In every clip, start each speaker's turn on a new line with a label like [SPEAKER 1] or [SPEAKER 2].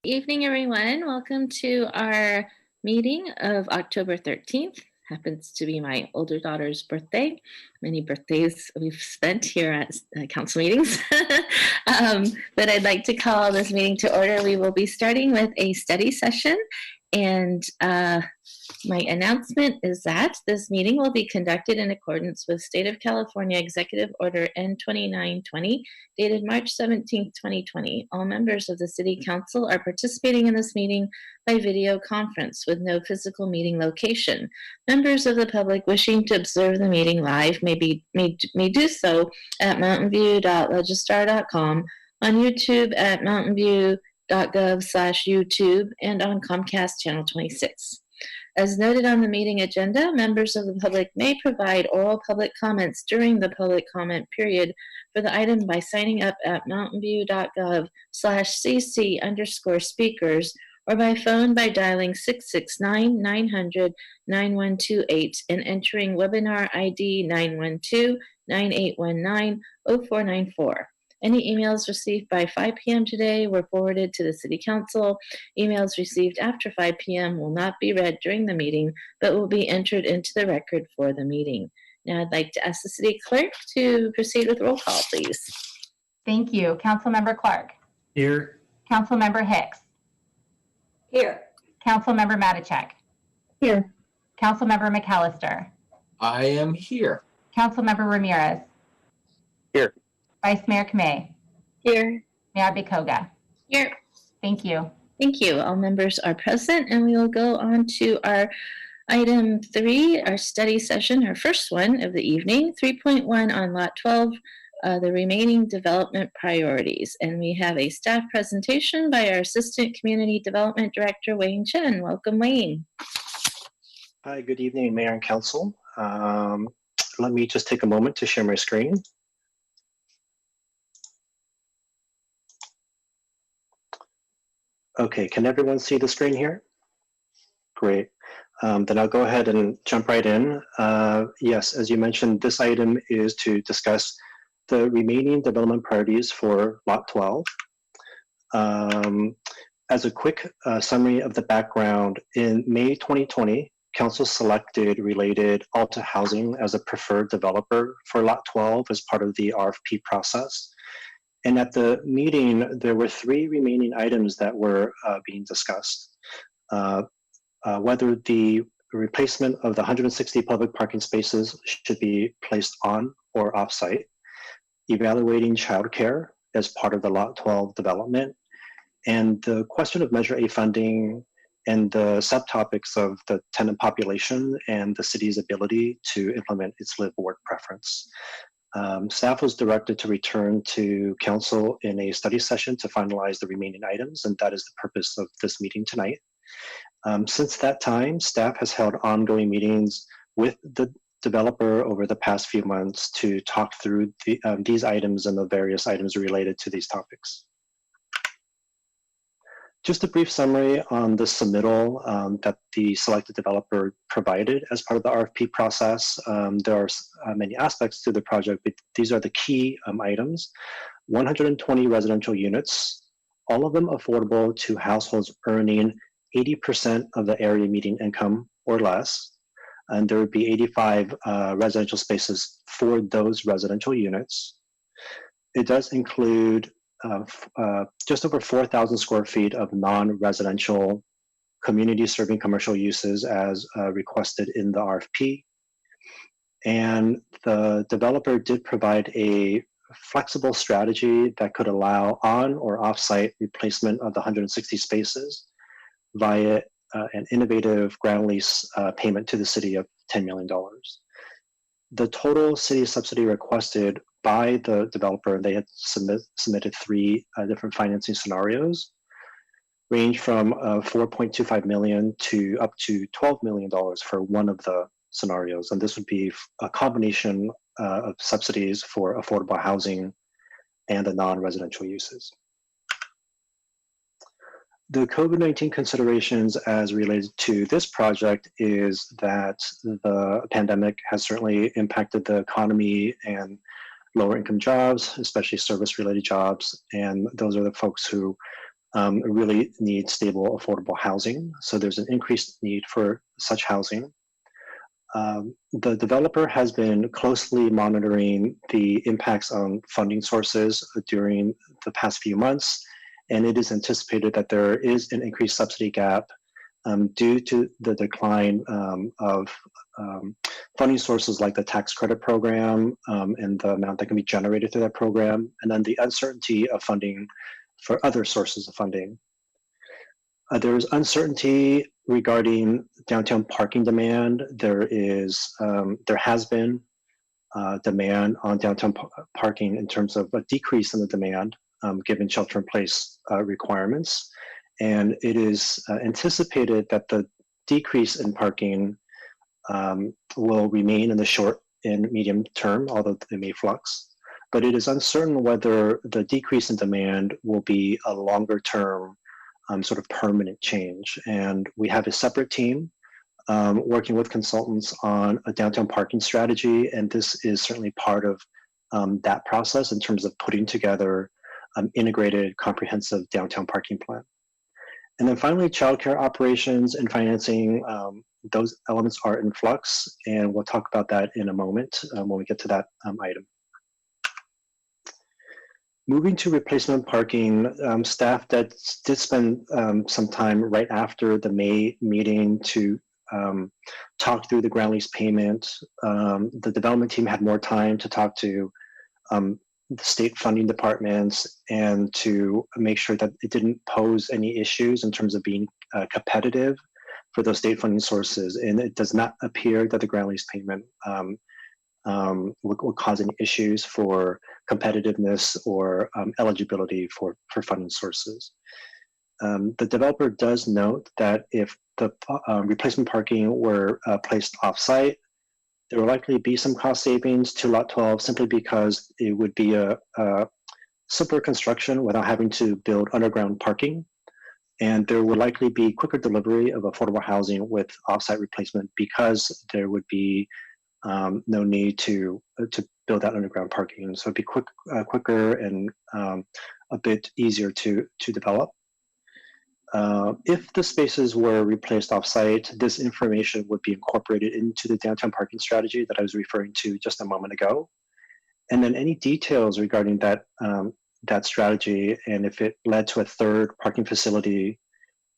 [SPEAKER 1] Evening, everyone. Welcome to our meeting of October 13th. Happens to be my older daughter's birthday. Many birthdays we've spent here at council meetings. But I'd like to call this meeting to order. We will be starting with a study session. And my announcement is that this meeting will be conducted in accordance with State of California Executive Order N2920, dated March 17, 2020. All members of the City Council are participating in this meeting by video conference with no physical meeting location. Members of the public wishing to observe the meeting live may do so at mountainview.legistar.com, on YouTube at mountainview.gov/YouTube, and on Comcast Channel 26. As noted on the meeting agenda, members of the public may provide oral public comments during the public comment period for the item by signing up at mountainview.gov/cc_speakers or by phone by dialing 669-900-9128 and entering webinar ID 912-9819-0494. Any emails received by 5 p.m. today were forwarded to the City Council. Emails received after 5 p.m. will not be read during the meeting, but will be entered into the record for the meeting. Now I'd like to ask the City Clerk to proceed with roll call, please.
[SPEAKER 2] Thank you. Councilmember Clark.
[SPEAKER 3] Here.
[SPEAKER 2] Councilmember Hicks.
[SPEAKER 4] Here.
[SPEAKER 2] Councilmember Matichak.
[SPEAKER 4] Here.
[SPEAKER 2] Councilmember McAllister.
[SPEAKER 3] I am here.
[SPEAKER 2] Councilmember Ramirez.
[SPEAKER 3] Here.
[SPEAKER 2] Vice Mayor Kamei.
[SPEAKER 1] Here.
[SPEAKER 2] Mayor Bikoga.
[SPEAKER 1] Here.
[SPEAKER 2] Thank you.
[SPEAKER 1] Thank you. All members are present, and we will go on to our item 3, our study session, our first one of the evening, 3.1 on Lot 12, the remaining development priorities. And we have a staff presentation by our Assistant Community Development Director, Wayne Chen. Welcome, Wayne.
[SPEAKER 5] Hi, good evening, Mayor and Council. Let me just take a moment to share my screen. Okay, can everyone see the screen here? Great. Then I'll go ahead and jump right in. Yes, as you mentioned, this item is to discuss the remaining development priorities for Lot 12. As a quick summary of the background, in May 2020, Council selected Related Alta Housing as a preferred developer for Lot 12 as part of the RFP process. And at the meeting, there were 3 remaining items that were being discussed. Whether the replacement of the 160 public parking spaces should be placed on or off-site, evaluating childcare as part of the Lot 12 development, and the question of Measure A funding and the subtopics of the tenant population and the city's ability to implement its live-work preference. Staff was directed to return to Council in a study session to finalize the remaining items, and that is the purpose of this meeting tonight. Since that time, staff has held ongoing meetings with the developer over the past few months to talk through these items and the various items related to these topics. Just a brief summary on the submittal that the selected developer provided as part of the RFP process. There are many aspects to the project, but these are the key items. 120 residential units, all of them affordable to households earning 80% of the area median income or less. And there would be 85 residential spaces for those residential units. It does include just over 4,000 square feet of non-residential community serving commercial uses as requested in the RFP. And the developer did provide a flexible strategy that could allow on or off-site replacement of the 160 spaces via an innovative ground lease payment to the city of $10 million. The total city subsidy requested by the developer, they had submitted 3 different financing scenarios, range from $4.25 million to up to $12 million for one of the scenarios. And this would be a combination of subsidies for affordable housing and the non-residential uses. The COVID-19 considerations as related to this project is that the pandemic has certainly impacted the economy and lower income jobs, especially service related jobs. And those are the folks who really need stable, affordable housing. So there's an increased need for such housing. The developer has been closely monitoring the impacts on funding sources during the past few months, and it is anticipated that there is an increased subsidy gap due to the decline of funding sources like the tax credit program and the amount that can be generated through that program, and then the uncertainty of funding for other sources of funding. There is uncertainty regarding downtown parking demand. There has been demand on downtown parking in terms of a decrease in the demand given shelter-in-place requirements. And it is anticipated that the decrease in parking will remain in the short and medium term, although it may flux. But it is uncertain whether the decrease in demand will be a longer term sort of permanent change. And we have a separate team working with consultants on a downtown parking strategy. And this is certainly part of that process in terms of putting together integrated, comprehensive downtown parking plan. And then finally, childcare operations and financing, those elements are in flux, and we'll talk about that in a moment when we get to that item. Moving to replacement parking, staff did spend some time right after the May meeting to talk through the ground lease payment. The development team had more time to talk to the state funding departments and to make sure that it didn't pose any issues in terms of being competitive for those state funding sources. And it does not appear that the ground lease payment will cause any issues for competitiveness or eligibility for funding sources. The developer does note that if the replacement parking were placed off-site, there will likely be some cost savings to Lot 12 simply because it would be a simpler construction without having to build underground parking. And there would likely be quicker delivery of affordable housing with off-site replacement because there would be no need to build out underground parking. So it'd be quicker and a bit easier to develop. If the spaces were replaced off-site, this information would be incorporated into the downtown parking strategy that I was referring to just a moment ago. And then any details regarding that, that strategy, and if it led to a third parking facility,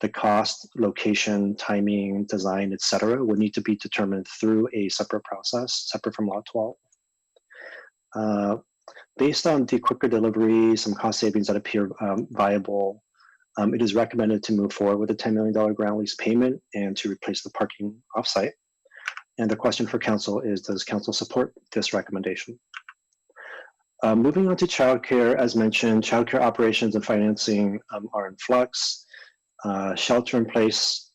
[SPEAKER 5] the cost, location, timing, design, et cetera, would need to be determined through a separate process, separate from Lot 12. Based on the quicker delivery, some cost savings that appear viable, it is recommended to move forward with a $10 million ground lease payment and to replace the parking offsite. And the question for council is, does council support this recommendation? Moving on to childcare, as mentioned, childcare operations and financing are in flux. Shelter-in-place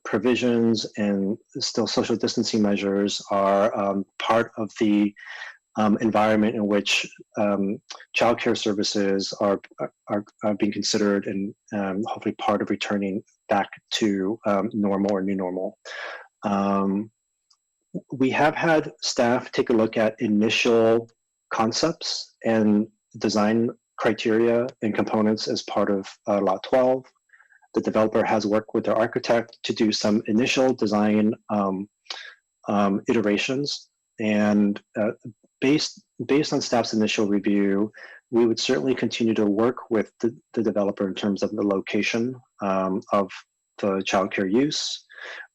[SPEAKER 5] provisions and still social distancing measures are part of the environment in which childcare services are being considered and hopefully part of returning back to normal or new normal. We have had staff take a look at initial concepts and design criteria and components as part of Lot 12. The developer has worked with their architect to do some initial design iterations, and based on staff's initial review, we would certainly continue to work with the developer in terms of the location of the childcare use.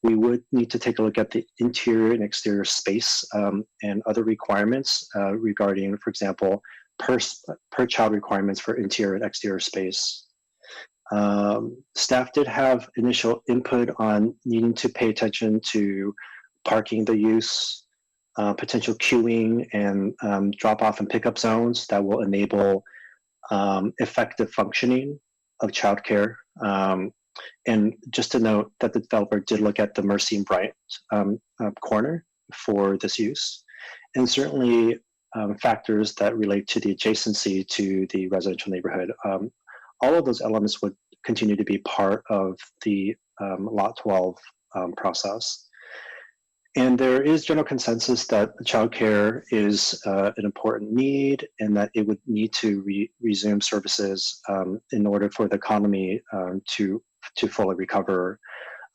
[SPEAKER 5] We would need to take a look at the interior and exterior space and other requirements regarding, for example, per child requirements for interior and exterior space. Staff did have initial input on needing to pay attention to parking the use, potential queuing and drop-off and pickup zones that will enable effective functioning of childcare. And just to note that the developer did look at the Mercy and Bryant corner for this use, and certainly factors that relate to the adjacency to the residential neighborhood. All of those elements would continue to be part of the Lot 12 process. And there is general consensus that childcare is an important need and that it would need to resume services in order for the economy to fully recover.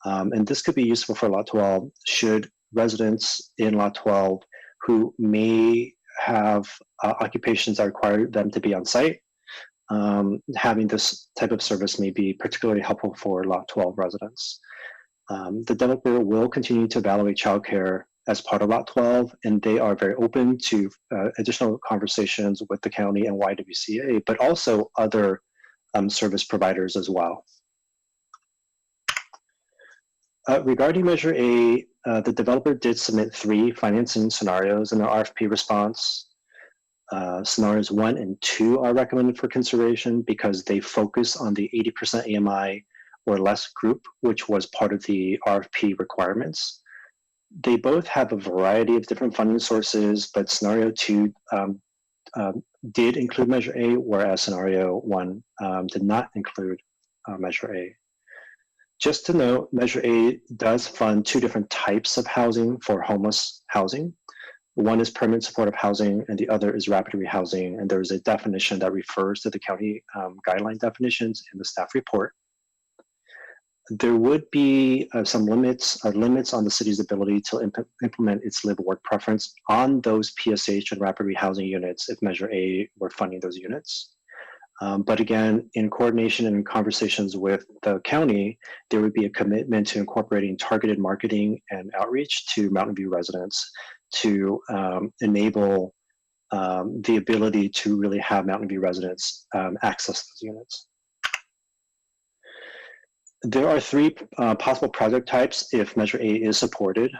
[SPEAKER 5] And this could be useful for Lot 12 should residents in Lot 12 who may have occupations that require them to be on site, having this type of service may be particularly helpful for Lot 12 residents. The developer will continue to evaluate childcare as part of Lot 12, and they are very open to additional conversations with the county and YWCA, but also other service providers as well. Regarding Measure A, the developer did submit 3 financing scenarios in the RFP response. Scenarios 1 and 2 are recommended for consideration because they focus on the 80% AMI or less group, which was part of the RFP requirements. They both have a variety of different funding sources, but scenario 2 did include Measure A, whereas scenario 1 did not include Measure A. Just to note, Measure A does fund 2 different types of housing for homeless housing. One is permanent supportive housing, and the other is rapid rehousing. And there is a definition that refers to the county guideline definitions in the staff report. There would be some limits on the city's ability to implement its live-work preference on those PSH and rapid rehousing units if Measure A were funding those units. But again, in coordination and in conversations with the county, there would be a commitment to incorporating targeted marketing and outreach to Mountain View residents to enable the ability to really have Mountain View residents access those units. There are 3 possible project types if Measure A is supported.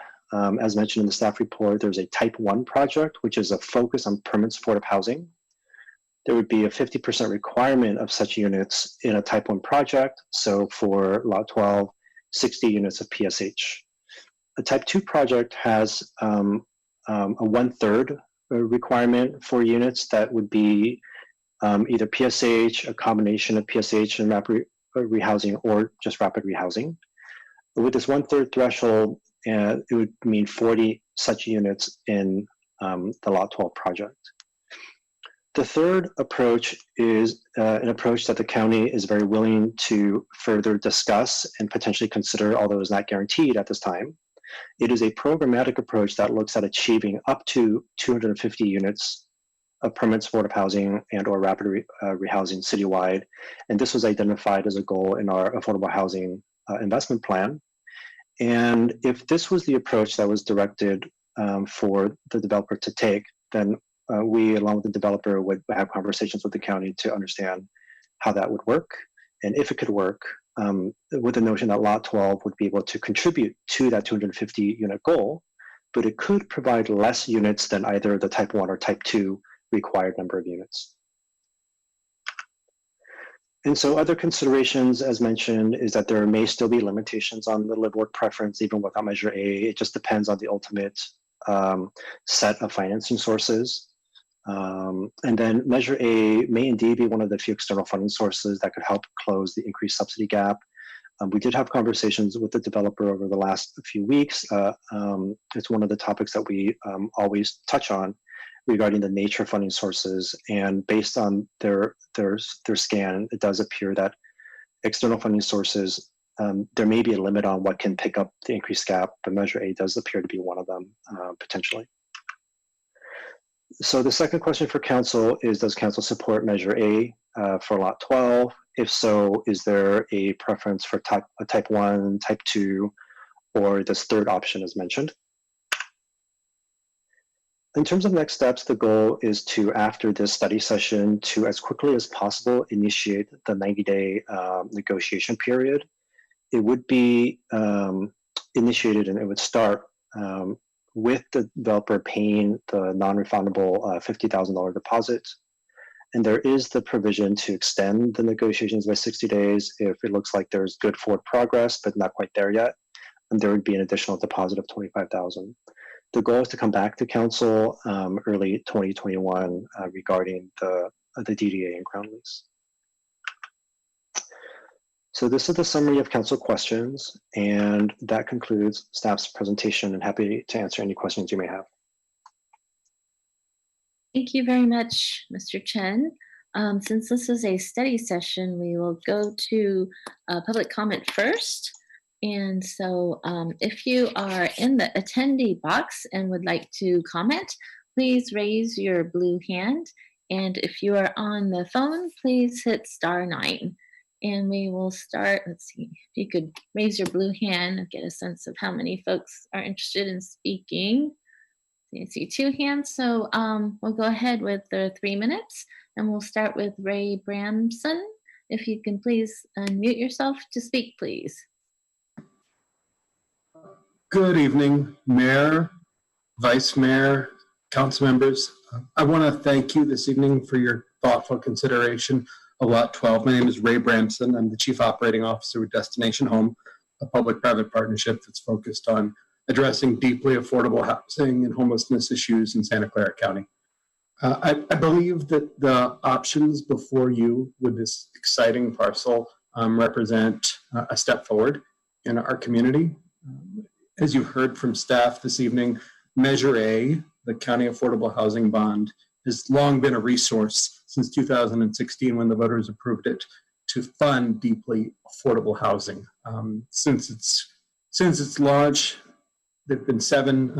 [SPEAKER 5] As mentioned in the staff report, there's a Type 1 project, which is a focus on permanent supportive housing. There would be a 50% requirement of such units in a Type 1 project. So for Lot 12, 60 units of PSH. A Type 2 project has a 1/3 requirement for units that would be either PSH, a combination of PSH and rapid rehousing, or just rapid rehousing. With this 1/3 threshold, it would mean 40 such units in the Lot 12 project. The third approach is an approach that the county is very willing to further discuss and potentially consider, although it's not guaranteed at this time. It is a programmatic approach that looks at achieving up to 250 units of permanent supportive housing and or rapid rehousing citywide. And this was identified as a goal in our affordable housing investment plan. And if this was the approach that was directed for the developer to take, then we, along with the developer, would have conversations with the county to understand how that would work. And if it could work, with the notion that Lot 12 would be able to contribute to that 250 unit goal, but it could provide less units than either the Type 1 or Type 2 required number of units. And so other considerations, as mentioned, is that there may still be limitations on the live-work preference, even without Measure A. It just depends on the ultimate set of financing sources. And then Measure A may indeed be one of the few external funding sources that could help close the increased subsidy gap. We did have conversations with the developer over the last few weeks. It's one of the topics that we always touch on regarding the nature of funding sources. And based on their scan, it does appear that external funding sources, there may be a limit on what can pick up the increased gap, but Measure A does appear to be one of them, potentially. So the second question for council is, does council support Measure A for Lot 12? If so, is there a preference for type 1, Type 2, or this third option as mentioned? In terms of next steps, the goal is to, after this study session, to as quickly as possible initiate the 90-day negotiation period. It would be initiated and it would start with the developer paying the non-refundable $50,000 deposit. And there is the provision to extend the negotiations by 60 days if it looks like there's good forward progress, but not quite there yet. And there would be an additional deposit of $25,000. The goal is to come back to council early 2021 regarding the DDA and ground lease. So this is the summary of council questions, and that concludes staff's presentation, and happy to answer any questions you may have.
[SPEAKER 1] Thank you very much, Mr. Chen. Since this is a study session, we will go to public comment first. And so if you are in the attendee box and would like to comment, please raise your blue hand. And if you are on the phone, please hit *9. And we will start, let's see, if you could raise your blue hand and get a sense of how many folks are interested in speaking. I see 2 hands, so we'll go ahead with the 3 minutes, and we'll start with Ray Bramson. If you can please unmute yourself to speak, please.
[SPEAKER 6] Good evening, Mayor, Vice Mayor, council members. I want to thank you this evening for your thoughtful consideration of Lot 12. My name is Ray Bramson. I'm the Chief Operating Officer with Destination Home, a public-private partnership that's focused on addressing deeply affordable housing and homelessness issues in Santa Clara County. I believe that the options before you with this exciting parcel represent a step forward in our community. As you heard from staff this evening, Measure A, the County Affordable Housing Bond, has long been a resource since 2016 when the voters approved it to fund deeply affordable housing. Since its launch, there have been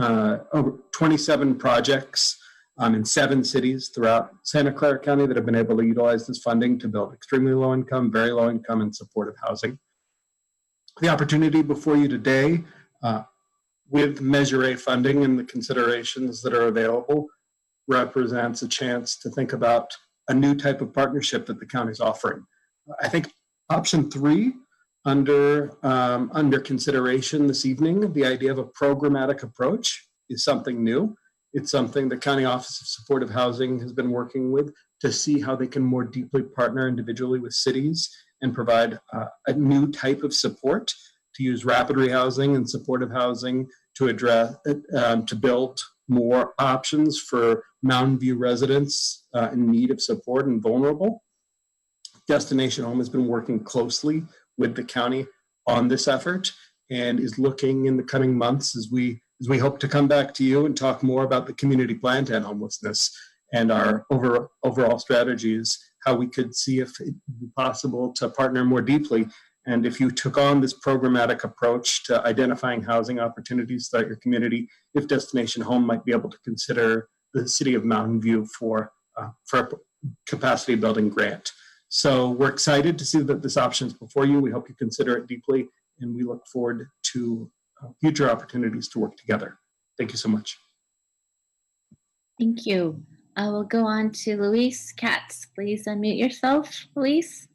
[SPEAKER 6] over 27 projects in 7 cities throughout Santa Clara County that have been able to utilize this funding to build extremely low income, very low income, and supportive housing. The opportunity before you today with Measure A funding and the considerations that are available represents a chance to think about a new type of partnership that the county's offering. I think option 3 under consideration this evening, the idea of a programmatic approach is something new. It's something the County Office of Supportive Housing has been working with to see how they can more deeply partner individually with cities and provide a new type of support to use rapid rehousing and supportive housing to address, to build more options for Mountain View residents in need of support and vulnerable. Destination Home has been working closely with the county on this effort and is looking in the coming months as we hope to come back to you and talk more about the community plan to end homelessness and our overall strategies, how we could see if it would be possible to partner more deeply. And if you took on this programmatic approach to identifying housing opportunities throughout your community, if Destination Home might be able to consider the city of Mountain View for a capacity building grant. So we're excited to see that this option is before you. We hope you consider it deeply, and we look forward to future opportunities to work together. Thank you so much.
[SPEAKER 1] Thank you. I will go on to Luis Katz. Please unmute yourself, Luis.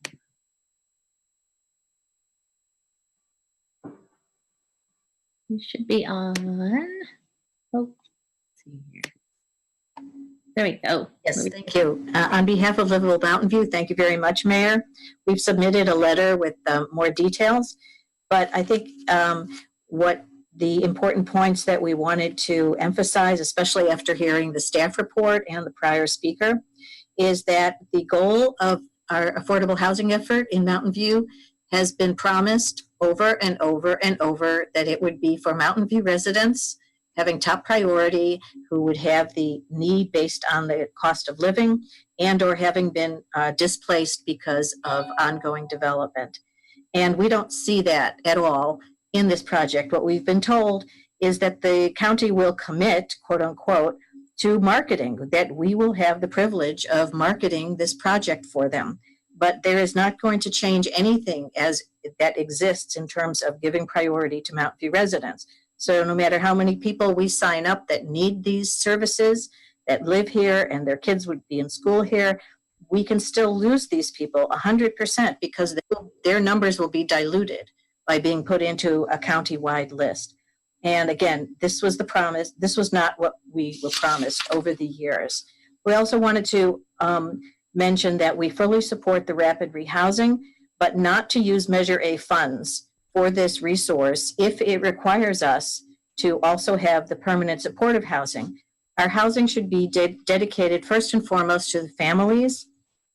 [SPEAKER 1] You should be on. Oh, let's see here. There we go.
[SPEAKER 4] Yes, thank you. On behalf of Livable Mountain View, thank you very much, Mayor. We've submitted a letter with more details, but I think what the important points that we wanted to emphasize, especially after hearing the staff report and the prior speaker, is that the goal of our affordable housing effort in Mountain View has been promised over and over and over that it would be for Mountain View residents having top priority who would have the need based on the cost of living and or having been displaced because of ongoing development. And we don't see that at all in this project. What we've been told is that the county will commit, quote unquote, to marketing, that we will have the privilege of marketing this project for them. But there is not going to change anything as that exists in terms of giving priority to Mountain View residents. So no matter how many people we sign up that need these services, that live here and their kids would be in school here, we can still lose these people 100% because their numbers will be diluted by being put into a county-wide list. And again, this was the promise. This was not what we were promised over the years. We also wanted to mention that we fully support the rapid rehousing, but not to use Measure A funds for this resource if it requires us to also have the permanent supportive housing. Our housing should be dedicated first and foremost to the families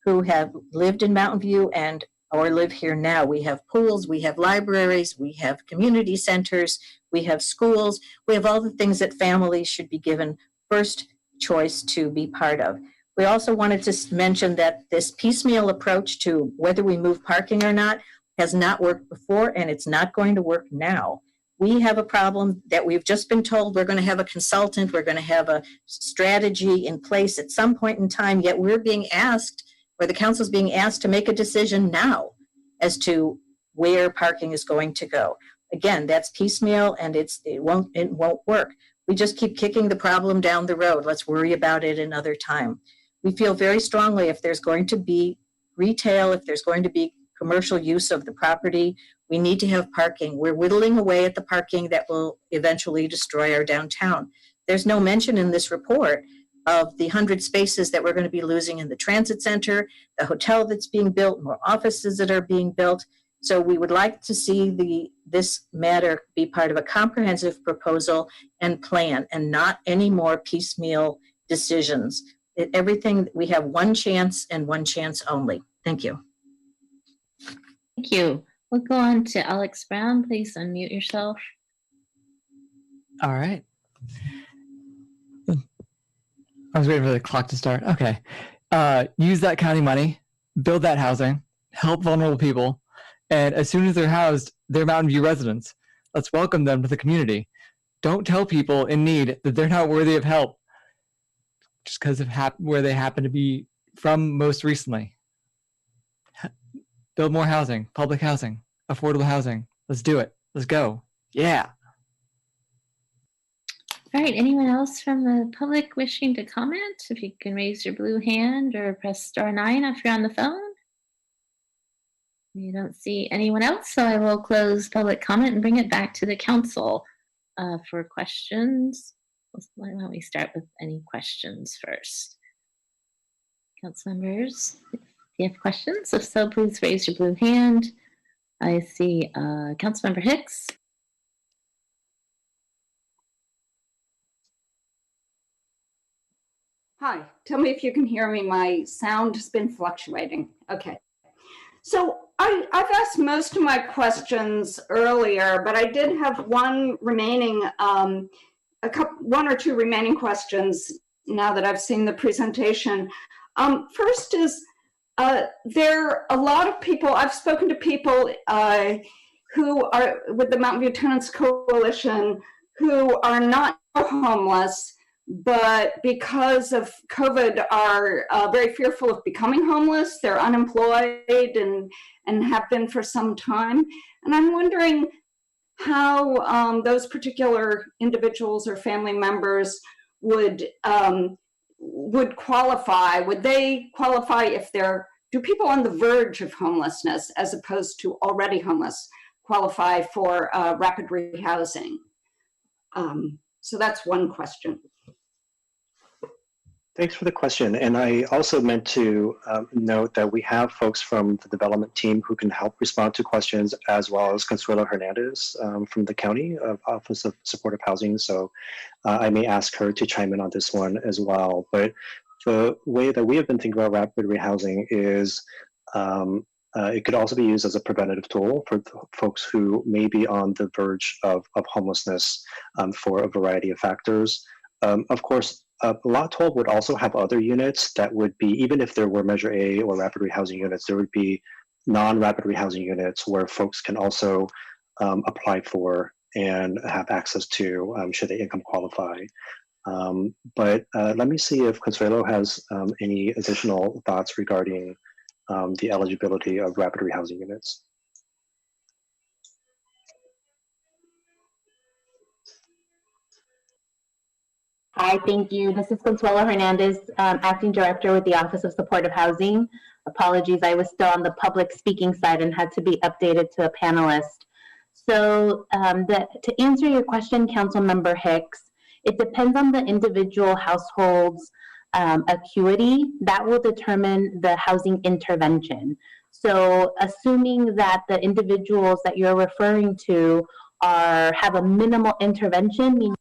[SPEAKER 4] who have lived in Mountain View and or live here now. We have pools, we have libraries, we have community centers, we have schools, we have all the things that families should be given first choice to be part of. We also wanted to mention that this piecemeal approach to whether we move parking or not has not worked before, and it's not going to work now. We have a problem that we've just been told we're going to have a consultant, we're going to have a strategy in place at some point in time, yet we're being asked, or the council's being asked to make a decision now as to where parking is going to go. Again, that's piecemeal and it won't work. We just keep kicking the problem down the road. Let's worry about it another time. We feel very strongly if there's going to be retail, if there's going to be commercial use of the property, we need to have parking. We're whittling away at the parking that will eventually destroy our downtown. There's no mention in this report of the 100 spaces that we're going to be losing in the transit center, the hotel that's being built, more offices that are being built. So we would like to see this matter be part of a comprehensive proposal and plan, and not any more piecemeal decisions. Everything, we have one chance and one chance only. Thank you.
[SPEAKER 1] Thank you. We'll go on to Alex Brown. Please unmute yourself.
[SPEAKER 7] All right. I was waiting for the clock to start. Okay. Use that county money, build that housing, help vulnerable people, and as soon as they're housed, they're Mountain View residents. Let's welcome them to the community. Don't tell people in need that they're not worthy of help just because of where they happen to be from most recently. Build more housing, public housing, affordable housing. Let's do it. Let's go. Yeah.
[SPEAKER 1] All right, anyone else from the public wishing to comment? If you can raise your blue hand or press *9 if you're on the phone. We don't see anyone else, so I will close public comment and bring it back to the council for questions. Why don't we start with any questions first? Council members, if you have questions, if so, please raise your blue hand. I see Councilmember Hicks.
[SPEAKER 8] Hi, tell me if you can hear me. My sound has been fluctuating. Okay. So I've asked most of my questions earlier, but I did have one remaining, one or two remaining questions now that I've seen the presentation. First is, there are a lot of people, I've spoken to people who are with the Mountain View Tenants Coalition who are not homeless, but because of COVID are very fearful of becoming homeless. They're unemployed and have been for some time. And I'm wondering how those particular individuals or family members would qualify. Would they qualify if do people on the verge of homelessness as opposed to already homeless qualify for rapid rehousing? So that's one question.
[SPEAKER 5] Thanks for the question. And I also meant to note that we have folks from the development team who can help respond to questions, as well as Consuelo Hernandez from the County Office of Supportive Housing. So I may ask her to chime in on this one as well. But the way that we have been thinking about rapid rehousing is it could also be used as a preventative tool for folks who may be on the verge of homelessness for a variety of factors. Of course, Lot 12 would also have other units that would be, even if there were Measure A or rapid rehousing units, there would be non-rapid rehousing units where folks can also apply for and have access to should they income qualify. But let me see if Consuelo has any additional thoughts regarding the eligibility of rapid rehousing units.
[SPEAKER 2] Hi, thank you. This is Consuelo Hernandez, Acting Director with the Office of Supportive Housing. Apologies, I was still on the public speaking side and had to be updated to a panelist. So to answer your question, Councilmember Hicks, it depends on the individual household's acuity. That will determine the housing intervention. So assuming that the individuals that you're referring to have a minimal intervention, meaning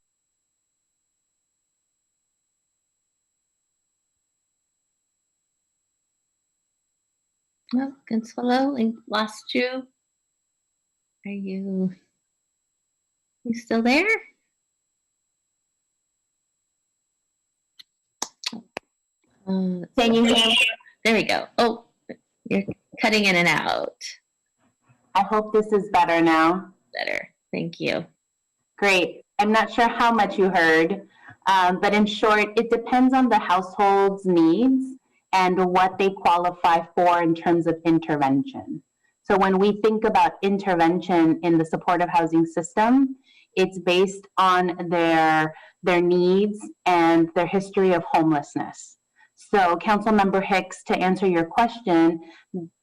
[SPEAKER 1] Well, Consuelo, we lost you. Are you still there?
[SPEAKER 2] Can you hear me?
[SPEAKER 1] There we go. Oh, you're cutting in and out.
[SPEAKER 2] I hope this is better now.
[SPEAKER 1] Better. Thank you.
[SPEAKER 2] Great. I'm not sure how much you heard, but in short, it depends on the household's needs and what they qualify for in terms of intervention. So when we think about intervention in the supportive housing system, it's based on their needs and their history of homelessness. So Councilmember Hicks, to answer your question,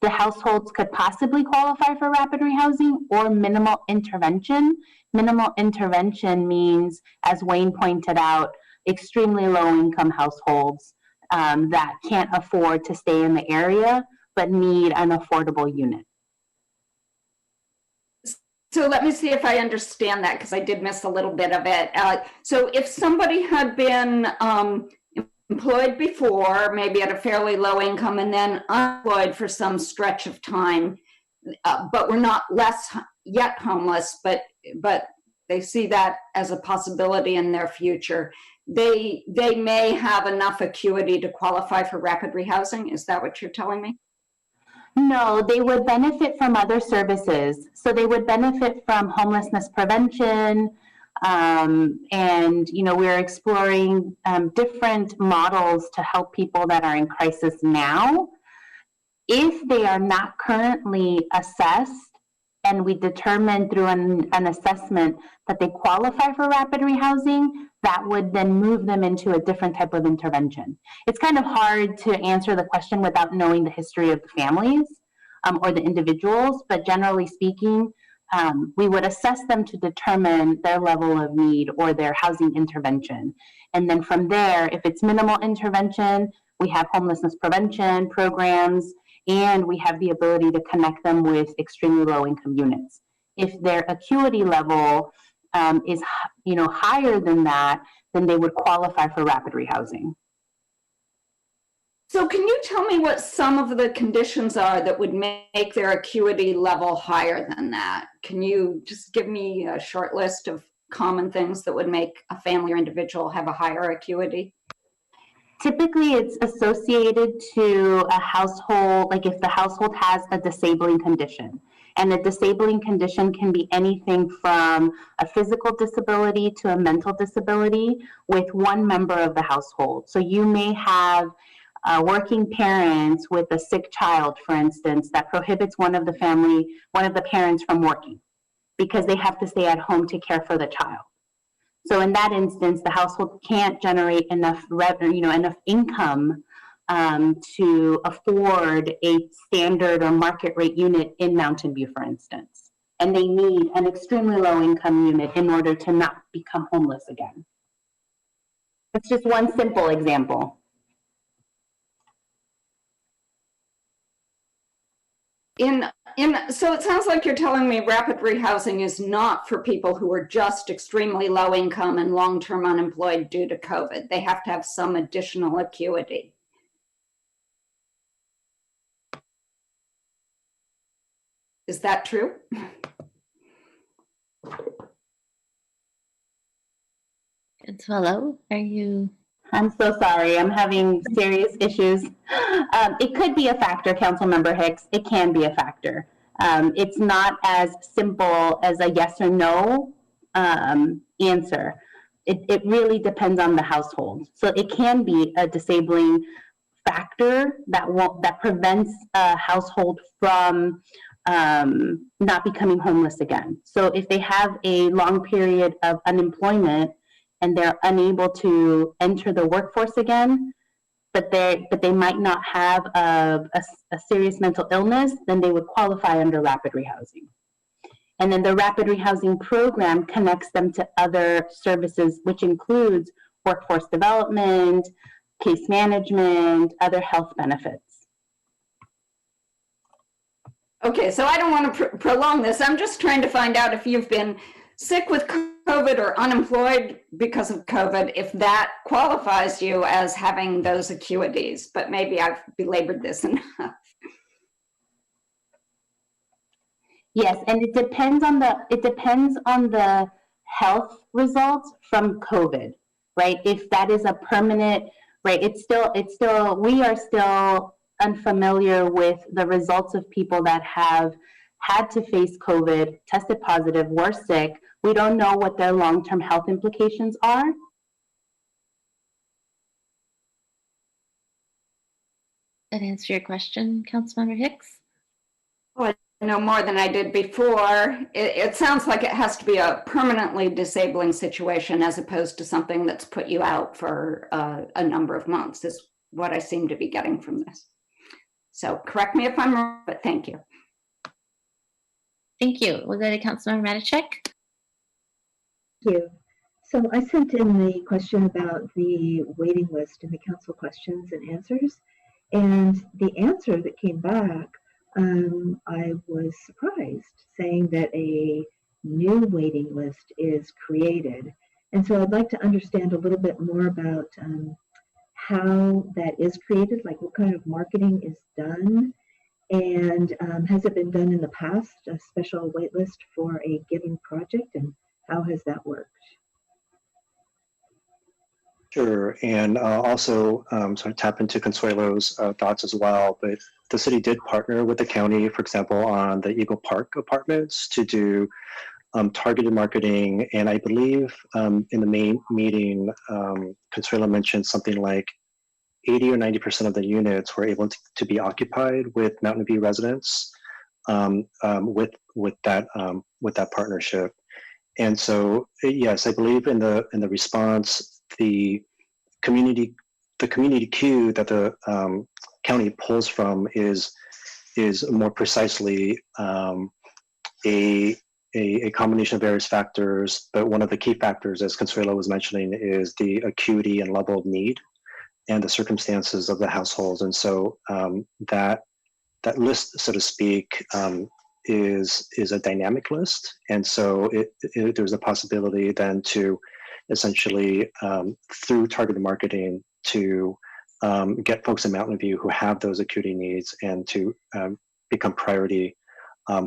[SPEAKER 2] the households could possibly qualify for rapid rehousing or minimal intervention. Minimal intervention means, as Wayne pointed out, extremely low income households that can't afford to stay in the area but need an affordable unit.
[SPEAKER 8] So let me see if I understand that, because I did miss a little bit of it. So if somebody had been employed before, maybe at a fairly low income, and then unemployed for some stretch of time, but we're not less yet homeless, but they see that as a possibility in their future, they may have enough acuity to qualify for rapid rehousing. Is that what you're telling me?
[SPEAKER 2] No, they would benefit from other services. So they would benefit from homelessness prevention, and we're exploring different models to help people that are in crisis now. If they are not currently assessed, and we determine through an assessment that they qualify for rapid rehousing, that would then move them into a different type of intervention. It's kind of hard to answer the question without knowing the history of the families or the individuals, but generally speaking, we would assess them to determine their level of need or their housing intervention. And then from there, if it's minimal intervention, we have homelessness prevention programs, and we have the ability to connect them with extremely low income units. If their acuity level is higher than that, then they would qualify for rapid rehousing.
[SPEAKER 8] So can you tell me what some of the conditions are that would make their acuity level higher than that? Can you just give me a short list of common things that would make a family or individual have a higher acuity?
[SPEAKER 2] Typically, it's associated to a household, like if the household has a disabling condition. And a disabling condition can be anything from a physical disability to a mental disability with one member of the household. So you may have working parents with a sick child, for instance, that prohibits one of the parents from working because they have to stay at home to care for the child. So in that instance, the household can't generate enough revenue, enough income to afford a standard or market rate unit in Mountain View, for instance. And they need an extremely low income unit in order to not become homeless again. It's just one simple example.
[SPEAKER 8] So it sounds like you're telling me rapid rehousing is not for people who are just extremely low income and long-term unemployed due to COVID. They have to have some additional acuity. Is that true?
[SPEAKER 1] Consuelo, are you?
[SPEAKER 2] I'm so sorry. I'm having serious issues. It could be a factor, Councilmember Hicks. It can be a factor. It's not as simple as a yes or no answer. It really depends on the household. So it can be a disabling factor that prevents a household from not becoming homeless again. So if they have a long period of unemployment and they're unable to enter the workforce again, but they might not have a serious mental illness, then they would qualify under rapid rehousing. And then the rapid rehousing program connects them to other services, which includes workforce development, case management, other health benefits.
[SPEAKER 8] Okay, so I don't want to prolong this. I'm just trying to find out if you've been sick with COVID or unemployed because of COVID, if that qualifies you as having those acuities, but maybe I've belabored this enough.
[SPEAKER 2] Yes, and it depends on the health results from COVID, right? If that is a permanent, right? We are still unfamiliar with the results of people that have had to face COVID, tested positive, were sick. We don't know what their long-term health implications are.
[SPEAKER 1] That answer your question, Councilmember Hicks?
[SPEAKER 8] Well, I know more than I did before. It sounds like it has to be a permanently disabling situation as opposed to something that's put you out for a number of months, is what I seem to be getting from this. So correct me if I'm wrong, but thank you.
[SPEAKER 1] Thank you. We'll go to Councilmember Matichek.
[SPEAKER 9] Thank you. So I sent in the question about the waiting list in the council questions and answers. And the answer that came back, I was surprised, saying that a new waiting list is created. And so I'd like to understand a little bit more about how that is created, like what kind of marketing is done, and has it been done in the past, a special wait list for a given project, and how has that worked?
[SPEAKER 5] Sure, and also sort of tap into Consuelo's thoughts as well, but the city did partner with the county, for example, on the Eagle Park apartments to do targeted marketing, and I believe in the main meeting, Consuelo mentioned something like 80 or 90% of the units were able to be occupied with Mountain View residents with that partnership. And so, yes, I believe in the response, the community queue that the county pulls from is more precisely a combination of various factors. But one of the key factors, as Consuelo was mentioning, is the acuity and level of need and the circumstances of the households. And so that list, so to speak, is a dynamic list. And so there's a possibility then to essentially through targeted marketing to get folks in Mountain View who have those acuity needs and to become priority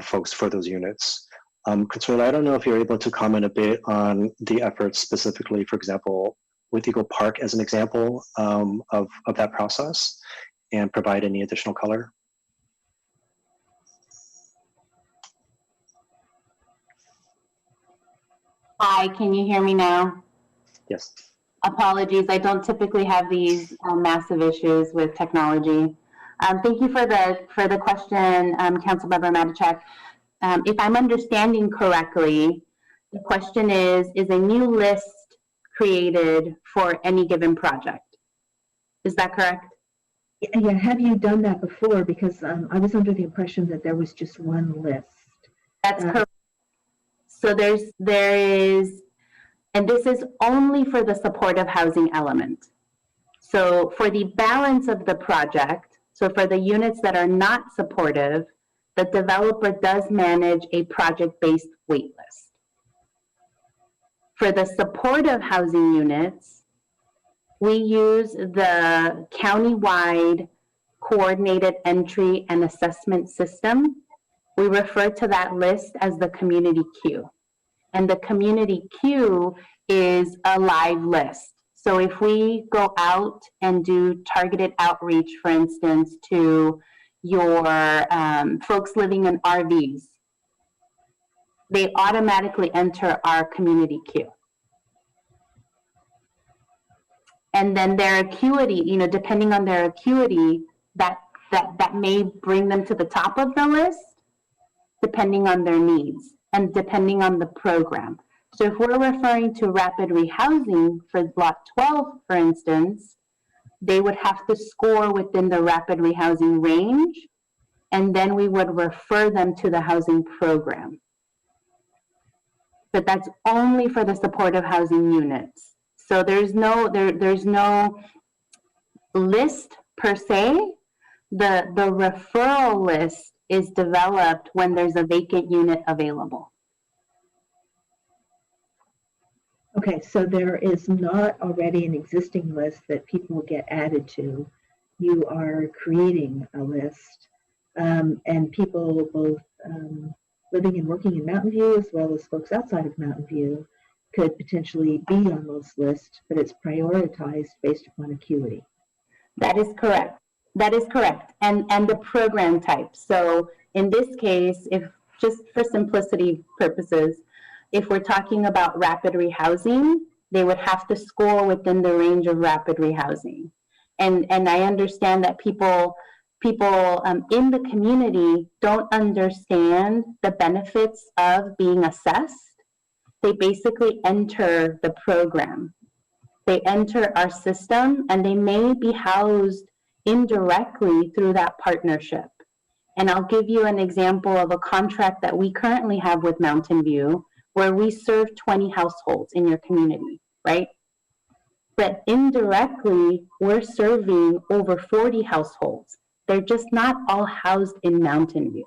[SPEAKER 5] folks for those units. Consuelo, I don't know if you're able to comment a bit on the efforts specifically, for example, with Eagle Park as an example of that process, and provide any additional color.
[SPEAKER 2] Hi, can you hear me now?
[SPEAKER 5] Yes.
[SPEAKER 2] Apologies, I don't typically have these massive issues with technology. Thank you for the question, Councilmember Matichek. If I'm understanding correctly, the question is a new list created for any given project? Is that correct?
[SPEAKER 9] Yeah, have you done that before? Because I was under the impression that there was just one list.
[SPEAKER 2] That's correct. So there is, and this is only for the supportive housing element. So for the balance of the project, so for the units that are not supportive, the developer does manage a project-based wait list. For the supportive housing units, we use the county-wide coordinated entry and assessment system. We refer to that list as the community queue. And the community queue is a live list. So if we go out and do targeted outreach, for instance, to your folks living in RVs, they automatically enter our community queue. And then their acuity, depending on their acuity, that may bring them to the top of the list, depending on their needs and depending on the program. So if we're referring to rapid rehousing for Lot 12, for instance, they would have to score within the rapid rehousing range, and then we would refer them to the housing program. But that's only for the supportive housing units. So there's no list per se. The referral list is developed when there's a vacant unit available.
[SPEAKER 9] Okay, so there is not already an existing list that people get added to. You are creating a list, and people both living and working in Mountain View, as well as folks outside of Mountain View, could potentially be on those lists, but it's prioritized based upon acuity.
[SPEAKER 2] That is correct. That is correct. And the program type. So in this case, if just for simplicity purposes, if we're talking about rapid rehousing, they would have to score within the range of rapid rehousing. And I understand that people in the community don't understand the benefits of being assessed. They basically enter the program. They enter our system and they may be housed indirectly through that partnership. And I'll give you an example of a contract that we currently have with Mountain View, where we serve 20 households in your community, right? But indirectly, we're serving over 40 households. They're just not all housed in Mountain View,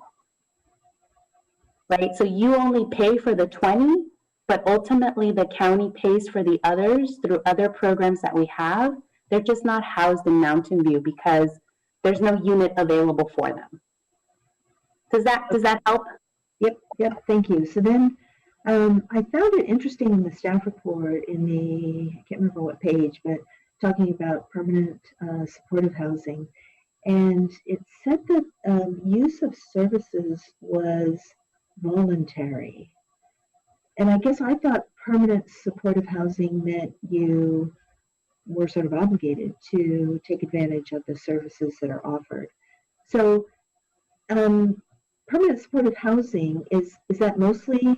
[SPEAKER 2] right? So you only pay for the 20, but ultimately the county pays for the others through other programs that we have. They're just not housed in Mountain View because there's no unit available for them. Does that help?
[SPEAKER 9] Yep, thank you. So then I found it interesting in the staff report in the, I can't remember what page, but talking about permanent supportive housing. And it said that use of services was voluntary. And I guess I thought permanent supportive housing meant you were sort of obligated to take advantage of the services that are offered. So permanent supportive housing, is that mostly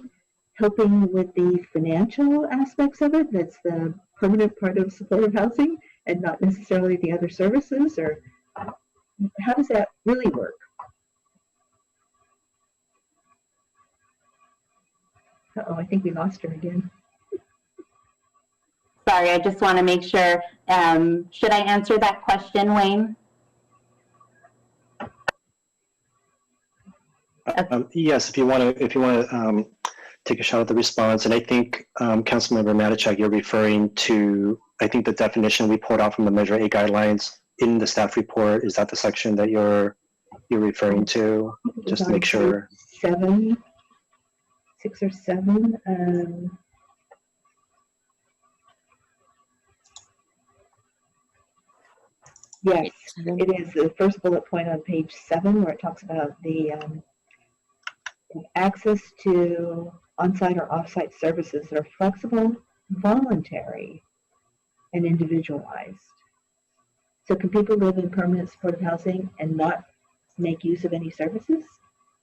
[SPEAKER 9] helping with the financial aspects of it? That's the permanent part of supportive housing and not necessarily the other services? Or how does that really work? Uh-oh, I think we lost her again.
[SPEAKER 2] Sorry, I just want to make sure. Should I answer that question, Wayne?
[SPEAKER 5] Yes, if you want to take a shot at the response. And I think, Councilmember Matichak, you're referring to, I think, the definition we pulled out from the Measure A guidelines in the staff report. Is that the section that you're referring to? Just to make sure.
[SPEAKER 9] 6 or 7. Yes, it is the first bullet point on page 7, where it talks about the access to on-site or off-site services that are flexible, voluntary, and individualized. So can people live in permanent supportive housing and not make use of any services?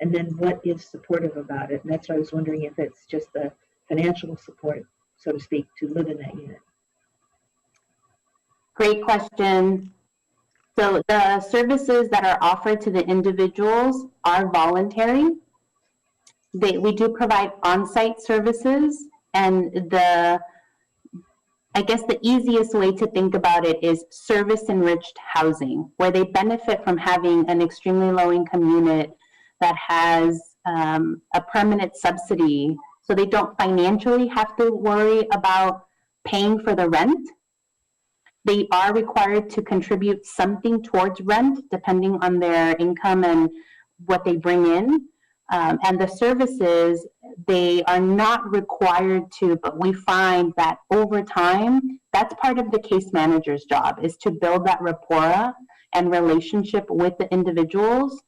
[SPEAKER 9] And then what is supportive about it? And that's why I was wondering if it's just the financial support, so to speak, to live in that unit.
[SPEAKER 2] Great question. So the services that are offered to the individuals are voluntary. We do provide on-site services, and I guess the easiest way to think about it is service-enriched housing, where they benefit from having an extremely low-income unit that has a permanent subsidy, so they don't financially have to worry about paying for the rent. They are required to contribute something towards rent, depending on their income and what they bring in. And the services, they are not required to, but we find that over time, that's part of the case manager's job, is to build that rapport and relationship with the individuals,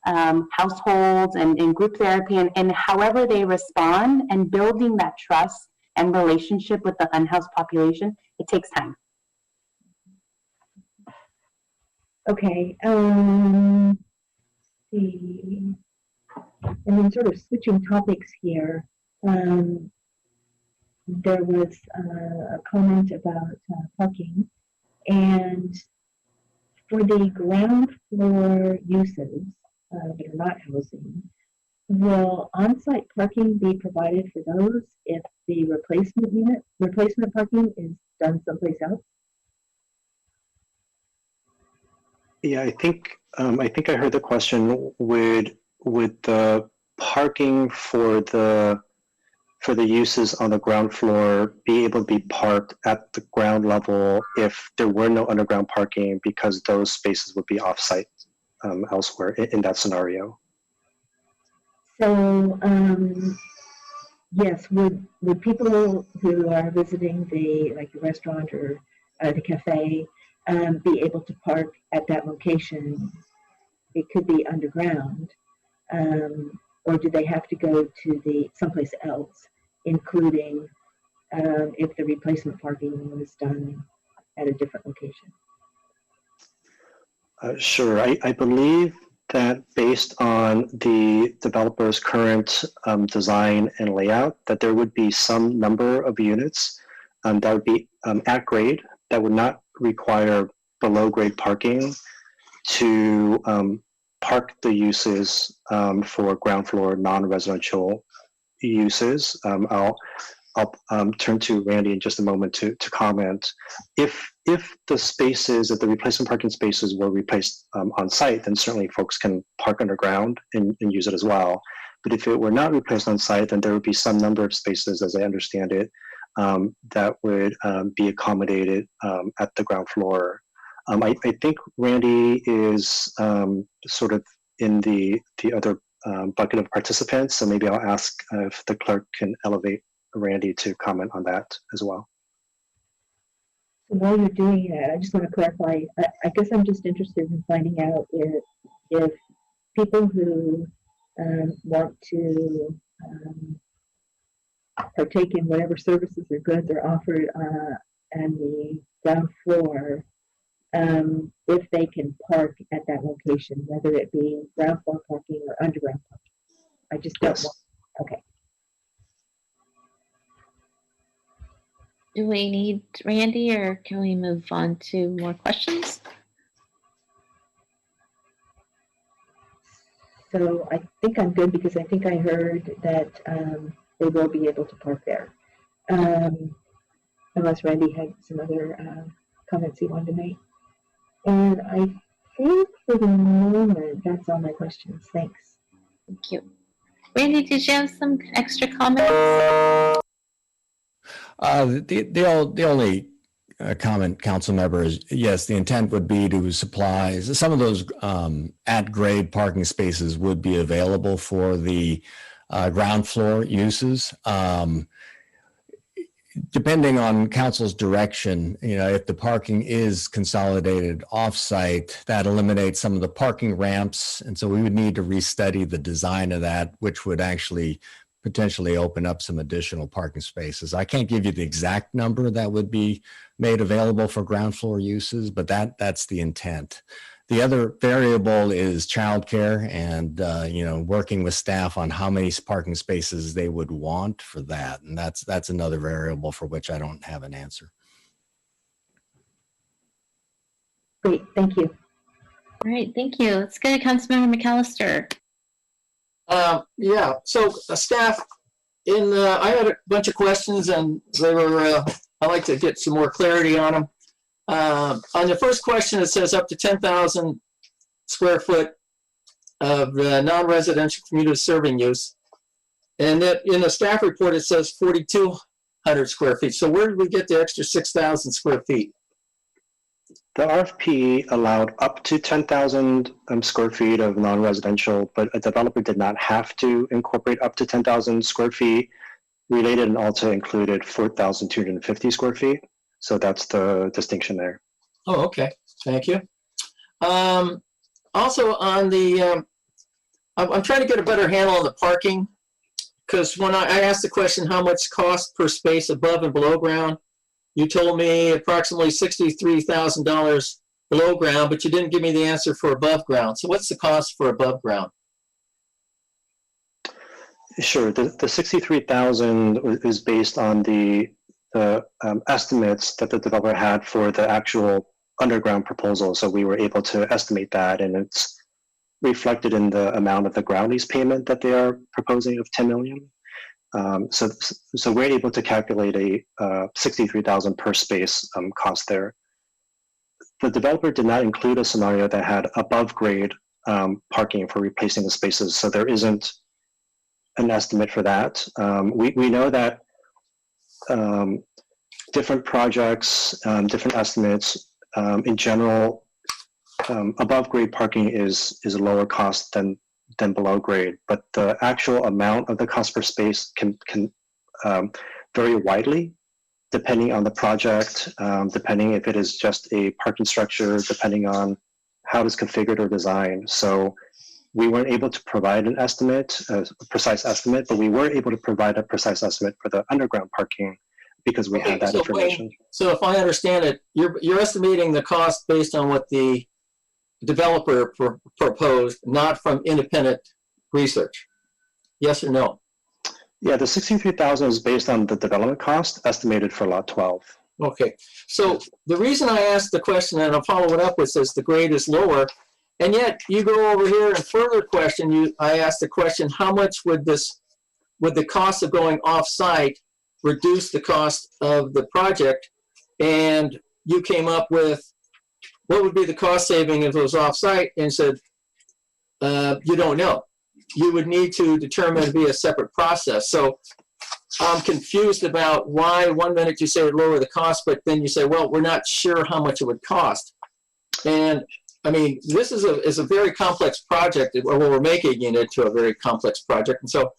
[SPEAKER 2] households, and group therapy, and however they respond, and building that trust and relationship with the unhoused population. It takes time.
[SPEAKER 9] Okay. And then sort of switching topics here, there was a comment about parking, and for the ground floor uses that are not housing, will on-site parking be provided for those if the replacement parking is done someplace else?
[SPEAKER 5] Yeah, I think I heard the question. Would the parking for the uses on the ground floor be able to be parked at the ground level if there were no underground parking, because those spaces would be off-site elsewhere in that scenario?
[SPEAKER 9] So, yes, would people who are visiting the restaurant or the cafe be able to park at that location? It could be underground, or do they have to go to someplace else, including if the replacement parking was done at a different location?
[SPEAKER 5] Sure. I believe that based on the developer's current design and layout, that there would be some number of units that would be at grade that would not require below grade parking to park the uses for ground floor non-residential uses. I'll turn to Randy in just a moment to comment. If the replacement parking spaces were replaced on site, then certainly folks can park underground and use it as well. But if it were not replaced on site, then there would be some number of spaces, as I understand it, that would be accommodated at the ground floor. I think Randy is sort of in the other bucket of participants, so maybe I'll ask if the clerk can elevate Randy to comment on that as well.
[SPEAKER 9] So while you're doing that, I just want to clarify, I guess I'm just interested in finding out if people who want to partake in whatever services or goods are offered on the ground floor, if they can park at that location, whether it be ground floor parking or underground parking. I just don't want. Okay.
[SPEAKER 1] Do we need Randy, or can we move on to more questions?
[SPEAKER 9] So I think I'm good, because I think I heard that they will be able to park there. Unless Randy had some other comments he wanted to make. And I think for the moment, that's all my questions. Thanks.
[SPEAKER 1] Thank you. Randy, did you have some extra comments?
[SPEAKER 10] The only comment, council member, is yes, the intent would be to supply some of those at grade parking spaces would be available for the ground floor uses. Depending on council's direction, if the parking is consolidated off-site, that eliminates some of the parking ramps. And so we would need to restudy the design of that, which would actually potentially open up some additional parking spaces. I can't give you the exact number that would be made available for ground floor uses, but that's the intent. The other variable is childcare and, working with staff on how many parking spaces they would want for that. And that's another variable for which I don't have an answer.
[SPEAKER 9] Great, thank you.
[SPEAKER 1] All right, thank you. Let's go to Councilmember McAllister.
[SPEAKER 3] Yeah, so staff, I had a bunch of questions, and they were, I'd like to get some more clarity on them. On the first question, it says up to 10,000 square foot of non-residential community serving use. And that in the staff report, it says 4,200 square feet. So where did we get the extra 6,000 square feet?
[SPEAKER 5] The RFP allowed up to 10,000 square feet of non-residential, but a developer did not have to incorporate up to 10,000 square feet. Related and also included 4,250 square feet. So that's the distinction there.
[SPEAKER 3] Oh, okay. Thank you. Also on the, I'm trying to get a better handle on the parking, because when I asked the question, how much cost per space above and below ground, you told me approximately $63,000 below ground, but you didn't give me the answer for above ground. So what's the cost for above ground?
[SPEAKER 5] Sure. The 63,000 is based on the estimates that the developer had for the actual underground proposal. So we were able to estimate that, and it's reflected in the amount of the ground lease payment that they are proposing of $10 million. So we're able to calculate a 63,000 per space cost there. The developer did not include a scenario that had above grade parking for replacing the spaces. So there isn't an estimate for that. We know that different projects, different estimates, in general, above grade parking is a lower cost than than below grade, but the actual amount of the cost per space can vary widely depending on the project, depending if it is just a parking structure, depending on how it's configured or designed. So we weren't able to provide an estimate, a precise estimate, but we were able to provide a precise estimate for the underground parking because we had that information.
[SPEAKER 3] So if I understand it, you're estimating the cost based on what the developer proposed, not from independent research. Yes or no?
[SPEAKER 5] Yeah, the 63,000 is based on the development cost estimated for lot 12.
[SPEAKER 3] Okay, so the reason I asked the question, and I'll follow it up with, is the grade is lower, and yet you go over here and further question, I asked the question, how much would the cost of going off-site reduce the cost of the project? And you came up with, what would be the cost saving if it was off-site, and said, you don't know. You would need to determine via a separate process. So I'm confused about why one minute you say it lower the cost, but then you say, well, we're not sure how much it would cost. And I mean, this is a very complex project, or we're making it into a very complex project. And so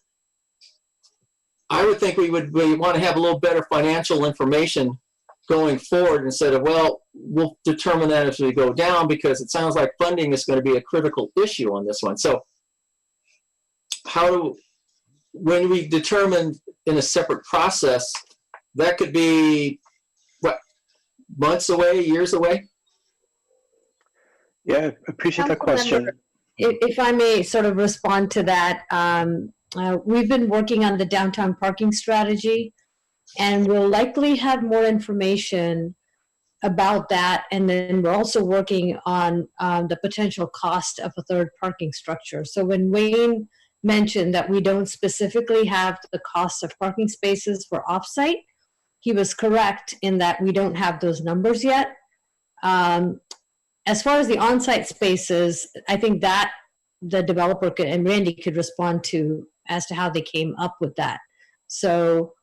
[SPEAKER 3] I would think we want to have a little better financial information going forward instead of, well, we'll determine that as we go down, because it sounds like funding is going to be a critical issue on this one. So when we determine in a separate process, that could be, what, months away, years away?
[SPEAKER 5] Yeah, I appreciate that question.
[SPEAKER 11] If I may sort of respond to that, we've been working on the downtown parking strategy, and we'll likely have more information about that. And then we're also working on the potential cost of a third parking structure. So when Wayne mentioned that we don't specifically have the cost of parking spaces for offsite, he was correct in that we don't have those numbers yet. As far as the on-site spaces, I think that the developer could, and Randy could respond to as to how they came up with that. So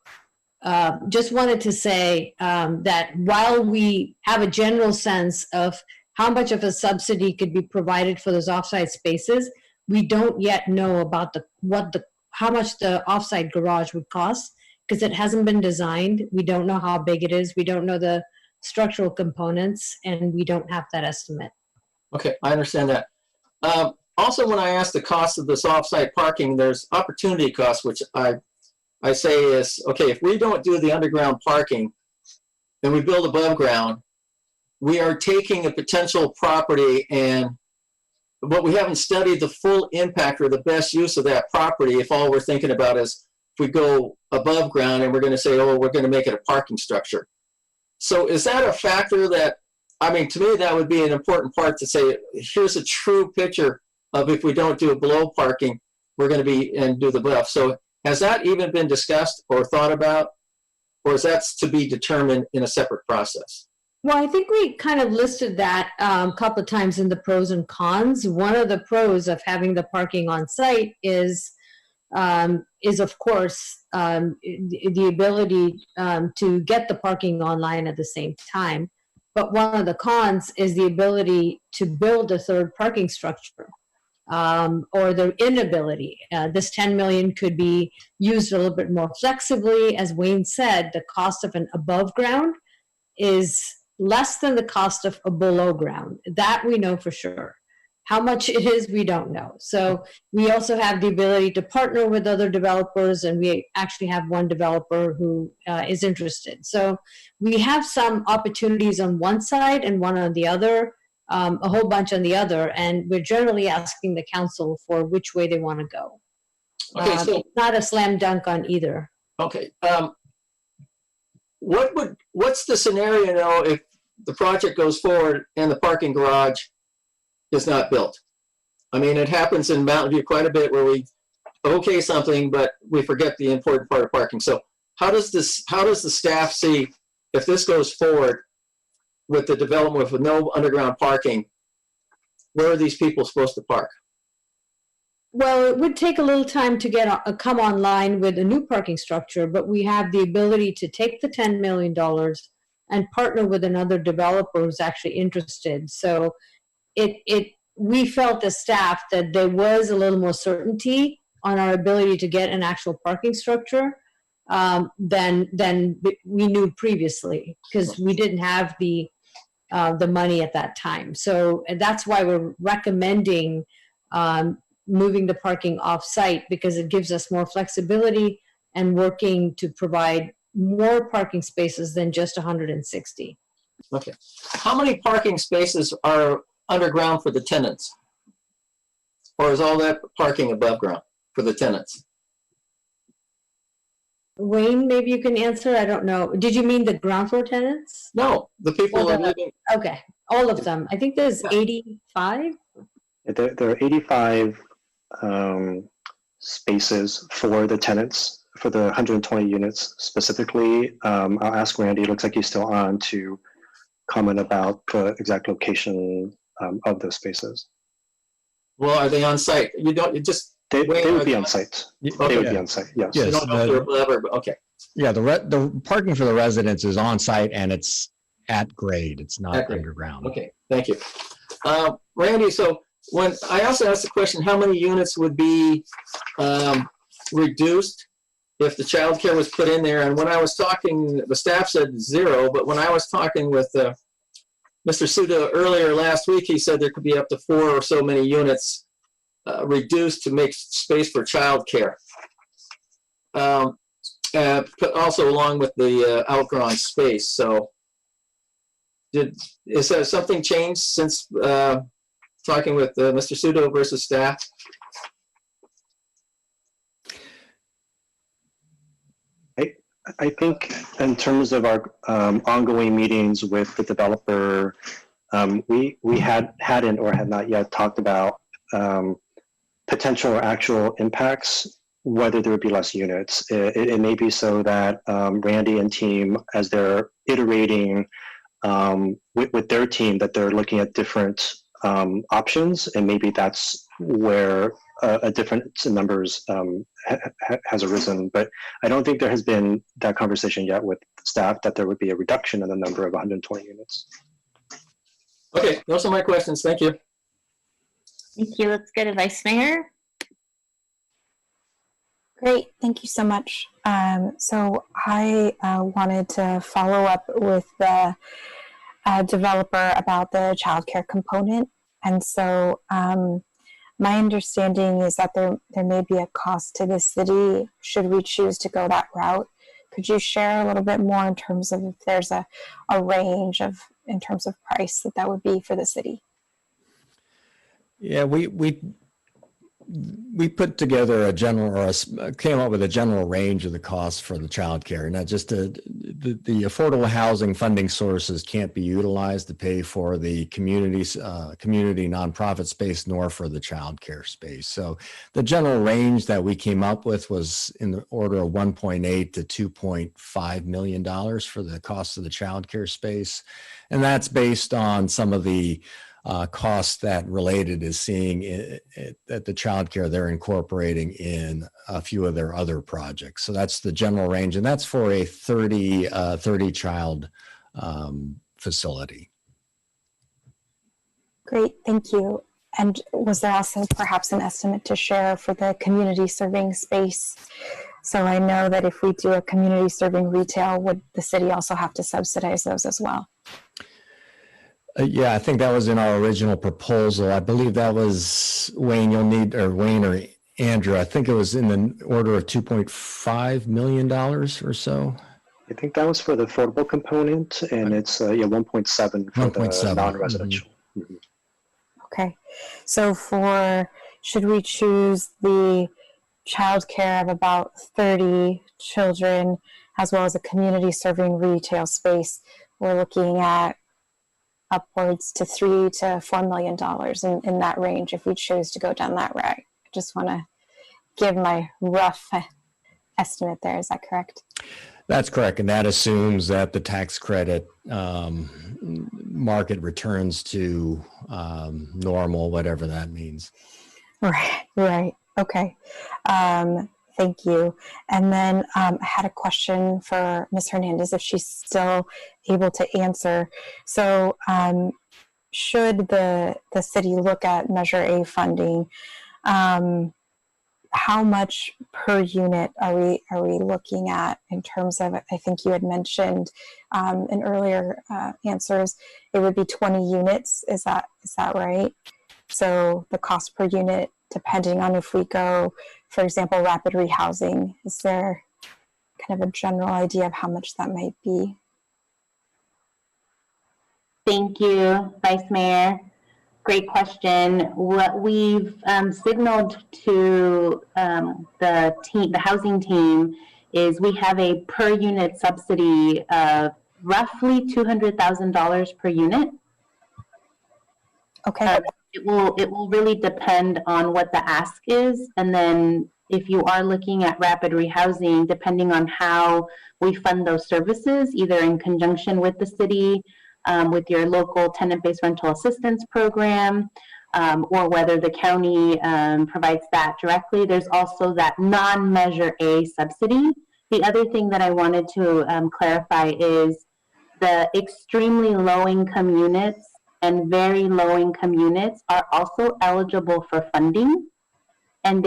[SPEAKER 11] just wanted to say that while we have a general sense of how much of a subsidy could be provided for those offsite spaces, we don't yet know about how much the offsite garage would cost, because it hasn't been designed. We don't know how big it is. We don't know the structural components, and we don't have that estimate.
[SPEAKER 3] Okay, I understand that. Also, when I ask the cost of this offsite parking, there's opportunity costs, which I say is, okay, if we don't do the underground parking and we build above ground, we are taking a potential property, but we haven't studied the full impact or the best use of that property if all we're thinking about is if we go above ground and we're going to say, oh, we're going to make it a parking structure. So is that a factor that, I mean, to me, that would be an important part to say, here's a true picture of if we don't do a below parking, we're going to be and do the above. So has that even been discussed or thought about, or is that to be determined in a separate process?
[SPEAKER 11] Well, I think we kind of listed that a couple of times in the pros and cons. One of the pros of having the parking on site is of course the ability to get the parking online at the same time. But one of the cons is the ability to build a third parking structure, or the inability. This 10 million could be used a little bit more flexibly. As Wayne said, the cost of an above ground is less than the cost of a below ground. That we know for sure. How much it is, we don't know. So we also have the ability to partner with other developers, and we actually have one developer who is interested. So we have some opportunities on one side and one on the other, a whole bunch on the other, and we're generally asking the council for which way they want to go.
[SPEAKER 3] Okay, so
[SPEAKER 11] it's not a slam dunk on either.
[SPEAKER 3] Okay. What's the scenario now if the project goes forward and the parking garage is not built? I mean, it happens in Mountain View quite a bit where we okay something, but we forget the important part of parking. So how does the staff see if this goes forward with the development with no underground parking, where are these people supposed to park?
[SPEAKER 11] Well, it would take a little time to come online with a new parking structure, but we have the ability to take the $10 million and partner with another developer who's actually interested. So it we felt as staff that there was a little more certainty on our ability to get an actual parking structure than we knew previously, because we didn't have the money at that time. So that's why we're recommending moving the parking off-site, because it gives us more flexibility and working to provide more parking spaces than just 160.
[SPEAKER 3] Okay. How many parking spaces are underground for the tenants? Or is all that parking above ground for the tenants?
[SPEAKER 11] Wayne, maybe you can answer. I don't know. Did you mean the ground floor tenants?
[SPEAKER 3] No, the people that are living.
[SPEAKER 11] Okay, all of them. I think there's 85.
[SPEAKER 5] There are 85 spaces for the tenants, for the 120 units specifically. I'll ask Randy, it looks like he's still on, to comment about the exact location of those spaces.
[SPEAKER 3] Well, are they on site? You don't, you just.
[SPEAKER 5] They would be on site.
[SPEAKER 3] Okay.
[SPEAKER 5] They would be on site, yes.
[SPEAKER 3] You don't know if they're above or, okay.
[SPEAKER 10] Yeah, the parking for the residents is on site and it's at grade. It's not underground.
[SPEAKER 3] Okay, thank you. Randy, so when I also asked the question, how many units would be reduced if the childcare was put in there? And when I was talking, the staff said 0, but when I was talking with Mr. Suda earlier last week, he said there could be up to 4 or so many units reduced to make space for childcare. Also along with the outgrown space. So is there something changed since talking with Mr. Sudo versus staff?
[SPEAKER 5] I think in terms of our ongoing meetings with the developer, we hadn't or had not yet talked about potential or actual impacts, whether there would be less units. It may be so that Randy and team, as they're iterating with their team, that they're looking at different options, and maybe that's where a difference in numbers has arisen. But I don't think there has been that conversation yet with staff that there would be a reduction in the number of 120 units.
[SPEAKER 3] Okay, those are my questions. Thank you.
[SPEAKER 1] Thank you. Let's go to Vice Mayor.
[SPEAKER 12] Great, thank you so much. So I wanted to follow up with the developer about the childcare component. And so my understanding is that there may be a cost to the city should we choose to go that route. Could you share a little bit more in terms of if there's a range of, in terms of price that would be for the city?
[SPEAKER 10] Yeah, we put together a general, or came up with a general range of the costs for the childcare. Now, just the affordable housing funding sources can't be utilized to pay for the community nonprofit space, nor for the childcare space. So the general range that we came up with was in the order of $1.8 to $2.5 million for the cost of the childcare space, and that's based on some of the costs that Related is seeing at the childcare they're incorporating in a few of their other projects. So that's the general range, and that's for a 30 child facility.
[SPEAKER 12] Great, thank you. And was there also perhaps an estimate to share for the community serving space? So I know that if we do a community serving retail, would the city also have to subsidize those as well?
[SPEAKER 10] Yeah, I think that was in our original proposal. I believe that was Wayne, Wayne or Andrew. I think it was in the order of $2.5 million or so.
[SPEAKER 5] I think that was for the affordable component, and it's 1.7 for the non-residential. Mm-hmm.
[SPEAKER 12] Okay, so should we choose the childcare of about 30 children, as well as a community serving retail space, we're looking at upwards to $3 to $4 million in that range if we choose to go down that route. I just want to give my rough estimate there. Is that correct?
[SPEAKER 10] That's correct, and that assumes that the tax credit market returns to normal, whatever that means.
[SPEAKER 12] Right. Okay. Thank you. And then I had a question for Ms. Hernandez, if she's still able to answer. So should the city look at Measure A funding, how much per unit are we looking at in terms of, I think you had mentioned in earlier answers, it would be 20 units. Is that right? So the cost per unit, depending on if we go, for example, rapid rehousing, is there kind of a general idea of how much that might be?
[SPEAKER 2] Thank you, Vice Mayor. Great question. What we've signaled to the housing team is we have a per unit subsidy of roughly $200,000 per unit.
[SPEAKER 12] Okay.
[SPEAKER 2] It will really depend on what the ask is, and then if you are looking at rapid rehousing, depending on how we fund those services, either in conjunction with the city, with your local tenant-based rental assistance program, or whether the county provides that directly. There's also that non-Measure A subsidy. The other thing that I wanted to clarify is the extremely low-income units and very low-income units are also eligible for funding, and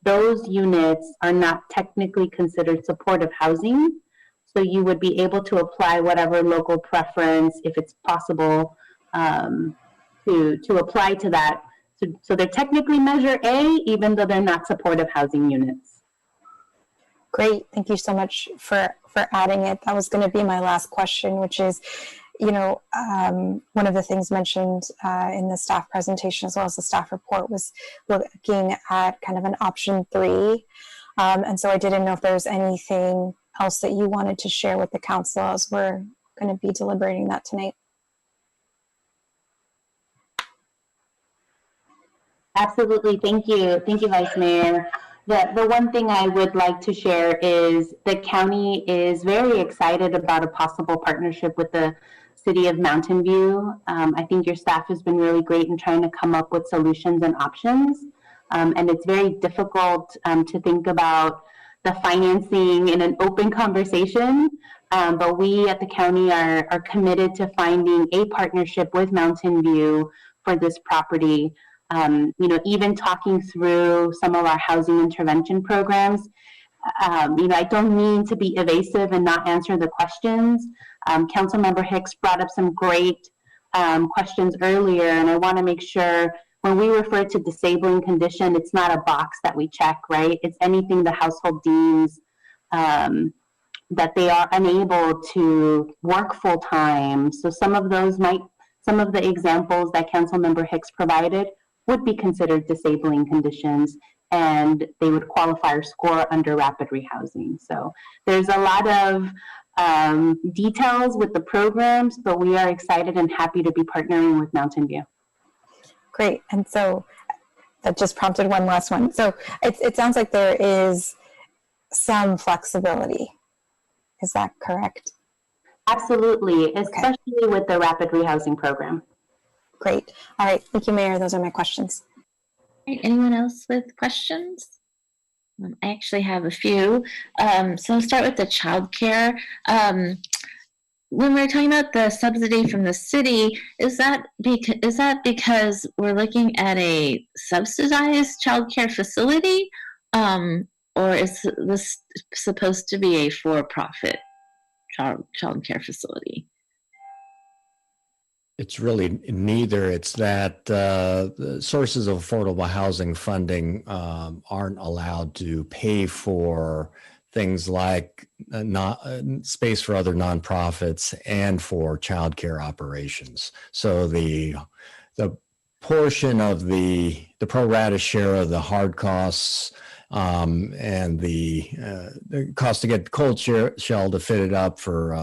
[SPEAKER 2] those units are not technically considered supportive housing. So you would be able to apply whatever local preference, if it's possible, to apply to that. So they're technically Measure A, even though they're not supportive housing units.
[SPEAKER 12] Great. Thank you so much for adding it. That was going to be my last question, which is, one of the things mentioned in the staff presentation as well as the staff report was looking at kind of an option 3. And so I didn't know if there was anything else that you wanted to share with the council as we're going to be deliberating that tonight.
[SPEAKER 2] Absolutely. Thank you. Thank you, Vice Mayor. The one thing I would like to share is the county is very excited about a possible partnership with the City of Mountain View. I think your staff has been really great in trying to come up with solutions and options. And it's very difficult to think about the financing in an open conversation. But we at the county are committed to finding a partnership with Mountain View for this property. Even talking through some of our housing intervention programs. I don't mean to be evasive and not answer the questions. Councilmember Hicks brought up some great questions earlier, and I want to make sure when we refer to disabling condition, it's not a box that we check, right? It's anything the household deems that they are unable to work full time. So some of the examples that Councilmember Hicks provided would be considered disabling conditions, and they would qualify or score under rapid rehousing. So there's a lot of details with the programs, but we are excited and happy to be partnering with Mountain View.
[SPEAKER 12] Great. And so that just prompted one last one. So it sounds like there is some flexibility. Is that correct?
[SPEAKER 2] Absolutely, especially with the rapid rehousing program.
[SPEAKER 12] Great. All right. Thank you, Mayor. Those are my questions.
[SPEAKER 1] All right. Anyone else with questions? I actually have a few. So I'll start with the childcare. When we're talking about the subsidy from the city, is that because we're looking at a subsidized childcare facility, or is this supposed to be a for-profit childcare facility?
[SPEAKER 10] It's really neither. It's that the sources of affordable housing funding aren't allowed to pay for things like space for other nonprofits and for childcare operations. So the portion of the pro rata share of the hard costs and the cost to get the cold shell to fit it up for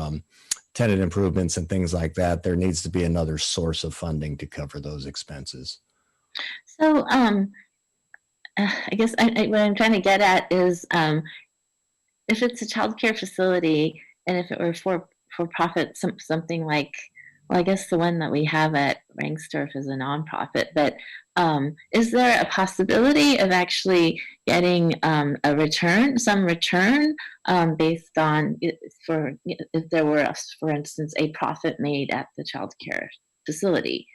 [SPEAKER 10] tenant improvements and things like that, there needs to be another source of funding to cover those expenses.
[SPEAKER 1] So I guess what I'm trying to get at is if it's a child care facility and if it were for profit, something like, well, I guess the one that we have at Rangsdorf is a nonprofit, but is there a possibility of actually getting some return based on if there were, for instance, a profit made at the child care facility?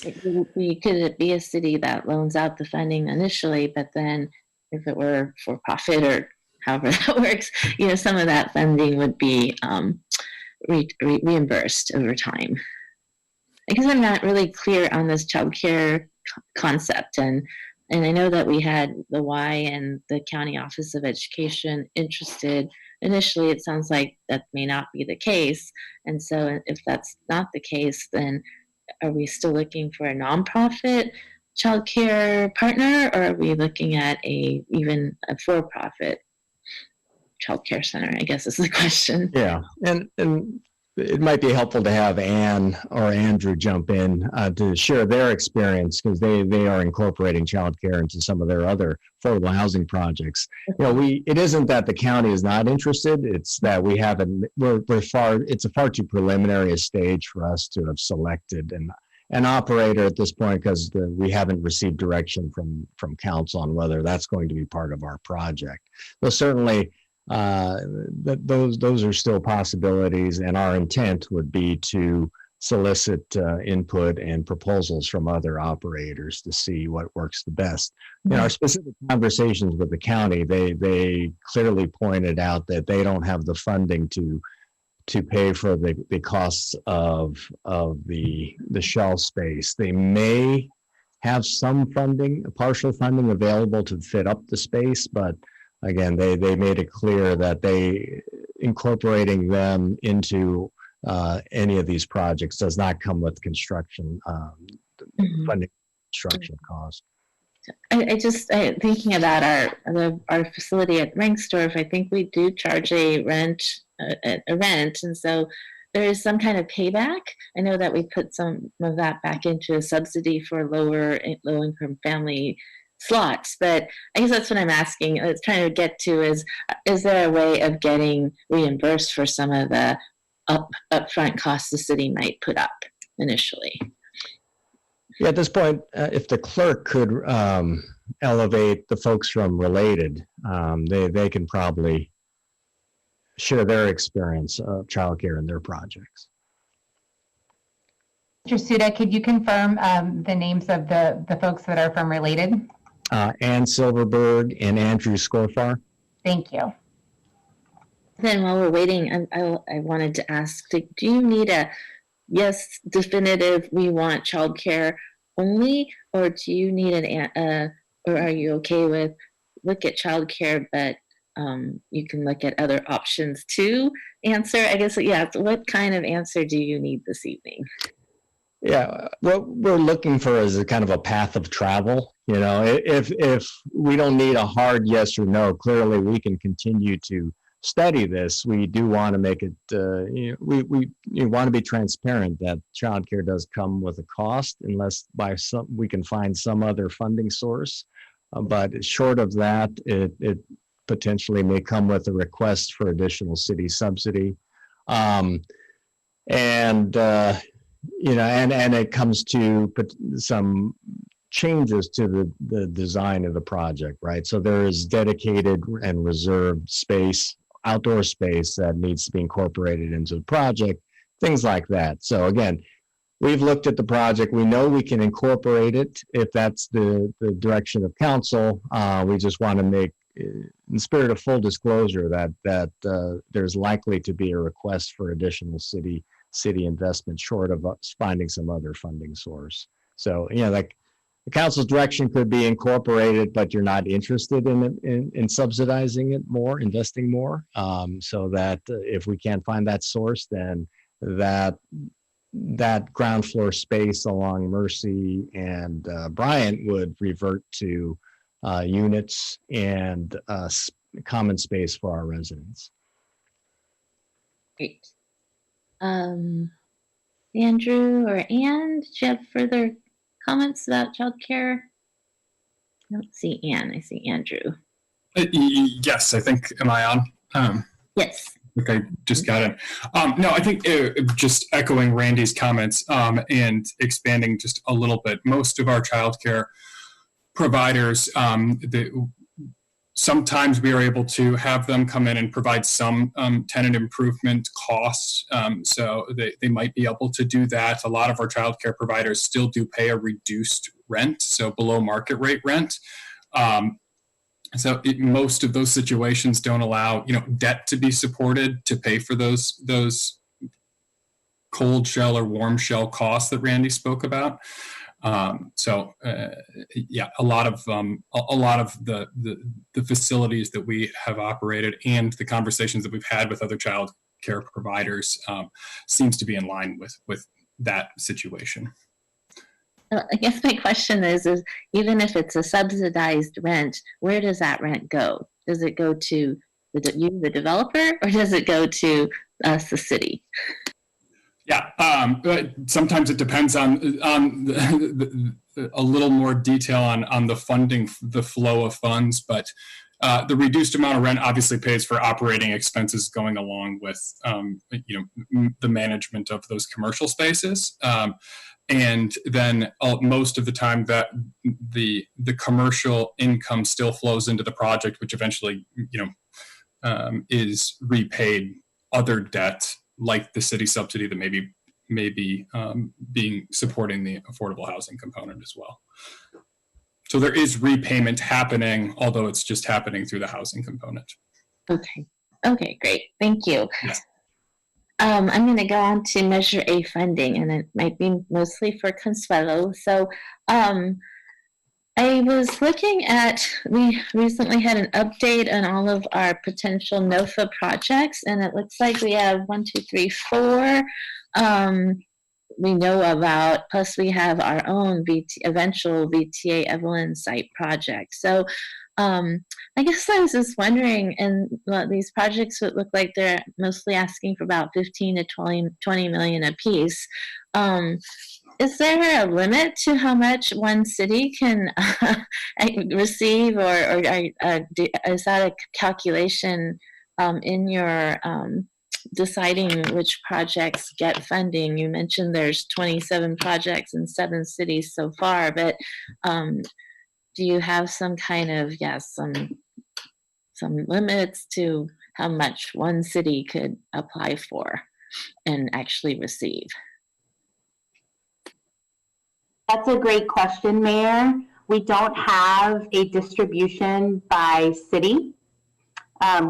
[SPEAKER 1] Could it be a city that loans out the funding initially, but then if it were for profit or however that works, some of that funding would be reimbursed over time? I guess I'm not really clear on this childcare concept, and I know that we had the Y and the County Office of Education interested. Initially, it sounds like that may not be the case, and so if that's not the case, then are we still looking for a nonprofit childcare partner, or are we looking at even a for-profit childcare center? I guess is the question.
[SPEAKER 10] Yeah, and it might be helpful to have Anne or Andrew jump in to share their experience, because they are incorporating childcare into some of their other affordable housing projects. It isn't that the county is not interested; it's that we haven't. It's a far too preliminary a stage for us to have selected an operator at this point, because we haven't received direction from council on whether that's going to be part of our project. Well, certainly. Those are still possibilities, and our intent would be to solicit input and proposals from other operators to see what works the best. In our specific conversations with the county, they clearly pointed out that they don't have the funding to pay for the costs of the shelf space. They may have some funding, partial funding available to fit up the space, but again, they made it clear that incorporating them into any of these projects does not come with construction funding, construction costs.
[SPEAKER 1] I just thinking about our facility at Rengstorff. I think we do charge a rent, and so there is some kind of payback. I know that we put some of that back into a subsidy for low income family slots, but I guess that's what I'm asking. It's trying to get to is there a way of getting reimbursed for some of the upfront costs the city might put up initially?
[SPEAKER 10] Yeah, at this point, if the clerk could elevate the folks from Related, they can probably share their experience of childcare in their projects.
[SPEAKER 13] Mr. Suda, could you confirm the names of the folks that are from Related?
[SPEAKER 10] Ann Silverberg and Andrew Scorfar.
[SPEAKER 13] Thank you.
[SPEAKER 1] Then while we're waiting, I wanted to ask, do you need a yes, definitive, we want childcare only, or do you need or are you okay with look at childcare, but you can look at other options too? Answer, I guess, yeah, what kind of answer do you need this evening?
[SPEAKER 10] Yeah, what we're looking for is a kind of a path of travel. If we don't need a hard yes or no, clearly we can continue to study this. We do want to make it, we want to be transparent that childcare does come with a cost, unless we can find some other funding source. But short of that, it potentially may come with a request for additional city subsidy. And it comes to some changes to the design of the project, right? So there is dedicated and reserved space, outdoor space that needs to be incorporated into the project, things like that. So again, we've looked at the project. We know we can incorporate it if that's the direction of council. We just want to make, in spirit of full disclosure, that there's likely to be a request for additional city investment short of us finding some other funding source. So, like the council's direction could be incorporated, but you're not interested in subsidizing it more, investing more. So that if we can't find that source, then that ground floor space along Mercy and Bryant would revert to units and common space for our residents.
[SPEAKER 1] Great. Andrew or Ann, did you have further comments about childcare? I don't see Ann. I see Andrew.
[SPEAKER 14] Yes, I think. Am I on?
[SPEAKER 1] Yes.
[SPEAKER 14] Okay, just got it. No, I think just echoing Randy's comments and expanding just a little bit. Most of our childcare providers, sometimes we are able to have them come in and provide some tenant improvement costs. So they might be able to do that. A lot of our childcare providers still do pay a reduced rent, so below market rate rent. Most of those situations don't allow, debt to be supported to pay for those cold shell or warm shell costs that Randy spoke about. A lot of the facilities that we have operated and the conversations that we've had with other child care providers seems to be in line with that situation.
[SPEAKER 1] I guess my question is even if it's a subsidized rent, where does that rent go? Does it go to the developer, or does it go to us, the city?
[SPEAKER 14] Yeah, sometimes it depends on a little more detail on the funding, the flow of funds, but the reduced amount of rent obviously pays for operating expenses going along with the management of those commercial spaces. And then most of the time that the commercial income still flows into the project, which eventually is repaid other debt, like the city subsidy that may be supporting the affordable housing component as well. So there is repayment happening, although it's just happening through the housing component.
[SPEAKER 1] Okay, great. Thank you.
[SPEAKER 14] Yes.
[SPEAKER 1] I'm going to go on to Measure A funding, and it might be mostly for Consuelo. So I was looking at, we recently had an update on all of our potential NOFA projects, and it looks like we have 1, 2, 3, 4 we know about, plus we have our own eventual VTA Evelyn site project. So I guess I was just wondering, and these projects would look like they're mostly asking for about 15 to 20 million a piece. Is there a limit to how much one city can receive, or is that a calculation in your deciding which projects get funding? You mentioned there's 27 projects in 7 cities so far, but do you have some kind of, some limits to how much one city could apply for and actually receive?
[SPEAKER 2] That's a great question, Mayor. We don't have a distribution by city.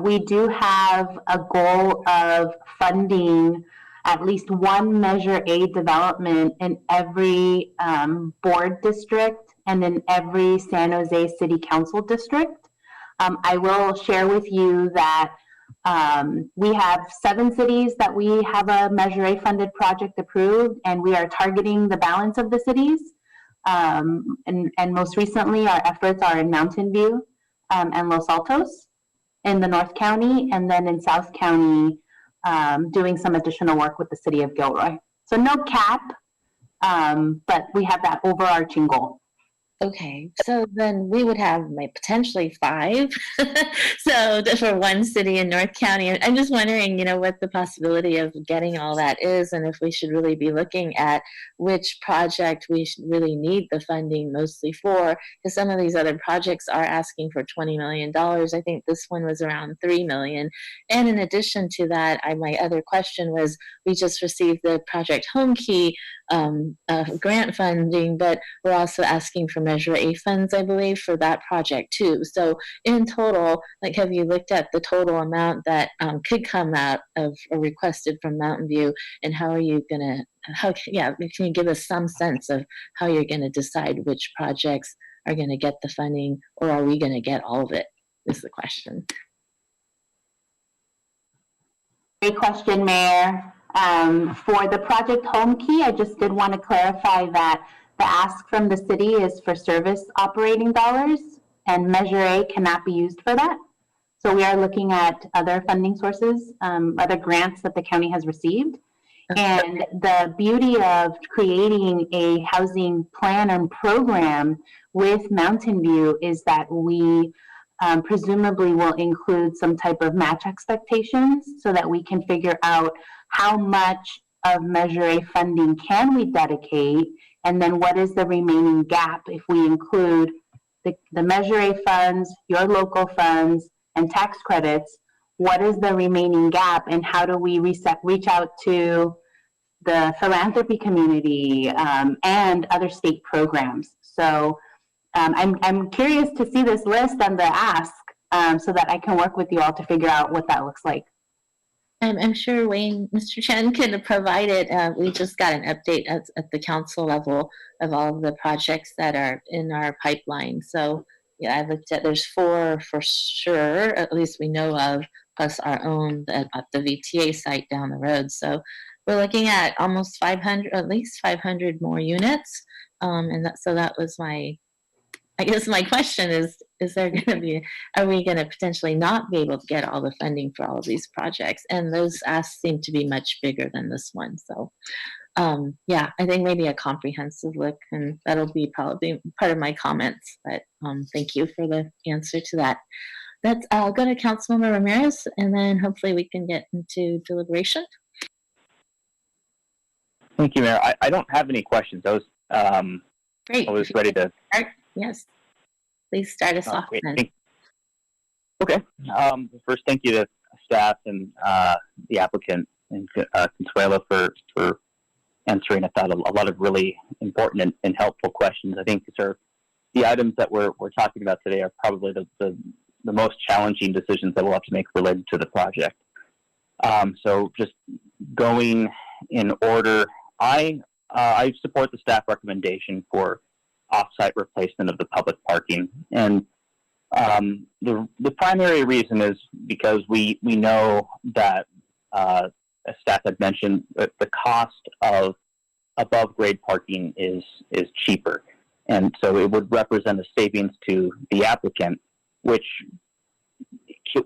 [SPEAKER 2] We do have a goal of funding at least one Measure A development in every board district and in every San Jose City Council district. I will share with you that we have 7 cities that we have a Measure A funded project approved, and we are targeting the balance of the cities. And most recently, our efforts are in Mountain View and Los Altos in the North County, and then in South County, doing some additional work with the city of Gilroy. So no cap, but we have that overarching goal.
[SPEAKER 1] Okay, so then we would have potentially 5. So for one city in North County, I'm just wondering, what the possibility of getting all that is, and if we should really be looking at which project we should really need the funding mostly for, because some of these other projects are asking for $20 million. I think this one was around $3 million. And in addition to that, my other question was, we just received the Project Home Key grant funding, but we're also asking for Measure A funds, I believe, for that project too. So in total, have you looked at the total amount that could come out of or requested from Mountain View, and how are you gonna, can you give us some sense of how you're gonna decide which projects are gonna get the funding, or are we gonna get all of it, is the question.
[SPEAKER 2] Great question, Mayor. For the Project Home Key, I just did want to clarify that the ask from the city is for service operating dollars, and Measure A cannot be used for that. So we are looking at other funding sources, other grants that the county has received. And the beauty of creating a housing plan and program with Mountain View is that we presumably will include some type of match expectations so that we can figure out how much of Measure A funding can we dedicate, and then what is the remaining gap if we include the Measure A funds, your local funds, and tax credits, what is the remaining gap, and how do we reach out to the philanthropy community and other state programs? So I'm curious to see this list and the ask so that I can work with you all to figure out what that looks like.
[SPEAKER 1] I'm sure Mr. Chen can provide it. We just got an update at the council level of all of the projects that are in our pipeline. So yeah, I looked at, there's 4 for sure, at least we know of, plus our own at the VTA site down the road. So we're looking at almost 500, at least 500 more units. So that was I guess my question is there going to be, are we going to potentially not be able to get all the funding for all of these projects? And those asks seem to be much bigger than this one. So yeah, I think maybe a comprehensive look, and that'll be probably part of my comments, but thank you for the answer to that. I'll go to Councilmember Ramirez, and then hopefully we can get into deliberation.
[SPEAKER 15] Thank you, Mayor. I don't have any questions.
[SPEAKER 1] Great.
[SPEAKER 15] I was ready to
[SPEAKER 1] start. Yes. Please start us off then.
[SPEAKER 15] Okay. First, thank you to staff and the applicant and Consuelo for answering, I thought, a lot of really important and helpful questions. I think these are the items that we're talking about today are probably the most challenging decisions that we'll have to make related to the project. So just going in order, I support the staff recommendation for off-site replacement of the public parking. And the primary reason is because we know that, as staff had mentioned, the cost of above-grade parking is cheaper. And so it would represent a savings to the applicant, which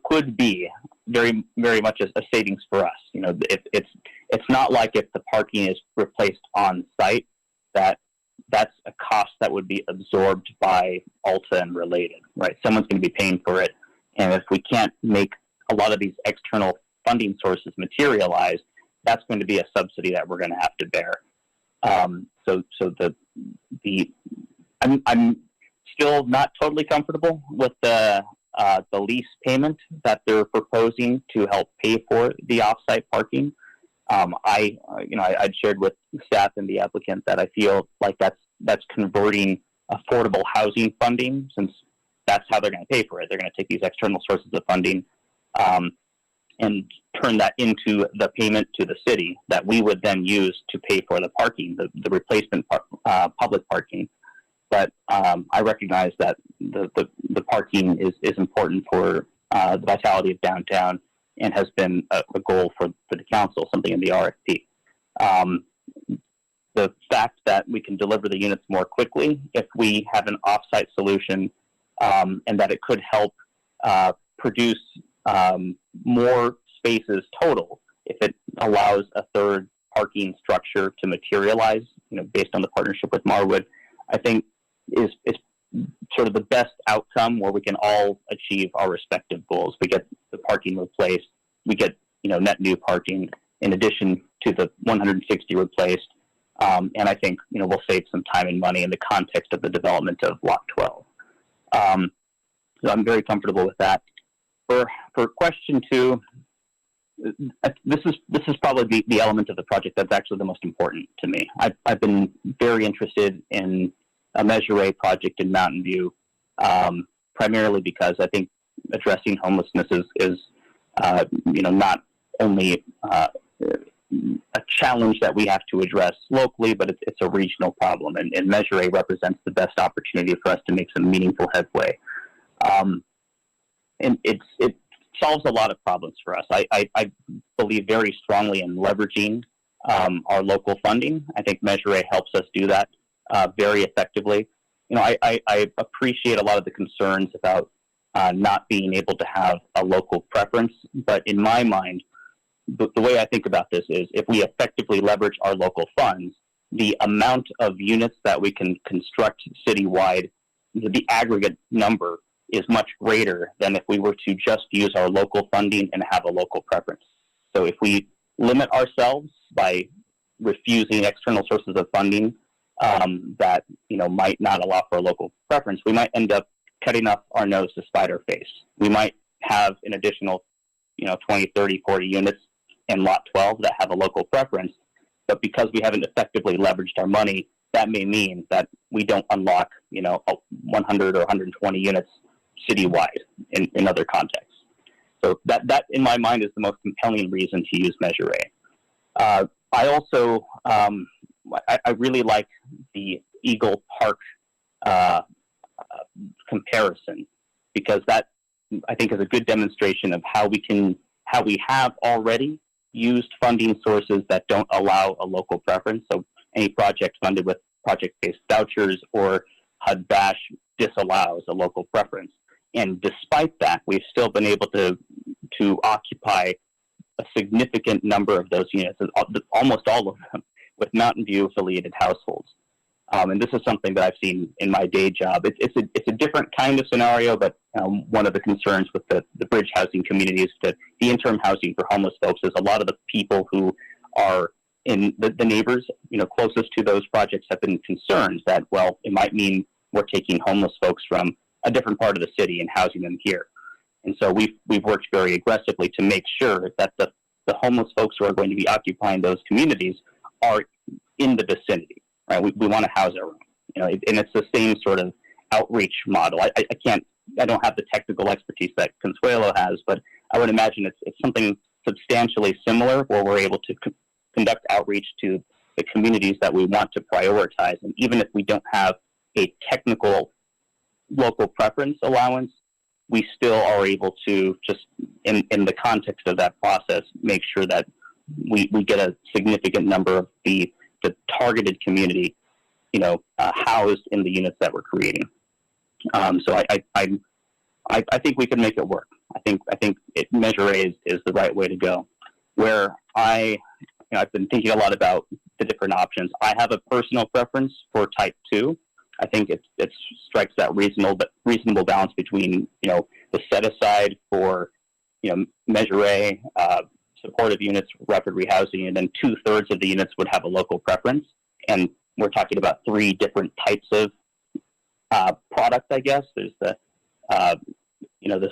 [SPEAKER 15] could be very, very much a savings for us. You know, it's not like if the parking is replaced on site, that's a cost that would be absorbed by Alta and related, right? Someone's going to be paying for it. And if we can't make a lot of these external funding sources materialize, that's going to be a subsidy that we're going to have to bear. I'm still not totally comfortable with the lease payment that they're proposing to help pay for the offsite parking. I'd shared with staff and the applicant that I feel like that's converting affordable housing funding, since that's how they're going to pay for it. They're going to take these external sources of funding and turn that into the payment to the city that we would then use to pay for the parking, the replacement public parking. But I recognize that the parking is important for the vitality of downtown, and has been a goal for the council, something in the RFP. The fact that we can deliver the units more quickly if we have an offsite solution, and that it could help produce more spaces total if it allows a third parking structure to materialize, based on the partnership with Marwood, I think is sort of the best outcome where we can all achieve our respective goals. We get the parking replaced, we get net new parking in addition to the 160 replaced, and I think we'll save some time and money in the context of the development of Lot 12. So I'm very comfortable with that. For question 2, this is probably the element of the project that's actually the most important to me. I've been very interested in a Measure A project in Mountain View, primarily because I think addressing homelessness is not only a challenge that we have to address locally, but it's a regional problem, and Measure A represents the best opportunity for us to make some meaningful headway. And it solves a lot of problems for us. I believe very strongly in leveraging our local funding. I think Measure A helps us do that very effectively. I appreciate a lot of the concerns about not being able to have a local preference, but in my mind, the way I think about this is if we effectively leverage our local funds, the amount of units that we can construct citywide, the aggregate number is much greater than if we were to just use our local funding and have a local preference. So if we limit ourselves by refusing external sources of funding, that might not allow for a local preference, we might end up cutting up our nose to spite our face. We might have an additional 20, 30, 40 units in lot 12 that have a local preference, but because we haven't effectively leveraged our money, that may mean that we don't unlock 100 or 120 units citywide in other contexts. So that in my mind is the most compelling reason to use Measure A. I also I really like the Eagle Park comparison, because that, I think, is a good demonstration of how we have already used funding sources that don't allow a local preference. So any project funded with project-based vouchers or HUD-VASH disallows a local preference. And despite that, we've still been able to occupy a significant number of those units, almost all of them, with Mountain View affiliated households. And this is something that I've seen in my day job. It's a different kind of scenario, but one of the concerns with the bridge housing community is that the interim housing for homeless folks is a lot of the people who are in the neighbors, closest to those projects have been concerned that, well, it might mean we're taking homeless folks from a different part of the city and housing them here. And so we've worked very aggressively to make sure that the homeless folks who are going to be occupying those communities are in the vicinity, right? We want to house our own, and it's the same sort of outreach model. I don't have the technical expertise that Consuelo has, but I would imagine it's something substantially similar, where we're able to conduct outreach to the communities that we want to prioritize. And even if we don't have a technical local preference allowance, we still are able to just, in the context of that process, make sure that we get a significant number of the targeted community, housed in the units that we're creating. So I think we can make it work. I think Measure A is the right way to go. Where I've been thinking a lot about the different options. I have a personal preference for Type 2. I think it strikes that reasonable balance between the set aside for Measure A, supportive units, rapid rehousing, and then 2/3 of the units would have a local preference. And we're talking about 3 different types of product, I guess. There's the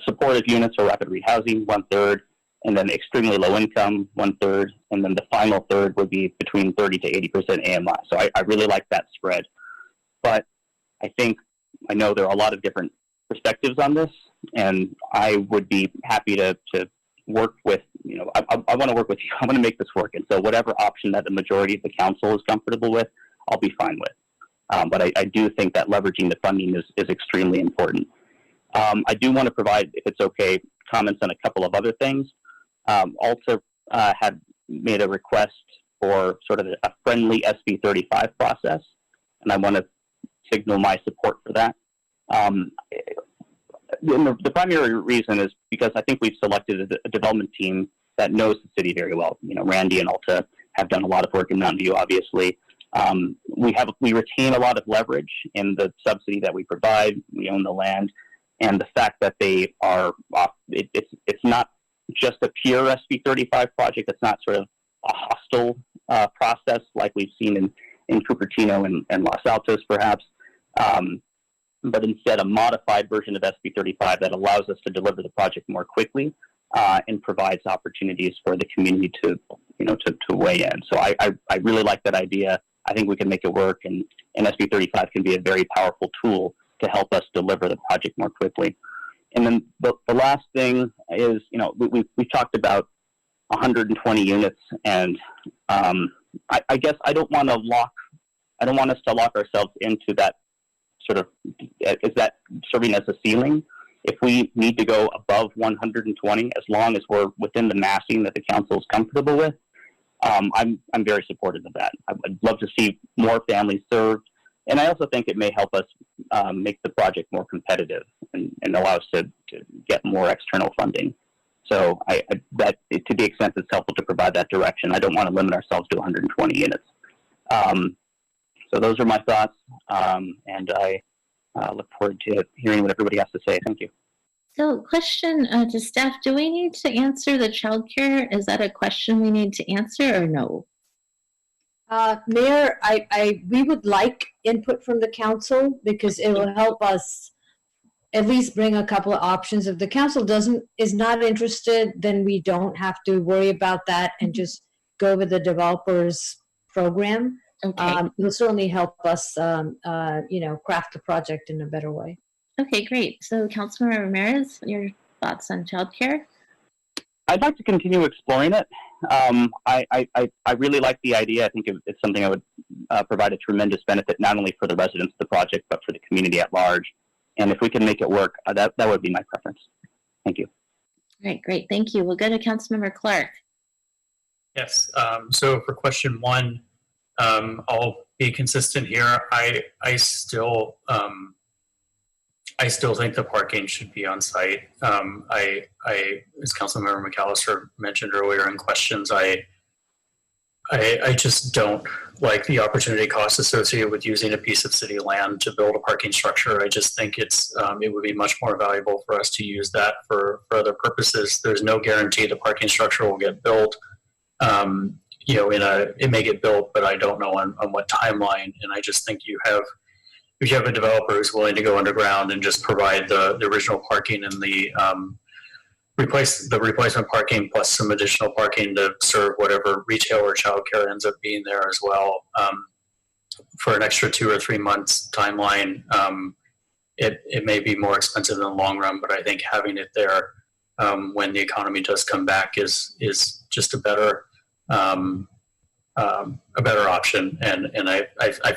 [SPEAKER 15] supportive units or rapid rehousing, 1/3, and then extremely low income, 1/3, and then the final third would be between 30 to 80% AMI. So I really like that spread. But I know there are a lot of different perspectives on this, and I would be happy to work with, I want to work with you. I want to make this work. And so whatever option that the majority of the council is comfortable with, I'll be fine with. But I do think that leveraging the funding is extremely important. I do want to provide, if it's okay, comments on a couple of other things. Also had made a request for sort of a friendly SB 35 process, and I want to signal my support for that. The primary reason is because I think we've selected a development team that knows the city very well. Randy and Alta have done a lot of work in Mountain View, obviously. We retain a lot of leverage in the subsidy that we provide. We own the land, and the fact that they are it's not just a pure SB 35 project. It's not sort of a hostile process like we've seen in Cupertino and Los Altos, perhaps. But instead a modified version of SB 35 that allows us to deliver the project more quickly and provides opportunities for the community to weigh in. So I really like that idea. I think we can make it work, and SB 35 can be a very powerful tool to help us deliver the project more quickly. And then the last thing is, we talked about 120 units, and I guess I don't want us to lock ourselves into that sort of, is that serving as a ceiling? If we need to go above 120, as long as we're within the massing that the council is comfortable with, I'm very supportive of that. I'd love to see more families served, and I also think it may help us make the project more competitive and allow us to get more external funding. So that to the extent it's helpful to provide that direction, I don't want to limit ourselves to 120 units. So those are my thoughts, and I look forward to hearing what everybody has to say. Thank you.
[SPEAKER 1] So question to staff, do we need to answer the childcare? Is that a question we need to answer or no?
[SPEAKER 11] Mayor, we would like input from the council because it will help us at least bring a couple of options. If the council is not interested, then we don't have to worry about that and just go with the developer's program.
[SPEAKER 1] Okay.
[SPEAKER 11] It'll certainly help us, craft the project in a better way.
[SPEAKER 1] Okay, great. So Councilmember Ramirez, your thoughts on childcare?
[SPEAKER 15] I'd like to continue exploring it. I really like the idea. I think it's something that would provide a tremendous benefit, not only for the residents of the project, but for the community at large. And if we can make it work, that would be my preference. Thank you.
[SPEAKER 1] All right, great. Thank you. We'll go to Councilmember Clark.
[SPEAKER 16] Yes. So for question one, I'll be consistent here. I still think the parking should be on site. As Councilmember McAllister mentioned earlier in questions, I just don't like the opportunity costs associated with using a piece of city land to build a parking structure. I just think it would be much more valuable for us to use that for other purposes. There's no guarantee the parking structure will get built. It may get built, but I don't know on what timeline. And I just think if you have a developer who's willing to go underground and just provide the original parking and the replacement parking plus some additional parking to serve whatever retail or childcare ends up being there as well, for an extra 2 or 3 months timeline, it may be more expensive in the long run, but I think having it there when the economy does come back is just a better option. And I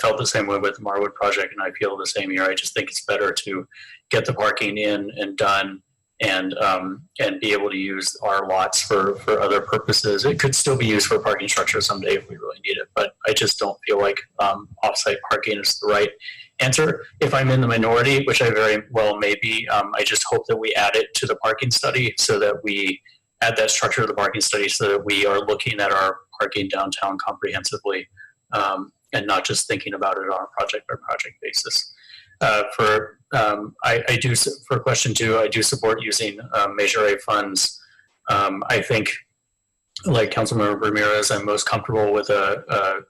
[SPEAKER 16] felt the same way with the Marwood project, and I feel the same here. I just think it's better to get the parking in and done, and be able to use our lots for other purposes. It could still be used for a parking structure someday if we really need it, but I just don't feel like off-site parking is the right answer. If I'm in the minority, which I very well may be, I just hope that we add it to the parking study, so that we add that structure to the parking study, so that we are looking at our parking downtown comprehensively, and not just thinking about it on a project-by-project basis. For question two, I do support using Measure A funds. I think, like Councilmember Ramirez, I'm most comfortable with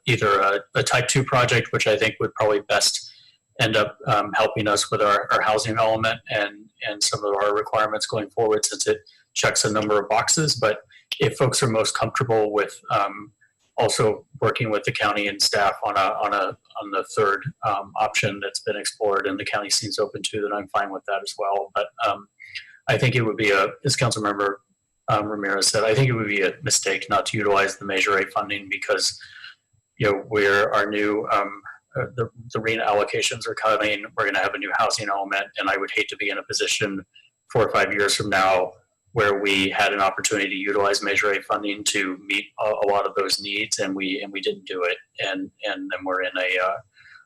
[SPEAKER 16] either a type 2 project, which I think would probably best end up helping us with our housing element and some of our requirements going forward, since it checks a number of boxes. But if folks are most comfortable with also working with the county and staff on the third option that's been explored and the county seems open to, then I'm fine with that as well. But I think it would be as Councilmember Ramirez said, I think it would be a mistake not to utilize the Measure A funding, because where our new the RENA allocations are coming, we're going to have a new housing element, and I would hate to be in a position 4 or 5 years from now where we had an opportunity to utilize Measure A funding to meet a lot of those needs, and we didn't do it, and then we're in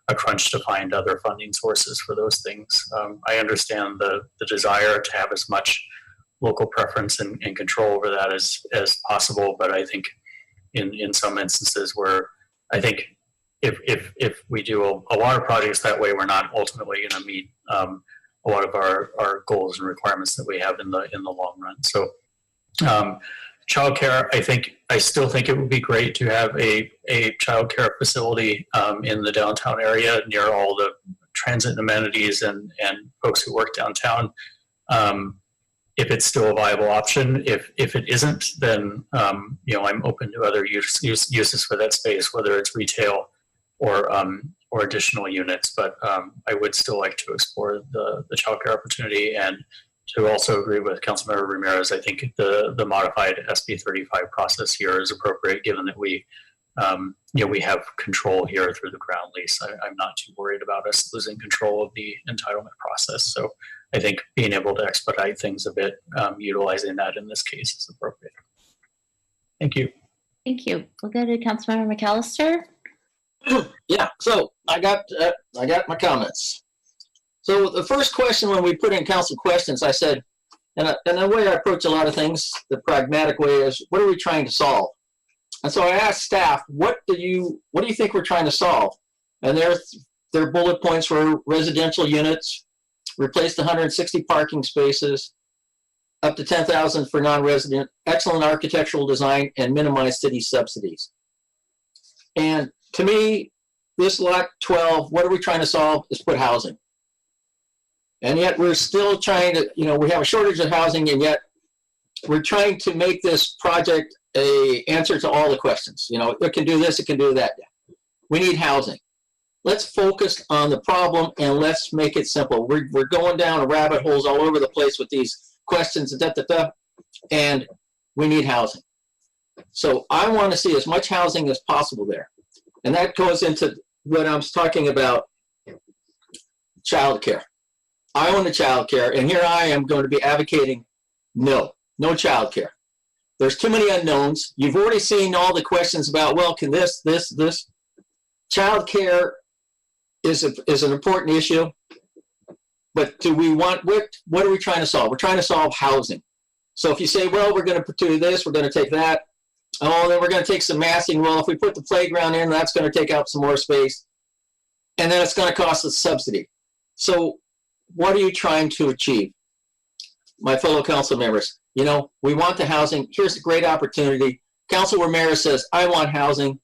[SPEAKER 16] a crunch to find other funding sources for those things. I understand the desire to have as much local preference and control over that as possible, but I think in some instances where I think if we do a lot of projects that way, we're not ultimately going to meet a lot of our goals and requirements that we have in the long run. So childcare, I still think it would be great to have a childcare facility in the downtown area near all the transit amenities and folks who work downtown. If it's still a viable option. If it isn't, then I'm open to other uses for that space, whether it's retail or additional units. But I would still like to explore the childcare opportunity, and to also agree with Councilmember Ramirez. I think the modified SB 35 process here is appropriate, given that we have control here through the ground lease. I'm not too worried about us losing control of the entitlement process. So I think being able to expedite things a bit, utilizing that in this case is appropriate. Thank you.
[SPEAKER 1] Thank you. We'll go to Councilmember McAllister.
[SPEAKER 3] Yeah, so I got my comments. So the first question, when we put in council questions, I said, and the way I approach a lot of things, the pragmatic way, is what are we trying to solve? And so I asked staff, what do you think we're trying to solve? And their bullet points were residential units, replaced 160 parking spaces, up to 10,000 for non-resident, excellent architectural design, and minimize city subsidies. And to me, this lot 12, what are we trying to solve is put housing. And yet we're still trying to, we have a shortage of housing, and yet we're trying to make this project a answer to all the questions. It can do this, it can do that. We need housing. Let's focus on the problem and let's make it simple. We're going down rabbit holes all over the place with these questions, and we need housing. So I want to see as much housing as possible there. And that goes into what I'm talking about, childcare. I own the childcare, and here I am going to be advocating no childcare. There's too many unknowns. You've already seen all the questions about, well, can this. Childcare is an important issue, but do we want, what are we trying to solve? We're trying to solve housing. So if you say, well, we're going to do this, we're going to take that, oh, then we're going to take some massing. Well, if we put the playground in, that's going to take out some more space, and then it's going to cost us subsidy. So what are you trying to achieve? My fellow council members, we want the housing. Here's a great opportunity. Council Ramirez says, I want housing,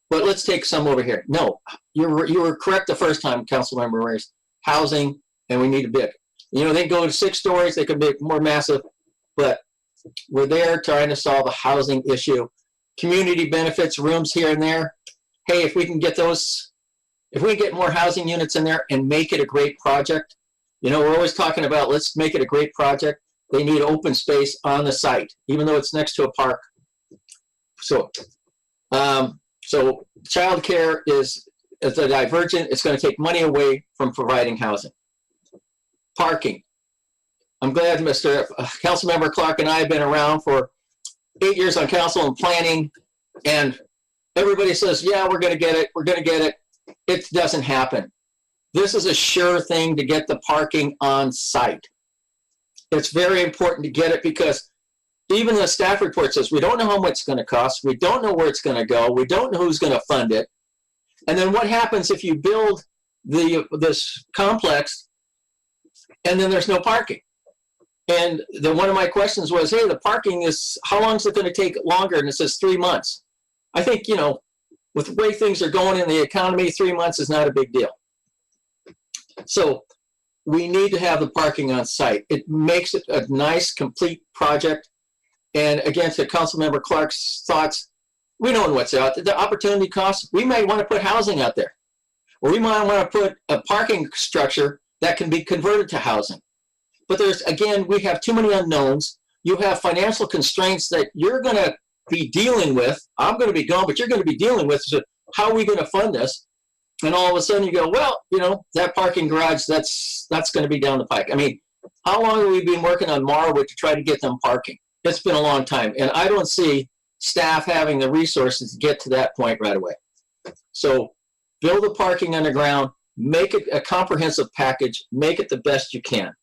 [SPEAKER 3] but let's take some over here. No, you were correct the first time, Councilmember Ramirez. Housing, and we need a big. They go to 6 stories, they could be more massive, but we're there trying to solve a housing issue. Community benefits, rooms here and there. Hey, if we can get more housing units in there and make it a great project, we're always talking about, let's make it a great project. They need open space on the site, even though it's next to a park. So childcare is a divergent. It's going to take money away from providing housing. Parking. I'm glad Mr. Councilmember Clark and I have been around for 8 years on council and planning, and everybody says, yeah, we're going to get it. We're going to get it. It doesn't happen. This is a sure thing to get the parking on site. It's very important to get it because even the staff report says we don't know how much it's going to cost. We don't know where it's going to go. We don't know who's going to fund it. And then what happens if you build this complex and then there's no parking? And then one of my questions was, hey, the parking is, how long is it going to take longer? And it says 3 months. I think, with the way things are going in the economy, 3 months is not a big deal. So we need to have the parking on site. It makes it a nice, complete project. And again, to Councilmember Clark's thoughts, we don't know what's out there. The opportunity costs, we might want to put housing out there. Or we might want to put a parking structure that can be converted to housing. But again, we have too many unknowns. You have financial constraints that you're going to be dealing with. I'm going to be gone, but you're going to be dealing with. So how are we going to fund this? And all of a sudden you go, well, that parking garage, that's going to be down the pike. I mean, how long have we been working on Marwood to try to get them parking? It's been a long time. And I don't see staff having the resources to get to that point right away. So build the parking underground, make it a comprehensive package, make it the best you can.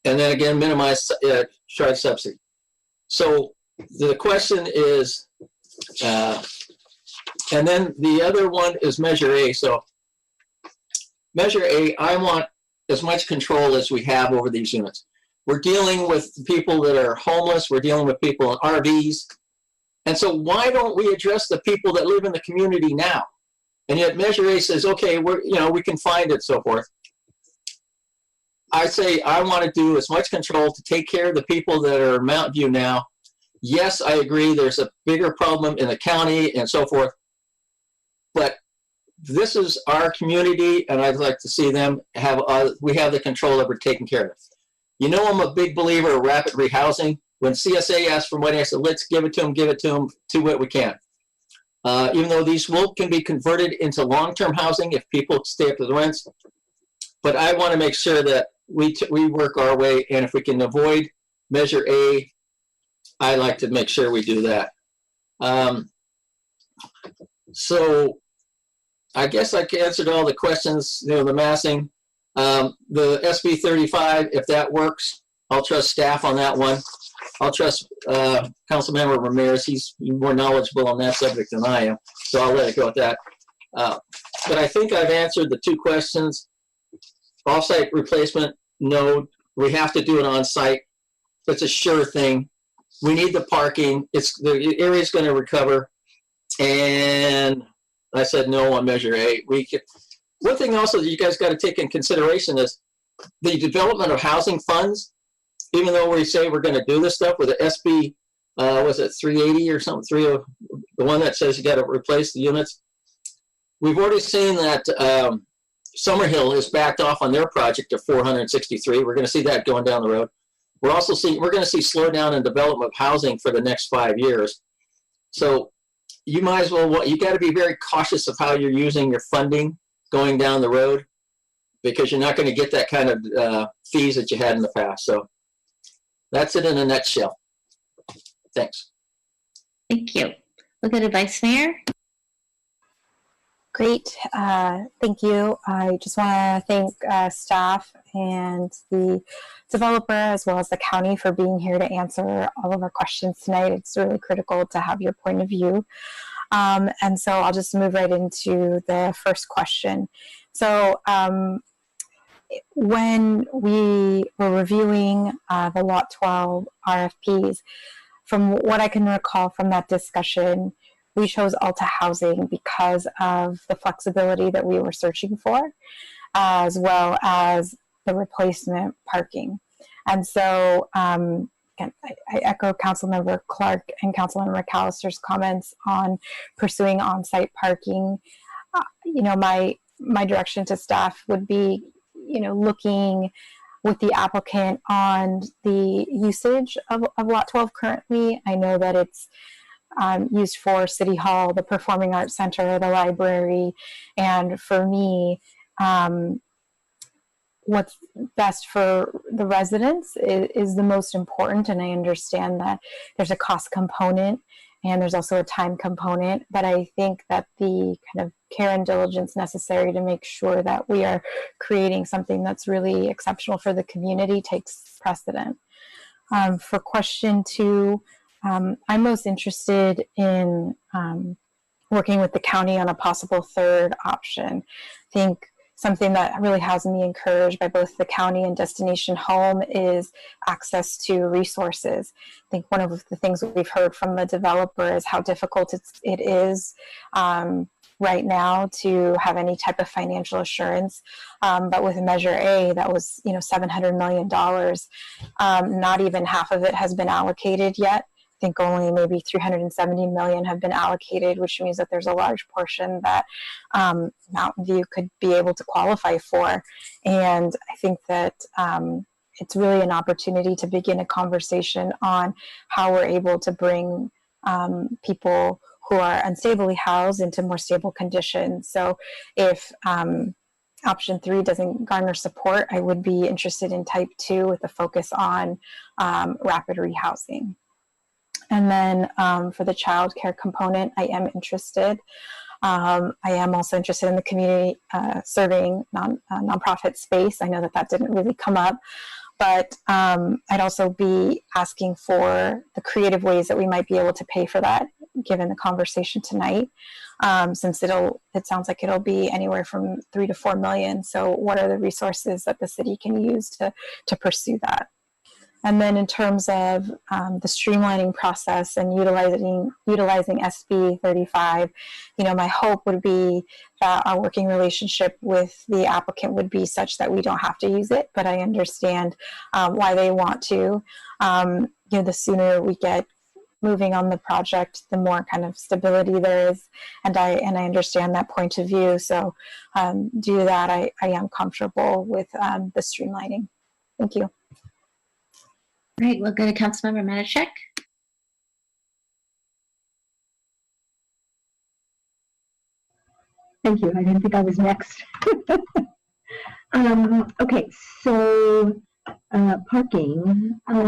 [SPEAKER 3] And then again, minimize charge subsidy. So the question is, and then the other one is Measure A. So Measure A, I want as much control as we have over these units. We're dealing with people that are homeless. We're dealing with people in RVs. And so why don't we address the people that live in the community now? And yet Measure A says, okay, we can find it, so forth. I say I want to do as much control to take care of the people that are in Mountain View now. Yes, I agree there's a bigger problem in the county and so forth. But this is our community, and I'd like to see them have, we have the control over taking care of it. I'm a big believer of rapid rehousing. When CSA asked for money, I said, let's give it to them, to what we can. Even though these can be converted into long-term housing if people stay up to the rents. But I want to make sure that we work our way, and if we can avoid Measure A, I like to make sure we do that. So I guess I answered all the questions, the massing. The SB 35, if that works, I'll trust staff on that one. I'll trust Councilmember Ramirez. He's more knowledgeable on that subject than I am, so I'll let it go at that. But I think I've answered the 2 questions. Off-site replacement, no, we have to do it on-site. It's a sure thing. We need the parking. The area's going to recover. And I said no on Measure A. One thing also that you guys got to take in consideration is the development of housing funds. Even though we say we're going to do this stuff with the SB, was it 380 or something? The one that says you got to replace the units. We've already seen that Summerhill is backed off on their project of 463. We're going to see that going down the road. We're going to see slowdown in development of housing for the next 5 years. So you might as well, you got to be very cautious of how you're using your funding going down the road, because you're not going to get that kind of fees that you had in the past. So that's it in a nutshell. Thanks.
[SPEAKER 1] Thank you. We'll go to Vice Mayor.
[SPEAKER 12] Great. Thank you. I just want to thank staff and the developer as well as the county for being here to answer all of our questions tonight. It's really critical to have your point of view. And so I'll just move right into the first question. So when we were reviewing the Lot 12 RFPs, from what I can recall from that discussion, we chose Alta Housing because of the flexibility that we were searching for, as well as the replacement parking. And so again, I echo Councilmember Clark and Councilmember McAllister's comments on pursuing on-site parking. My direction to staff would be, looking with the applicant on the usage of Lot 12 currently. I know that it's used for City Hall, the Performing Arts Center, the library, and for me, what's best for the residents is the most important. And I understand that there's a cost component and there's also a time component, but I think that the kind of care and diligence necessary to make sure that we are creating something that's really exceptional for the community takes precedent. For question 2, I'm most interested in working with the county on a possible third option. I think something that really has me encouraged by both the county and Destination Home is access to resources. I think one of the things we've heard from the developer is how difficult it is right now to have any type of financial assurance. But with Measure A, that was $700 million. Not even half of it has been allocated yet. I think only maybe 370 million have been allocated, which means that there's a large portion that Mountain View could be able to qualify for. And I think that it's really an opportunity to begin a conversation on how we're able to bring people who are unstably housed into more stable conditions. So if option 3 doesn't garner support, I would be interested in type 2 with a focus on rapid rehousing. And then for the child care component, I am interested. I am also interested in the community serving nonprofit space. I know that didn't really come up, but I'd also be asking for the creative ways that we might be able to pay for that, given the conversation tonight, since it sounds like it'll be anywhere from 3 to 4 million. So what are the resources that the city can use to pursue that? And then in terms of the streamlining process and utilizing SB 35, my hope would be that our working relationship with the applicant would be such that we don't have to use it, but I understand why they want to. The sooner we get moving on the project, the more kind of stability there is, and I understand that point of view. So due to that, I am comfortable with the streamlining. Thank you.
[SPEAKER 1] All right, we'll go to Councilmember Matichak.
[SPEAKER 9] Thank you. I didn't think I was next. Okay, so parking. I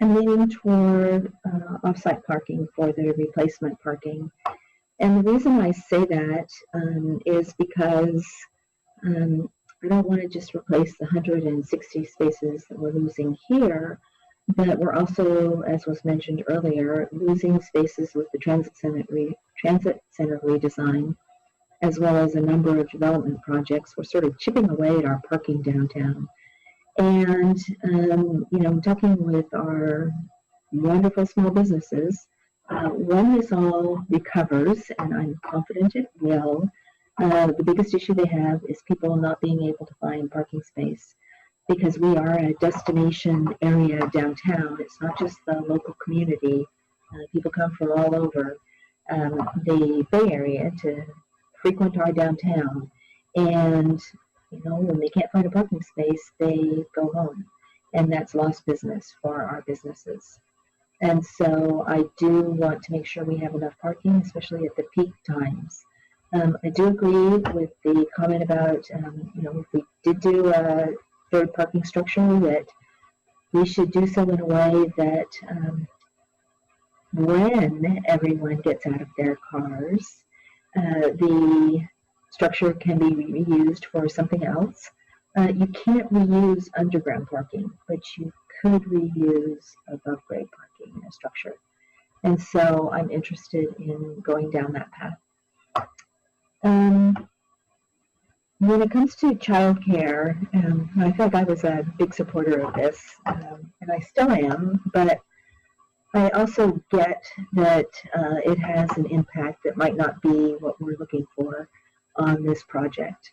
[SPEAKER 9] am leaning toward off-site parking for the replacement parking. And the reason I say that is because I don't want to just replace the 160 spaces that we're losing here, but we're also, as was mentioned earlier, losing spaces with the transit center redesign, as well as a number of development projects. We're sort of chipping away at our parking downtown. And, talking with our wonderful small businesses, when this all recovers, and I'm confident it will, the biggest issue they have is people not being able to find parking space, because we are a destination area downtown. It's not just the local community. People come from all over the Bay Area to frequent our downtown. And, you know, when they can't find a parking space, they go home. And that's lost business for our businesses. And so I do want to make sure we have enough parking, especially at the peak times. I do agree with the comment about, you know, if we did do a third parking structure, that we should do so in a way that when everyone gets out of their cars, the structure can be reused for something else. You can't reuse underground parking, but you could reuse above grade parking in a structure. And so I'm interested in going down that path. When it comes to childcare, I feel like I was a big supporter of this, and I still am, but I also get that it has an impact that might not be what we're looking for on this project.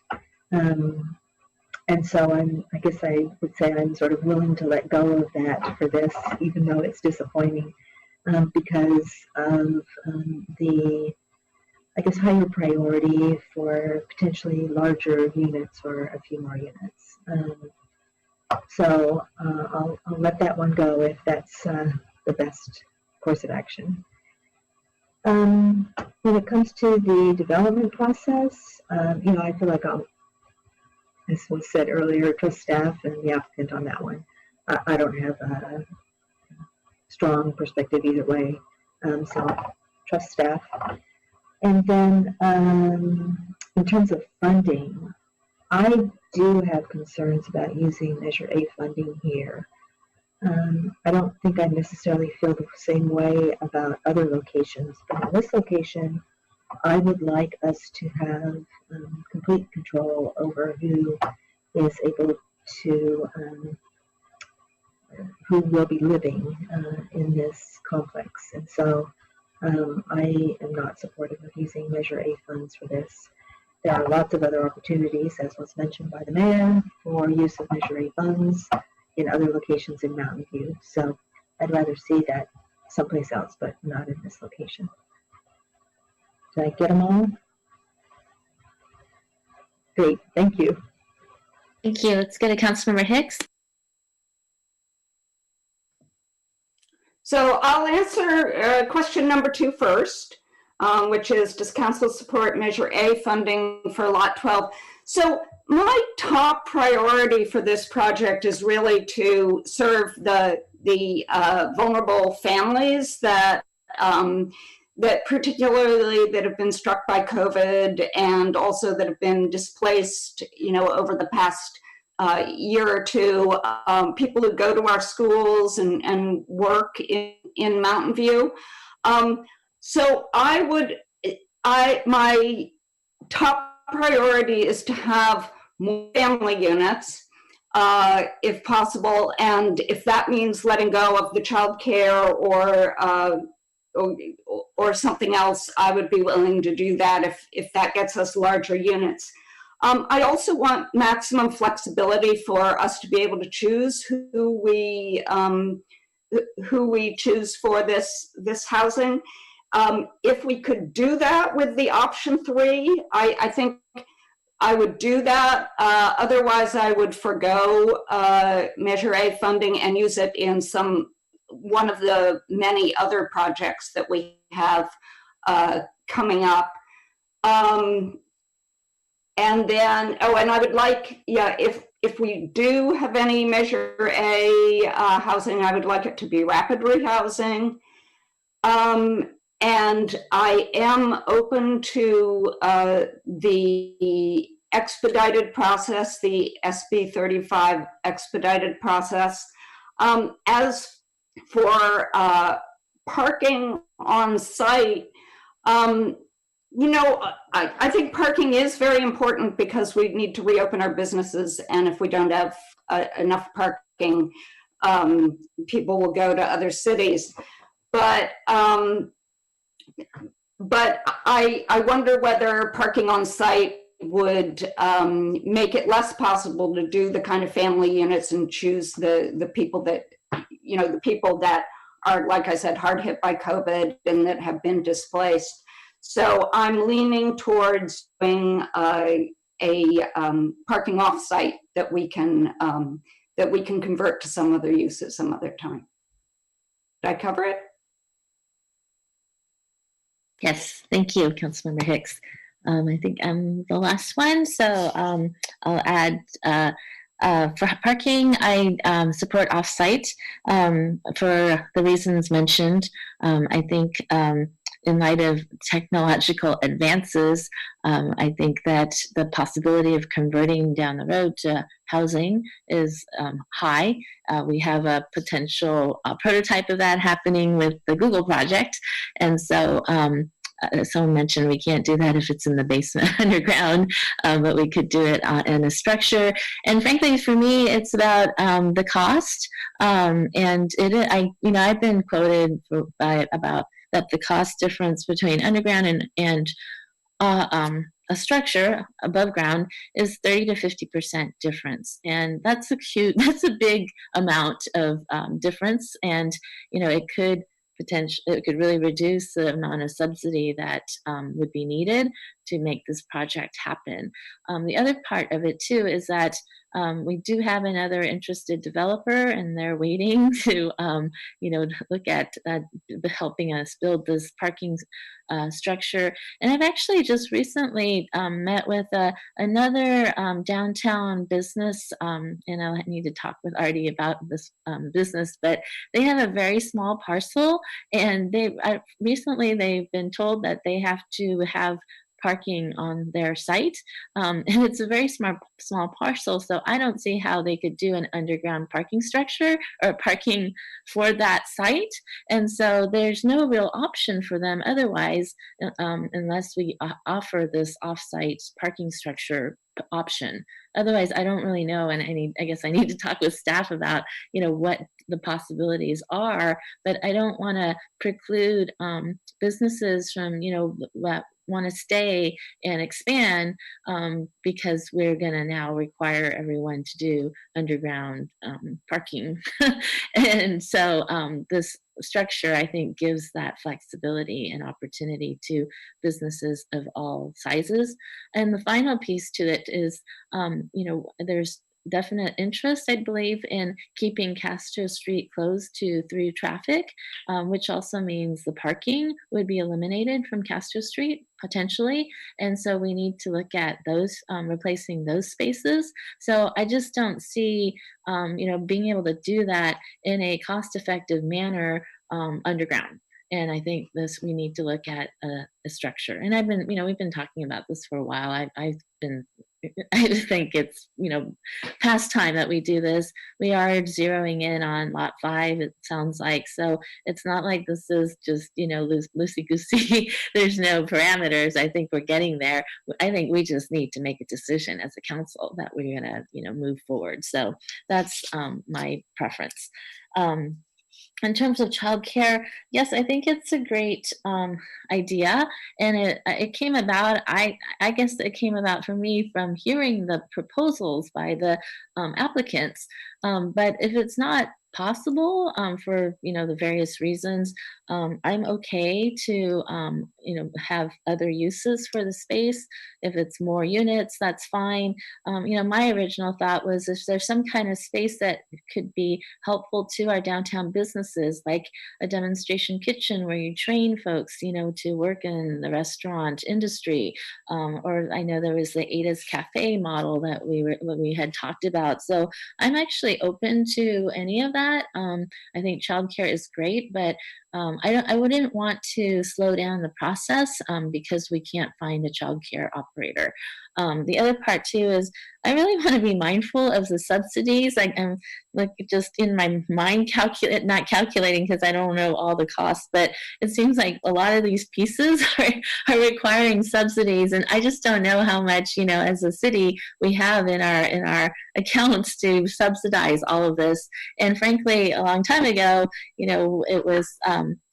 [SPEAKER 9] And so I guess I would say I'm sort of willing to let go of that for this, even though it's disappointing, because of the, I guess, higher priority for potentially larger units or a few more units. So I'll let that one go if that's the best course of action. When it comes to the development process, you know, I feel like as was said earlier, trust staff and the applicant on that one. I don't have a strong perspective either way, so trust staff. And then in terms of funding, I do have concerns about using Measure A funding here. I don't think I necessarily feel the same way about other locations, but in this location, I would like us to have complete control over who is able to, who will be living in this complex. And so I am not supportive of using Measure A funds for this. There are lots of other opportunities, as was mentioned by the mayor, for use of Measure A funds in other locations in Mountain View. So I'd rather see that someplace else, but not in this location. Did I get them all? Great, thank you.
[SPEAKER 1] Thank you. Let's go to Councilmember Hicks.
[SPEAKER 8] So I'll answer question number 2 first, which is, does council support Measure A funding for Lot 12? So my top priority for this project is really to serve the vulnerable families that that particularly that have been struck by COVID, and also that have been displaced, you know, over the past year or two, people who go to our schools and work in Mountain View. So my top priority is to have more family units, if possible, and if that means letting go of the child care or something else, I would be willing to do that if that gets us larger units. I also want maximum flexibility for us to be able to choose who we choose for this housing. If we could do that with the option 3, I think I would do that. Otherwise, I would forgo Measure A funding and use it in one of the many other projects that we have coming up. And then, and I would like, if we do have any Measure A housing, I would like it to be rapid rehousing. And I am open to the expedited process, the SB 35 expedited process. As for parking on site, you know, I think parking is very important because we need to reopen our businesses, and if we don't have enough parking, people will go to other cities. But but I wonder whether parking on site would make it less possible to do the kind of family units and choose the people that, the people that are, like I said, hard hit by COVID and that have been displaced. So I'm leaning towards doing a parking off-site that we can convert to some other use at some other time. Did I cover it?
[SPEAKER 1] Yes, thank you, Councilmember Hicks. I think I'm the last one, so I'll add for parking, I support off-site for the reasons mentioned. I think in light of technological advances, I think that the possibility of converting down the road to housing is high. We have a potential prototype of that happening with the Google project. And so someone mentioned we can't do that if it's in the basement underground, but we could do it in a structure. And frankly, for me, it's about the cost. And I've been quoted about that the cost difference between underground and a structure above ground is 30 to 50% difference, and that's a big amount of difference. And it could really reduce the amount of subsidy that would be needed to make this project happen. The other part of it too is that we do have another interested developer, and they're waiting to look at helping us build this parking structure. And I've actually just recently met with another downtown business, and I need to talk with Artie about this business, but they have a very small parcel, and recently they've been told that they have to have parking on their site, and it's a very small parcel, so I don't see how they could do an underground parking structure or parking for that site. And so there's no real option for them otherwise, unless we offer this off-site parking structure option. Otherwise, I don't really know, and I guess I need to talk with staff about what the possibilities are. But I don't want to preclude businesses from want to stay and expand because we're going to now require everyone to do underground parking. And so this structure, I think, gives that flexibility and opportunity to businesses of all sizes. And the final piece to it is, there's definite interest, I believe, in keeping Castro Street closed to through traffic, which also means the parking would be eliminated from Castro Street potentially. And so we need to look at those, replacing those spaces. So I just don't see, being able to do that in a cost-effective manner underground. And I think we need to look at a structure. And we've been talking about this for a while. I think it's, past time that we do this. We are zeroing in on lot 5, it sounds like. So it's not like this is just, loosey-goosey. There's no parameters. I think we're getting there. I think we just need to make a decision as a council that we're going to, move forward. So that's my preference. In terms of childcare, yes, I think it's a great idea, and it came about. I guess it came about for me from hearing the proposals by the applicants. But if it's not possible for the various reasons, I'm okay to have other uses for the space. If it's more units, that's fine. My original thought was if there's some kind of space that could be helpful to our downtown businesses, like a demonstration kitchen where you train folks, to work in the restaurant industry, or I know there was the Ada's Cafe model that we had talked about. So I'm actually open to any of that. I think childcare is great, but I wouldn't want to slow down the process because we can't find a childcare operator. The other part too is I really want to be mindful of the subsidies. I'm like just in my mind not calculating because I don't know all the costs, but it seems like a lot of these pieces are requiring subsidies, and I just don't know how much as a city we have in our accounts to subsidize all of this. And frankly, a long time ago, it was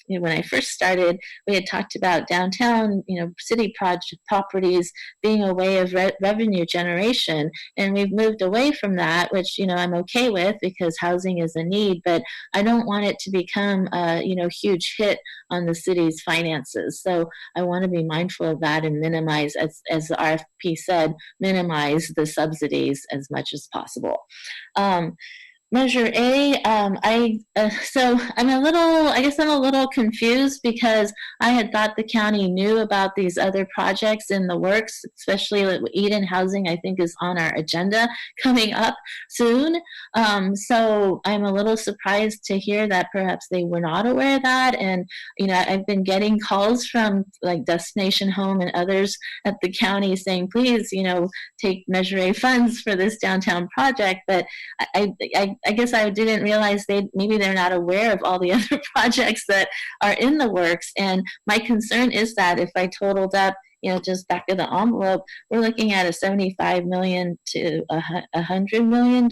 [SPEAKER 1] when I first started, we had talked about downtown, city project properties being a way of revenue generation, and we've moved away from that, which I'm okay with because housing is a need, but I don't want it to become a huge hit on the city's finances. So I want to be mindful of that and minimize, as the RFP said, minimize the subsidies as much as possible. Measure A, so I'm a little confused because I had thought the county knew about these other projects in the works, especially like Eden Housing, I think is on our agenda coming up soon. So I'm a little surprised to hear that perhaps they were not aware of that. And, I've been getting calls from like Destination Home and others at the county saying, please, take Measure A funds for this downtown project. But I guess I didn't realize maybe they're not aware of all the other projects that are in the works. And my concern is that if I totaled up, just back of the envelope, we're looking at a $75 million to $100 million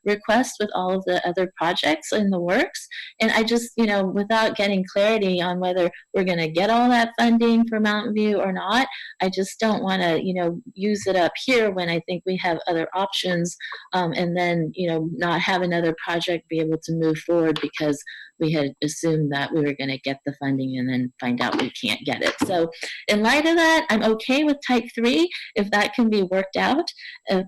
[SPEAKER 1] request with all of the other projects in the works. And I just, without getting clarity on whether we're going to get all that funding for Mountain View or not, I just don't want to, use it up here when I think we have other options, and then, not have another project be able to move forward because we had assumed that we were going to get the funding and then find out we can't get it. So in light of that, I'm okay with type 3 if that can be worked out.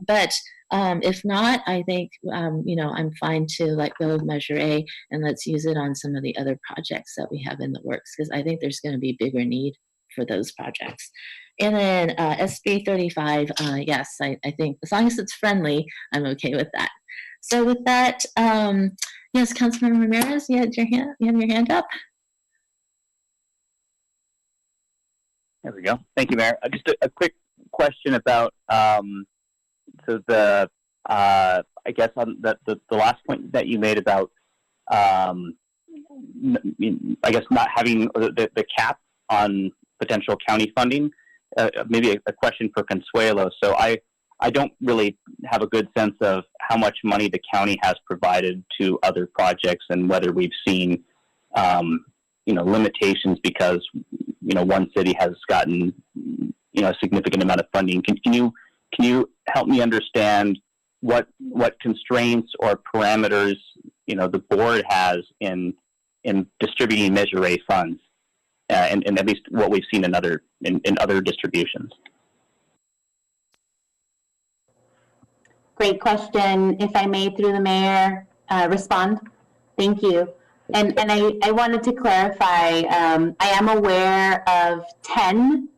[SPEAKER 1] But if not, I think, I'm fine to let go of Measure A and let's use it on some of the other projects that we have in the works, because I think there's going to be bigger need for those projects. And then SB 35, yes, I think as long as it's friendly, I'm okay with that. So with that, yes, Councilmember Ramirez, you have your hand up.
[SPEAKER 15] There we go. Thank you, Mayor. Just a quick question about so the I guess on the last point that you made about I guess not having the cap on potential county funding. Maybe a question for Consuelo. So I don't really have a good sense of how much money the county has provided to other projects and whether we've seen, limitations because, one city has gotten, a significant amount of funding. Can you help me understand what constraints or parameters, the board has in distributing Measure A funds, and at least what we've seen in other distributions?
[SPEAKER 2] Great question. If I may, through the mayor, respond. Thank you. And I wanted to clarify, I am aware of 10,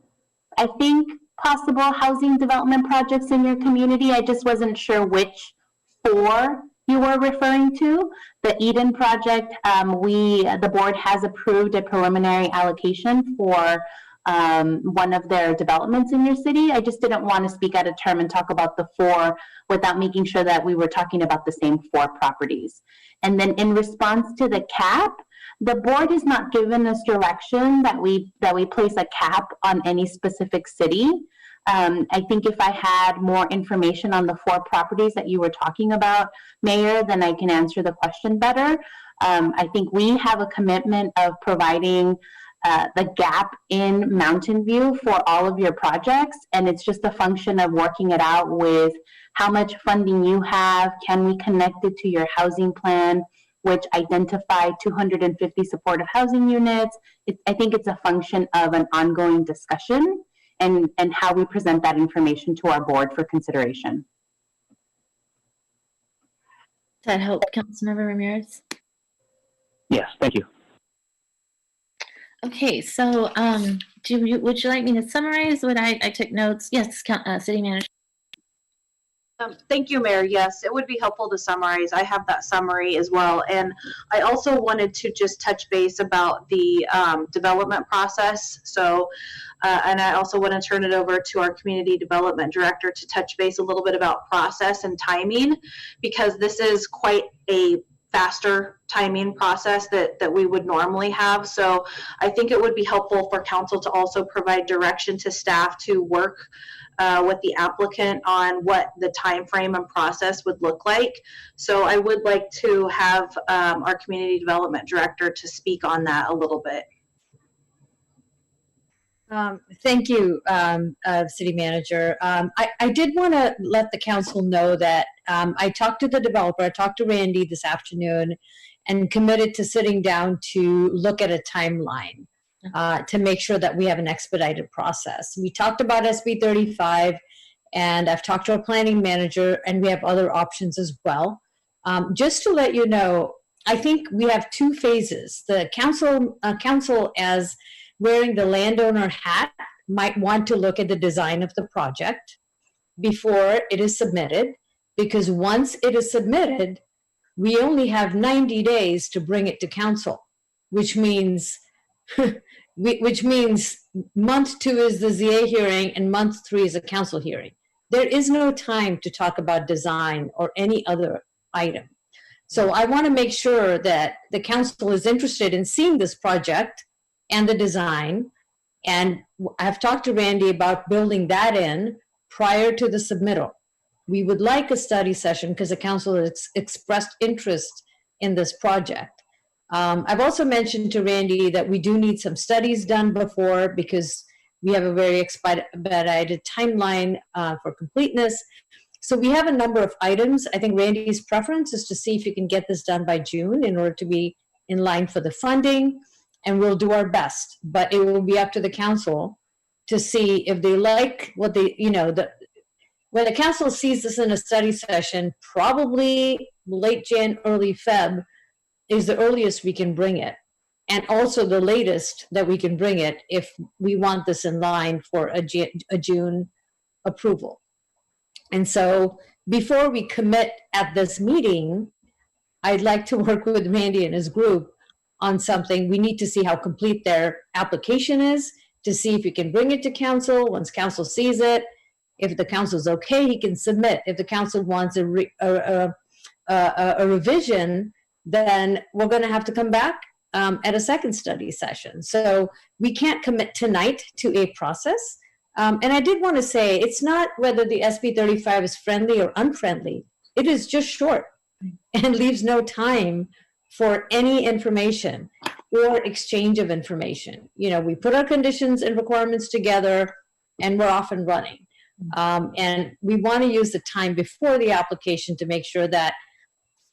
[SPEAKER 2] I think, possible housing development projects in your community. I just wasn't sure which 4 you were referring to. The Eden project, the board has approved a preliminary allocation for one of their developments in your city. I just didn't want to speak out of term and talk about the 4 without making sure that we were talking about the same 4 properties. And then in response to the cap, the board has not given us direction that we place a cap on any specific city. I think if I had more information on the 4 properties that you were talking about, Mayor, then I can answer the question better. I think we have a commitment of providing the gap in Mountain View for all of your projects, and it's just a function of working it out with how much funding you have. Can we connect it to your housing plan, which identify 250 supportive housing units? I think it's a function of an ongoing discussion and how we present that information to our board for consideration.
[SPEAKER 1] Does that help, Councilmember Ramirez?
[SPEAKER 15] Yes, thank you.
[SPEAKER 1] Okay, so would you like me to summarize what I took notes? Yes, City Manager.
[SPEAKER 17] Thank you, Mayor. Yes, it would be helpful to summarize. I have that summary as well. And I also wanted to just touch base about the development process. So, and I also want to turn it over to our Community Development Director to touch base a little bit about process and timing, because this is quite a faster timing process that we would normally have. So I think it would be helpful for council to also provide direction to staff to work with the applicant on what the time frame and process would look like. So I would like to have our community development director to speak on that a little bit.
[SPEAKER 11] Thank you, City Manager. I did want to let the council know that I talked to the developer, I talked to Randy this afternoon, and committed to sitting down to look at a timeline to make sure that we have an expedited process. We talked about SB 35, and I've talked to our planning manager, and we have other options as well. Just to let you know, I think we have two phases. The council as wearing the landowner hat might want to look at the design of the project before it is submitted, because once it is submitted, we only have 90 days to bring it to council, which means month 2 is the ZA hearing and month 3 is a council hearing. There is no time to talk about design or any other item. So I want to make sure that the council is interested in seeing this project and the design. And I've talked to Randy about building that in prior to the submittal. We would like a study session because the council has expressed interest in this project. I've also mentioned to Randy that we do need some studies done before, because we have a very expedited timeline for completeness. So we have a number of items. I think Randy's preference is to see if you can get this done by June in order to be in line for the funding, and we'll do our best. But it will be up to the council to see if they like what they, when the council sees this in a study session, probably late Jan, early Feb is the earliest we can bring it. And also the latest that we can bring it if we want this in line for a June approval. And so before we commit at this meeting, I'd like to work with Randy and his group on something. We need to see how complete their application is, to see if we can bring it to council. Once council sees it, if the council's okay, he can submit. If the council wants a revision, then we're going to have to come back at a second study session. So we can't commit tonight to a process. And I did want to say, it's not whether the SB 35 is friendly or unfriendly. It is just short and leaves no time for any information or exchange of information. We put our conditions and requirements together and we're off and running. And we want to use the time before the application to make sure that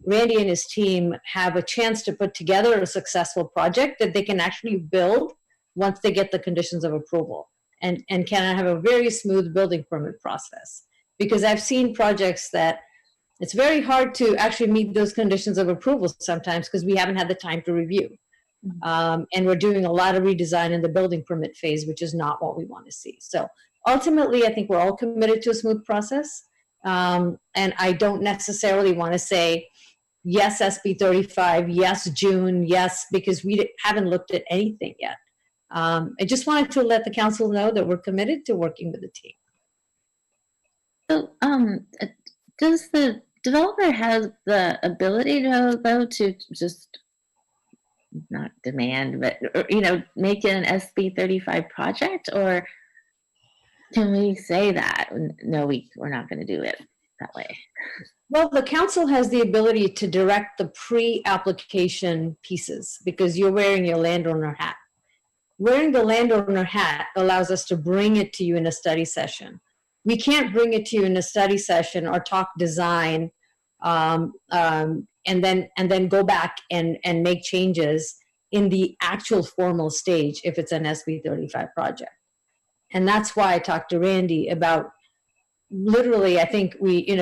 [SPEAKER 11] Randy and his team have a chance to put together a successful project that they can actually build once they get the conditions of approval, and can have a very smooth building permit process. Because I've seen projects that it's very hard to actually meet those conditions of approval sometimes because we haven't had the time to review. And we're doing a lot of redesign in the building permit phase, which is not what we want to see. So ultimately, I think we're all committed to a smooth process. And I don't necessarily want to say, yes, SB 35, yes, June, yes, because we haven't looked at anything yet. I just wanted to let the council know that we're committed to working with the team.
[SPEAKER 1] So does the developer have the ability to just not demand, but make it an SB 35 project, or can we say that no, we're not going to do it that way?
[SPEAKER 11] Well, the council has the ability to direct the pre-application pieces because you're wearing your landowner hat. Wearing the landowner hat allows us to bring it to you in a study session. We can't bring it to you in a study session or talk design and then go back and make changes in the actual formal stage if it's an SB 35 project. And that's why I talked to Randy about literally, I think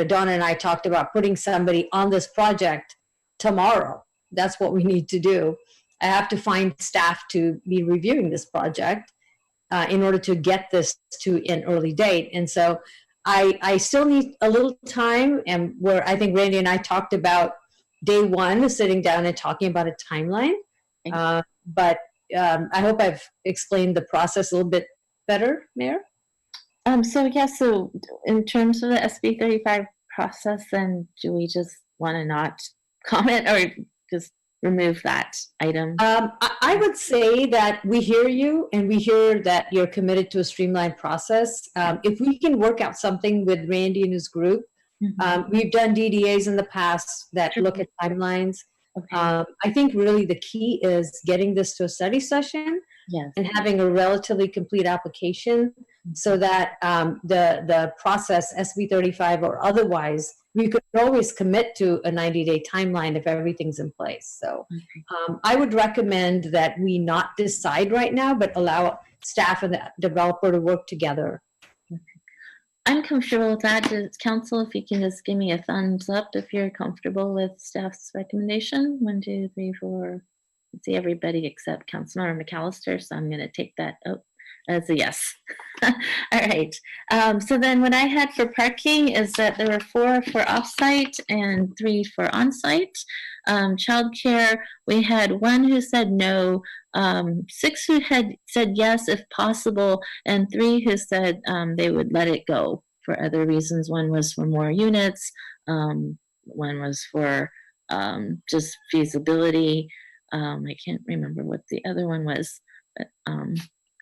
[SPEAKER 11] Donna and I talked about putting somebody on this project tomorrow. That's what we need to do. I have to find staff to be reviewing this project in order to get this to an early date. And so I still need a little time, and where I think Randy and I talked about day one, sitting down and talking about a timeline. But I hope I've explained the process a little bit better, Mayor.
[SPEAKER 1] So in terms of the SB 35 process, then do we just want to not comment, or just remove that item?
[SPEAKER 11] I would say that we hear you and we hear that you're committed to a streamlined process. If we can work out something with Randy and his group, we've done DDAs in the past that look at timelines. I think really the key is getting this to a study session and having a relatively complete application so that the process, SB 35 or otherwise, we could always commit to a 90-day timeline if everything's in place. So I would recommend that we not decide right now, but allow staff and the developer to work together.
[SPEAKER 1] I'm comfortable with that. Does council, if you can just give me a thumbs up if you're comfortable with staff's recommendation. 1, 2, 3, 4. Let's see, everybody except Councilmember McAllister. So I'm going to take that as a yes. All right. So then what I had for parking is that there were 4 for offsite and 3 for onsite. Childcare, we had 1 who said no, 6 who had said yes if possible, and 3 who said they would let it go for other reasons. 1 was for more units, 1 was for just feasibility. I can't remember what the other one was, but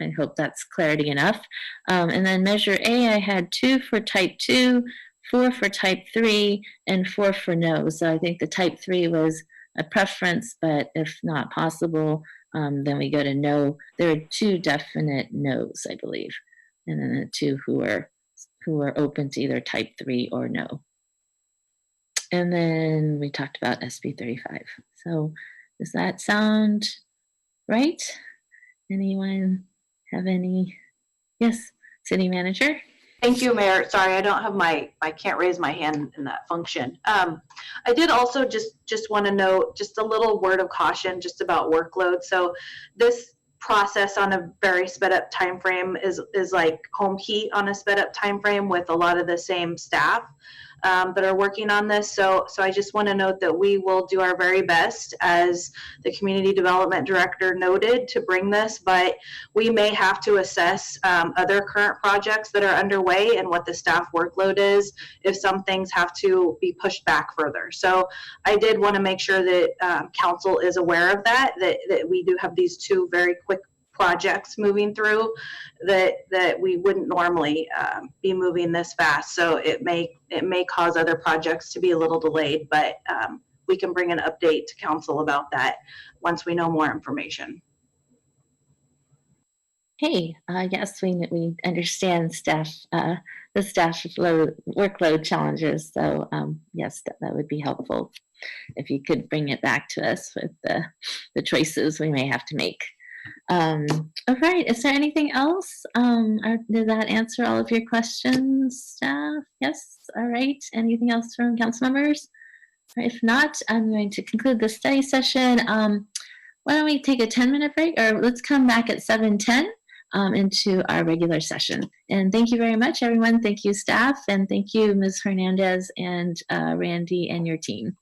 [SPEAKER 1] I hope that's clarity enough. And then measure A, I had 2 for type 2, 4 for type 3, and 4 for no. So I think the type 3 was a preference, but if not possible, then we go to no. There are 2 definite no's, I believe, and then the 2 who are open to either type 3 or no. And then we talked about SB 35. So does that sound right? Anyone have any? Yes, City Manager.
[SPEAKER 17] Thank you, Mayor. Sorry, I don't have I can't raise my hand in that function. I did also just want to note just a little word of caution just about workload. So this process on a very sped up time frame is like home heat on a sped up time frame with a lot of the same staff that are working on this. So I just want to note that we will do our very best, as the Community Development Director noted, to bring this, but we may have to assess other current projects that are underway and what the staff workload is if some things have to be pushed back further. So I did want to make sure that council is aware of that we do have these 2 very quick projects moving through that we wouldn't normally be moving this fast. So it may cause other projects to be a little delayed, but we can bring an update to council about that once we know more information.
[SPEAKER 1] Hey, yes, we understand the staff workload challenges. So yes, that would be helpful if you could bring it back to us with the choices we may have to make. All right, is there anything else? Did that answer all of your questions, staff? Yes, all right. Anything else from council members? If not, I'm going to conclude the study session. Why don't we take a 10-minute break, or let's come back at 7:10 into our regular session. And thank you very much, everyone. Thank you, staff, and thank you, Ms. Hernandez and Randy and your team.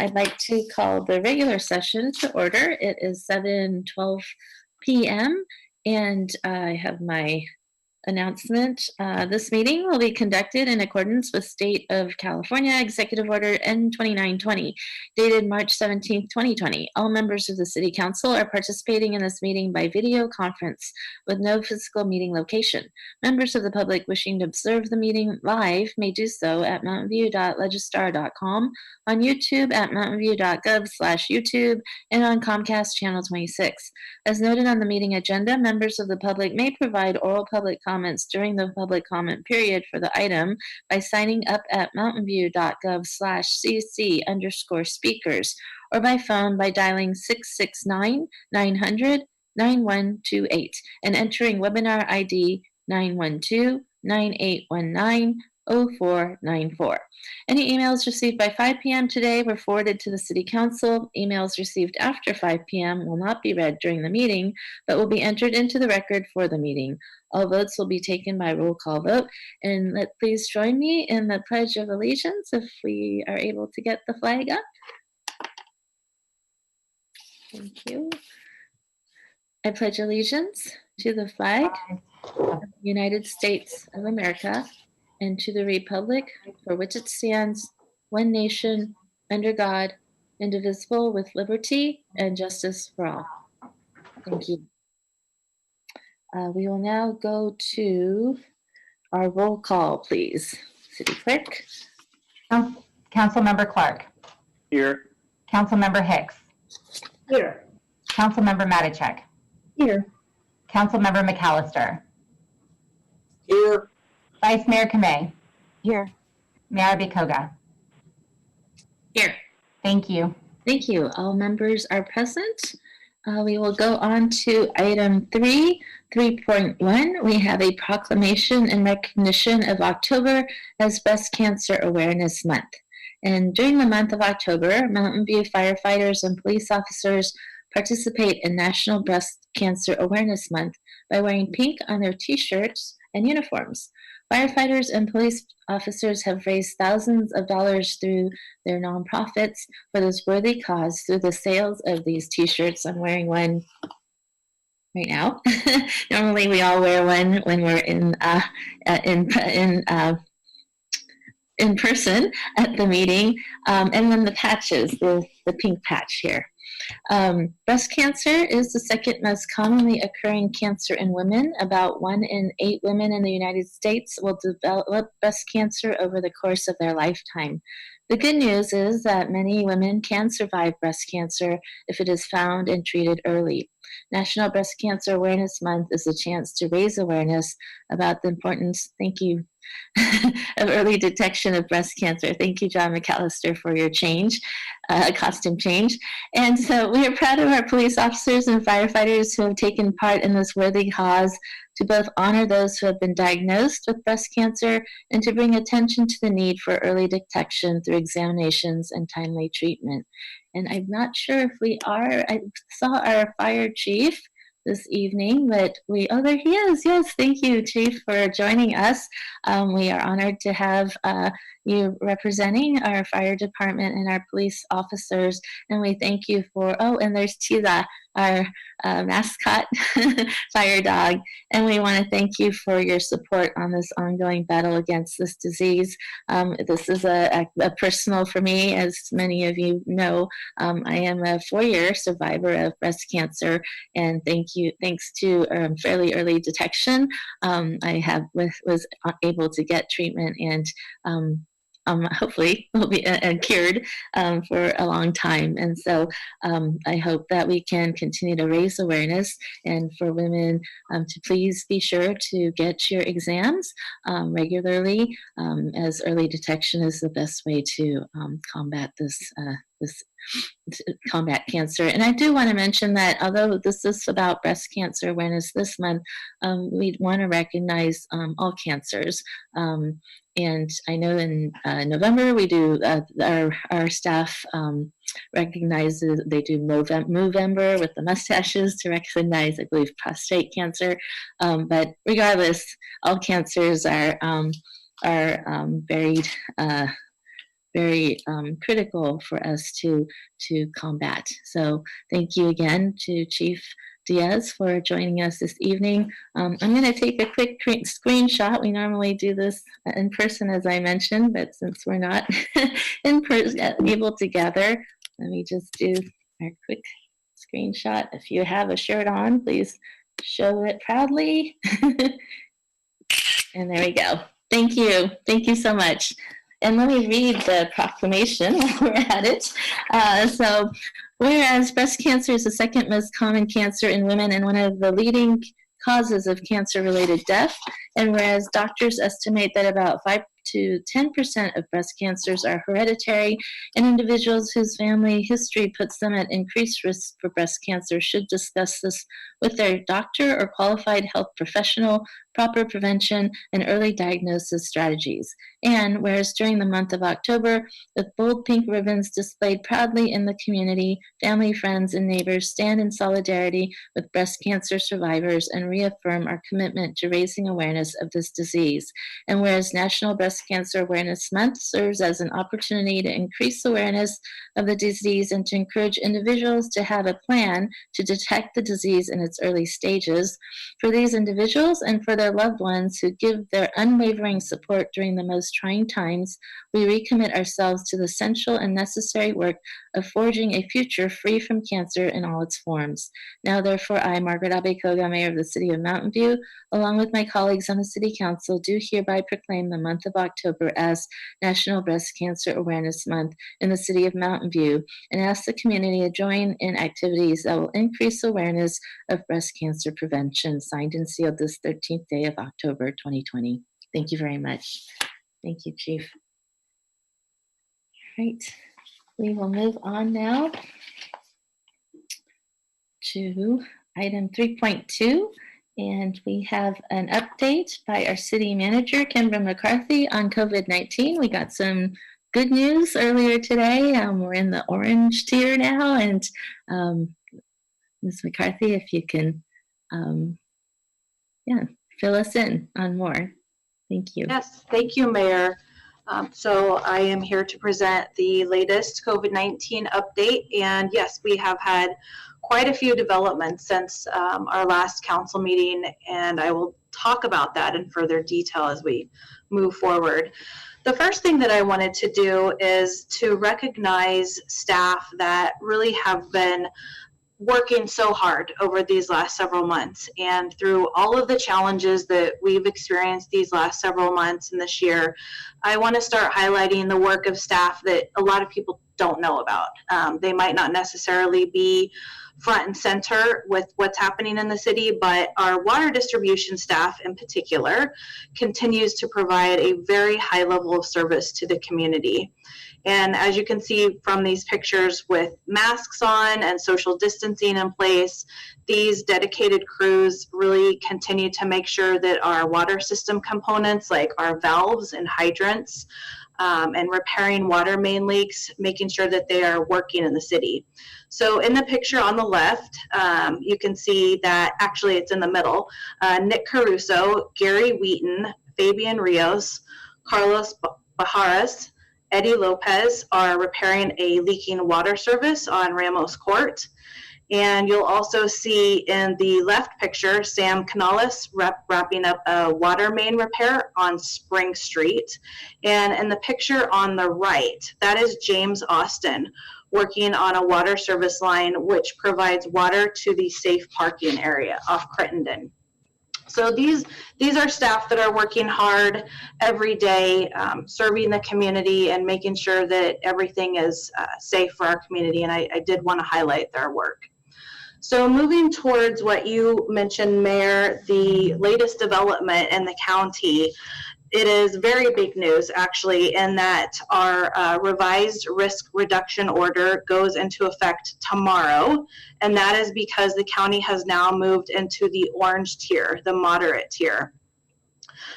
[SPEAKER 1] I'd like to call the regular session to order. It is 7:12 p.m. and I have my announcement. This meeting will be conducted in accordance with State of California Executive Order N2920, dated March 17, 2020. All members of the City Council are participating in this meeting by video conference with no physical meeting location. Members of the public wishing to observe the meeting live may do so at mountainview.legistar.com, on YouTube at mountainview.gov/YouTube, and on Comcast Channel 26. As noted on the meeting agenda, members of the public may provide oral public comments during the public comment period for the item by signing up at mountainview.gov/cc_speakers or by phone by dialing 669-900-9128 and entering webinar ID 912-9819-0494. Any emails received by 5 p.m. today were forwarded to the City Council. Emails received after 5 p.m. will not be read during the meeting, but will be entered into the record for the meeting. All votes will be taken by roll call vote. And please join me in the Pledge of Allegiance if we are able to get the flag up. Thank you. I pledge allegiance to the flag of the United States of America and to the republic for which it stands, one nation, under God, indivisible, with liberty and justice for all. Thank you. We will now go to our roll call, please. City Clerk.
[SPEAKER 13] Councilmember Clark.
[SPEAKER 15] Here.
[SPEAKER 13] Councilmember Hicks.
[SPEAKER 8] Here.
[SPEAKER 13] Councilmember Matichak.
[SPEAKER 9] Here.
[SPEAKER 13] Councilmember McAllister.
[SPEAKER 3] Here.
[SPEAKER 13] Vice Mayor Kamei.
[SPEAKER 12] Here.
[SPEAKER 13] Mayor Bikoga.
[SPEAKER 1] Here.
[SPEAKER 13] Thank you.
[SPEAKER 1] Thank you. All members are present. We will go on to item 3.1. We have a proclamation in recognition of October as Breast Cancer Awareness Month. And during the month of October, Mountain View firefighters and police officers participate in National Breast Cancer Awareness Month by wearing pink on their t-shirts and uniforms. Firefighters and police officers have raised thousands of dollars through their nonprofits for this worthy cause through the sales of these t-shirts. I'm wearing one right now. Normally we all wear one when we're in person at the meeting, and then the patches, the pink patch here. Breast cancer is the second most commonly occurring cancer in women. About 1 in 8 women in the United States will develop breast cancer over the course of their lifetime. The good news is that many women can survive breast cancer if it is found and treated early. National Breast Cancer Awareness Month is a chance to raise awareness about the importance, thank you, of early detection of breast cancer. Thank you, John McAllister, for your costume change. And so we are proud of our police officers and firefighters who have taken part in this worthy cause to both honor those who have been diagnosed with breast cancer and to bring attention to the need for early detection through examinations and timely treatment. And I'm not sure if we are, I saw our fire chief this evening, but oh, there he is. Yes, thank you, Chief, for joining us. We are honored to have you representing our fire department and our police officers, and we thank you for, and there's Tiza, our mascot fire dog, and we want to thank you for your support on this ongoing battle against this disease. This is a personal for me, as many of you know. I am a 4-year survivor of breast cancer, and thanks to fairly early detection, I was able to get treatment and hopefully will be cured for a long time. And so I hope that we can continue to raise awareness and for women to please be sure to get your exams regularly, as early detection is the best way to combat combat cancer. And I do want to mention that although this is about breast cancer awareness this month, we want to recognize all cancers. And I know in November we do, our staff recognizes, they do Movember with the mustaches to recognize, I believe, prostate cancer. But regardless, all cancers are very very critical for us to combat. So thank you again to Chief Diaz for joining us this evening. I'm going to take a quick screenshot. We normally do this in person, as I mentioned, but since we're not in person, able to gather, let me just do our quick screenshot. If you have a shirt on, please show it proudly. And there we go. Thank you. Thank you so much. And let me read the proclamation while we're at it. So, whereas breast cancer is the second most common cancer in women and one of the leading causes of cancer-related death, and whereas doctors estimate that about 5 to 10% of breast cancers are hereditary, and individuals whose family history puts them at increased risk for breast cancer should discuss this with their doctor or qualified health professional, proper prevention, and early diagnosis strategies. And whereas during the month of October, with bold pink ribbons displayed proudly in the community, family, friends, and neighbors stand in solidarity with breast cancer survivors and reaffirm our commitment to raising awareness of this disease. And whereas National Breast Cancer Awareness Month serves as an opportunity to increase awareness of the disease and to encourage individuals to have a plan to detect the disease in its early stages. For these individuals and for their loved ones who give their unwavering support during the most trying times, we recommit ourselves to the essential and necessary work of forging a future free from cancer in all its forms. Now, therefore, I, Margaret Abe-Koga, Mayor of the City of Mountain View, along with my colleagues on the City Council, do hereby proclaim the month of October as National Breast Cancer Awareness Month in the City of Mountain View, and ask the community to join in activities that will increase awareness of breast cancer prevention. Signed and sealed this 13th day of October 2020. Thank you very much. Thank you, Chief. All right, we will move on now to item 3.2, and we have an update by our city manager, Kimbra McCarthy, on COVID-19. We got some good news earlier today. We're in the orange tier now, and Ms. McCarthy, if you can, fill us in on more. Thank you.
[SPEAKER 17] Yes, thank you, Mayor. So I am here to present the latest COVID-19 update. And yes, we have had quite a few developments since our last council meeting, and I will talk about that in further detail as we move forward. The first thing that I wanted to do is to recognize staff that really have been working so hard over these last several months, and through all of the challenges that we've experienced these last several months and this year, I want to start highlighting the work of staff that a lot of people don't know about. They might not necessarily be front and center with what's happening in the city, but our water distribution staff in particular continues to provide a very high level of service to the community. And as you can see from these pictures, with masks on and social distancing in place, these dedicated crews really continue to make sure that our water system components, like our valves and hydrants, and repairing water main leaks, making sure that they are working in the city. So in the picture on the left, you can see that actually it's in the middle. Nick Caruso, Gary Wheaton, Fabian Rios, Carlos Bajaras, Eddie Lopez are repairing a leaking water service on Ramos Court. And you'll also see in the left picture, Sam Canales wrapping up a water main repair on Spring Street. And in the picture on the right, that is James Austin working on a water service line which provides water to the safe parking area off Crittenden. So these are staff that are working hard every day, serving the community and making sure that everything is safe for our community. And I did want to highlight their work. So moving towards what you mentioned, Mayor, the latest development in the county, it is very big news, actually, in that our revised risk reduction order goes into effect tomorrow, and that is because the county has now moved into the orange tier, the moderate tier.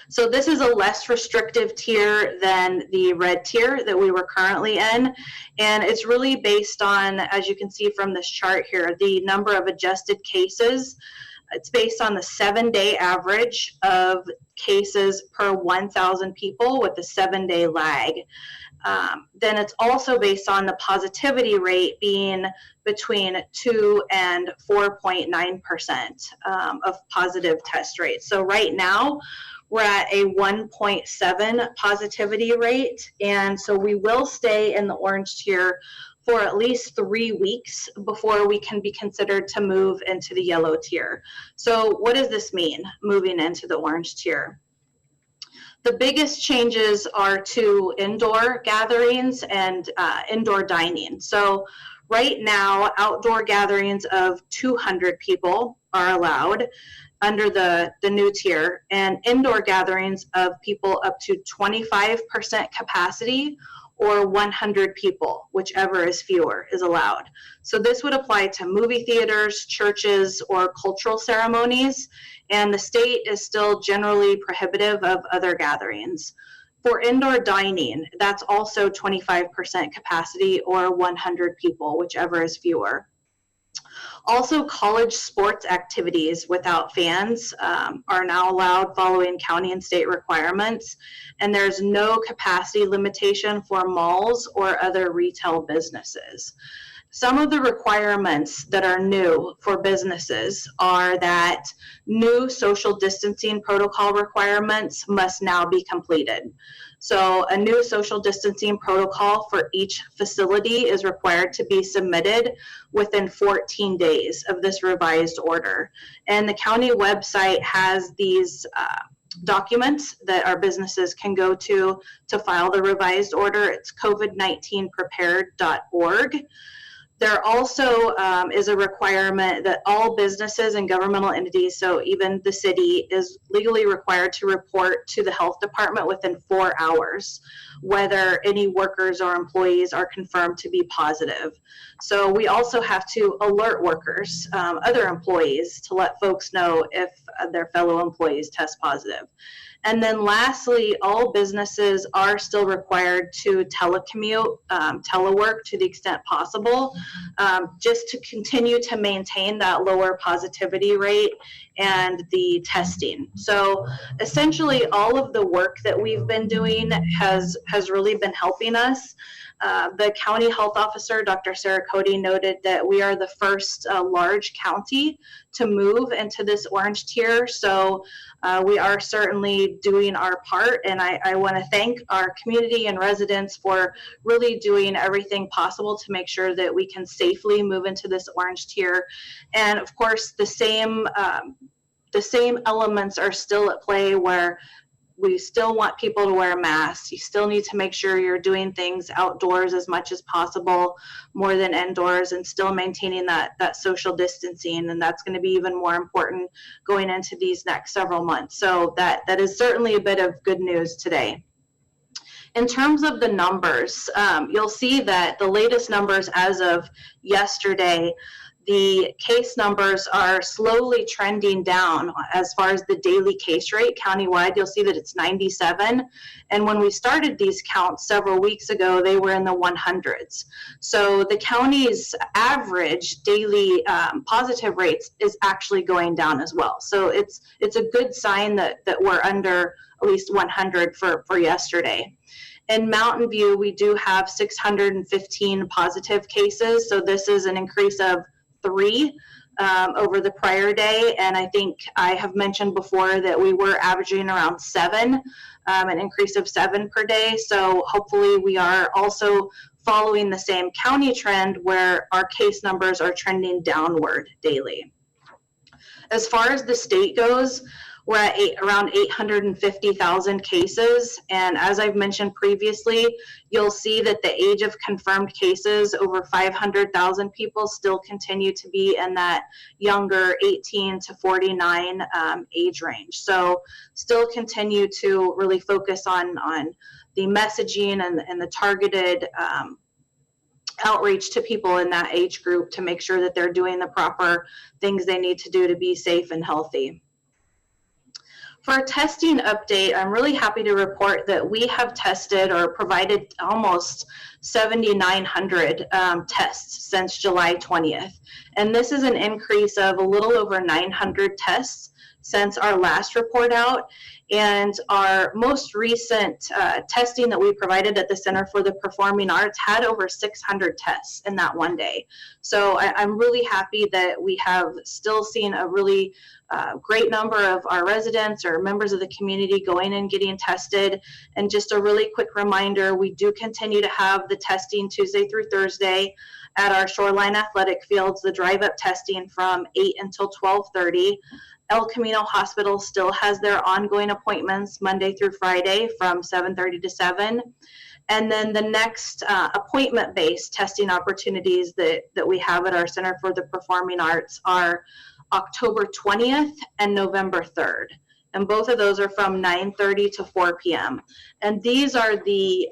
[SPEAKER 17] So this is a less restrictive tier than the red tier that we were currently in, and it's really based on, as you can see from this chart here, the number of adjusted cases It's based on the 7-day average of cases per 1,000 people with a 7-day lag. Then it's also based on the positivity rate being between 2 and 4.9% of positive test rates. So right now, we're at a 1.7 positivity rate, and so we will stay in the orange tier for at least 3 weeks before we can be considered to move into the yellow tier. So what does this mean, moving into the orange tier? The biggest changes are to indoor gatherings and indoor dining. So right now, outdoor gatherings of 200 people are allowed under the new tier, and indoor gatherings of people up to 25% capacity or 100 people, whichever is fewer, is allowed. So this would apply to movie theaters, churches, or cultural ceremonies, and the state is still generally prohibitive of other gatherings. For indoor dining, that's also 25% capacity or 100 people, whichever is fewer. Also, college sports activities without fans are now allowed following county and state requirements, and there's no capacity limitation for malls or other retail businesses. Some of the requirements that are new for businesses are that new social distancing protocol requirements must now be completed. So a new social distancing protocol for each facility is required to be submitted within 14 days of this revised order. And the county website has these documents that our businesses can go to file the revised order. It's covid19prepared.org. There also is a requirement that all businesses and governmental entities, so even the city, is legally required to report to the health department within 4 hours whether any workers or employees are confirmed to be positive. So we also have to alert workers, other employees, to let folks know if their fellow employees test positive. And then lastly, all businesses are still required to telecommute, telework to the extent possible, just to continue to maintain that lower positivity rate and the testing. So essentially all of the work that we've been doing has really been helping us. The county health officer, Dr. Sarah Cody, noted that we are the first large county to move into this orange tier. So we are certainly doing our part, and I want to thank our community and residents for really doing everything possible to make sure that we can safely move into this orange tier. And of course, the same elements are still at play, where we still want people to wear masks. You still need to make sure you're doing things outdoors as much as possible, more than indoors, and still maintaining that social distancing. And that's going to be even more important going into these next several months. So that is certainly a bit of good news today. In terms of the numbers, you'll see that the latest numbers as of yesterday, the case numbers are slowly trending down as far as the daily case rate countywide. You'll see that it's 97. And when we started these counts several weeks ago, they were in the 100s. So the county's average daily positive rates is actually going down as well. So it's a good sign that we're under at least 100 for yesterday. In Mountain View, we do have 615 positive cases. So this is an increase of 3 over the prior day, and I think I have mentioned before that we were averaging around 7, an increase of 7 per day. So hopefully we are also following the same county trend where our case numbers are trending downward daily. As far as the state goes, we're at around 850,000 cases. And as I've mentioned previously, you'll see that the age of confirmed cases, over 500,000 people, still continue to be in that younger 18 to 49 age range. So still continue to really focus on the messaging and the targeted outreach to people in that age group to make sure that they're doing the proper things they need to do to be safe and healthy. For a testing update, I'm really happy to report that we have tested or provided almost 7,900 tests since July 20th. And this is an increase of a little over 900 tests since our last report out. And our most recent testing that we provided at the Center for the Performing Arts had over 600 tests in that one day. So I'm really happy that we have still seen a really great number of our residents or members of the community going and getting tested. And just a really quick reminder, we do continue to have the testing Tuesday through Thursday at our Shoreline Athletic Fields, the drive-up testing from 8 until 12:30. El Camino Hospital still has their ongoing appointments Monday through Friday from 7:30 to 7. And then the next appointment-based testing opportunities that we have at our Center for the Performing Arts are October 20th and November 3rd. And both of those are from 9:30 to 4 p.m. And these are the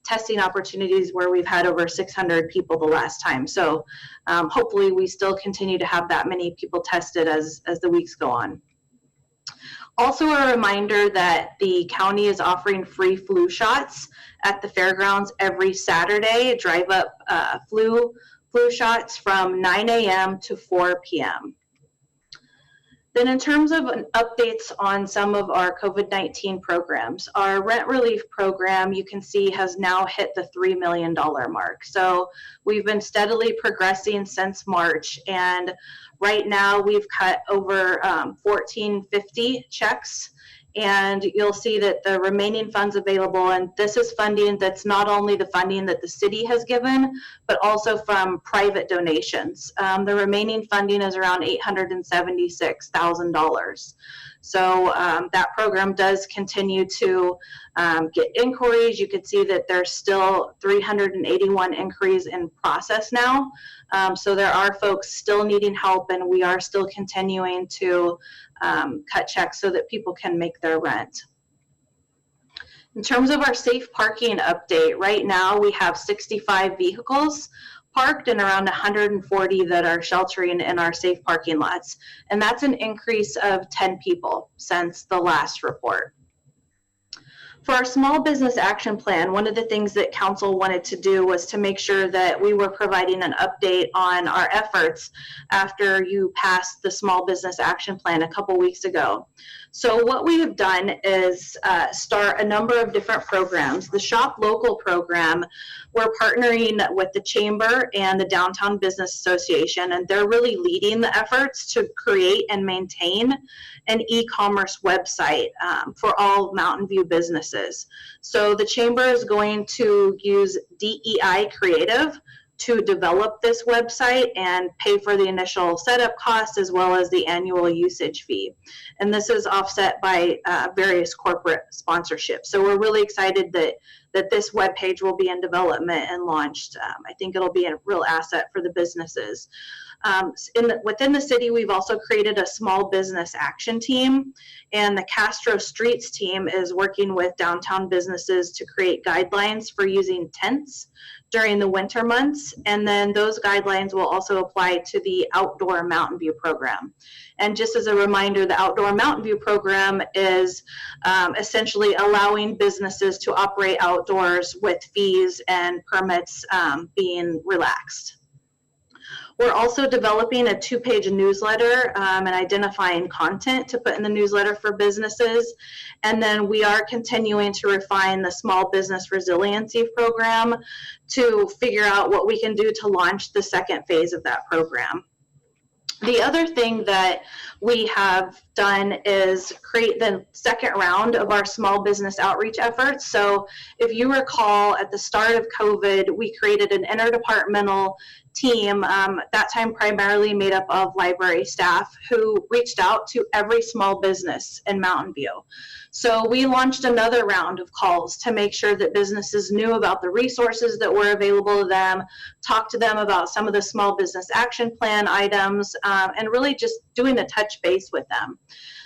[SPEAKER 17] testing opportunities where we've had over 600 people the last time. So hopefully we still continue to have that many people tested as the weeks go on. Also a reminder that the county is offering free flu shots at the fairgrounds every Saturday, drive-up flu shots from 9 a.m. to 4 p.m. Then in terms of updates on some of our COVID-19 programs, our rent relief program, you can see, has now hit the $3 million mark. So we've been steadily progressing since March, and right now we've cut over 1,450 checks, and you'll see that the remaining funds available, and this is funding that's not only the funding that the city has given, but also from private donations. The remaining funding is around $876,000. So that program does continue to get inquiries. You can see that there's still 381 inquiries in process now. So there are folks still needing help, and we are still continuing to cut checks so that people can make their rent. In terms of our safe parking update, right now we have 65 vehicles parked and around 140 that are sheltering in our safe parking lots. And that's an increase of 10 people since the last report. For our small business action plan, one of the things that council wanted to do was to make sure that we were providing an update on our efforts after you passed the small business action plan a couple weeks ago. So what we have done is start a number of different programs. The Shop Local program, we're partnering with the Chamber and the Downtown Business Association, and they're really leading the efforts to create and maintain an e-commerce website for all Mountain View businesses. So the Chamber is going to use DEI Creative to develop this website and pay for the initial setup costs as well as the annual usage fee. And this is offset by various corporate sponsorships. So we're really excited that this webpage will be in development and launched. I think it'll be a real asset for the businesses. Within the city, we've also created a small business action team, and the Castro Streets team is working with downtown businesses to create guidelines for using tents during the winter months, and then those guidelines will also apply to the Outdoor Mountain View program. And just as a reminder, the Outdoor Mountain View program is essentially allowing businesses to operate outdoors with fees and permits being relaxed. We're also developing a 2-page newsletter and identifying content to put in the newsletter for businesses. And then we are continuing to refine the Small Business Resiliency Program to figure out what we can do to launch the second phase of that program. The other thing that we have done is create the second round of our small business outreach efforts. So if you recall, at the start of COVID, we created an interdepartmental team, that time primarily made up of library staff, who reached out to every small business in Mountain View. So we launched another round of calls to make sure that businesses knew about the resources that were available to them, talk to them about some of the small business action plan items, and really just doing a touch base with them.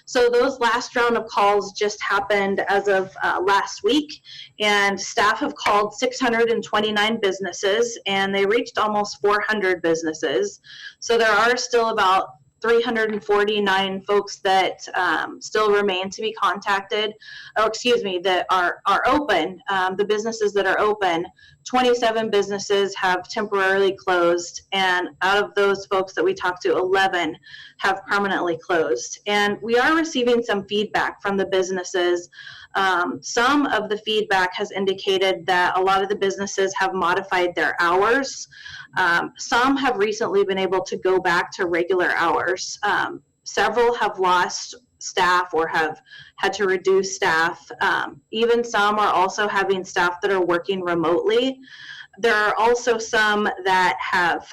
[SPEAKER 17] So those last round of calls just happened as of last week, and staff have called 629 businesses, and they reached almost 400 businesses. So there are still about 349 folks that still remain to be contacted, or excuse me, that are open. The businesses that are open, 27 businesses have temporarily closed, and out of those folks that we talked to, 11 have permanently closed. And we are receiving some feedback from the businesses. Some of the feedback has indicated that a lot of the businesses have modified their hours. Some have recently been able to go back to regular hours. Several have lost staff or have had to reduce staff. Even some are also having staff that are working remotely. There are also some that have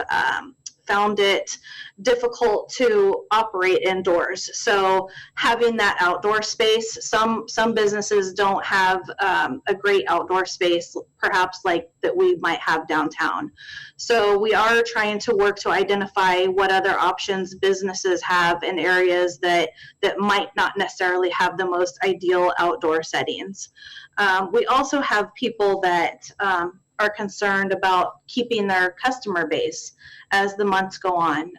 [SPEAKER 17] found it difficult to operate indoors. So having that outdoor space, some businesses don't have a great outdoor space, perhaps like that we might have downtown. So we are trying to work to identify what other options businesses have in areas that might not necessarily have the most ideal outdoor settings. We also have people that are concerned about keeping their customer base as the months go on,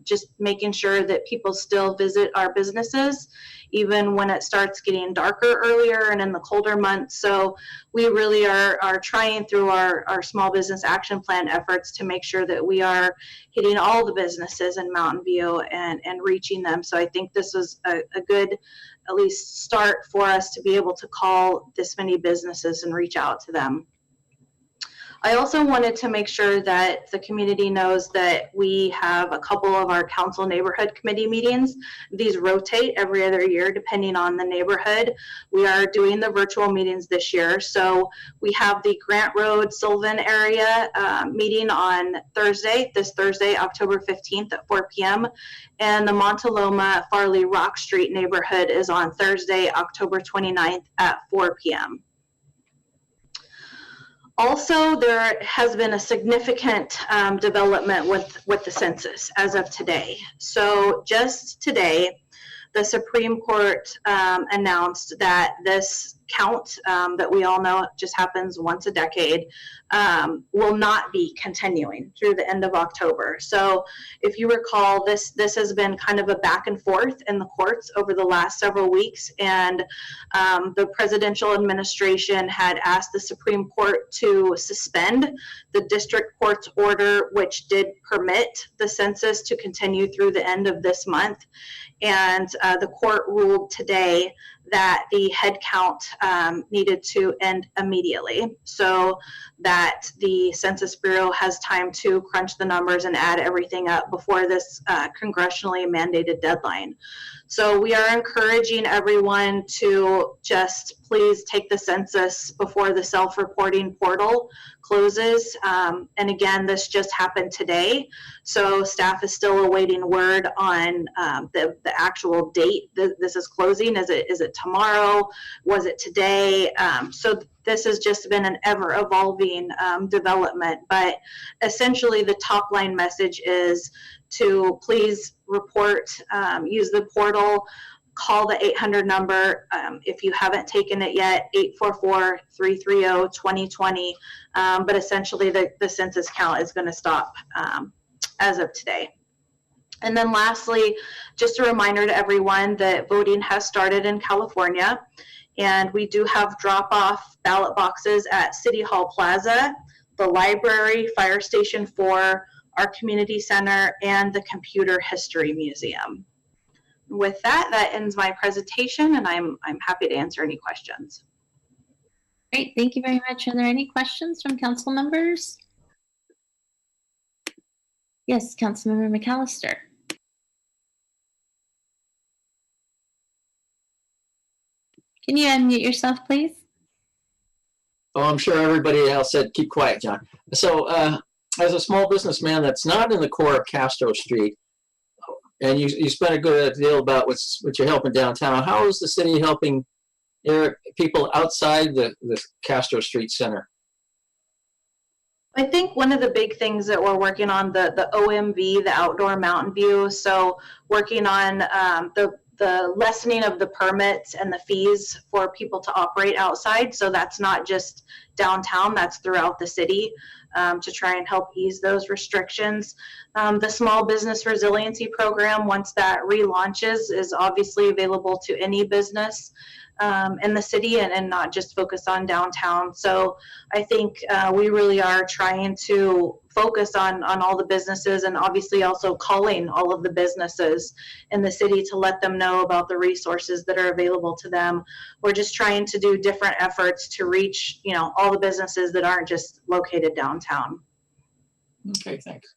[SPEAKER 17] just making sure that people still visit our businesses even when it starts getting darker earlier and in the colder months. So we really are trying through our small business action plan efforts to make sure that we are hitting all the businesses in Mountain View and reaching them. So I think this is a good at least start for us to be able to call this many businesses and reach out to them. I also wanted to make sure that the community knows that we have a couple of our council neighborhood committee meetings. These rotate every other year depending on the neighborhood. We are doing the virtual meetings this year. So we have the Grant Road, Sylvan area meeting on Thursday, this Thursday, October 15th at 4 p.m. And the Montaloma, Farley, Rock Street neighborhood is on Thursday, October 29th at 4 p.m. Also, there has been a significant development with the census as of today. So just today, the Supreme Court announced that this count that we all know just happens once a decade will not be continuing through the end of October. So if you recall, this has been kind of a back and forth in the courts over the last several weeks, and the presidential administration had asked the Supreme Court to suspend the district court's order, which did permit the census to continue through the end of this month. And the court ruled today that the head count needed to end immediately so that the Census Bureau has time to crunch the numbers and add everything up before this congressionally mandated deadline. So we are encouraging everyone to just please take the census before the self-reporting portal closes. And again, this just happened today. So staff is still awaiting word on the actual date that this is closing. Is it tomorrow? Was it today? So this has just been an ever-evolving development. But essentially, the top line message is to please report, use the portal, call the 800 number. If you haven't taken it yet, 844-330-2020. But essentially, the census count is going to stop as of today. And then lastly, just a reminder to everyone that voting has started in California, and we do have drop-off ballot boxes at City Hall Plaza, the library, Fire Station 4, our community center, and the Computer History Museum. With that, that ends my presentation, and I'm happy to answer any questions.
[SPEAKER 1] Great, thank you very much. Are there any questions from council members? Yes, Councilmember McAllister. Can you unmute yourself, please?
[SPEAKER 3] Oh, I'm sure everybody else said, keep quiet, John. So as a small businessman that's not in the core of Castro Street, and you spent a good deal about what you're helping downtown, how is the city helping people outside the Castro Street Center?
[SPEAKER 17] I think one of the big things that we're working on, the OMV, the Outdoor Mountain View, so working on the the lessening of the permits and the fees for people to operate outside. So that's not just downtown, that's throughout the city, to try and help ease those restrictions. The Small Business Resiliency Program, once that relaunches, is obviously available to any business in the city, and not just focus on downtown. So I think we really are trying to focus on all the businesses, and obviously also calling all of the businesses in the city to let them know about the resources that are available to them. We're just trying to do different efforts to reach, you know, all the businesses that aren't just located downtown.
[SPEAKER 3] Okay, thanks.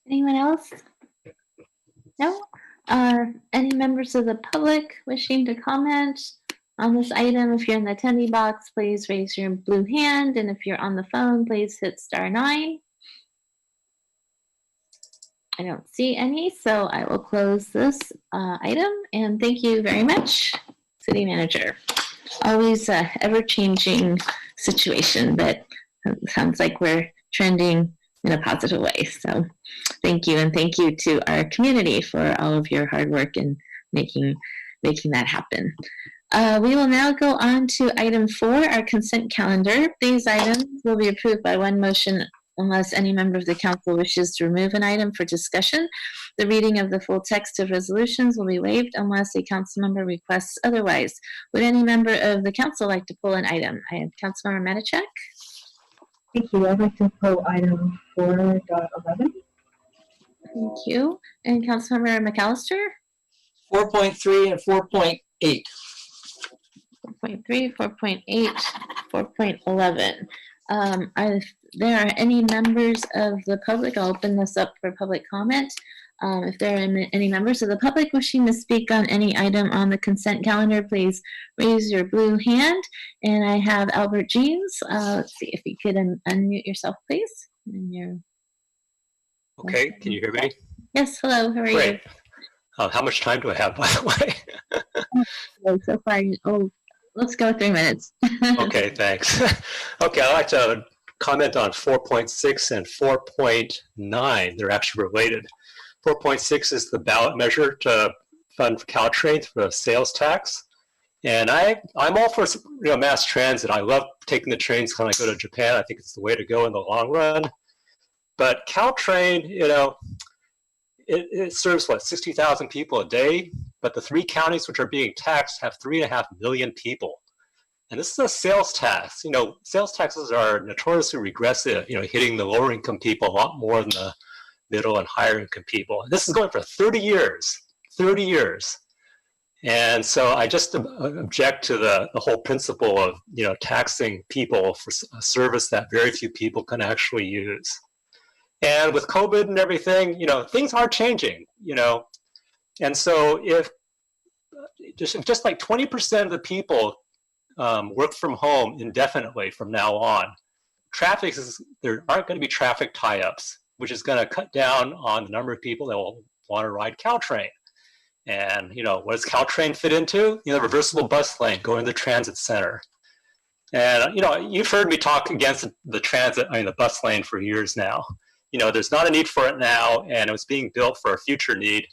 [SPEAKER 1] Anyone else? No? Any members of the public wishing to comment on this item? If you're in the attendee box, please raise your blue hand. And if you're on the phone, please hit *9. I don't see any, so I will close this item. And thank you very much, City Manager. Always ever-changing situation, but it sounds like we're trending in a positive way. So thank you, and thank you to our community for all of your hard work in making that happen. We will now go on to item 4, our consent calendar. These items will be approved by one motion unless any member of the council wishes to remove an item for discussion. The reading of the full text of resolutions will be waived unless a council member requests otherwise. Would any member of the council like to pull an item? I have Councilmember Matichak.
[SPEAKER 9] Thank you. I'd like to pull item 4.11.
[SPEAKER 1] Thank you. And Councilmember McAllister?
[SPEAKER 3] 4.3 and 4.8.
[SPEAKER 1] 4.3, 4.8, 4.11. Are there any members of the public? I'll open this up for public comment. If there are any members of the public wishing to speak on any item on the consent calendar, please raise your blue hand. And I have Albert Jeans. Let's see if you could unmute yourself, please. And
[SPEAKER 18] okay, can you hear me?
[SPEAKER 1] Yes, hello, how are
[SPEAKER 18] Great. You? How much time do I have, by the way?
[SPEAKER 1] So far, let's go 3 minutes.
[SPEAKER 18] Okay, thanks. Okay, I'd like to comment on 4.6 and 4.9. They're actually related. 4.6 is the ballot measure to fund Caltrain for a sales tax. And I'm all for mass transit. I love taking the trains when I go to Japan. I think it's the way to go in the long run. But Caltrain, it serves, 60,000 people a day? But the 3 counties which are being taxed have 3.5 million people. And this is a sales tax. Sales taxes are notoriously regressive, hitting the lower income people a lot more than the middle and higher income people. And this is going for 30 years, 30 years. And so I just object to the whole principle of, taxing people for a service that very few people can actually use. And with COVID and everything, things are changing, And so if just like 20% of the people work from home indefinitely from now on, there aren't going to be traffic tie-ups, which is going to cut down on the number of people that will want to ride Caltrain. And, what does Caltrain fit into? Reversible bus lane going to the transit center. And, you've heard me talk against the bus lane for years now. There's not a need for it now, and it was being built for a future need,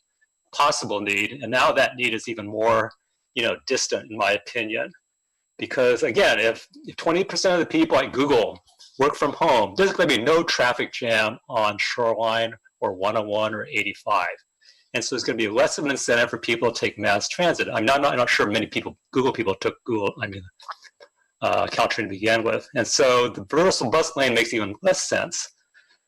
[SPEAKER 18] possible need, and now that need is even more, distant, in my opinion. Because, again, if 20% of the people at Google work from home, there's going to be no traffic jam on Shoreline or 101 or 85. And so there's going to be less of an incentive for people to take mass transit. I'm not sure many Google people took Caltrain to begin with. And so the reversible bus lane makes even less sense.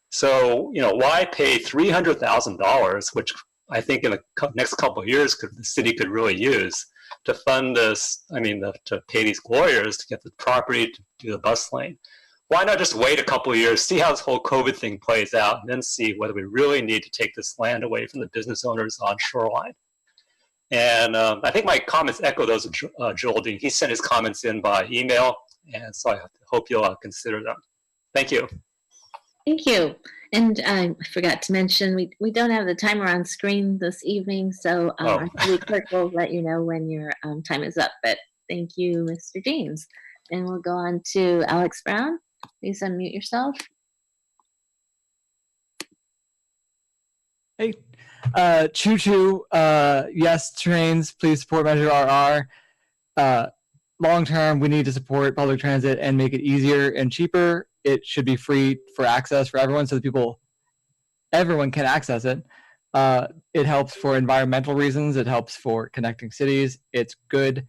[SPEAKER 18] So, why pay $300,000, which I think in the next couple of years the city could really use, to fund this, to pay these lawyers to get the property to do the bus lane? Why not just wait a couple of years, see how this whole COVID thing plays out, and then see whether we really need to take this land away from the business owners on Shoreline? And I think my comments echo those of Joel Dean. He sent his comments in by email, and so I hope you'll consider them. Thank you.
[SPEAKER 1] Thank you. And I forgot to mention, we don't have the timer on screen this evening, so our city clerk will let you know when your time is up. But thank you, Mr. James. And we'll go on to Alex Brown. Please unmute yourself.
[SPEAKER 7] Hey, choo choo. Yes, trains, please support Measure RR. Long term, we need to support public transit and make it easier and cheaper. It should be free for access for everyone, so that everyone can access it. It helps for environmental reasons. It helps for connecting cities. It's good.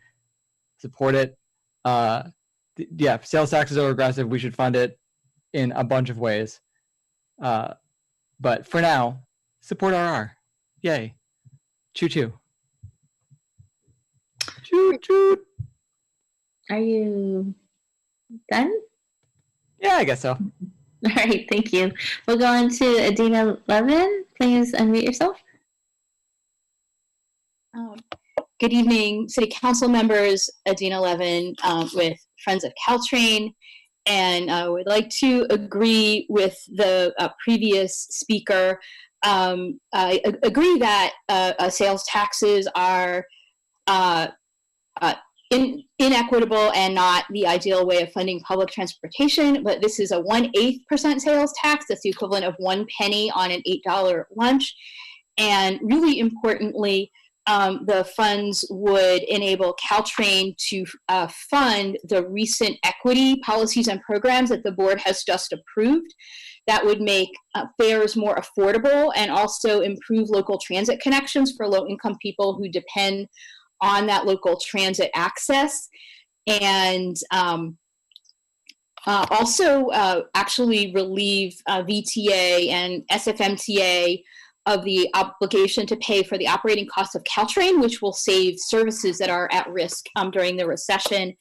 [SPEAKER 7] Support it. Yeah, sales taxes are regressive. We should fund it in a bunch of ways. But for now, support RR. Yay. Choo choo. Choo choo.
[SPEAKER 1] Are you done?
[SPEAKER 7] Yeah, I guess so.
[SPEAKER 1] All right, thank you. We'll go on to Adina Levin. Please unmute yourself.
[SPEAKER 19] Good evening, City Council members. Adina Levin with Friends of Caltrain. And I would like to agree with the previous speaker. I agree that sales taxes are inequitable and not the ideal way of funding public transportation, but this is a 1/8% sales tax. That's the equivalent of 1 penny on an $8 lunch. And really importantly, the funds would enable Caltrain to fund the recent equity policies and programs that the board has just approved. That would make fares more affordable and also improve local transit connections for low-income people who depend on that local transit access. And also actually relieve VTA and SFMTA of the obligation to pay for the operating costs of Caltrain, which will save services that are at risk during the recession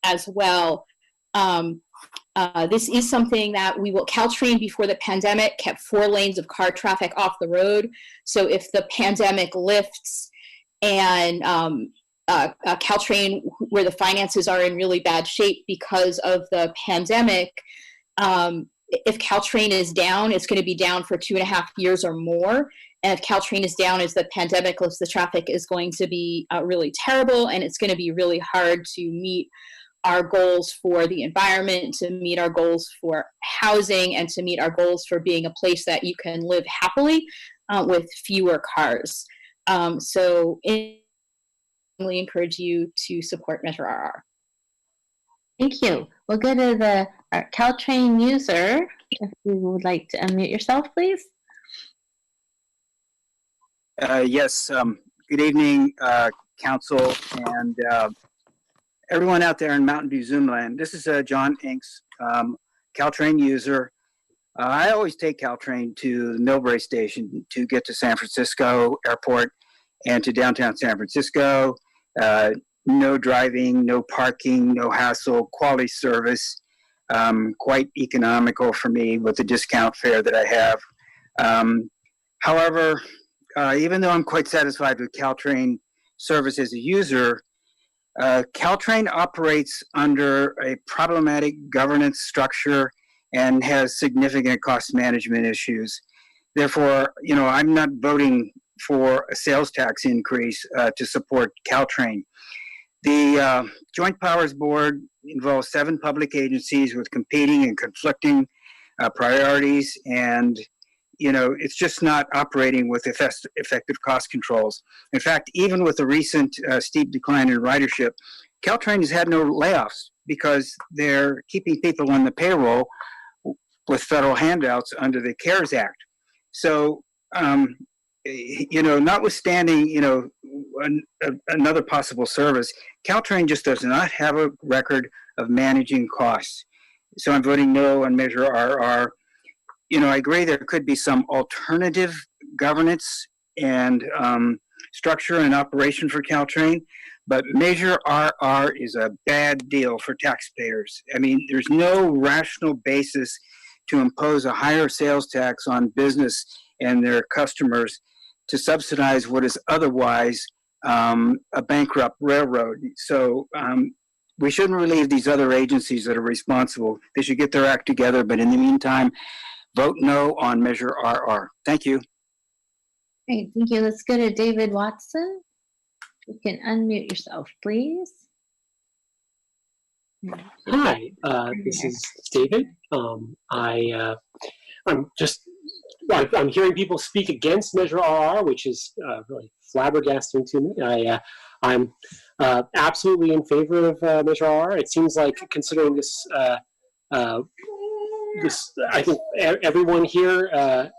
[SPEAKER 19] as well. This is something that Caltrain before the pandemic kept 4 lanes of car traffic off the road. So if the pandemic lifts and Caltrain, where the finances are in really bad shape because of the pandemic, if Caltrain is down, it's going to be down for 2.5 years or more. And if Caltrain is down as the pandemic lifts, the traffic is going to be really terrible, and it's going to be really hard to meet our goals for the environment, to meet our goals for housing, and to meet our goals for being a place that you can live happily with fewer cars. So I encourage you to support Measure RR.
[SPEAKER 1] Thank you. We'll go to the Caltrain user. If you would like to unmute yourself, please.
[SPEAKER 20] Yes. Good evening, Council, and everyone out there in Mountain View Zoomland. This is John Inks, Caltrain user. I always take Caltrain to the Millbrae station to get to San Francisco Airport and to downtown San Francisco. No driving, no parking, no hassle, quality service, quite economical for me with the discount fare that I have. However, even though I'm quite satisfied with Caltrain service as a user, Caltrain operates under a problematic governance structure and has significant cost management issues. Therefore, I'm not voting for a sales tax increase to support Caltrain. The Joint Powers Board involves 7 public agencies with competing and conflicting priorities, and it's just not operating with effective cost controls. In fact, even with the recent steep decline in ridership, Caltrain has had no layoffs because they're keeping people on the payroll with federal handouts under the CARES Act. So, notwithstanding, another possible service, Caltrain just does not have a record of managing costs. So I'm voting no on Measure RR. I agree there could be some alternative governance and structure and operation for Caltrain, but Measure RR is a bad deal for taxpayers. I mean, there's no rational basis to impose a higher sales tax on business and their customers to subsidize what is otherwise a bankrupt railroad. So we shouldn't relieve these other agencies that are responsible. They should get their act together, but in the meantime, vote no on Measure RR. Thank you.
[SPEAKER 1] Great, thank you. Let's go to David Watson. You can unmute yourself, please.
[SPEAKER 21] Hi, this is David. I'm just I'm hearing people speak against Measure RR, which is really flabbergasting to me. I'm absolutely in favor of Measure RR. It seems like, considering this, I think everyone here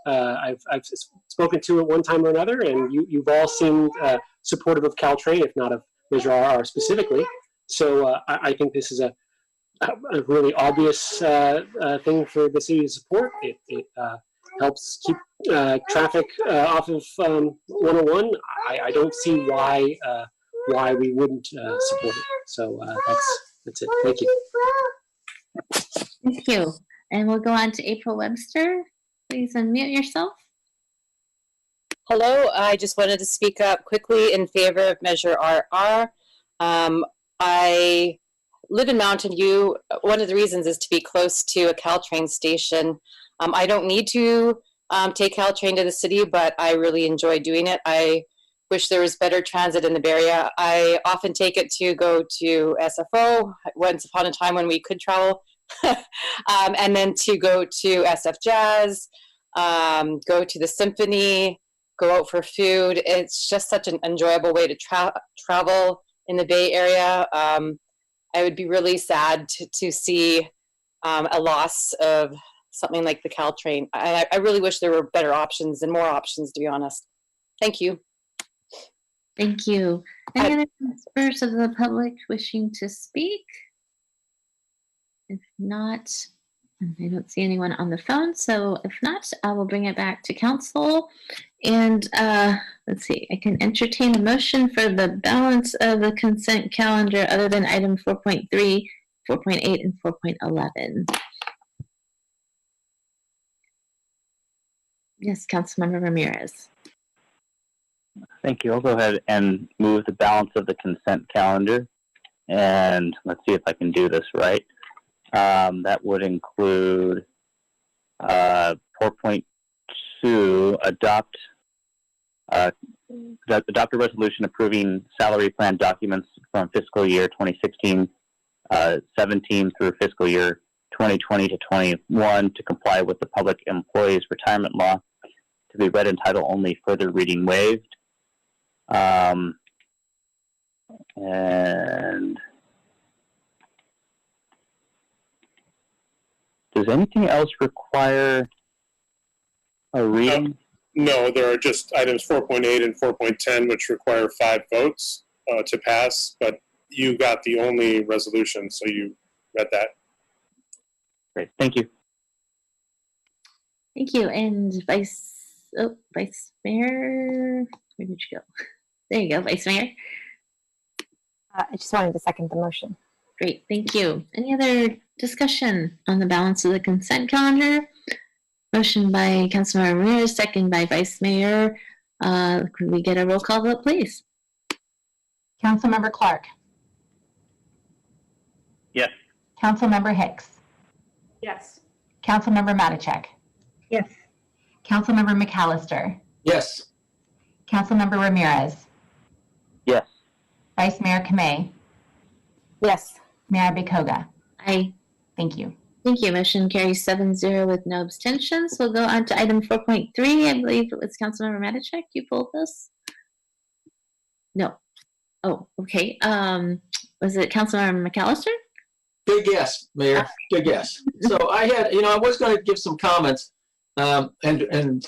[SPEAKER 21] I've spoken to at one time or another, and you've all seemed supportive of Caltrain, if not of Measure RR specifically. So I think this is a really obvious thing for the city to support. It helps keep traffic off of 101. I don't see why we wouldn't support it. So that's it. Thank you.
[SPEAKER 1] Thank you. And we'll go on to April Webster. Please unmute yourself.
[SPEAKER 22] Hello, I just wanted to speak up quickly in favor of Measure RR. I live in Mountain View. One of the reasons is to be close to a Caltrain station. I don't need to take Caltrain to the city, but I really enjoy doing it. I wish there was better transit in the Bay Area. I often take it to go to SFO, once upon a time when we could travel, and then to go to SF Jazz, go to the Symphony, go out for food. It's just such an enjoyable way to travel in the Bay Area. I would be really sad to see a loss of something like the Caltrain. I really wish there were better options and more options, to be honest. Thank you.
[SPEAKER 1] Thank you. Any other members of the public wishing to speak? If not, I don't see anyone on the phone. So if not, I will bring it back to council. And let's see, I can entertain a motion for the balance of the consent calendar other than item 4.3, 4.8, and 4.11. Yes, Councilmember Ramirez.
[SPEAKER 15] Thank you. I'll go ahead and move the balance of the consent calendar. And let's see if I can do this right. That would include 4.2, adopt a resolution approving salary plan documents from fiscal year 2016-17 through fiscal year 2020 to 21 to comply with the Public Employees Retirement Law, to be read in title only, further reading waived. And does anything else require a reading?
[SPEAKER 23] No, there are just items 4.8 and 4.10, which require 5 votes to pass, but you got the only resolution, so you read that.
[SPEAKER 15] Great, thank you.
[SPEAKER 1] Thank you. And Vice Mayor, where did you go? There you go, Vice Mayor.
[SPEAKER 12] I just wanted to second the motion.
[SPEAKER 1] Great, thank you. Any other discussion on the balance of the consent calendar? Motion by Councilmember Ramirez, second by Vice Mayor. Could we get a roll call vote, please?
[SPEAKER 13] Councilmember Clark.
[SPEAKER 15] Yes.
[SPEAKER 13] Councilmember Hicks.
[SPEAKER 8] Yes.
[SPEAKER 13] Councilmember Matichak.
[SPEAKER 9] Yes.
[SPEAKER 13] Councilmember McAllister.
[SPEAKER 3] Yes.
[SPEAKER 13] Councilmember Ramirez.
[SPEAKER 15] Yes.
[SPEAKER 13] Vice Mayor Kamei.
[SPEAKER 12] Yes.
[SPEAKER 13] Mayor Bikoga.
[SPEAKER 1] Aye.
[SPEAKER 13] Thank you.
[SPEAKER 1] Thank you. Motion carries 7-0 with no abstentions. We'll go on to item 4.3. I believe it was Councilmember Matichak. You pulled this? No. Oh, okay. Was it Councilmember McAllister?
[SPEAKER 3] Good guess, Mayor. Good guess. So I had, I was going to give some comments and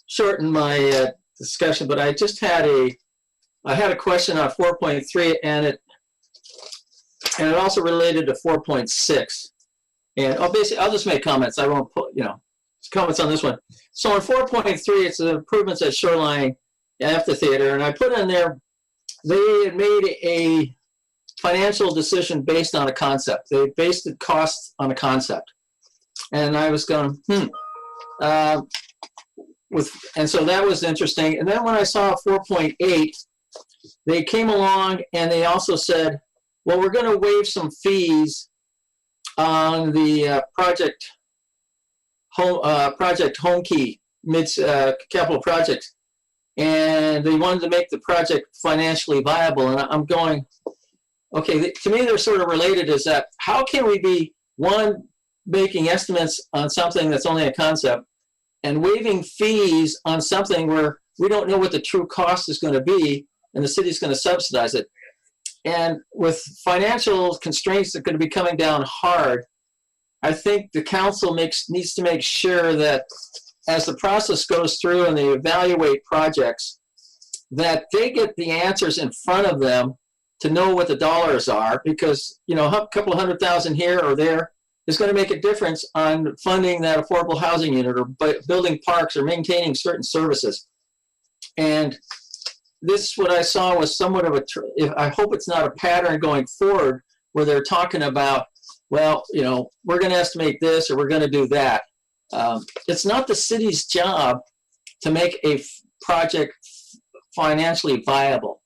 [SPEAKER 3] shorten my discussion, but I just had a question on 4.3, and it also related to 4.6. And basically, I'll just make comments. I won't put, comments on this one. So in 4.3, it's the improvements at Shoreline Amphitheater, and I put in there, they had made a financial decision based on a concept. They based the cost on a concept. And I was going, and so that was interesting. And then when I saw 4.8, they came along and they also said, well, we're going to waive some fees on the Project Home Key capital projects, and they wanted to make the project financially viable. And I'm going, okay, to me they're sort of related. Is that how can we be, one, making estimates on something that's only a concept, and waiving fees on something where we don't know what the true cost is going to be, and the city's going to subsidize it. And with financial constraints that are going to be coming down hard, I think the council needs to make sure that as the process goes through and they evaluate projects, that they get the answers in front of them to know what the dollars are, because, you know, a couple of $100,000 here or there is going to make a difference on funding that affordable housing unit or building parks or maintaining certain services. And this, what I saw was somewhat of I hope it's not a pattern going forward where they're talking about, well, you know, we're going to estimate this or we're going to do that. It's not the city's job to make a project financially viable.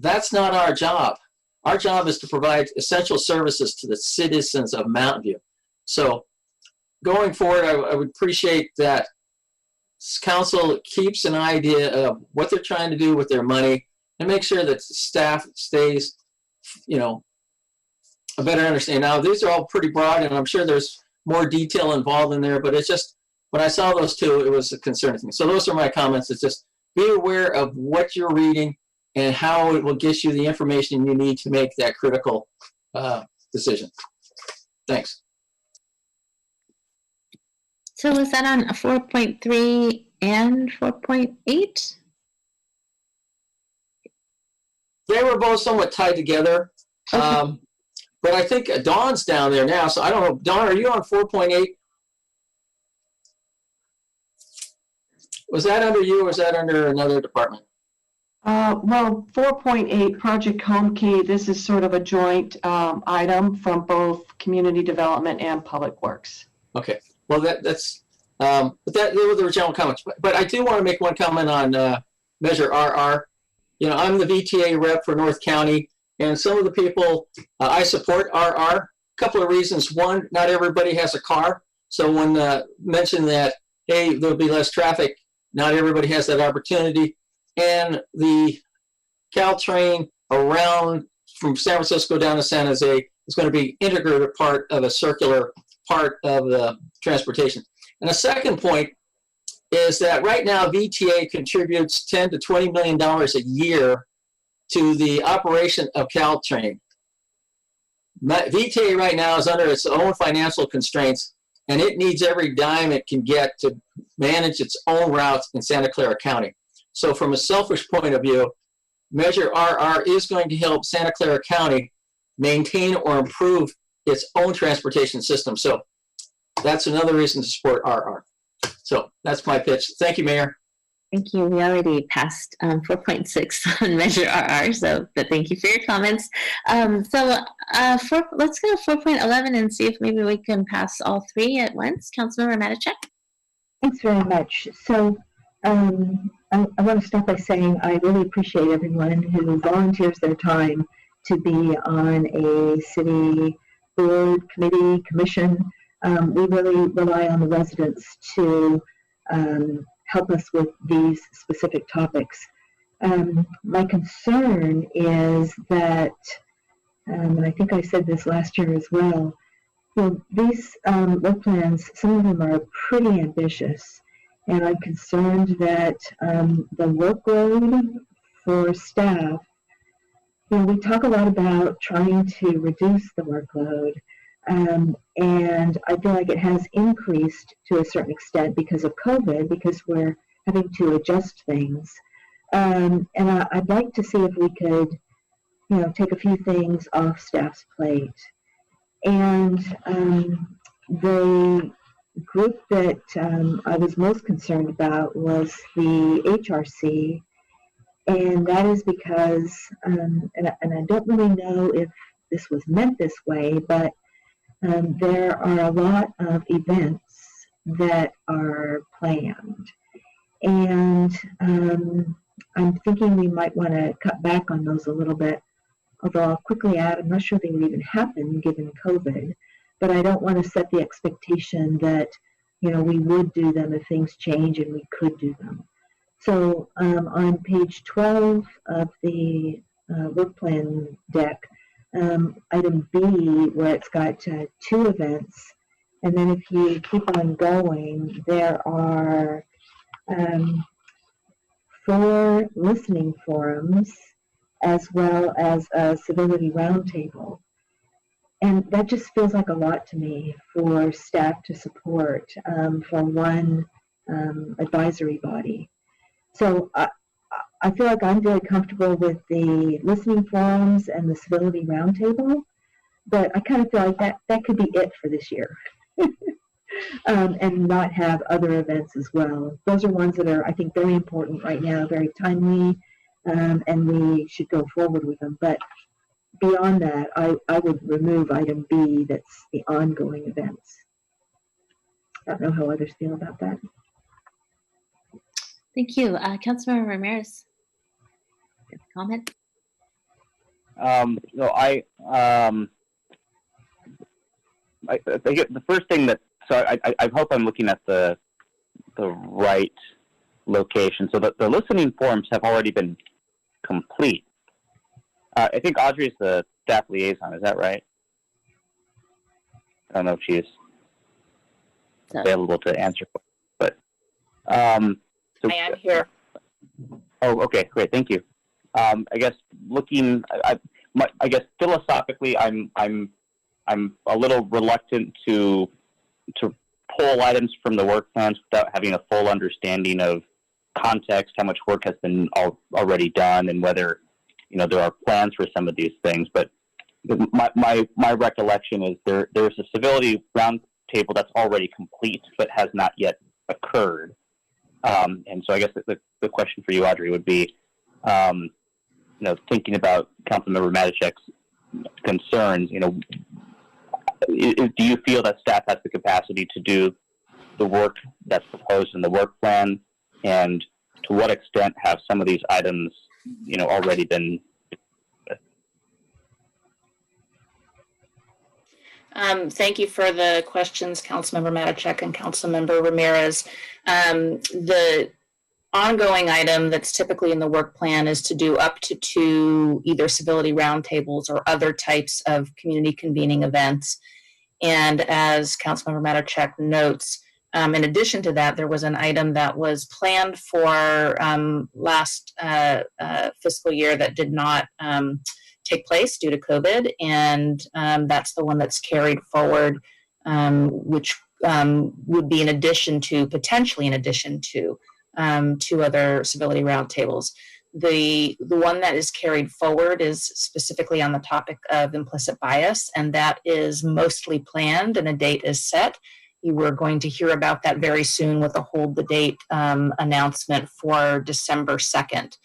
[SPEAKER 3] That's not our job. Our job is to provide essential services to the citizens of Mountain View. So going forward, I would appreciate that council keeps an idea of what they're trying to do with their money and make sure that staff stays, you know, a better understanding. Now, these are all pretty broad, and I'm sure there's more detail involved in there, but it's just, when I saw those two, it was a concern to me. So those are my comments. It's just be aware of what you're reading and how it will get you the information you need to make that critical decision. Thanks.
[SPEAKER 1] So was that on 4.3 and 4.8?
[SPEAKER 3] They were both somewhat tied together. Okay. But I think Dawn's down there now, so I don't know. Dawn, are you on 4.8? Was that under you or was that under another department?
[SPEAKER 4] Well, 4.8 Project Home Key, this is sort of a joint item from both Community Development and Public Works.
[SPEAKER 3] Okay. Well, that's but that they were general comments. But I do want to make one comment on Measure RR. You know, I'm the VTA rep for North County, and some of the people I support RR. A couple of reasons. One, not everybody has a car, so when mentioned that, hey, there'll be less traffic, not everybody has that opportunity. And the Caltrain around from San Francisco down to San Jose is going to be integrated part of a circular part of the transportation. And the second point is that right now VTA contributes $10 to $20 million a year to the operation of Caltrain. VTA right now is under its own financial constraints, and it needs every dime it can get to manage its own routes in Santa Clara County. So from a selfish point of view, Measure RR is going to help Santa Clara County maintain or improve its own transportation system. So that's another reason to support RR. So that's my pitch. Thank you, Mayor.
[SPEAKER 1] Thank you. We already passed 4.6 on Measure RR, so but thank you for your comments. Let's go to 4.11 and see if maybe we can pass all three at once. Councilmember Matichak.
[SPEAKER 9] Thanks very much. So I want to start by saying I really appreciate everyone who volunteers their time to be on a city board, committee, commission. We really rely on the residents to help us with these specific topics. My concern is that, and I think I said this last year as well, these work plans, some of them are pretty ambitious, and I'm concerned that the workload for staff, we talk a lot about trying to reduce the workload, and I feel like it has increased to a certain extent because of COVID, because we're having to adjust things. And I'd like to see if we could, take a few things off staff's plate. And the group that I was most concerned about was the HRC, and that is because, and I don't really know if this was meant this way, but there are a lot of events that are planned, and I'm thinking we might want to cut back on those a little bit, although I'll quickly add, I'm not sure they would even happen given COVID, but I don't want to set the expectation that, we would do them if things change and we could do them. So on page 12 of the work plan deck, item B, where it's got 2 events, And then if you keep on going, there are 4 listening forums as well as a civility roundtable. And that just feels like a lot to me for staff to support for one advisory body. So I feel like I'm very comfortable with the listening forums and the civility roundtable, but I kind of feel like that could be it for this year. And not have other events as well. Those are ones that are, I think, very important right now, very timely, and we should go forward with them. But beyond that, I would remove item B, that's the ongoing events. I don't know how others feel about that.
[SPEAKER 1] Thank you. Councilmember Ramirez, comment?
[SPEAKER 15] So I think the first thing that, so I hope I'm looking at the right location. So the listening forums have already been complete. I think Audrey's the staff liaison. Is that right? I don't know if she's available to answer, but so,
[SPEAKER 22] I am here.
[SPEAKER 15] Oh, okay, great, thank you. I guess looking, I guess philosophically, I'm a little reluctant to pull items from the work plans without having a full understanding of context, how much work has been already done, and whether there are plans for some of these things. But my recollection is there's a civility roundtable that's already complete but has not yet occurred. And so I guess the question for you, Audrey, would be, thinking about Councilmember Matichek's concerns, do you feel that staff has the capacity to do the work that's proposed in the work plan? And to what extent have some of these items, already been?
[SPEAKER 22] Thank you for the questions, Councilmember Matichek and Councilmember Ramirez. The ongoing item that's typically in the work plan is to do up to 2 either civility roundtables or other types of community convening events. And as Councilmember Matichek notes, in addition to that, there was an item that was planned for last fiscal year that did not take place due to COVID, and that's the one that's carried forward, which would be potentially in addition to 2 other civility roundtables. The one that is carried forward is specifically on the topic of implicit bias, and that is mostly planned and a date is set. You were going to hear about that very soon with a hold the date announcement for December 2nd.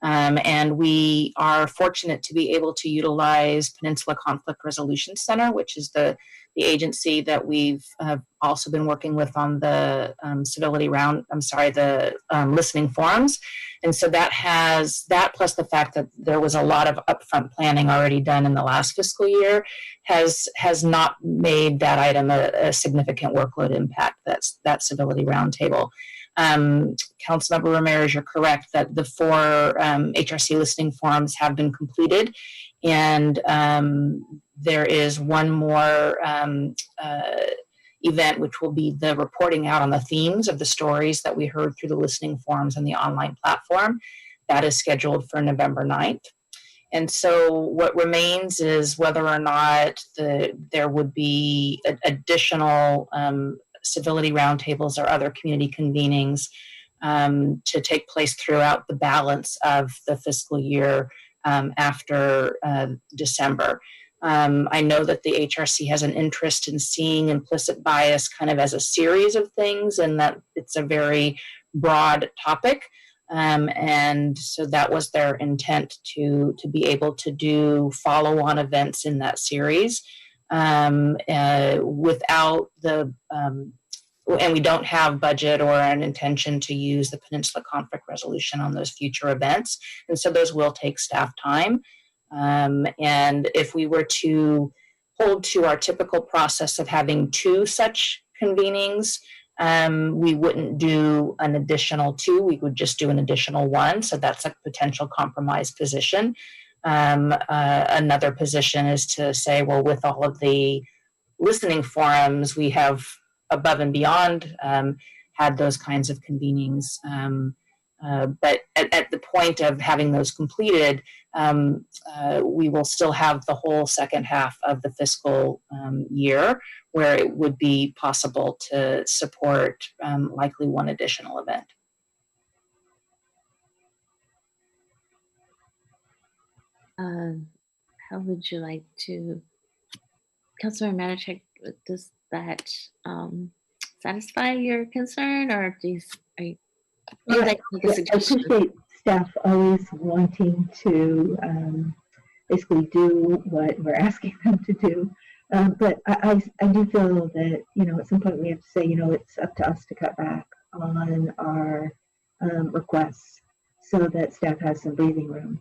[SPEAKER 22] And we are fortunate to be able to utilize Peninsula Conflict Resolution Center, which is the agency that we've also been working with on the listening forums. And so that plus the fact that there was a lot of upfront planning already done in the last fiscal year has not made that item a significant workload impact. That's that civility roundtable. Councilmember Ramirez, you're correct that the 4 HRC listening forums have been completed, and there is one more event, which will be the reporting out on the themes of the stories that we heard through the listening forums and the online platform. That is scheduled for November 9th. And so what remains is whether or not there would be additional civility roundtables or other community convenings to take place throughout the balance of the fiscal year after December. I know that the HRC has an interest in seeing implicit bias kind of as a series of things, and that it's a very broad topic. And so that was their intent to be able to do follow-on events in that series without the and we don't have budget or an intention to use the Peninsula Conflict Resolution on those future events. And so those will take staff time. And if we were to hold to our typical process of having 2 such convenings, we wouldn't do an additional 2, we would just do an additional 1. So that's a potential compromise position. Another position is to say, well, with all of the
[SPEAKER 5] listening forums. We have above and beyond had those kinds of convenings. But at the point of having those completed, we will still have the whole second half of the fiscal year where it would be possible to support likely one additional event.
[SPEAKER 1] How would you like to, Councilor Manichek, does that satisfy your concern, or do you like to make a
[SPEAKER 9] I
[SPEAKER 1] suggestion?
[SPEAKER 9] appreciate staff always wanting to basically do what we're asking them to do. But I do feel that, at some point we have to say, it's up to us to cut back on our requests so that staff has some breathing room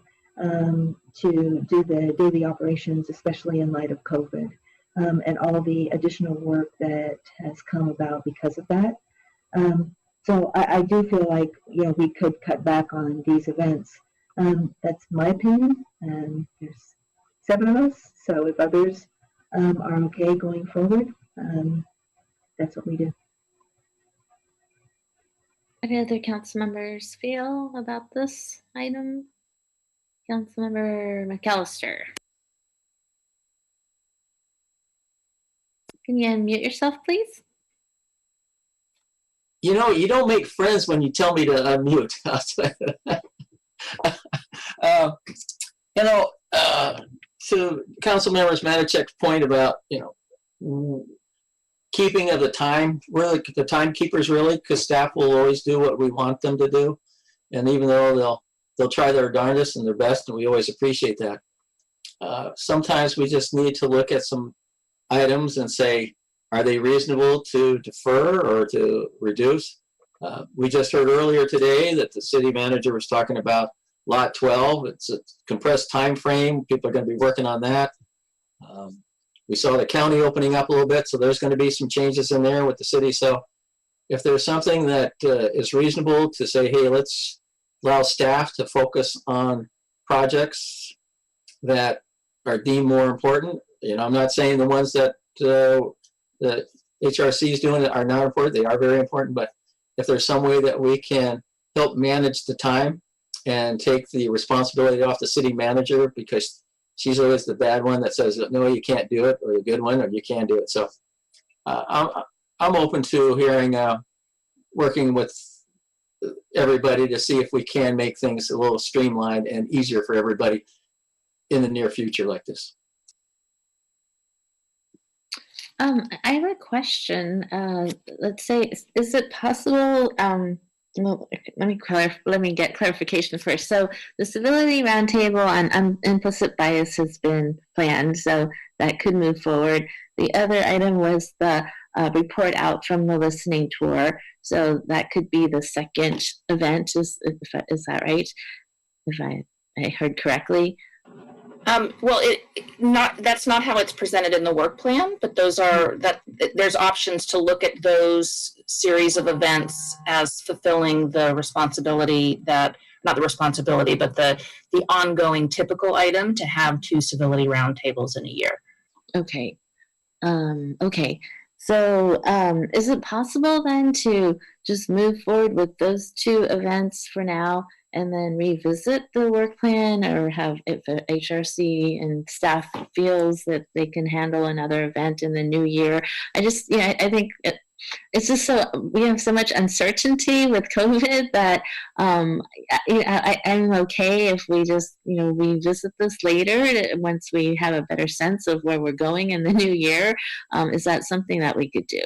[SPEAKER 9] to do the daily operations, especially in light of COVID, and all the additional work that has come about because of that. So I do feel like, we could cut back on these events. That's my opinion. There's 7 of us, so if others are okay going forward, that's what we do.
[SPEAKER 1] How do other council members feel about this item? Councilmember McAllister. Can you unmute yourself, please?
[SPEAKER 3] You don't make friends when you tell me to unmute. To Councilmember Manichek's point about, keeping of the time, really, the timekeepers, really, because staff will always do what we want them to do. And even though they'll try their darndest and their best, and we always appreciate that. Sometimes we just need to look at some items and say, are they reasonable to defer or to reduce? We just heard earlier today that the city manager was talking about Lot 12. It's a compressed time frame. People are going to be working on that. We saw the county opening up a little bit, so there's going to be some changes in there with the city. So if there's something that is reasonable to say, hey, let's allow staff to focus on projects that are deemed more important. I'm not saying the ones that the HRC is doing are not important. They are very important, but if there's some way that we can help manage the time and take the responsibility off the city manager, because she's always the bad one that says, no, you can't do it, or the good one, or you can do it. So I'm open to hearing, working with everybody to see if we can make things a little streamlined and easier for everybody in the near future like this.
[SPEAKER 1] I have a question. Let's say, is it possible? Well, let me get clarification first. So the civility roundtable on implicit bias has been planned, so that could move forward. The other item was the report out from the listening tour, so that could be the second event. Is that right? If I heard correctly.
[SPEAKER 5] Well, that's not how it's presented in the work plan, but there's options to look at those series of events as fulfilling the responsibility but the ongoing typical item to have 2 civility roundtables in a year.
[SPEAKER 1] Okay. Okay. So is it possible then to just move forward with those 2 events for now, and then revisit the work plan, or have, if the HRC and staff feels that they can handle another event in the new year? I think it's just we have so much uncertainty with COVID that I'm okay if we just, revisit this later once we have a better sense of where we're going in the new year. Is that something that we could do?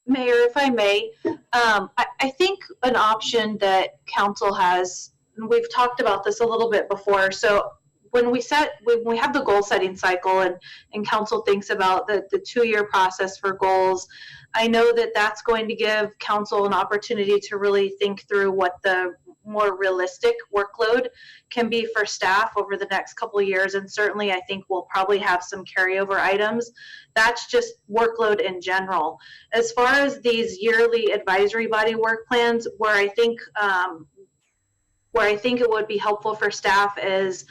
[SPEAKER 17] Mayor, if I may, I think an option that council has, and we've talked about this a little bit before, so when we have the goal setting cycle and council thinks about the 2-year process for goals, I know that that's going to give council an opportunity to really think through what the more realistic workload can be for staff over the next couple of years. And certainly I think we'll probably have some carryover items. That's just workload in general. As far as these yearly advisory body work plans, where I think it would be helpful for staff is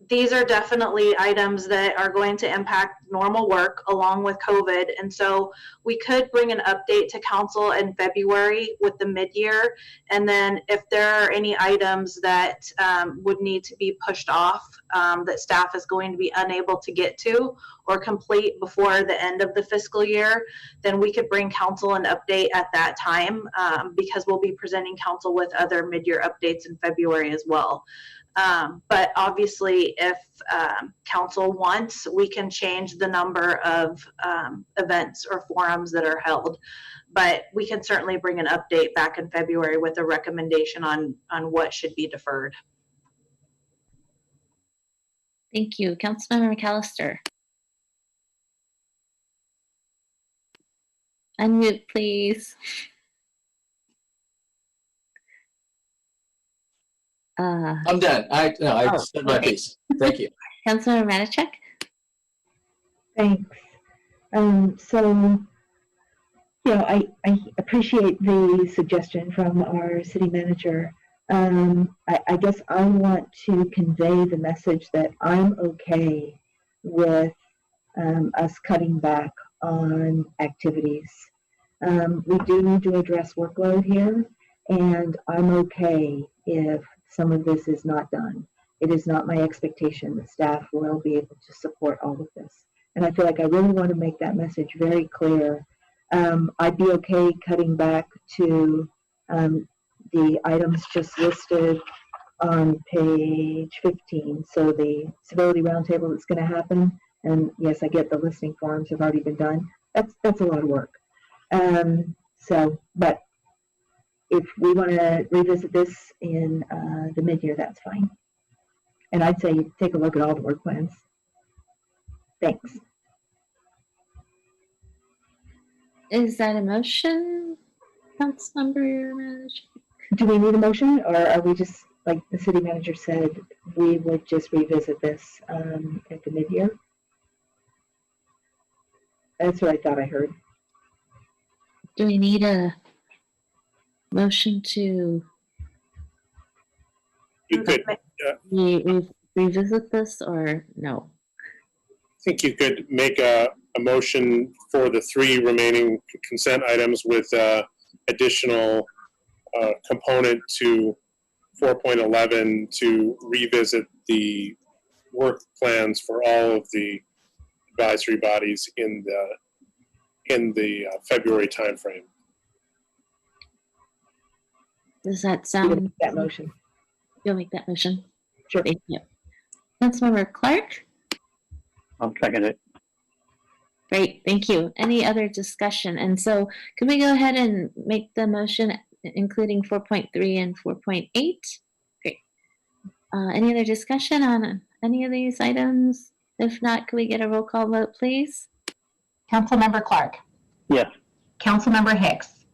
[SPEAKER 17] these are definitely items that are going to impact normal work along with COVID. And so we could bring an update to council in February with the mid-year. And then if there are any items that would need to be pushed off, that staff is going to be unable to get to or complete before the end of the fiscal year, then we could bring council an update at that time, because we'll be presenting council with other mid-year updates in February as well. But obviously, if council wants, we can change the number of events or forums that are held. But we can certainly bring an update back in February with a recommendation on what should be deferred.
[SPEAKER 1] Thank you. Councilmember McAllister. Unmute, please.
[SPEAKER 3] I'm done. I said my piece. Thank you.
[SPEAKER 1] Councilmember Matichak.
[SPEAKER 9] Thanks. So, I appreciate the suggestion from our city manager. I guess I want to convey the message that I'm okay with us cutting back on activities. We do need to address workload here, and I'm okay if some of this is not done. It is not my expectation that staff will be able to support all of this. And I feel like I really want to make that message very clear. I'd be okay cutting back to the items just listed on page 15. So the civility roundtable that's going to happen, and yes, I get the listening forms have already been done. That's a lot of work. But if we want to revisit this in the mid-year, that's fine. And I'd say take a look at all the work plans. Thanks.
[SPEAKER 1] Is that a motion, Councilmember Manager?
[SPEAKER 9] Do we need a motion, or are we just, like the city manager said, we would just revisit this at the mid-year? That's what I thought I heard.
[SPEAKER 1] Do we need a motion to revisit this, or no?
[SPEAKER 23] I think you could make a motion for the 3 remaining consent items with additional component to 4.11 to revisit the work plans for all of the advisory bodies in the February timeframe.
[SPEAKER 1] Does that sound?
[SPEAKER 9] That motion.
[SPEAKER 1] You'll make that motion.
[SPEAKER 9] Sure.
[SPEAKER 1] Thank you. Councilmember Clark.
[SPEAKER 15] I'll second it.
[SPEAKER 1] Great, thank you. Any other discussion? And so, can we go ahead and make the motion, including 4.3 and 4.8? Great. Any other discussion on any of these items? If not, can we get a roll call vote, please?
[SPEAKER 13] Councilmember Clark.
[SPEAKER 15] Yes.
[SPEAKER 13] Councilmember Hicks.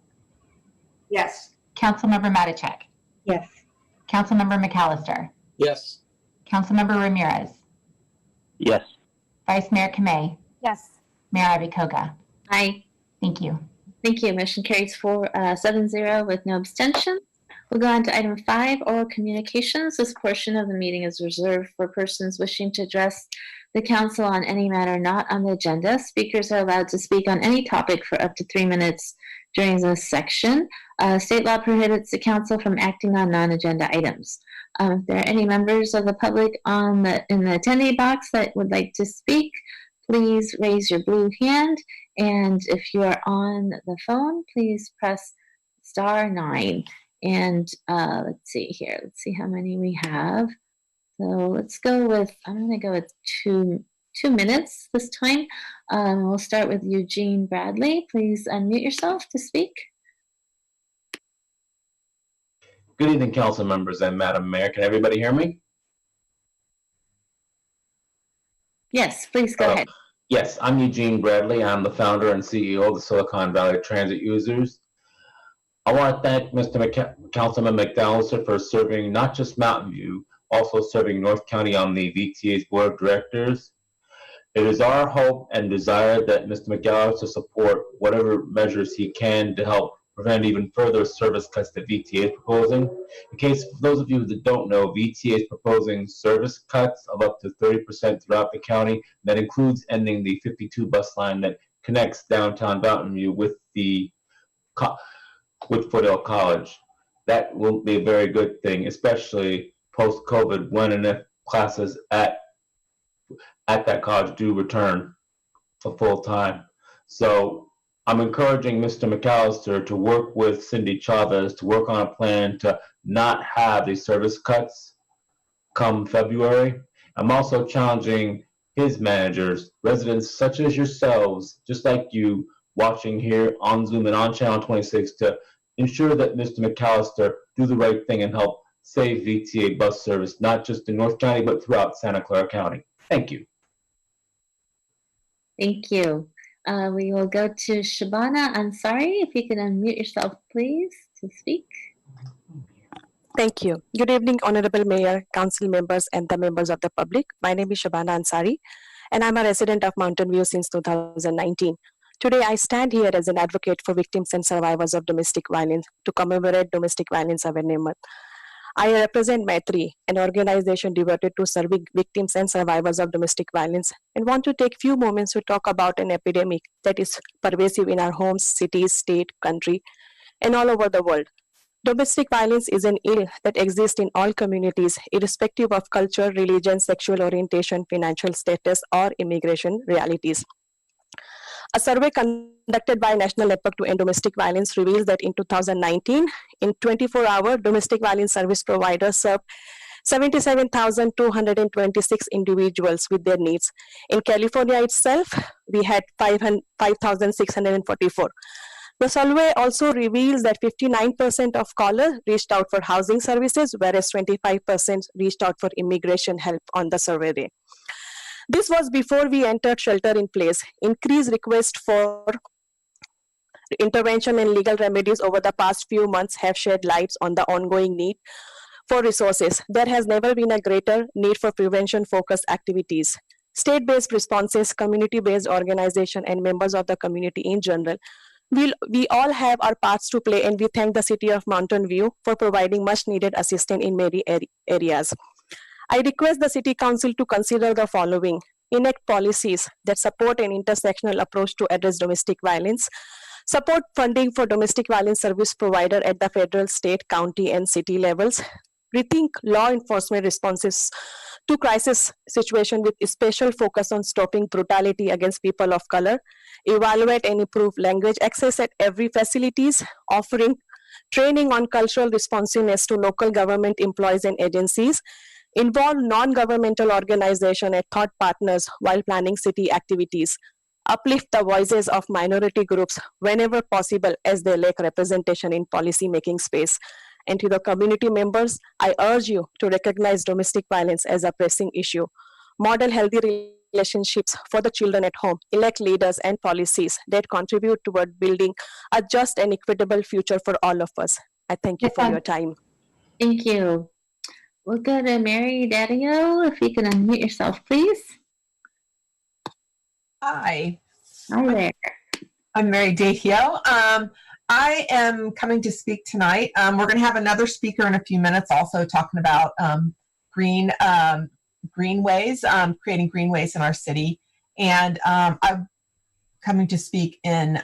[SPEAKER 8] Yes.
[SPEAKER 13] Councilmember Matichak.
[SPEAKER 9] Yes.
[SPEAKER 13] Councilmember McAllister.
[SPEAKER 3] Yes.
[SPEAKER 13] Councilmember Ramirez.
[SPEAKER 15] Yes.
[SPEAKER 13] Vice Mayor Kamei.
[SPEAKER 12] Yes.
[SPEAKER 13] Mayor Iacocca.
[SPEAKER 1] Aye.
[SPEAKER 13] Thank you.
[SPEAKER 1] Thank you. Motion carries 7-0 with no abstentions. We'll go on to item 5, oral communications. This portion of the meeting is reserved for persons wishing to address the council on any matter not on the agenda. Speakers are allowed to speak on any topic for up to 3 minutes during this section. State law prohibits the council from acting on non-agenda items. If there are any members of the public in the attendee box that would like to speak, please raise your blue hand. And if you are on the phone, please press *9. And let's see here. Let's see how many we have. So let's go with, I'm going to go with two minutes this time. We'll start with Eugene Bradley. Please unmute yourself to speak.
[SPEAKER 6] Good evening, council members and Madam Mayor. Can everybody hear me?
[SPEAKER 1] Yes, please go ahead.
[SPEAKER 6] Yes, I'm Eugene Bradley. I'm the founder and CEO of the Silicon Valley Transit Users. I want to thank Councilman McAllister for serving not just Mountain View, also serving North County on the VTA's board of directors. It is our hope and desire that Mr. McAllister support whatever measures he can to help prevent even further service cuts that VTA is proposing. In case, for those of you that don't know, VTA is proposing service cuts of up to 30% throughout the county. That includes ending the 52 bus line that connects downtown Mountain View with Foothill College. That will be a very good thing, especially post-COVID, when and if classes at that college do return for full time. So I'm encouraging Mr. McAllister to work with Cindy Chavez to work on a plan to not have these service cuts come February. I'm also challenging his managers, residents such as yourselves, just like you, watching here on Zoom and on Channel 26, to ensure that Mr. McAllister do the right thing and help save VTA bus service, not just in North County, but throughout Santa Clara County. Thank you.
[SPEAKER 1] Thank you. We will go to Shabana Ansari. If you can unmute yourself, please, to speak.
[SPEAKER 10] Thank you. Good evening, Honorable Mayor, Council members, and the members of the public. My name is Shabana Ansari, and I'm a resident of Mountain View since 2019. Today, I stand here as an advocate for victims and survivors of domestic violence to commemorate Domestic Violence Awareness Month. I represent Maitri, an organization devoted to serving victims and survivors of domestic violence, and want to take few moments to talk about an epidemic that is pervasive in our homes, cities, state, country, and all over the world. Domestic violence is an ill that exists in all communities, irrespective of culture, religion, sexual orientation, financial status, or immigration realities. A survey conducted by National Network to End Domestic Violence reveals that in 2019, in 24-hour, domestic violence service providers served 77,226 individuals with their needs. In California itself, we had 5,644. The survey also reveals that 59% of callers reached out for housing services, whereas 25% reached out for immigration help on the survey day. This was before we entered shelter in place. Increased requests for intervention and legal remedies over the past few months have shed light on the ongoing need for resources. There has never been a greater need for prevention-focused activities. State-based responses, community-based organizations, and members of the community in general, we all have our parts to play, and we thank the City of Mountain View for providing much-needed assistance in many areas. I request the City Council to consider the following: enact policies that support an intersectional approach to address domestic violence, support funding for domestic violence service provider at the federal, state, county, and city levels, rethink law enforcement responses to crisis situation with a special focus on stopping brutality against people of color, evaluate and improve language access at every facilities, offering training on cultural responsiveness to local government employees and agencies, involve non-governmental organizations and thought partners while planning city activities, uplift the voices of minority groups whenever possible as they lack representation in policy-making space. And to the community members, I urge you to recognize domestic violence as a pressing issue, model healthy relationships for the children at home, elect leaders and policies that contribute toward building a just and equitable future for all of us. I thank you for your time.
[SPEAKER 1] Thank you. We'll go to Mary Daddio. If you can unmute yourself, please.
[SPEAKER 14] Hi.
[SPEAKER 1] Hi there.
[SPEAKER 14] I'm Mary Daddio. I am coming to speak tonight. We're going to have another speaker in a few minutes also talking about greenways, creating greenways in our city. And I'm coming to speak in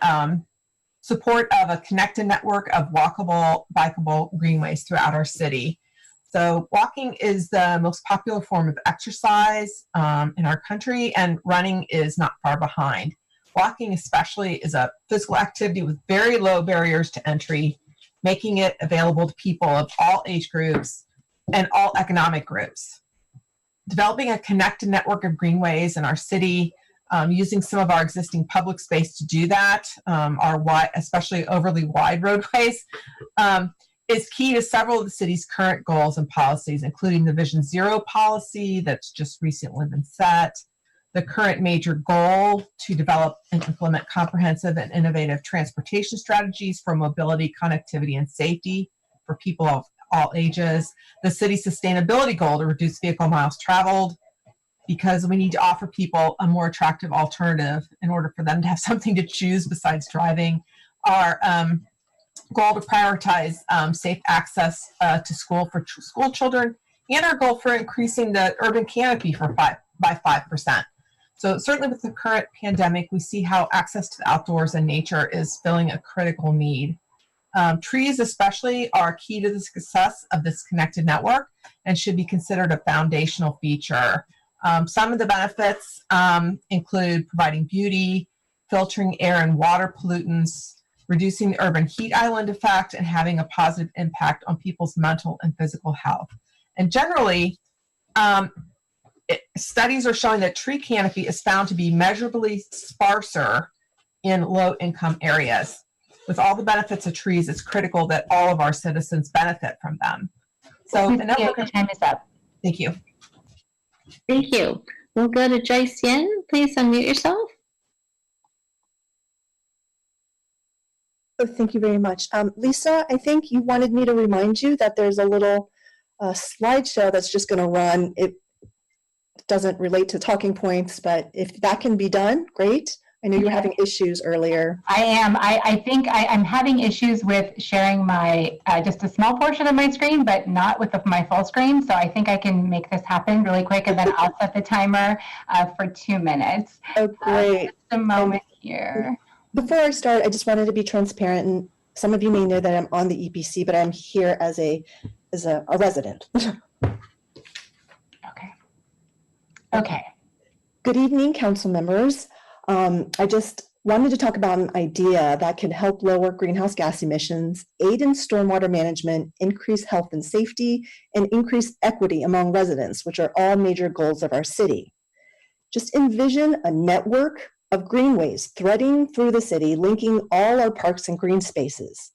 [SPEAKER 14] support of a connected network of walkable, bikeable greenways throughout our city. So walking is the most popular form of exercise in our country, and running is not far behind. Walking especially is a physical activity with very low barriers to entry, making it available to people of all age groups and all economic groups. Developing a connected network of greenways in our city, using some of our existing public space to do that, our wide, especially overly wide roadways, is key to several of the city's current goals and policies, including the Vision Zero policy that's just recently been set, the current major goal to develop and implement comprehensive and innovative transportation strategies for mobility, connectivity, and safety for people of all ages, the city's sustainability goal to reduce vehicle miles traveled, because we need to offer people a more attractive alternative in order for them to have something to choose besides driving, our goal to prioritize safe access to school for school children, and our goal for increasing the urban canopy by 5%. So certainly with the current pandemic, we see how access to the outdoors and nature is filling a critical need. Trees especially are key to the success of this connected network and should be considered a foundational feature. Some of the benefits include providing beauty, filtering air and water pollutants, reducing the urban heat island effect, and having a positive impact on people's mental and physical health. And generally, studies are showing that tree canopy is found to be measurably sparser in low-income areas. With all the benefits of trees, it's critical that all of our citizens benefit from them. So the network
[SPEAKER 13] time is up.
[SPEAKER 14] Thank you.
[SPEAKER 1] Thank you. We'll go to Joyce Yen. Please unmute yourself.
[SPEAKER 2] Oh, thank you very much. Lisa, I think you wanted me to remind you that there's a little slideshow that's just going to run. It doesn't relate to talking points, but if that can be done, great. I know you were having issues earlier.
[SPEAKER 13] I am. I think I'm having issues with sharing my just a small portion of my screen, but not with my full screen. So I think I can make this happen really quick, and then I'll set the timer for 2 minutes.
[SPEAKER 2] Oh, great.
[SPEAKER 13] Just a moment here.
[SPEAKER 2] Before I start, I just wanted to be transparent, and some of you may know that I'm on the EPC, but I'm here as a resident.
[SPEAKER 13] Okay.
[SPEAKER 2] Good evening, council members. I just wanted to talk about an idea that could help lower greenhouse gas emissions, aid in stormwater management, increase health and safety, and increase equity among residents, which are all major goals of our city. Just envision a network of greenways threading through the city, linking all our parks and green spaces.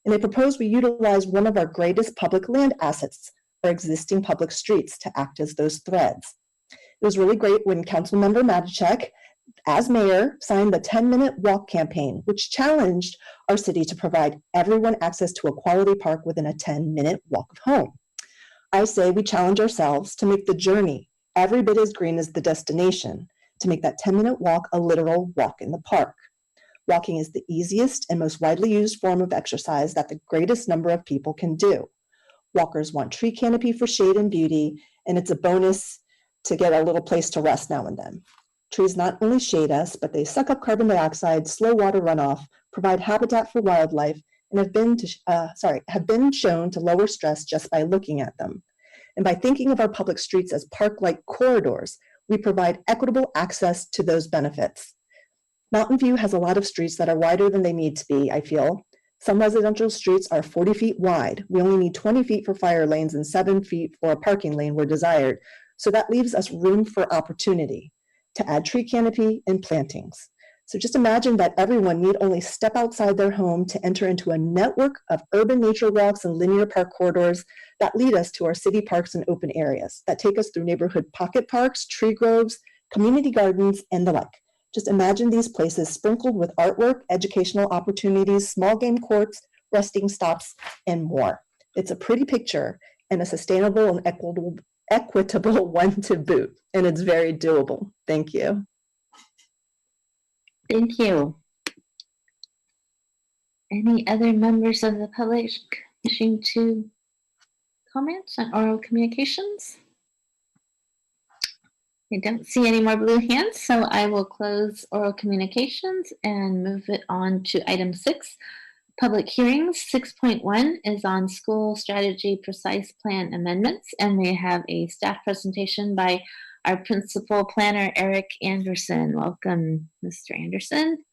[SPEAKER 2] And I propose we utilize one of our greatest public land assets, our existing public streets, to act as those threads. It was really great when Councilmember Matichak, as mayor, signed the 10-minute walk campaign, which challenged our city to provide everyone access to a quality park within a 10-minute walk of home. I say we challenge ourselves to make the journey every bit as green as the destination, to make that 10-minute walk a literal walk in the park. Walking is the easiest and most widely used form of exercise that the greatest number of people can do. Walkers want tree canopy for shade and beauty, and it's a bonus to get a little place to rest now and then. Trees not only shade us, but they suck up carbon dioxide, slow water runoff, provide habitat for wildlife, and have been shown to lower stress just by looking at them. And by thinking of our public streets as park-like corridors, we provide equitable access to those benefits. Mountain View has a lot of streets that are wider than they need to be, I feel. Some residential streets are 40 feet wide. We only need 20 feet for fire lanes and 7 feet for a parking lane where desired. So that leaves us room for opportunity to add tree canopy and plantings. So just imagine that everyone need only step outside their home to enter into a network of urban nature walks and linear park corridors that lead us to our city parks and open areas, that take us through neighborhood pocket parks, tree groves, community gardens, and the like. Just imagine these places sprinkled with artwork, educational opportunities, small game courts, resting stops, and more. It's a pretty picture and a sustainable and equitable one to boot, and it's very doable. Thank you.
[SPEAKER 1] Thank you. Any other members of the public wishing to comment on oral communications? I don't see any more blue hands, so I will close oral communications and move it on to item 6, public hearings. 6.1 is on school strategy precise plan amendments, and we have a staff presentation by our principal planner, Eric Anderson. Welcome, Mr. Anderson.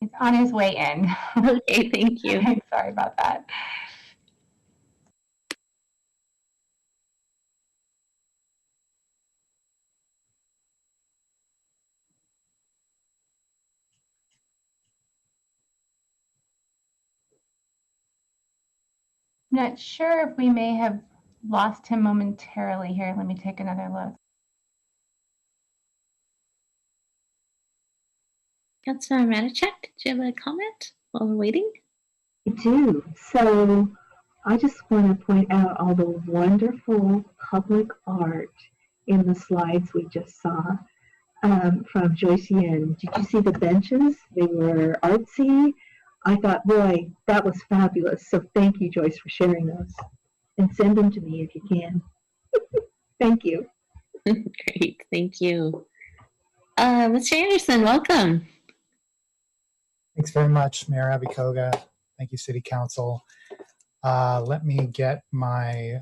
[SPEAKER 13] He's on his way in.
[SPEAKER 1] Okay, thank you.
[SPEAKER 13] Sorry about that. Not sure if we may have lost him momentarily here. Let me take another look.
[SPEAKER 1] Councilmember Matichak, do you have a comment while we're waiting?
[SPEAKER 9] I do. So I just want to point out all the wonderful public art in the slides we just saw. from Joyce Yen. Did you see the benches? They were artsy. I thought, boy, that was fabulous. So thank you, Joyce, for sharing those. And send them to me if you can. Thank you.
[SPEAKER 1] Great, thank you. Mr. Anderson, welcome.
[SPEAKER 11] Thanks very much, Mayor Abikoga. Thank you, City Council. Let me get my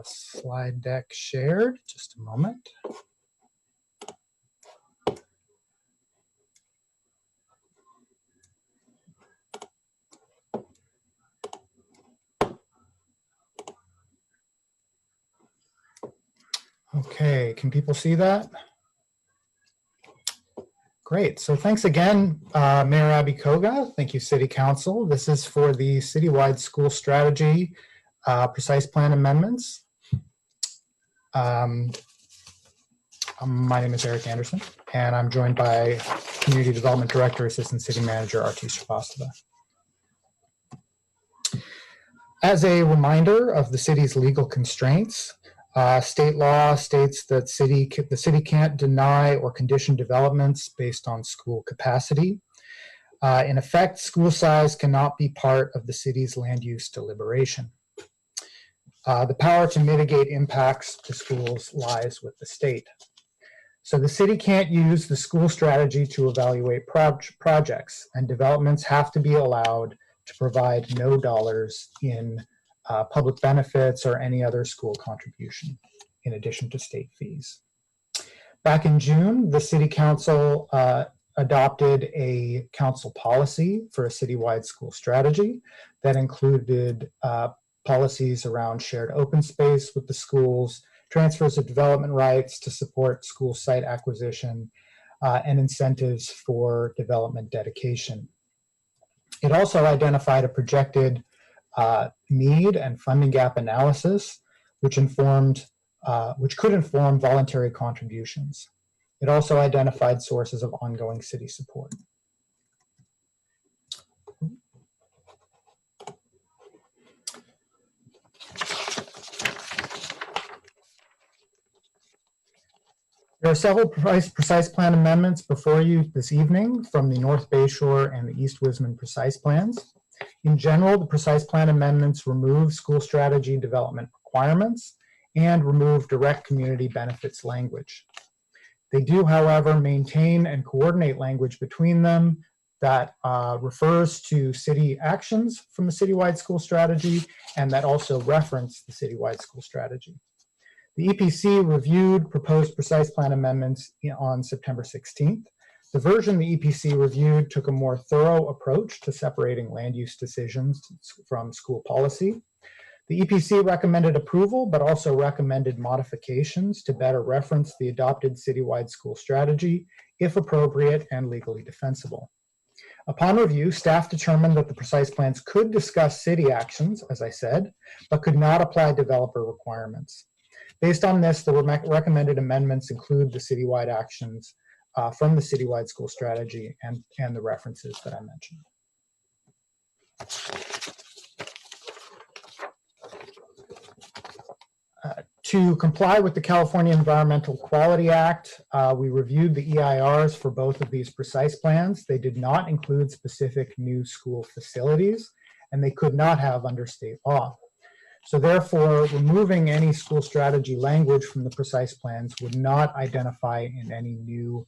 [SPEAKER 11] slide deck shared. Just a moment. Okay, can people see that? Great, so thanks again, Mayor Abikoga. Thank you, City Council. This is for the citywide school strategy precise plan amendments. My name is Eric Anderson, and I'm joined by Community Development Director, Assistant City Manager, Artis Srivastava. As a reminder of the city's legal constraints, state law states that the city can't deny or condition developments based on school capacity. In effect, school size cannot be part of the city's land use deliberation. The power to mitigate impacts to schools lies with the state. So the city can't use the school strategy to evaluate projects, and developments have to be allowed to provide no dollars in public benefits or any other school contribution, in addition to state fees. Back in June, the City Council adopted a council policy for a citywide school strategy that included policies around shared open space with the schools, transfers of development rights to support school site acquisition, and incentives for development dedication. It also identified a projected need and funding gap analysis, which could inform voluntary contributions. It also identified sources of ongoing city support. There are several precise plan amendments before you this evening from the North Bay Shore and the East Wisman precise plans. In general, the precise plan amendments remove school strategy development requirements and remove direct community benefits language. They do, however, maintain and coordinate language between them that refers to city actions from the citywide school strategy and that also reference the citywide school strategy. The EPC reviewed proposed precise plan amendments on September 16th. The version the EPC reviewed took a more thorough approach to separating land use decisions from school policy. The EPC recommended approval, but also recommended modifications to better reference the adopted citywide school strategy, if appropriate and legally defensible. Upon review, staff determined that the precise plans could discuss city actions, as I said, but could not apply developer requirements. Based on this, the recommended amendments include the citywide actions from the citywide school strategy and the references that I mentioned. To comply with the California Environmental Quality Act, we reviewed the EIRs for both of these precise plans. They did not include specific new school facilities, and they could not have under state law. So therefore, removing any school strategy language from the precise plans would not identify in any new,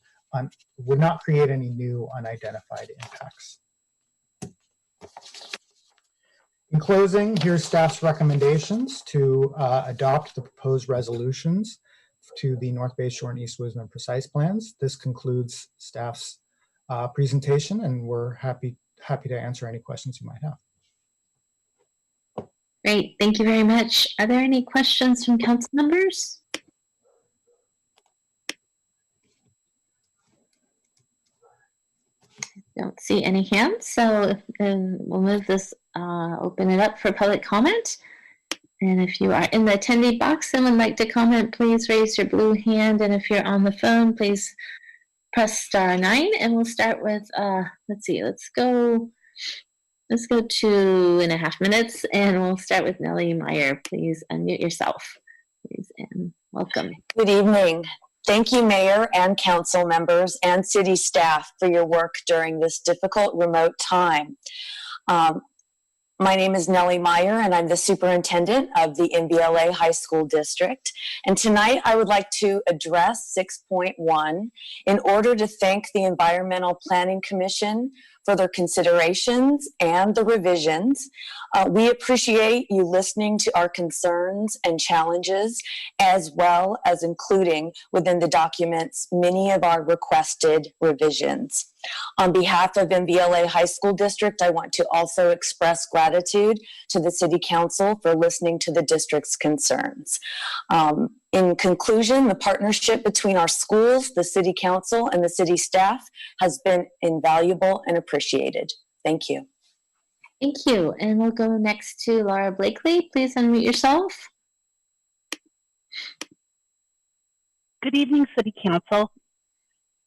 [SPEAKER 11] would not create any new unidentified impacts. In closing, here's staff's recommendations to adopt the proposed resolutions to the North Bay Shore and East Wisman precise plans. This concludes staff's presentation, and we're happy to answer any questions you might have.
[SPEAKER 1] Great, thank you very much. Are there any questions from council members? Don't see any hands, so we'll move this, open it up for public comment. And if you are in the attendee box and would like to comment, please raise your blue hand. And if you're on the phone, please press *9. And we'll start with, let's see, let's go 2.5 minutes, and we'll start with Nellie Meyer. Please unmute yourself, please, and welcome.
[SPEAKER 16] Good evening.
[SPEAKER 7] Thank you, Mayor and council members and city staff for your work during this difficult remote time. My name is Nellie Meyer, and I'm the superintendent of the NBLA High School District. And tonight I would like to address 6.1 in order to thank the Environmental Planning Commission for their considerations and the revisions. We appreciate you listening to our concerns and challenges, as well as including within the documents many of our requested revisions. On behalf of MBLA High School District, I want to also express gratitude to the City Council for listening to the district's concerns. In conclusion, the partnership between our schools, the City Council, and the city staff has been invaluable and appreciated. Thank you.
[SPEAKER 1] Thank you. And we'll go next to Laura Blakely. Please unmute yourself.
[SPEAKER 16] Good evening, City Council.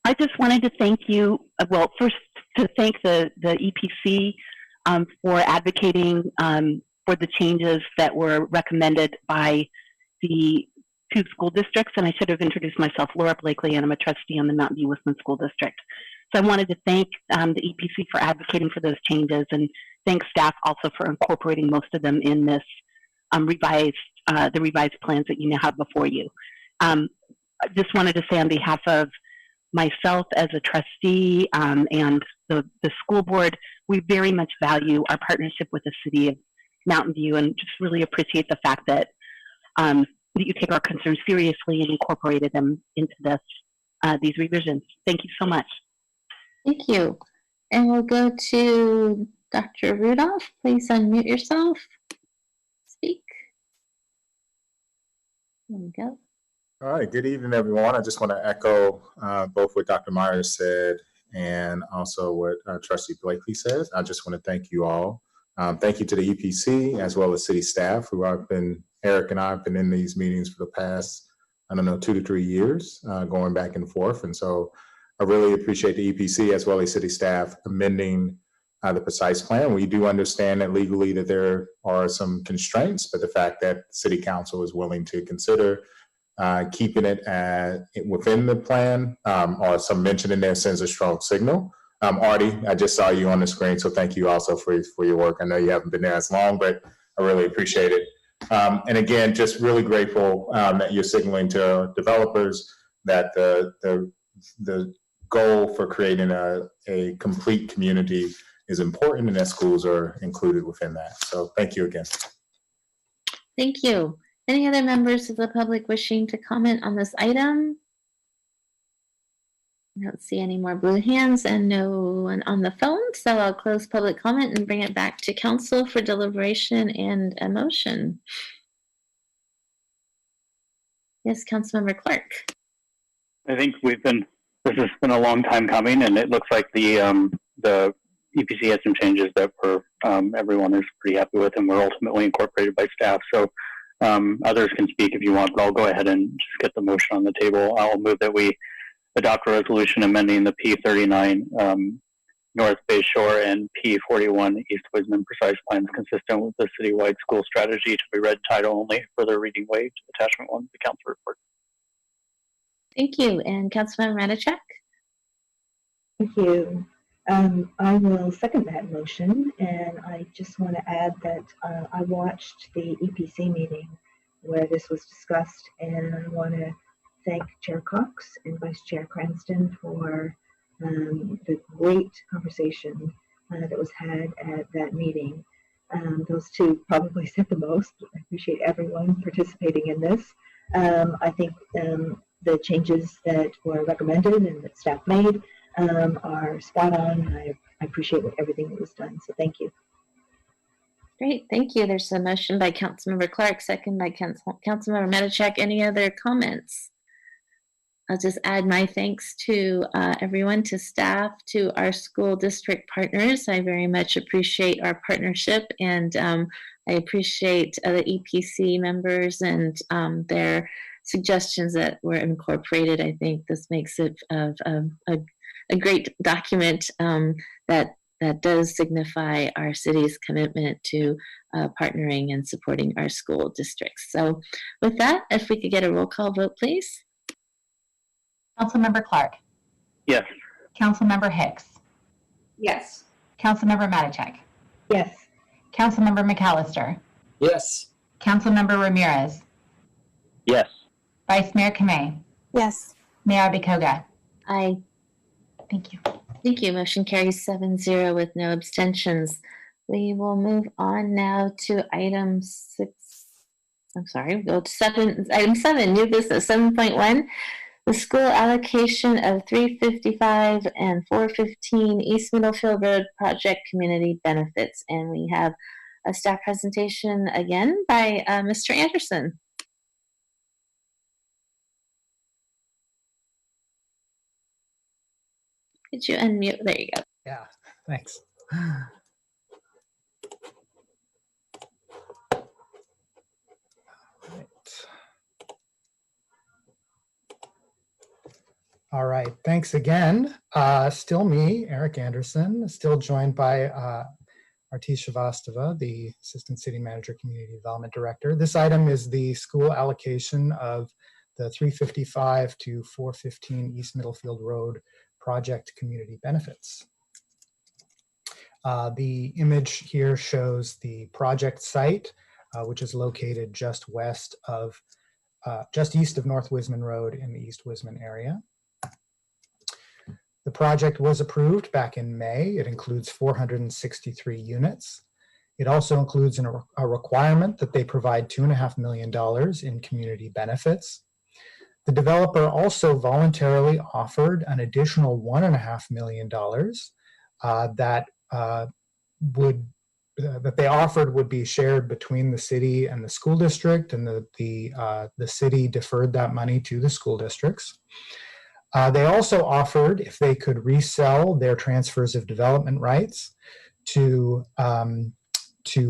[SPEAKER 16] I just wanted to thank you, well, first to thank the EPC for advocating for the changes that were recommended by the two school districts. And I should have introduced myself, Laura Blakely, and I'm a trustee on the Mountain View Wisman School District. So I wanted to thank the EPC for advocating for those changes, and thank staff also for incorporating most of them in this the revised plans that you now have before you. I just wanted to say on behalf of myself as a trustee and the school board, we very much value our partnership with the City of Mountain View, and just really appreciate the fact that that you take our concerns seriously and incorporated them into these revisions. Thank you so much.
[SPEAKER 1] Thank you. And we'll go to Dr. Rudolph. Please unmute yourself. Speak. There we go.
[SPEAKER 18] All right, good evening, everyone. I just want to echo both what Dr. Myers said and also what Trustee Blakely says. I just want to thank you all. Thank you to the EPC as well as city staff who Eric and I have been in these meetings for the past, 2 to 3 years, going back and forth. And so I really appreciate the EPC as well as city staff amending the precise plan. We do understand that legally that there are some constraints, but the fact that city council is willing to consider keeping it within the plan or some mention in there sends a strong signal. Artie, I just saw you on the screen, so thank you also for your work. I know you haven't been there as long, but I really appreciate it. And again, just really grateful that you're signaling to developers that the goal for creating a complete community is important and that schools are included within that. So thank you again.
[SPEAKER 1] Thank you. Any other members of the public wishing to comment on this item? I don't see any more blue hands and no one on the phone, so I'll close public comment and bring it back to council for deliberation and a motion. Yes, Councilmember Clark.
[SPEAKER 15] I think this has been a long time coming, and it looks like the EPC has some changes that everyone is pretty happy with and were ultimately incorporated by staff. So others can speak if you want, but I'll go ahead and just get the motion on the table. I'll move that we adopt a resolution amending the P39 North Bay Shore and P41 East Wisman precise plans consistent with the citywide school strategy to be read title only. Further reading waived. Attachment 1, the council report.
[SPEAKER 1] Thank you. And Councilmember Matichak?
[SPEAKER 9] Thank you. I will second that motion, and I just want to add that I watched the EPC meeting where this was discussed, and I want to thank Chair Cox and Vice Chair Cranston for the great conversation that was had at that meeting. Those two probably said the most. I appreciate everyone participating in this. I think the changes that were recommended and that staff made are spot on. I appreciate everything that was done, so thank you.
[SPEAKER 1] Great, thank you. There's a motion by Councilmember Clark, second by Councilmember Matichak. Any other comments? I'll just add my thanks to everyone, to staff, to our school district partners. I very much appreciate our partnership, and I appreciate the EPC members and their suggestions that were incorporated. I think this makes it a great document that does signify our city's commitment to partnering and supporting our school districts. So with that, if we could get a roll call vote, please.
[SPEAKER 13] Councilmember Clark.
[SPEAKER 15] Yes.
[SPEAKER 13] Councilmember Hicks.
[SPEAKER 8] Yes.
[SPEAKER 13] Councilmember Matichak.
[SPEAKER 9] Yes.
[SPEAKER 13] Councilmember McAllister.
[SPEAKER 3] Yes.
[SPEAKER 13] Councilmember Ramirez.
[SPEAKER 15] Yes.
[SPEAKER 13] Vice Mayor Kamei.
[SPEAKER 12] Yes.
[SPEAKER 13] Mayor Bikoga.
[SPEAKER 1] Aye.
[SPEAKER 13] Thank you.
[SPEAKER 1] Thank you. Motion carries 7-0 with no abstentions. We will move on now to item 6. I'm sorry, we'll go to item 7, new business 7.1. The school allocation of 355 and 415 East Middlefield Road project community benefits. And we have a staff presentation again by Mr. Anderson. Could you unmute? There you go.
[SPEAKER 11] Yeah, thanks. All right, thanks again. Still me, Eric Anderson, still joined by Artish Shrivastava, the Assistant City Manager, Community Development Director. This item is the school allocation of the 355 to 415 East Middlefield Road project community benefits. The image here shows the project site, which is located just east of North Wisman Road in the East Wisman area. The project was approved back in May. It includes 463 units. It also includes a requirement that they provide $2.5 million in community benefits. The developer also voluntarily offered an additional $1.5 million that they offered would be shared between the city and the school district, and the city deferred that money to the school districts. They also offered if they could resell their transfers of development rights to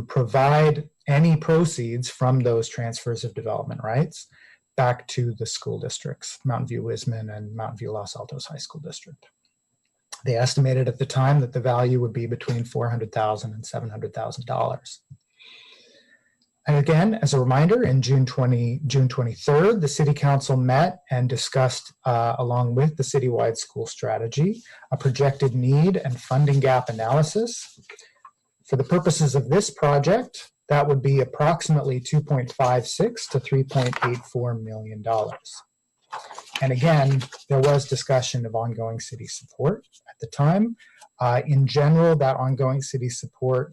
[SPEAKER 11] provide any proceeds from those transfers of development rights back to the school districts, Mountain View Wisman and Mountain View Los Altos High School District. They estimated at the time that the value would be between $400,000 and $700,000. And again, as a reminder, in June 23rd, the City Council met and discussed, along with the citywide school strategy, a projected need and funding gap analysis. For the purposes of this project, that would be approximately $2.56 to $3.84 million. And again, there was discussion of ongoing city support at the time. In general, that ongoing city support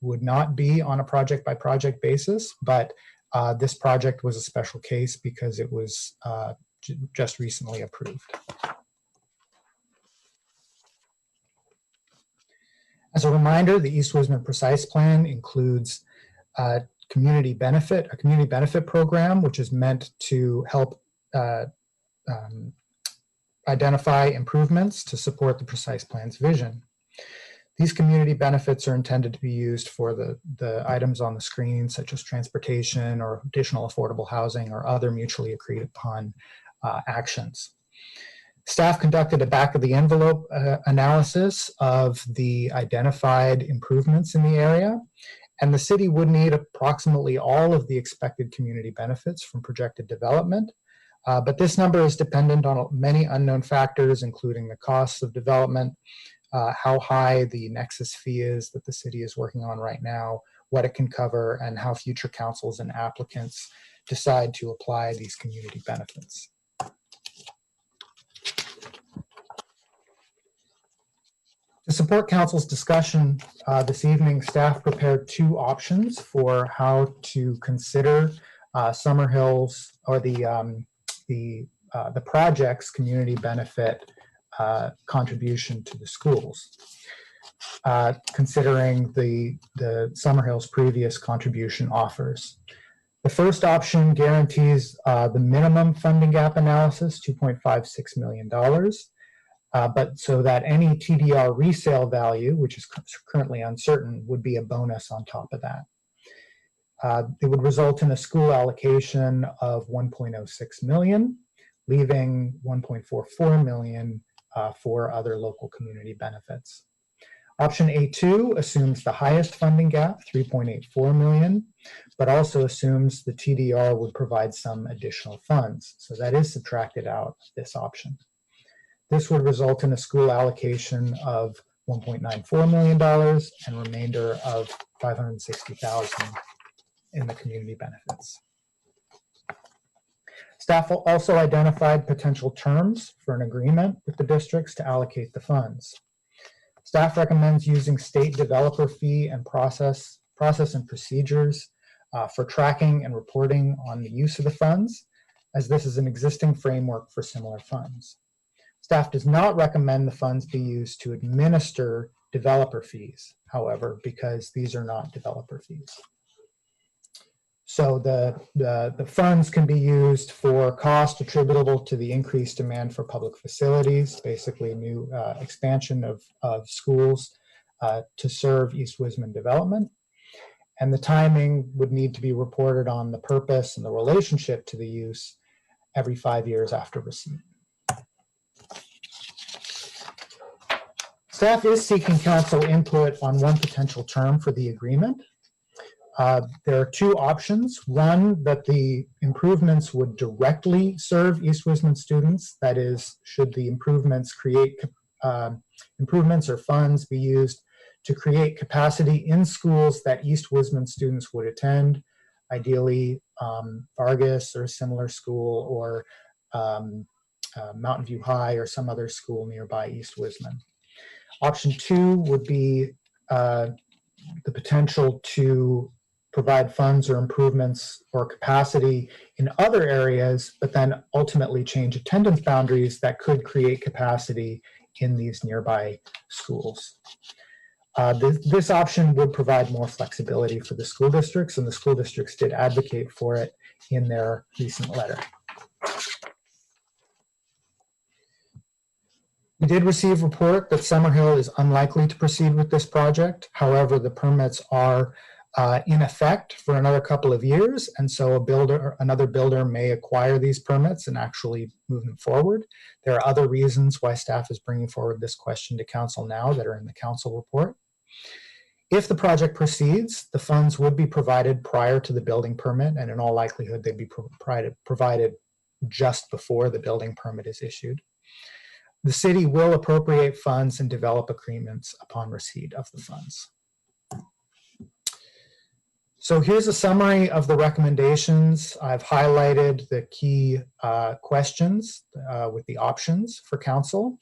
[SPEAKER 11] would not be on a project-by-project basis, but this project was a special case because it was just recently approved. As a reminder, the East Wisman Precise Plan includes a community benefit program, which is meant to help identify improvements to support the Precise Plan's vision. These community benefits are intended to be used for the items on the screen, such as transportation or additional affordable housing or other mutually agreed upon actions. Staff conducted a back-of-the-envelope analysis of the identified improvements in the area, and the city would need approximately all of the expected community benefits from projected development. But this number is dependent on many unknown factors, including the costs of development, how high the nexus fee is that the city is working on right now, what it can cover, and how future councils and applicants decide to apply these community benefits. To support council's discussion this evening, staff prepared 2 options for how to consider Summer Hills or the project's community benefit contribution to the schools, considering the Summer Hills previous contribution offers. The first option guarantees the minimum funding gap analysis, $2.56 million, but so that any TDR resale value, which is currently uncertain, would be a bonus on top of that. It would result in a school allocation of $1.06 million, leaving $1.44 million for other local community benefits. Option A2 assumes the highest funding gap, 3.84 million, but also assumes the TDR would provide some additional funds. So that is subtracted out of this option. This would result in a school allocation of $1.94 million and remainder of $560,000 in the community benefits. Staff also identified potential terms for an agreement with the districts to allocate the funds. Staff recommends using state developer fee and process and procedures for tracking and reporting on the use of the funds, as this is an existing framework for similar funds. Staff does not recommend the funds be used to administer developer fees, however, because these are not developer fees. So the funds can be used for cost attributable to the increased demand for public facilities, basically new expansion of schools to serve East Wisman development. And the timing would need to be reported on the purpose and the relationship to the use every 5 years after receipt. Staff is seeking council input on one potential term for the agreement. There are two options. One, that the improvements would directly serve East Wisman students. That is, should the improvements create improvements or funds be used to create capacity in schools that East Wisman students would attend, ideally Vargas or a similar school, or Mountain View High or some other school nearby East Wisman. Option two would be the potential to provide funds or improvements or capacity in other areas, but then ultimately change attendance boundaries that could create capacity in these nearby schools. This option would provide more flexibility for the school districts, and the school districts did advocate for it in their recent letter. We did receive report that Summerhill is unlikely to proceed with this project. However, the permits are in effect for another couple of years, and so another builder may acquire these permits and actually move them forward. There are other reasons why staff is bringing forward this question to council now that are in the council report. If the project proceeds, the funds would be provided prior to the building permit, and in all likelihood, they'd be provided just before the building permit is issued. The city will appropriate funds and develop agreements upon receipt of the funds. So here's a summary of the recommendations. I've highlighted the key questions with the options for council.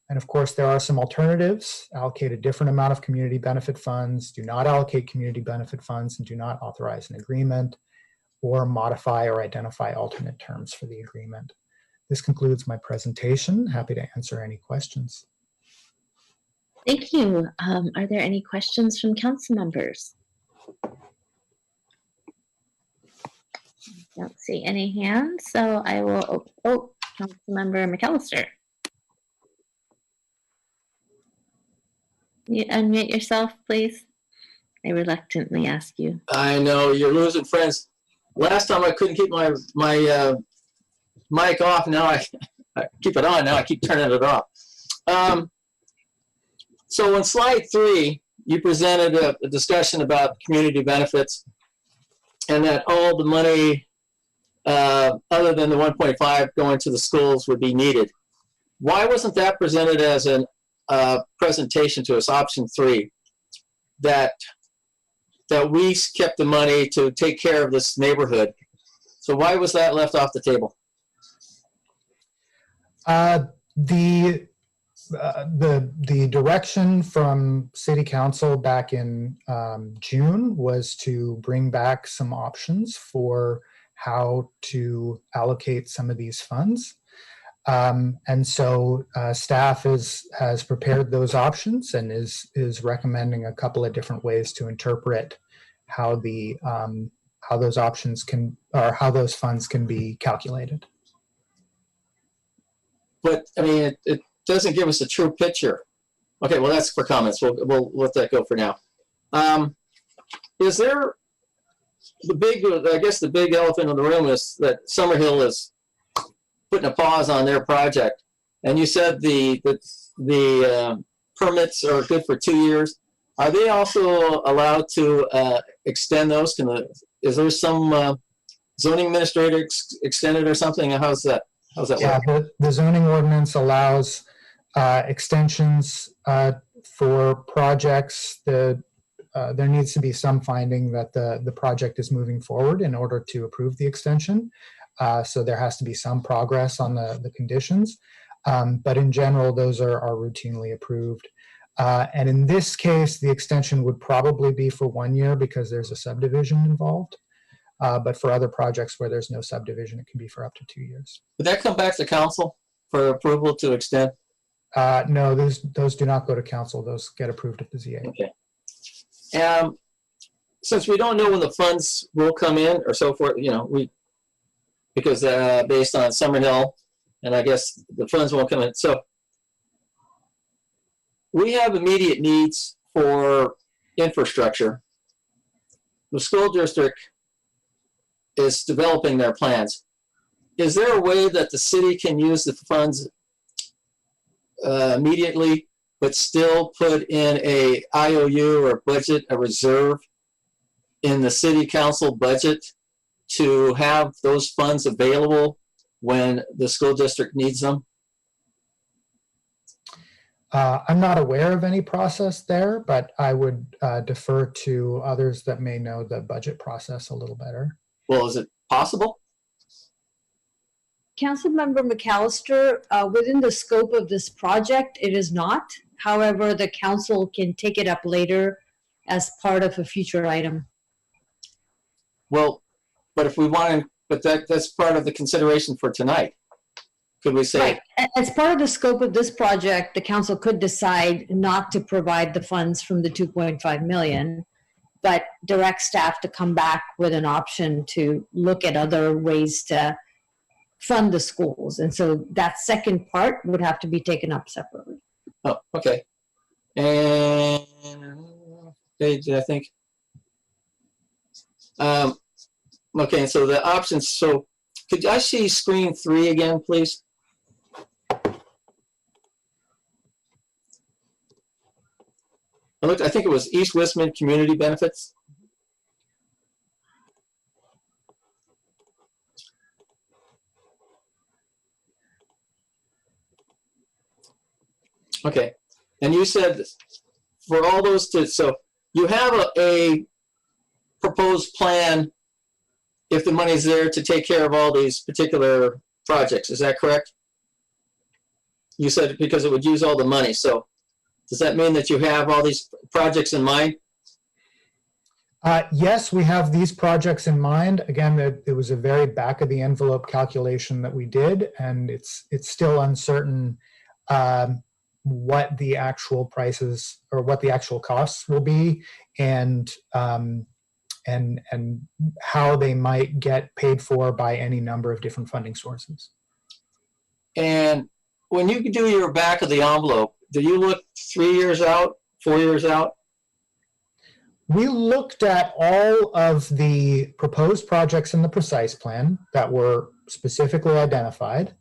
[SPEAKER 11] And of course, there are some alternatives. Allocate a different amount of community benefit funds, do not allocate community benefit funds, and do not authorize an agreement, or modify or identify alternate terms for the agreement. This concludes my presentation. Happy to answer any questions.
[SPEAKER 1] Thank you. Are there any questions from council members? Don't see any hands, so I will, Councilmember McAllister. You unmute yourself, please. I reluctantly ask you.
[SPEAKER 3] I know, you're losing friends. Last time I couldn't keep my mic off. Now I keep it on. Now I keep turning it off. So on slide 3, you presented a discussion about community benefits, and that all the money other than the 1.5 going to the schools would be needed. Why wasn't that presented as a presentation to us, option 3, that we kept the money to take care of this neighborhood? So why was that left off the table?
[SPEAKER 11] The direction from City Council back in June was to bring back some options for how to allocate some of these funds. And so staff has prepared those options and is recommending a couple of different ways to interpret how those options can, or how those funds can be calculated.
[SPEAKER 3] But I mean, it doesn't give us a true picture. Okay, well, that's for comments. We'll let that go for now. Is there I guess the big elephant in the room is that Summerhill is putting a pause on their project, and you said the permits are good for 2 years. Are they also allowed to extend those? Is there some zoning administrator extended or something? How's that
[SPEAKER 11] Yeah,
[SPEAKER 3] work?
[SPEAKER 11] the zoning ordinance allows extensions for projects. There needs to be some finding that the project is moving forward in order to approve the extension. So there has to be some progress on the conditions. But in general, those are routinely approved. And in this case, the extension would probably be for 1 year because there's a subdivision involved. But for other projects where there's no subdivision, it can be for up to 2 years.
[SPEAKER 3] Would that come back to council for approval to extend?
[SPEAKER 11] No, those do not go to council. Those get approved at the ZA.
[SPEAKER 3] Okay. Since we don't know when the funds will come in or so forth, because based on Summerhill, and I guess the funds won't come in. So we have immediate needs for infrastructure. The school district is developing their plans. Is there a way that the city can use the funds immediately, but still put in a IOU or budget, a reserve in the city council budget to have those funds available when the school district needs them?
[SPEAKER 11] I'm not aware of any process there, but I would defer to others that may know the budget process a little better.
[SPEAKER 3] Well, is it possible?
[SPEAKER 19] Councilmember McAllister, within the scope of this project, it is not. However, the council can take it up later as part of a future item.
[SPEAKER 3] Well, but if we want to, but that's part of the consideration for tonight. Could we say?
[SPEAKER 19] Right. As part of the scope of this project, the council could decide not to provide the funds from the 2.5 million, but direct staff to come back with an option to look at other ways to fund the schools. And so that second part would have to be taken up separately.
[SPEAKER 3] Oh, okay. And I think. Okay, so the options. So could I see screen 3 again, please? I think it was East Westmont Community Benefits. Okay, and you said for all those so you have a proposed plan if the money's there to take care of all these particular projects, is that correct? You said because it would use all the money, so does that mean that you have all these projects in mind?
[SPEAKER 11] Yes, we have these projects in mind. Again, it was a very back of the envelope calculation that we did, and it's still uncertain what the actual prices or what the actual costs will be, and how they might get paid for by any number of different funding sources.
[SPEAKER 3] And when you do your back of the envelope, do you look 3 years out, 4 years out?
[SPEAKER 11] We looked at all of the proposed projects in the precise plan that were specifically identified,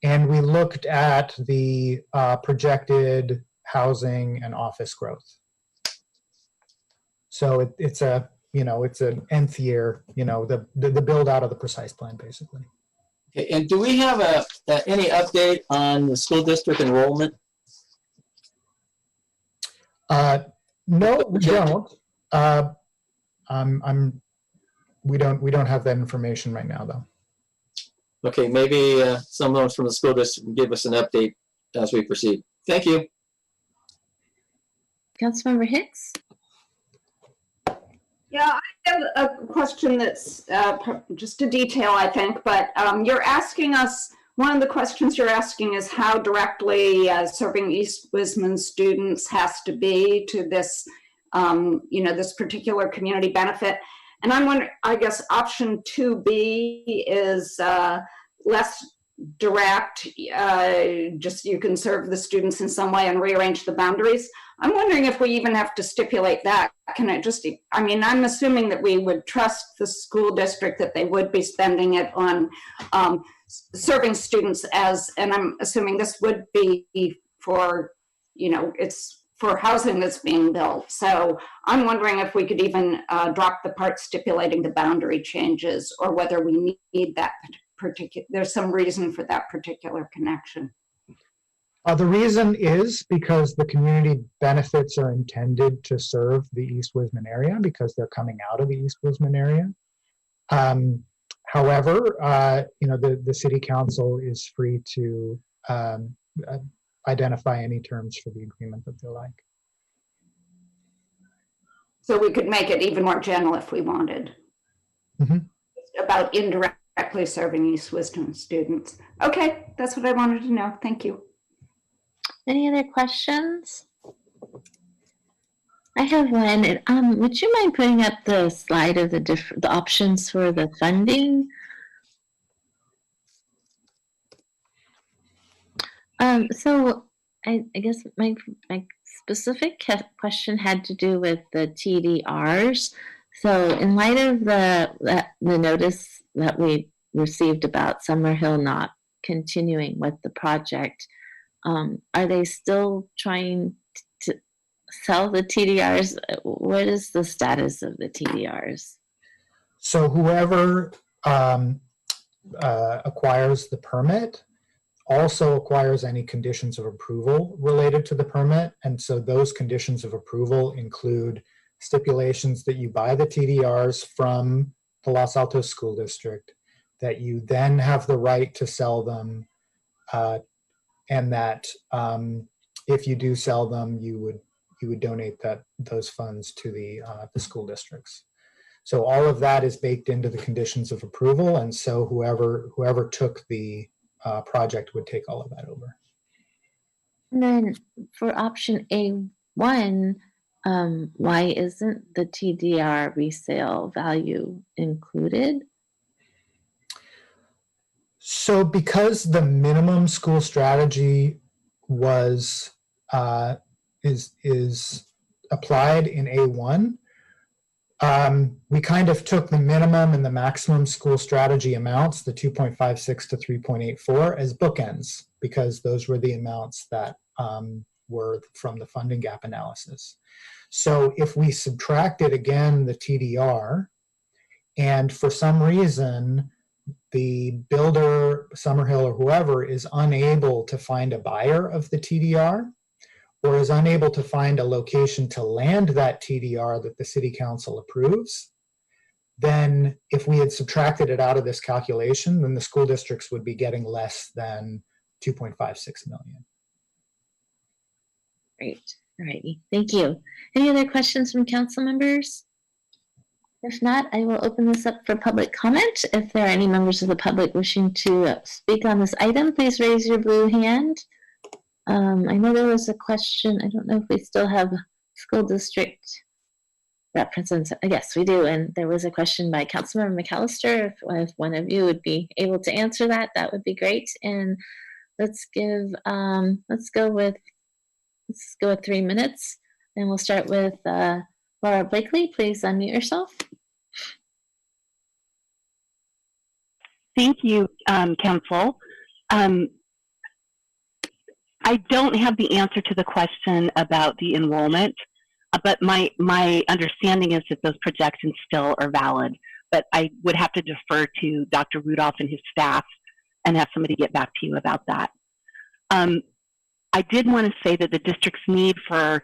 [SPEAKER 11] and we looked at the projected housing and office growth. So it's an nth year, the build out of the precise plan, basically.
[SPEAKER 3] Okay, and do we have any update on the school district enrollment?
[SPEAKER 11] No, we don't. We don't have that information right now, though.
[SPEAKER 3] Okay, maybe someone from the school district can give us an update as we proceed. Thank you.
[SPEAKER 1] Councilmember Hicks?
[SPEAKER 8] Yeah, I have a question that's just a detail, I think, but you're asking us, one of the questions you're asking is how directly serving East Wismond students has to be to this, this particular community benefit. And I'm wondering, I guess option 2B is less direct, just you can serve the students in some way and rearrange the boundaries. I'm wondering if we even have to stipulate that. Can it just, I'm assuming that we would trust the school district that they would be spending it on serving students and I'm assuming this would be for, it's for housing that's being built. So I'm wondering if we could even drop the part stipulating the boundary changes, or whether we need that particular, there's some reason for that particular connection.
[SPEAKER 11] The reason is because the community benefits are intended to serve the East Wisman area because they're coming out of the East Wisman area. However, the city council is free to identify any terms for the agreement that they like.
[SPEAKER 8] So we could make it even more general if we wanted. About indirectly serving East Wisdom students. Okay, that's what I wanted to know. Thank you.
[SPEAKER 1] Any other questions? I have one. Would you mind putting up the slide of the options for the funding? So I guess my specific question had to do with the TDRs. So in light of the notice that we received about Summerhill not continuing with the project, are they still trying to sell the TDRs? What is the status of the TDRs?
[SPEAKER 11] So whoever acquires the permit also acquires any conditions of approval related to the permit. And so those conditions of approval include stipulations that you buy the TDRs from the Los Altos School District, that you then have the right to sell them, and that if you do sell them, you would donate those funds to the school districts. So all of that is baked into the conditions of approval, and so whoever took the project would take all of that over.
[SPEAKER 1] And then for option A1, why isn't the TDR resale value included?
[SPEAKER 11] So because the minimum school strategy is applied in A1, we kind of took the minimum and the maximum school strategy amounts, the 2.56 to 3.84, as bookends, because those were the amounts that were from the funding gap analysis. So if we subtracted again the TDR, and for some reason the builder, Summerhill or whoever, is unable to find a buyer of the TDR, or is unable to find a location to land that TDR that the city council approves, then if we had subtracted it out of this calculation, then the school districts would be getting less than 2.56 million.
[SPEAKER 1] Great. All righty. Thank you. Any other questions from council members? If not, I will open this up for public comment. If there are any members of the public wishing to speak on this item, please raise your blue hand. I know there was a question. I don't know if we still have school district representatives. Yes, we do. And there was a question by Councilmember McAllister. If one of you would be able to answer that, that would be great. And let's go with 3 minutes. And we'll start with Laura Blakely. Please unmute yourself.
[SPEAKER 16] Thank you, Council. I don't have the answer to the question about the enrollment, but my understanding is that those projections still are valid. But I would have to defer to Dr. Rudolph and his staff and have somebody get back to you about that. I did want to say that the district's need for,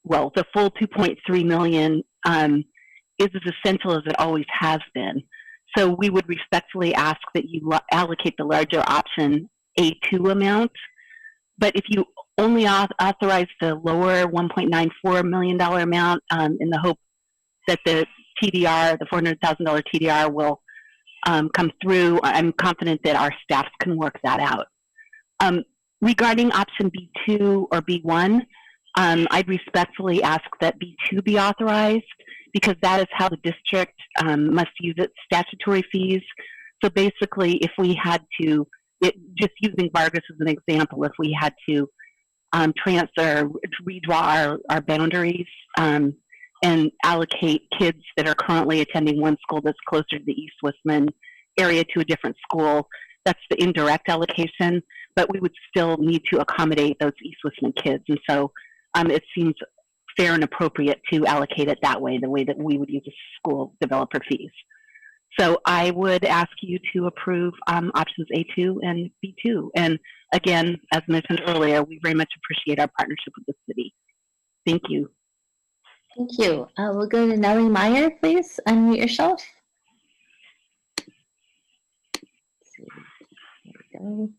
[SPEAKER 16] well, the full 2.3 million is as essential as it always has been. So we would respectfully ask that you allocate the larger option A2 amount. But if you only authorize the lower $1.94 million amount in the hope that the TDR, the $400,000 TDR will come through, I'm confident that our staff can work that out. Regarding option B2 or B1, I'd respectfully ask that B2 be authorized, because that is how the district must use its statutory fees. So basically, if we had to, just using Vargas as an example, if we had to redraw our boundaries and allocate kids that are currently attending one school that's closer to the East Wisman area to a different school, that's the indirect allocation. but we would still need to accommodate those East Westman kids. And so it seems fair and appropriate to allocate it that way, the way that we would use a school developer fees. So I would ask you to approve options A2 and B2. And again, as mentioned earlier, we very much appreciate our partnership with the city. Thank you.
[SPEAKER 1] Thank you. We'll go to Nellie Meyer, please. Unmute yourself. There we go.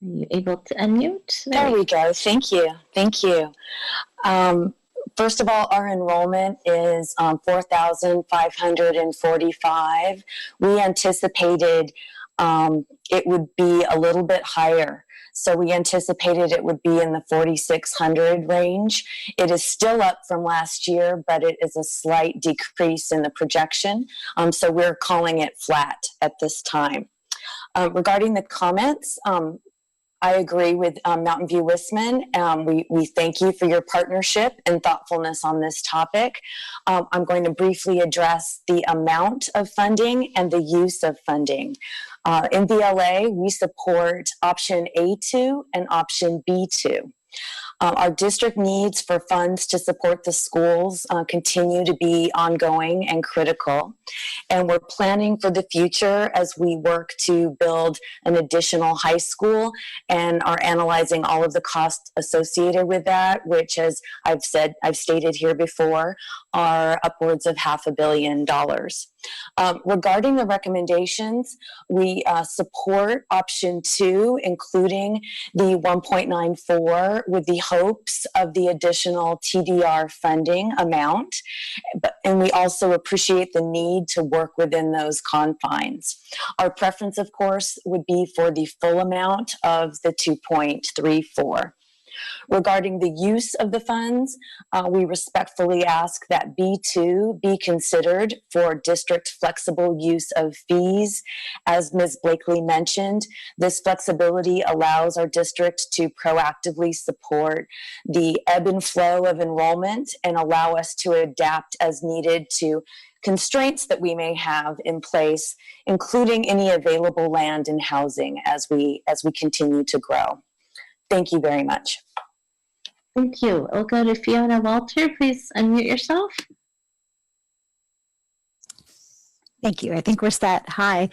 [SPEAKER 1] Are you able to unmute?
[SPEAKER 7] There we go. Thank you. Thank you. First of all, our enrollment is 4,545. We anticipated it would be a little bit higher. So we anticipated it would be in the 4,600 range. It is still up from last year, but it is a slight decrease in the projection. So we're calling it flat at this time. Regarding the comments, I agree with Mountain View Wissman. We thank you for your partnership and thoughtfulness on this topic. I'm going to briefly address the amount of funding and the use of funding. In VLA, we support option A2 and option B2. Our district needs for funds to support the schools continue to be ongoing and critical. And we're planning for the future as we work to build an additional high school and are analyzing all of the costs associated with that, which, as I've stated here before, are upwards of $500 million. Regarding the recommendations, we support option 2, including the 1.94 with the hopes of the additional TDR funding amount. And we also appreciate the need to work within those confines. Our preference, of course, would be for the full amount of the 2.34. Regarding the use of the funds, we respectfully ask that B2 be considered for district flexible use of fees. As Ms. Blakely mentioned, this flexibility allows our district to proactively support the ebb and flow of enrollment and allow us to adapt as needed to constraints that we may have in place, including any available land and housing as we continue to grow. Thank you very much.
[SPEAKER 1] Thank you. We'll go to Fiona Walter. Please unmute yourself.
[SPEAKER 4] Thank you. I think we're set. Hi.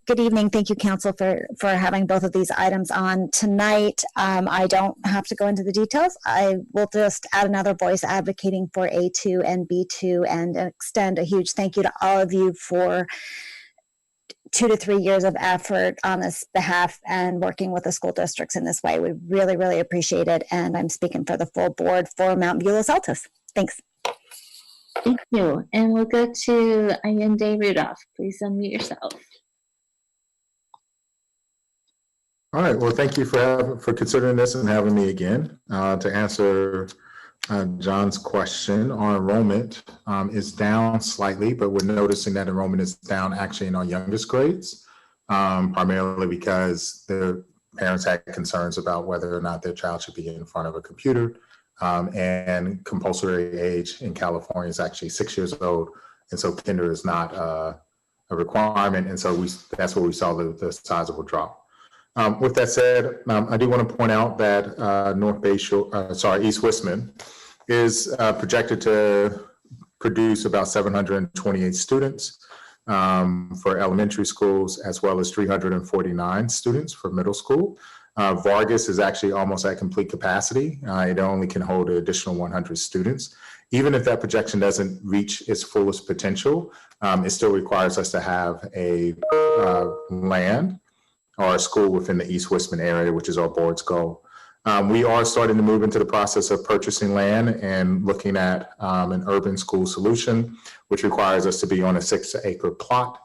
[SPEAKER 4] Good evening. Thank you, Council, for having both of these items on tonight. I don't have to go into the details. I will just add another voice advocating for A2 and B2 and extend a huge thank you to all of you for 2 to 3 years of effort on this behalf and working with the school districts in this way. We really, really appreciate it. And I'm speaking for the full board for Mountain View Los Altos. Thanks.
[SPEAKER 1] Thank you. And we'll go to Allende Rudolph. Please unmute yourself.
[SPEAKER 18] All right. Well, thank you for considering this and having me again. To answer John's question, our enrollment is down slightly, but we're noticing that enrollment is down actually in our youngest grades, primarily because the parents had concerns about whether or not their child should be in front of a computer. And compulsory age in California is actually 6 years old. And so kinder is not a requirement. And so that's where we saw the sizable drop. With that said, I do want to point out that East Wissman is projected to produce about 728 students for elementary schools, as well as 349 students for middle school. Vargas is actually almost at complete capacity. It only can hold an additional 100 students. Even if that projection doesn't reach its fullest potential, it still requires us to have a land or a school within the East Wissman area, which is our board's goal. We are starting to move into the process of purchasing land and looking at an urban school solution, which requires us to be on a 6-acre plot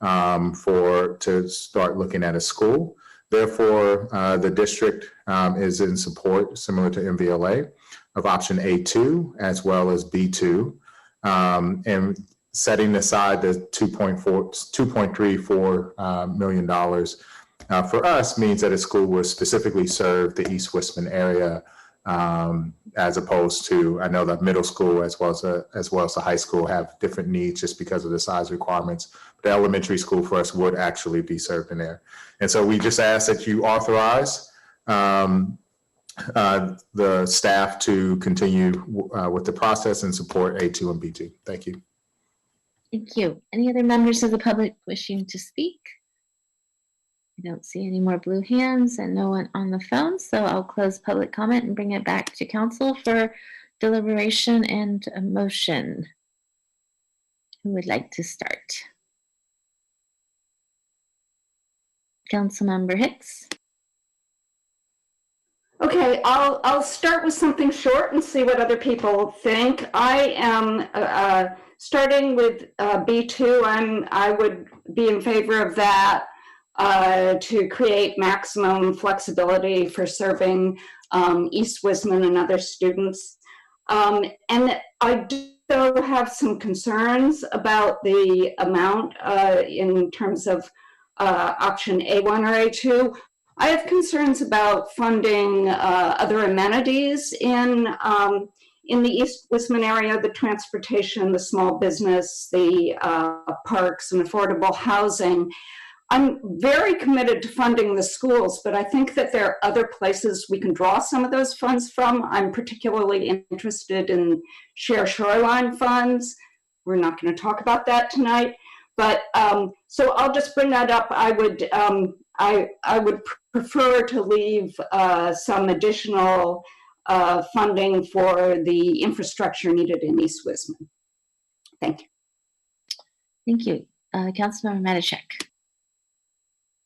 [SPEAKER 18] to start looking at a school. Therefore, the district is in support, similar to MVLA, of option A2 as well as B2, and setting aside the $2.34 million for us means that a school will specifically serve the East Wissman area as opposed to, I know that middle school as well as the high school have different needs just because of the size requirements. But the elementary school for us would actually be served in there. And so we just ask that you authorize the staff to continue with the process and support A2 and B2. Thank you.
[SPEAKER 1] Thank you. Any other members of the public wishing to speak? I don't see any more blue hands and no one on the phone, so I'll close public comment and bring it back to council for deliberation and a motion. Who would like to start? Councilmember Hicks.
[SPEAKER 8] Okay, I'll start with something short and see what other people think. I am starting with B2. I would be in favor of that to create maximum flexibility for serving East Wisman and other students. And I do have some concerns about the amount in terms of option A1 or A2. I have concerns about funding other amenities in the East Wisman area, the transportation, the small business, the parks, and affordable housing. I'm very committed to funding the schools, but I think that there are other places we can draw some of those funds from. I'm particularly interested in share shoreline funds. We're not going to talk about that tonight, but so I'll just bring that up. I would prefer to leave some additional funding for the infrastructure needed in East Wisman. Thank you.
[SPEAKER 1] Thank you. Councilmember Matichak.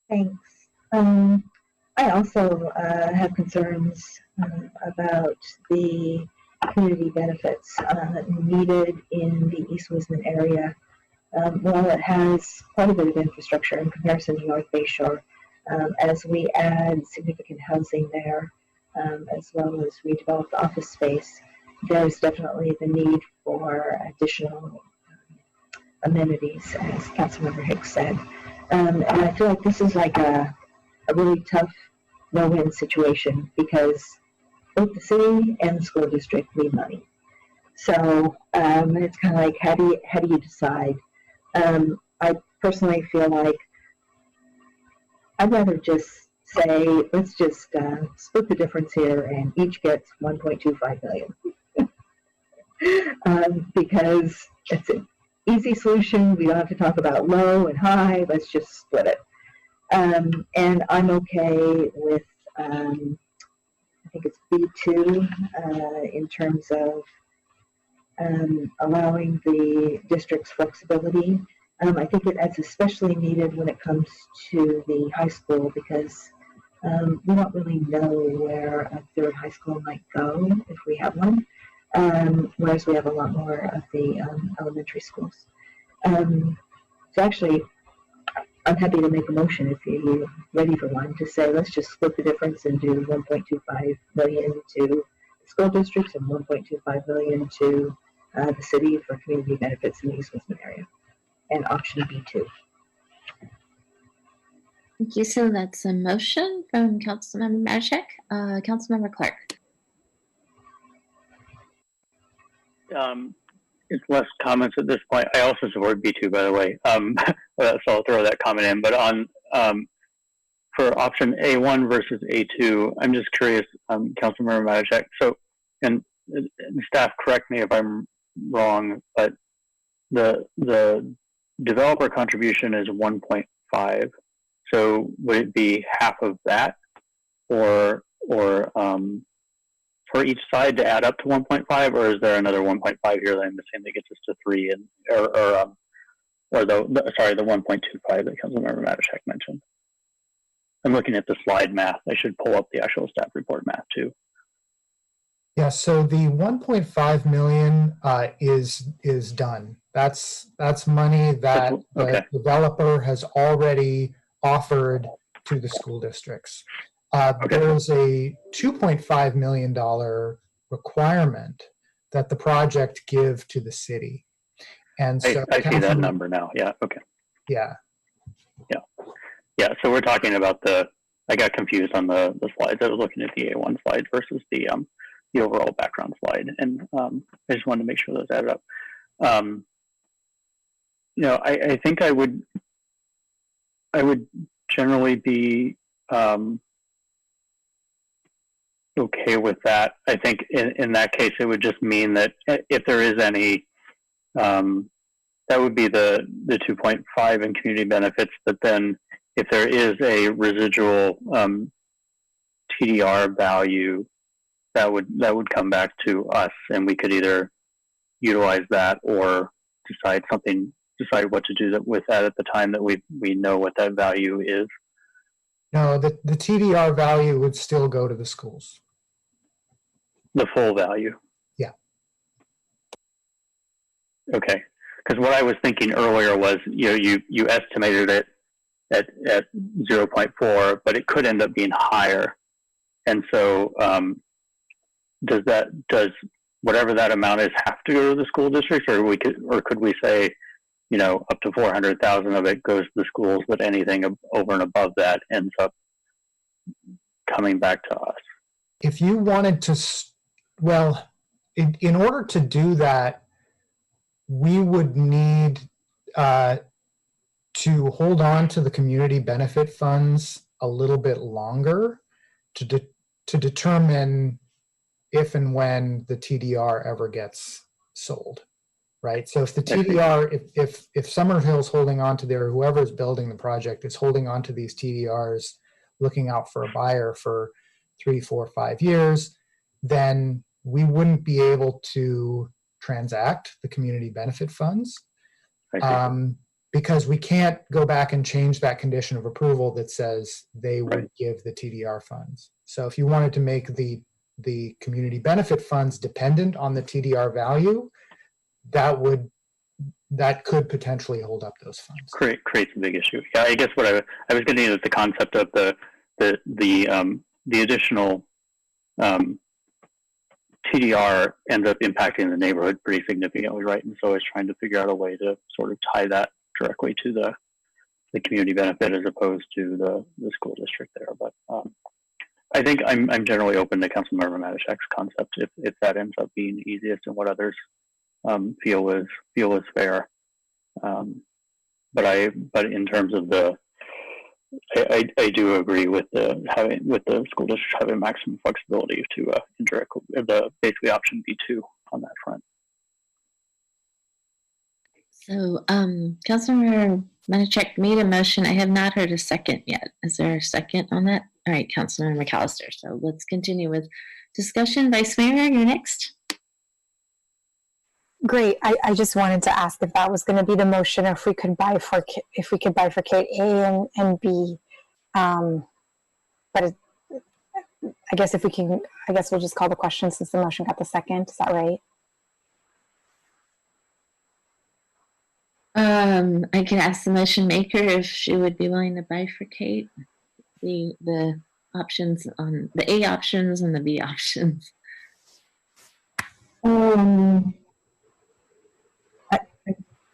[SPEAKER 9] Thanks. I also have concerns about the community benefits needed in the East Wisman area. While it has quite a bit of infrastructure in comparison to North Bay Shore, as we add significant housing there, as well as redeveloped office space, there's definitely the need for additional amenities, as Councilmember Hicks said. And I feel like this is like a really tough no-win situation because both the city and the school district need money. So it's kind of like, how do you decide? I personally feel like I'd rather just say, let's just split the difference here and each gets 1.25 million. Because it's an easy solution. We don't have to talk about low and high. Let's just split it. And I'm okay with, I think it's B2 in terms of allowing the district's flexibility. I think that's especially needed when it comes to the high school because we don't really know where a third high school might go if we have one, whereas we have a lot more of the elementary schools. So actually, I'm happy to make a motion if you're ready for one to say, let's just split the difference and do 1.25 million to school districts and 1.25 million to the city for community benefits in the East Wisman area, and option B2.
[SPEAKER 1] Thank you. So that's a motion from Councilmember Matichak. Councilmember Clark.
[SPEAKER 15] It's less comments at this point. I also support B2, by the way, so I'll throw that comment in. But on for option A1 versus A2, I'm just curious, Councilmember Matichak. So, and staff, correct me if I'm wrong, but the developer contribution is 1.5. So would it be half of that, or for each side to add up to 1.5, or is there another 1.5 here that I'm missing that gets us to 3, and or the 1.25 that Councilmember Matichak mentioned? I'm looking at the slide math. I should pull up the actual staff report math too.
[SPEAKER 11] Yeah, so the 1.5 million is done. That's money that the developer has already offered to the school districts. There is a $2.5 million requirement that the project give to the city. And so
[SPEAKER 15] I see that number now. Yeah, okay.
[SPEAKER 11] Yeah.
[SPEAKER 15] Yeah, so we're talking about I got confused on the slides. I was looking at the A1 slide versus the the overall background slide. And I just wanted to make sure those added up. You know, I think I would generally be okay with that. I think in that case, it would just mean that if there is any, that would be the 2.5 in community benefits. But then if there is a residual TDR value, that would come back to us, and we could either utilize that or decide what to do with that at the time that we know what that value is.
[SPEAKER 11] No, the TDR value would still go to the schools.
[SPEAKER 15] The full value.
[SPEAKER 11] Yeah.
[SPEAKER 15] Okay. Because what I was thinking earlier was, you estimated it at 0.4, but it could end up being higher. And so does whatever that amount is have to go to the school district, or could we say, up to 400,000 of it goes to the schools, but anything over and above that ends up coming back to us?
[SPEAKER 11] If you wanted to, well, in order to do that, we would need to hold on to the community benefit funds a little bit longer to determine if and when the TDR ever gets sold, right? So if the TDR, if Summerhill's holding on to whoever's building the project is holding on to these TDRs, looking out for a buyer for 3, 4, 5 years, then we wouldn't be able to transact the community benefit funds because we can't go back and change that condition of approval that says they would give the TDR funds. So if you wanted to make the community benefit funds dependent on the TDR value, that could potentially hold up those funds.
[SPEAKER 15] Creates a big issue. Yeah, I guess what I was getting at the concept of the additional TDR ends up impacting the neighborhood pretty significantly, right? And so I was trying to figure out a way to sort of tie that directly to the community benefit as opposed to the school district there. But I think I'm generally open to Councilmember Matichak's concept if that ends up being the easiest and what others feel is fair. But in terms of I do agree with the school district having maximum flexibility to basically option B2 on that front.
[SPEAKER 1] So Councilmember Matichak made a motion. I have not heard a second yet. Is there a second on that? All right, Councilmember McAllister. So let's continue with discussion. Vice Mayor, you're next.
[SPEAKER 12] Great. I just wanted to ask if that was going to be the motion, or if we could bifurcate A and B. But I guess we'll just call the question since the motion got the second. Is that right?
[SPEAKER 1] I can ask the motion maker if she would be willing to bifurcate the options on the A options and the B options.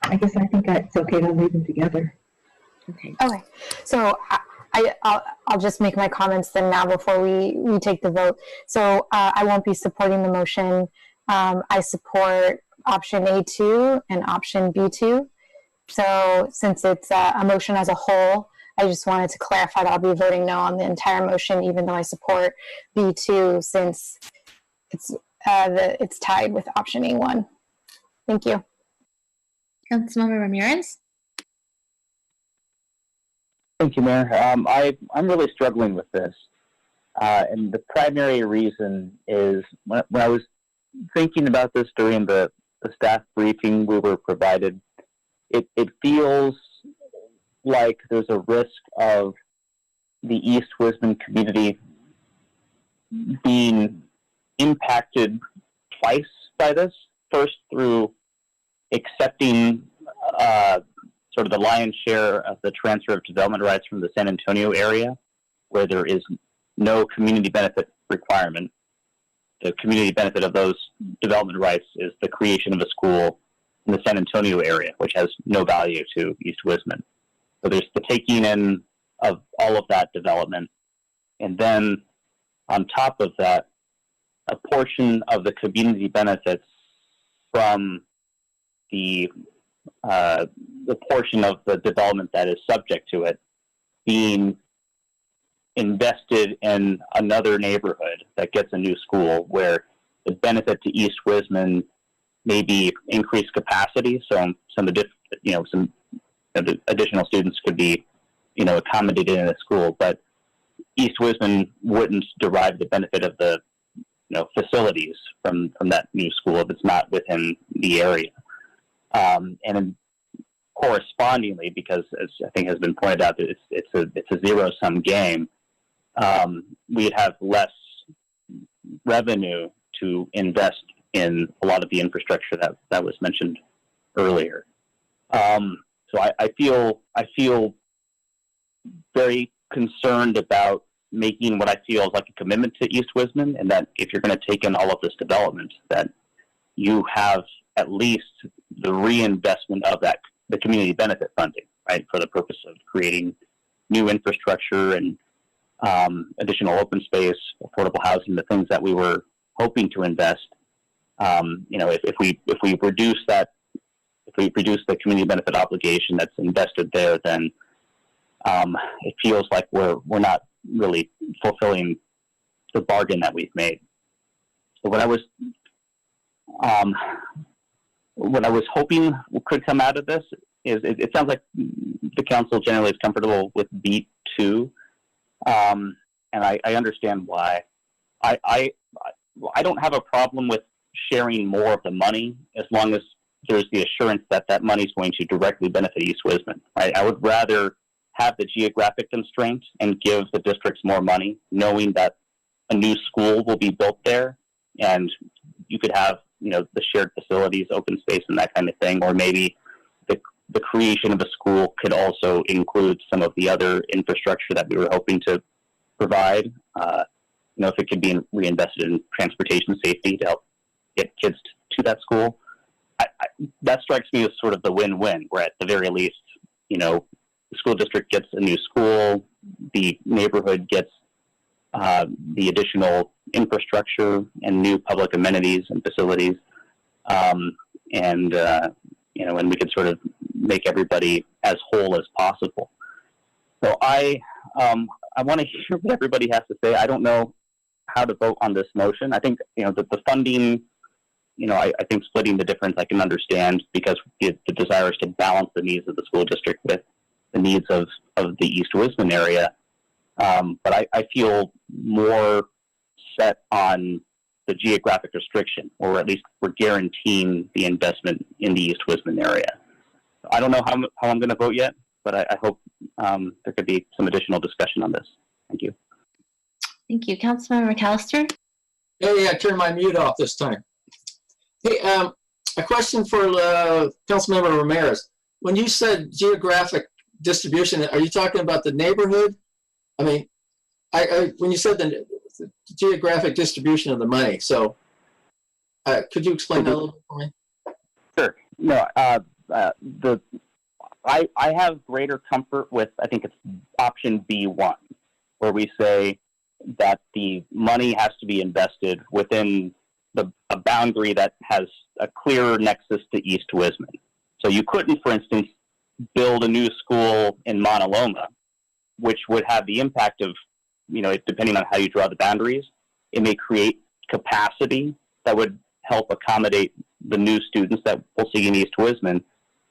[SPEAKER 9] I guess I think it's okay to leave them together.
[SPEAKER 1] Okay.
[SPEAKER 12] Okay. So I'll just make my comments then now before we take the vote. So I won't be supporting the motion. I support option A2 and option B2. So since it's a motion as a whole, I just wanted to clarify that I'll be voting no on the entire motion, even though I support B2 since it's tied with option A1. Thank you.
[SPEAKER 1] Councilmember Ramirez.
[SPEAKER 15] Thank you, Mayor. I'm really struggling with this. And the primary reason is when I was thinking about this during the staff briefing we were provided, it feels like there's a risk of the East Wisdom community being impacted twice by this. First, through accepting sort of the lion's share of the transfer of development rights from the San Antonio area, where there is no community benefit requirement. The community benefit of those development rights is the creation of a school in the San Antonio area, which has no value to East Wisman. So there's the taking in of all of that development. And then on top of that, a portion of the community benefits from the portion of the development that is subject to it being invested in another neighborhood that gets a new school, where the benefit to East Wisman may be increased capacity. So some additional students could be, accommodated in a school, but East Wisman wouldn't derive the benefit of the, facilities from that new school if it's not within the area. And correspondingly, because as I think has been pointed out, that it's a zero-sum game, we'd have less revenue to invest in a lot of the infrastructure that was mentioned earlier. So I feel very concerned about making what I feel is like a commitment to East Wisman, and that if you're going to take in all of this development, that you have at least the reinvestment of the community benefit funding, right, for the purpose of creating new infrastructure and additional open space, affordable housing, the things that we were hoping to invest. If we reduce that, if we reduce the community benefit obligation that's invested there, then it feels like we're not really fulfilling the bargain that we've made. So what I was hoping could come out of this is it sounds like the council generally is comfortable with B2, and I understand why. I don't have a problem with sharing more of the money as long as there's the assurance that that money is going to directly benefit East Wisman. Right? I would rather have the geographic constraints and give the districts more money, knowing that a new school will be built there, and you could have the shared facilities, open space, and that kind of thing, or maybe the creation of a school could also include some of the other infrastructure that we were hoping to provide. If it could be reinvested in transportation safety to help get kids to that school, that strikes me as sort of the win-win, where at the very least, the school district gets a new school, the neighborhood gets the additional infrastructure and new public amenities and facilities, and we could sort of make everybody as whole as possible. So I want to hear what everybody has to say. I don't know how to vote on this motion. I think the funding. I think splitting the difference I can understand, because the desire is to balance the needs of the school district with the needs of the East Wisman area. But I feel more set on the geographic restriction, or at least we're guaranteeing the investment in the East Wisman area. I don't know how I'm going to vote yet, but I hope there could be some additional discussion on this. Thank you.
[SPEAKER 1] Thank you. Councilmember McAllister?
[SPEAKER 3] Hey, I turned my mute off this time. Hey, a question for Councilmember Ramirez. When you said geographic distribution, are you talking about the neighborhood? I mean, when you said the geographic distribution of the money, so could you explain that a little bit for me?
[SPEAKER 15] Sure. No, I have greater comfort with, I think it's option B1, where we say that the money has to be invested within a boundary that has a clear nexus to East Wisman. So you couldn't, for instance, build a new school in Mauna Loma, which would have the impact of, depending on how you draw the boundaries, it may create capacity that would help accommodate the new students that we'll see in East Wisman,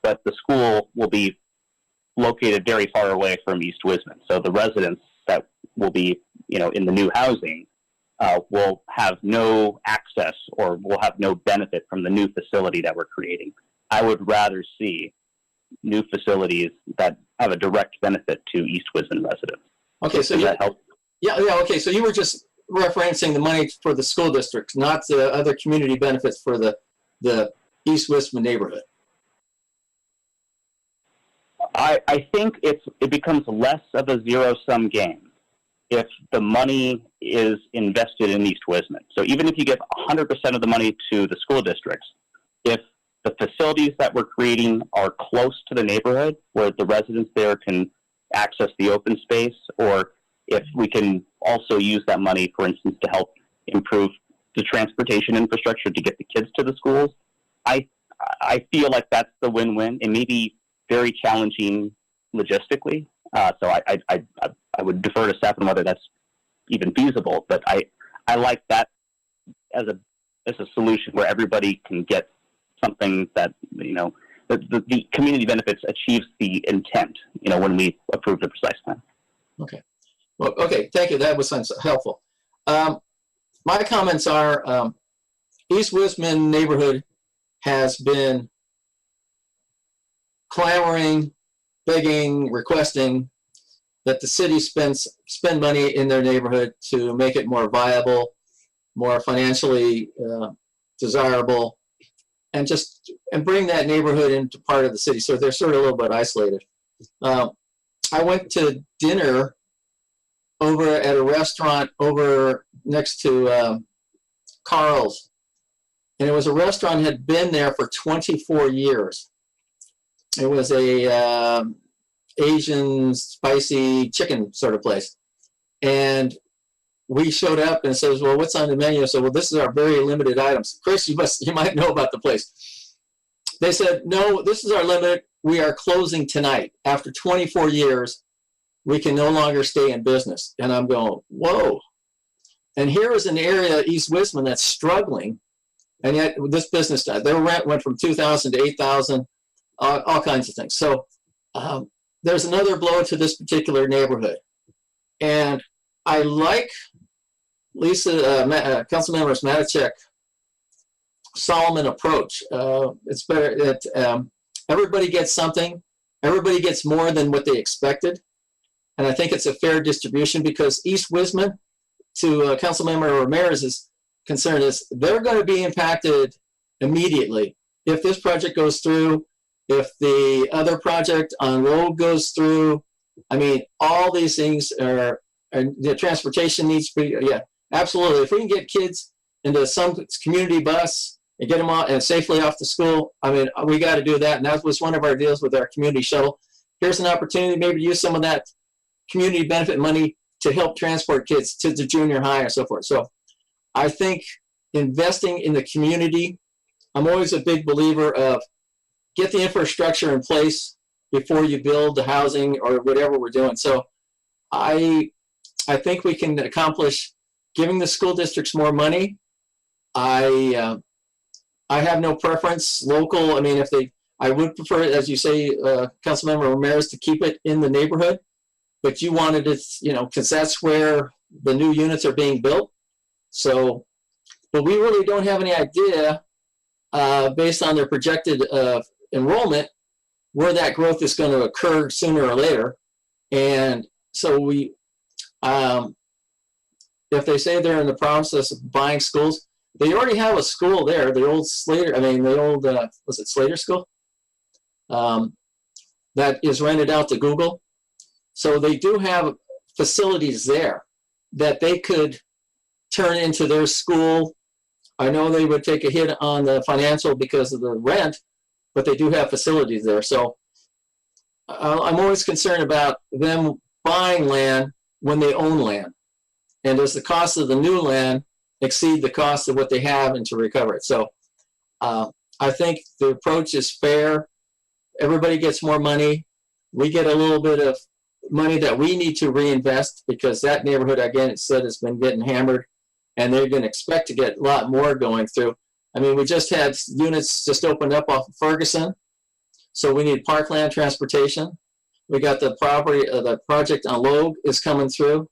[SPEAKER 15] but the school will be located very far away from East Wisman. So the residents that will be, in the new housing will have no access or will have no benefit from the new facility that we're creating. I would rather see new facilities that have a direct benefit to East Wisman residents.
[SPEAKER 3] Okay, so
[SPEAKER 15] does that help?
[SPEAKER 3] Yeah. Okay, so you were just referencing the money for the school districts, not the other community benefits for the East Wisman neighborhood.
[SPEAKER 15] I think it becomes less of a zero-sum game if the money is invested in East Wisman. So even if you give 100% of the money to the school districts, if the facilities that we're creating are close to the neighborhood where the residents there can access the open space, or if we can also use that money, for instance, to help improve the transportation infrastructure to get the kids to the schools. I feel like that's the win-win. It may be very challenging logistically, so I would defer to staff on whether that's even feasible. But I like that as a solution where everybody can get something that, you know, the community benefits achieves the intent, you know, when we approve the precise plan.
[SPEAKER 3] Okay. Well, okay, thank you. That was helpful. My comments are, East Wisman neighborhood has been clamoring, begging, requesting that the city spend money in their neighborhood to make it more viable, more financially desirable, and bring that neighborhood into part of the city. So they're sort of a little bit isolated. I went to dinner over at a restaurant over next to Carl's, and it was a restaurant that had been there for 24 years. It was a Asian spicy chicken sort of place. And we showed up and says, well, what's on the menu? So, well, this is our very limited items. Chris, you might know about the place. They said, no, this is our limit. We are closing tonight. After 24 years, we can no longer stay in business. And I'm going, whoa. And here is an area, East Wisman, that's struggling. And yet this business, their rent went from $2,000 to $8,000, all kinds of things. So there's another blow to this particular neighborhood. And I like Councilmember Matichak Solomon approach. It's better that everybody gets something. Everybody gets more than what they expected. And I think it's a fair distribution, because East Wisman, to Councilmember Ramirez's concern, is they're going to be impacted immediately if this project goes through, if the other project on road goes through. I mean, all these things are the transportation needs to be, yeah, absolutely. If we can get kids into some community bus and get them out and safely off to school, I mean, we got to do that. And that was one of our deals with our community shuttle. Here's an opportunity maybe to use some of that community benefit money to help transport kids to the junior high and so forth. So I think investing in the community, I'm always a big believer of get the infrastructure in place before you build the housing or whatever we're doing. So I think we can accomplish giving the school districts more money. I have no preference local. I mean, I would prefer, as you say, Councilmember Ramirez, to keep it in the neighborhood, but you wanted it, you know, because that's where the new units are being built. So, but we really don't have any idea based on their projected enrollment where that growth is going to occur sooner or later. And so we, if they say they're in the process of buying schools, they already have a school there, the old Slater, was it Slater School? That is rented out to Google. So they do have facilities there that they could turn into their school. I know they would take a hit on the financial because of the rent, but they do have facilities there. So I'm always concerned about them buying land when they own land. And does the cost of the new land exceed the cost of what they have and to recover it? So I think the approach is fair. Everybody gets more money. We get a little bit of money that we need to reinvest, because that neighborhood, again, it said, has been getting hammered, and they're going to expect to get a lot more going through. I mean, we just had units just opened up off of Ferguson, so we need parkland transportation. We got the property, the project on Logue is coming through.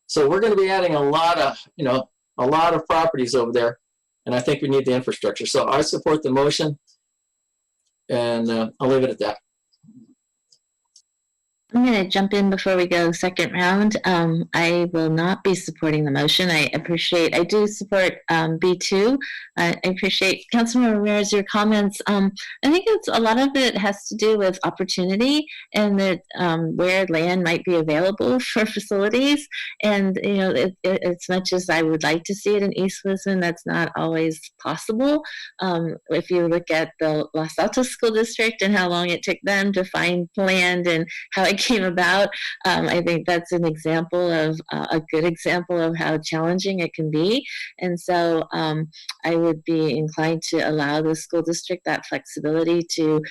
[SPEAKER 3] So we're going to be adding a lot of properties over there, and I think we need the infrastructure. So I support the motion, and I'll leave it at that.
[SPEAKER 1] I'm going to jump in before we go second round. I will not be supporting the motion. I do support B2. I appreciate, Councilman Ramirez, your comments. I think a lot of it has to do with opportunity and that where land might be available for facilities. And, you know, as much as I would like to see it in East Lisbon, that's not always possible. If you look at the Los Altos School District and how long it took them to find land and how, came about. I think that's an example of a good example of how challenging it can be. And so I would be inclined to allow the school district that flexibility to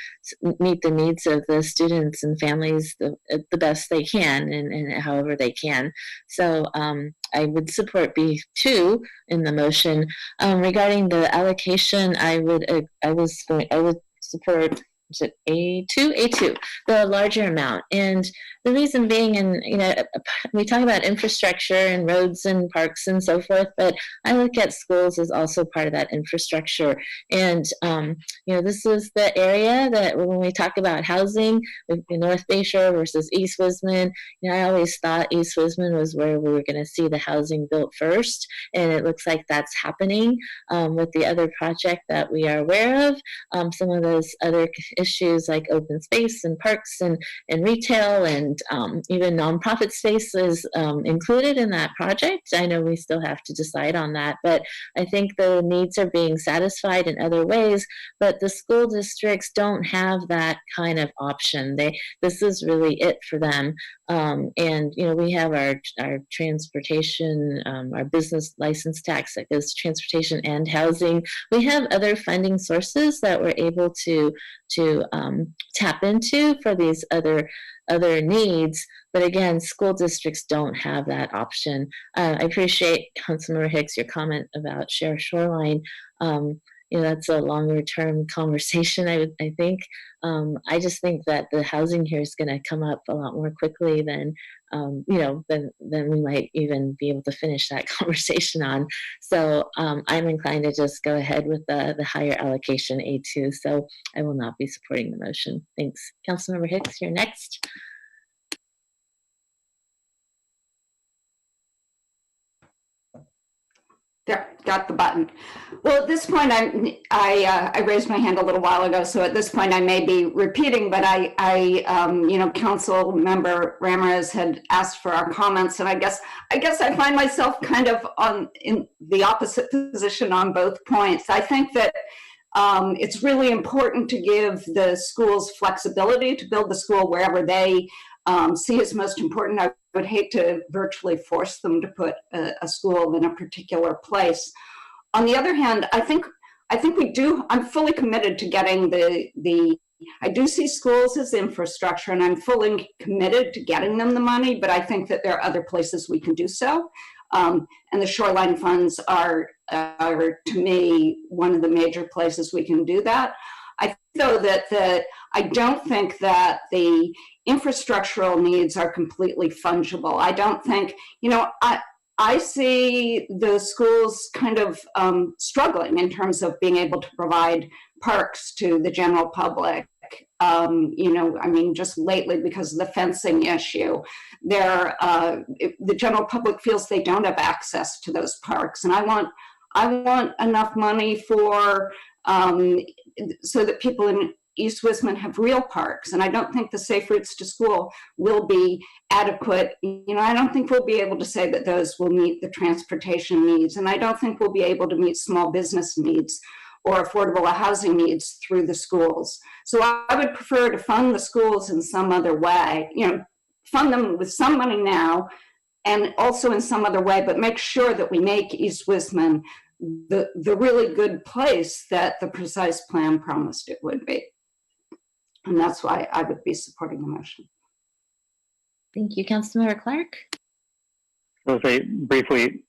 [SPEAKER 1] meet the needs of the students and families the best they can and however they can. So I would support B2 in the motion. Regarding the allocation, I would support, is it A2, the larger amount. And the reason being, and we talk about infrastructure and roads and parks and so forth, but I look at schools as also part of that infrastructure. And this is the area that when we talk about housing in North Bayshore versus East Wisman, I always thought East Wisman was where we were going to see the housing built first, and it looks like that's happening with the other project that we are aware of. Some of those other issues like open space and parks and retail and even nonprofit spaces included in that project. I know we still have to decide on that, but I think the needs are being satisfied in other ways, but the school districts don't have that kind of option. This is really it for them. And we have our transportation, our business license tax that goes to transportation and housing. We have other funding sources that we're able to tap into for these other needs, but again, school districts don't have that option. I appreciate Councilmember Hicks, your comment about Share Shoreline. That's a longer term conversation, I think. I just think that the housing here is going to come up a lot more quickly than we might even be able to finish that conversation on. So I'm inclined to just go ahead with the higher allocation A2. So I will not be supporting the motion. Thanks. Councilmember Hicks, you're next.
[SPEAKER 8] There, got the button. Well, at this point, I raised my hand a little while ago, so at this point I may be repeating, but Council Member Ramirez had asked for our comments, and I guess I find myself kind of in the opposite position on both points. I think that it's really important to give the schools flexibility to build the school wherever they see is most important. I would hate to virtually force them to put a school in a particular place. On the other hand, I think we do. I'm fully committed to getting I do see schools as infrastructure, and I'm fully committed to getting them the money. But I think that there are other places we can do so, and the shoreline funds are to me one of the major places we can do that. I think, though, that I don't think that the infrastructural needs are completely fungible. I don't think, I see the schools kind of struggling in terms of being able to provide parks to the general public. Just lately because of the fencing issue, the general public feels they don't have access to those parks, and I want enough money for so that people in East Wisman have real parks, and I don't think the safe routes to school will be adequate. I don't think we'll be able to say that those will meet the transportation needs, and I don't think we'll be able to meet small business needs or affordable housing needs through the schools. So I would prefer to fund the schools in some other way, fund them with some money now and also in some other way, but make sure that we make East Wisman the really good place that the precise plan promised it would be. And that's why I would be supporting the motion.
[SPEAKER 1] Thank you. Councilmember Clark?
[SPEAKER 15] I'll say briefly,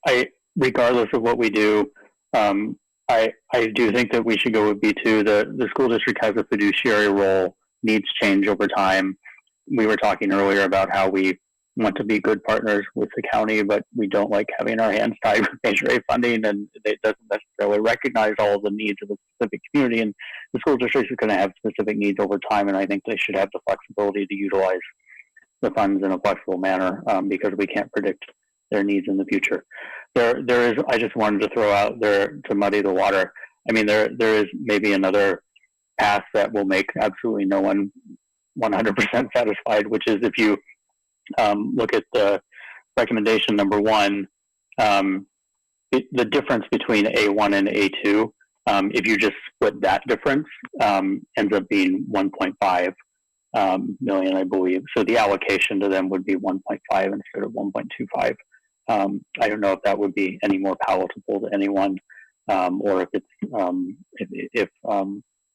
[SPEAKER 15] regardless of what we do, I do think that we should go with B2. The school district has a fiduciary role, needs change over time. We were talking earlier about how we want to be good partners with the county, but we don't like having our hands tied with major A funding, and it doesn't necessarily recognize all of the needs of a specific community. And the school district is going to have specific needs over time, and I think they should have the flexibility to utilize the funds in a flexible manner because we can't predict their needs in the future. There is. I just wanted to throw out there to muddy the water. I mean, there is maybe another path that will make absolutely no one 100% satisfied, which is if you look at the recommendation number 1, the difference between A1 and A2, if you just split that difference, ends up being 1.5. million, I believe. So the allocation to them would be 1.5 instead of 1.25. I don't know if that would be any more palatable to anyone, or if it's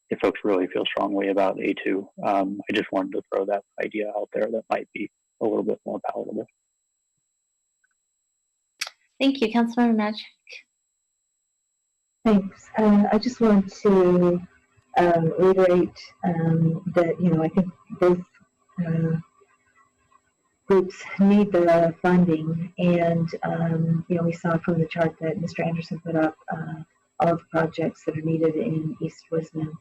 [SPEAKER 15] if folks really feel strongly about A2. I just wanted to throw that idea out there that might be a little bit more palatable.
[SPEAKER 1] Thank you, Councilmember Magic.
[SPEAKER 9] Thanks. I just want to reiterate that, I think both groups need the funding, and we saw from the chart that Mr. Anderson put up all of the projects that are needed in East Wisman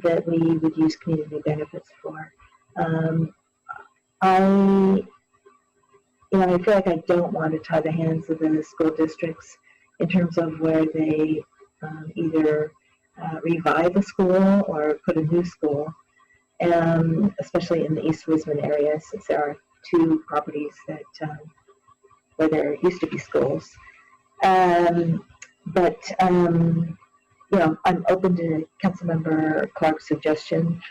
[SPEAKER 9] that we would use community benefits for. I feel like I don't want to tie the hands of the school districts in terms of where they either revive a school or put a new school, especially in the East Wisman area, since there are two properties that where there used to be schools. But I'm open to Councilmember Clark's suggestion.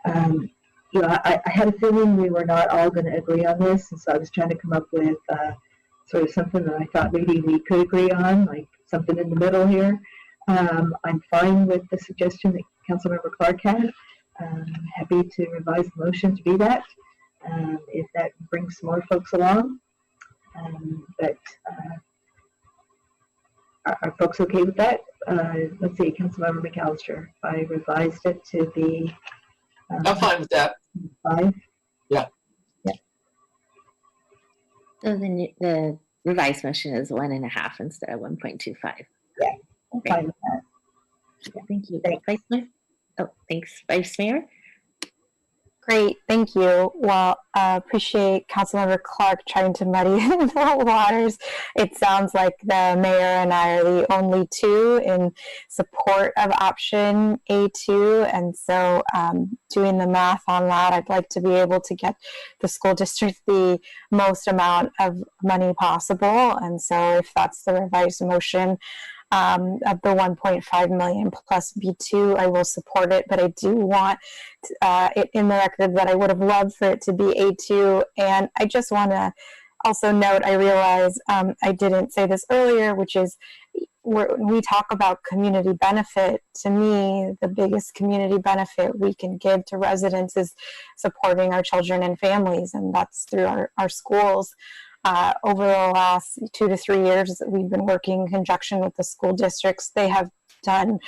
[SPEAKER 9] I had a feeling we were not all going to agree on this, and so I was trying to come up with sort of something that I thought maybe we could agree on, like something in the middle here. I'm fine with the suggestion that Councilmember Clark had. Happy to revise the motion to be that, if that brings more folks along. But are folks okay with that? Let's see, Councilmember McAllister, I revised it to be.
[SPEAKER 3] I'm fine with that.
[SPEAKER 9] 5.
[SPEAKER 3] Yeah.
[SPEAKER 1] Yeah. So the revised motion is 1.5 instead of 1.25.
[SPEAKER 9] Yeah, I'm fine with that.
[SPEAKER 1] Yeah, thank you. Thanks. Vice Mayor? Oh, thanks, Vice Mayor.
[SPEAKER 12] Great, thank you. Well, appreciate Councilmember Clark trying to muddy the waters. It sounds like the mayor and I are the only two in support of option A2, and so doing the math on that, I'd like to be able to get the school district the most amount of money possible, and so if that's the revised motion, of the 1.5 million plus B2, I will support it, but I do want it in the record that I would have loved for it to be A2. And I just want to also note, I realize I didn't say this earlier, which is when we talk about community benefit, to me, the biggest community benefit we can give to residents is supporting our children and families, and that's through our schools. Over the last 2 to 3 years that we've been working in conjunction with the school districts, they have done,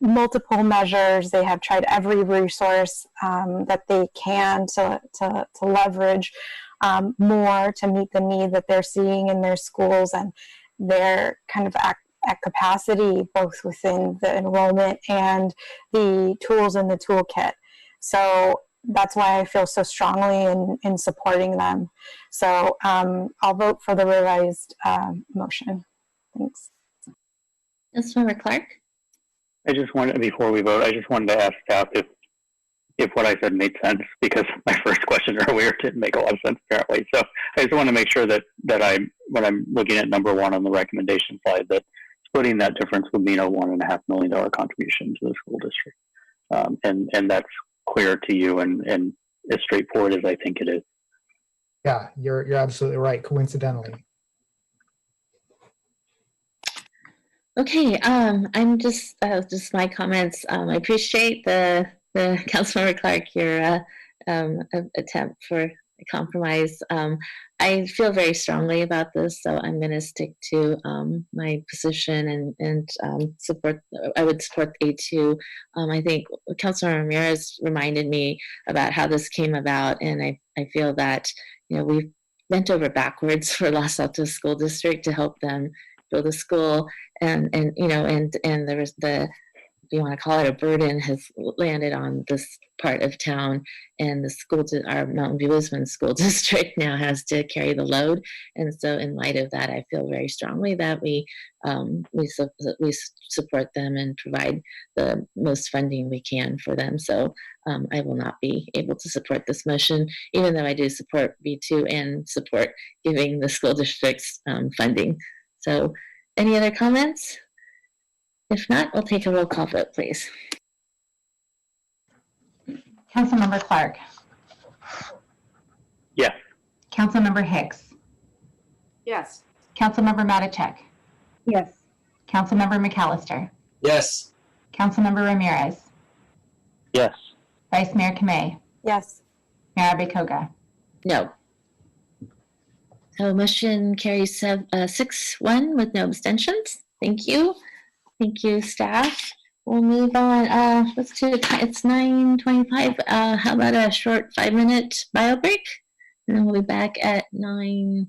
[SPEAKER 12] multiple measures. They have tried every resource that they can to leverage more to meet the need that they're seeing in their schools, and they're kind of at capacity both within the enrollment and the tools in the toolkit. So that's why I feel so strongly in supporting them. So I'll vote for the revised motion. Thanks.
[SPEAKER 1] Councilmember Clark?
[SPEAKER 15] I just wanted, before we vote, I just wanted to ask staff if what I said made sense, because my first question earlier didn't make a lot of sense apparently. So I just want to make sure that when I'm looking at number 1 on the recommendation slide, that splitting that difference would mean a $1.5 million contribution to the school district. And that's clear to you and as straightforward as I think it is.
[SPEAKER 11] Yeah, you're absolutely right, coincidentally.
[SPEAKER 1] Okay, I'm just my comments. I appreciate the Councilmember Clark, your attempt for a compromise. I feel very strongly about this, so I'm going to stick to my position and support. I would support A2. I think Councilor Ramirez reminded me about how this came about, and I feel that we've bent over backwards for Los Altos School District to help them build a school, and there was if you want to call it a burden, has landed on this part of town, and our Mountain View Wisman School District now has to carry the load. And so in light of that, I feel very strongly that we support them and provide the most funding we can for them. So I will not be able to support this motion, even though I do support B2 and support giving the school districts funding. So any other comments? If not, we'll take a roll call vote, please.
[SPEAKER 13] Councilmember Clark.
[SPEAKER 15] Yes.
[SPEAKER 13] Councilmember Hicks.
[SPEAKER 8] Yes.
[SPEAKER 13] Councilmember Matacek.
[SPEAKER 9] Yes.
[SPEAKER 13] Councilmember McAllister.
[SPEAKER 3] Yes.
[SPEAKER 13] Councilmember Ramirez.
[SPEAKER 15] Yes.
[SPEAKER 13] Vice Mayor Kamei.
[SPEAKER 12] Yes.
[SPEAKER 13] Mayor Abekoga.
[SPEAKER 1] No. So motion carries 6-1 with no abstentions. Thank you. Thank you, staff. We'll move on. Let's do it. It's 9:25. How about a short 5-minute bio break? And then we'll be back at 9.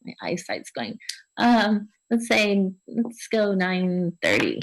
[SPEAKER 1] My eyesight's going. Let's go 9:30.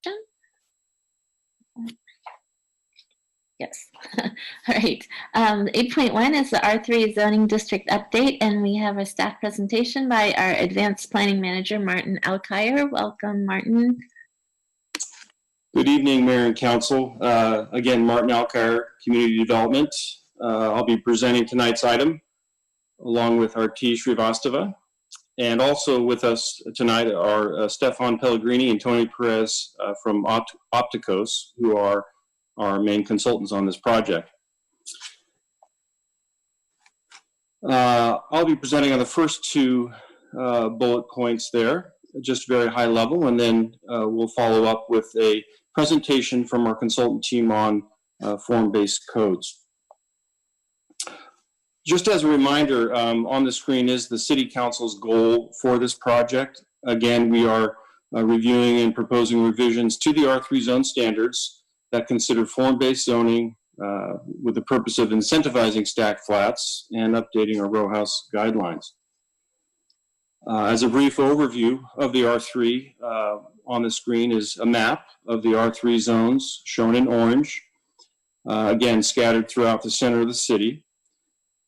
[SPEAKER 1] question? Yes. All right. 8.1 is the R3 zoning district update, and we have a staff presentation by our advanced planning manager, Martin Alkire. Welcome, Martin.
[SPEAKER 20] Good evening, Mayor and Council. Again, Martin Alkire, Community Development. I'll be presenting tonight's item along with Arti Srivastava. And also with us tonight are Stefan Pellegrini and Tony Perez from Opticos, who are our main consultants on this project. I'll be presenting on the first two bullet points there, just very high level, and then we'll follow up with a presentation from our consultant team on form-based codes. Just as a reminder, on the screen is the City Council's goal for this project. Again, we are reviewing and proposing revisions to the R3 zone standards that consider form-based zoning with the purpose of incentivizing stacked flats and updating our row house guidelines. As a brief overview of the R3, on the screen is a map of the R3 zones shown in orange, again scattered throughout the center of the city.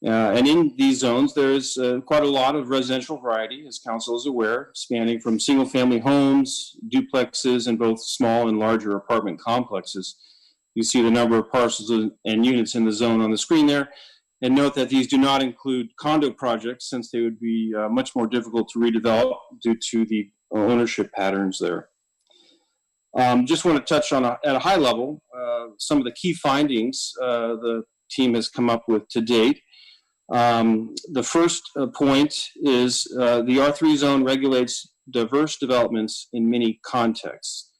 [SPEAKER 20] And in these zones, there is quite a lot of residential variety, as Council is aware, spanning from single-family homes, duplexes, and both small and larger apartment complexes. You see the number of parcels and units in the zone on the screen there. And note that these do not include condo projects, since they would be much more difficult to redevelop due to the ownership patterns there. Just want to touch on, at a high level, some of the key findings the team has come up with to date. The first point is the R3 zone regulates diverse developments in many contexts.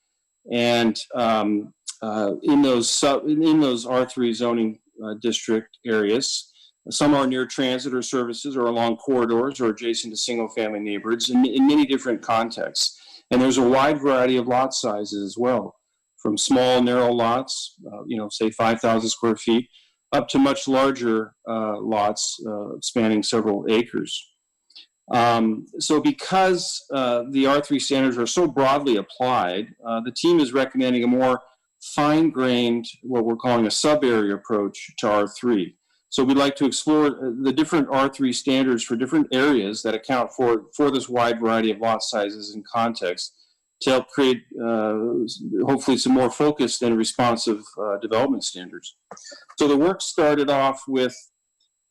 [SPEAKER 20] And in those R3 zoning district areas, some are near transit or services or along corridors or adjacent to single family neighborhoods in many different contexts. And there's a wide variety of lot sizes as well, from small narrow lots, say 5,000 square feet, up to much larger lots spanning several acres. So because the R3 standards are so broadly applied, the team is recommending a more fine-grained, what we're calling a sub-area approach to R3. So we'd like to explore the different R3 standards for different areas that account for this wide variety of lot sizes and contexts to help create hopefully some more focused and responsive development standards. So the work started off with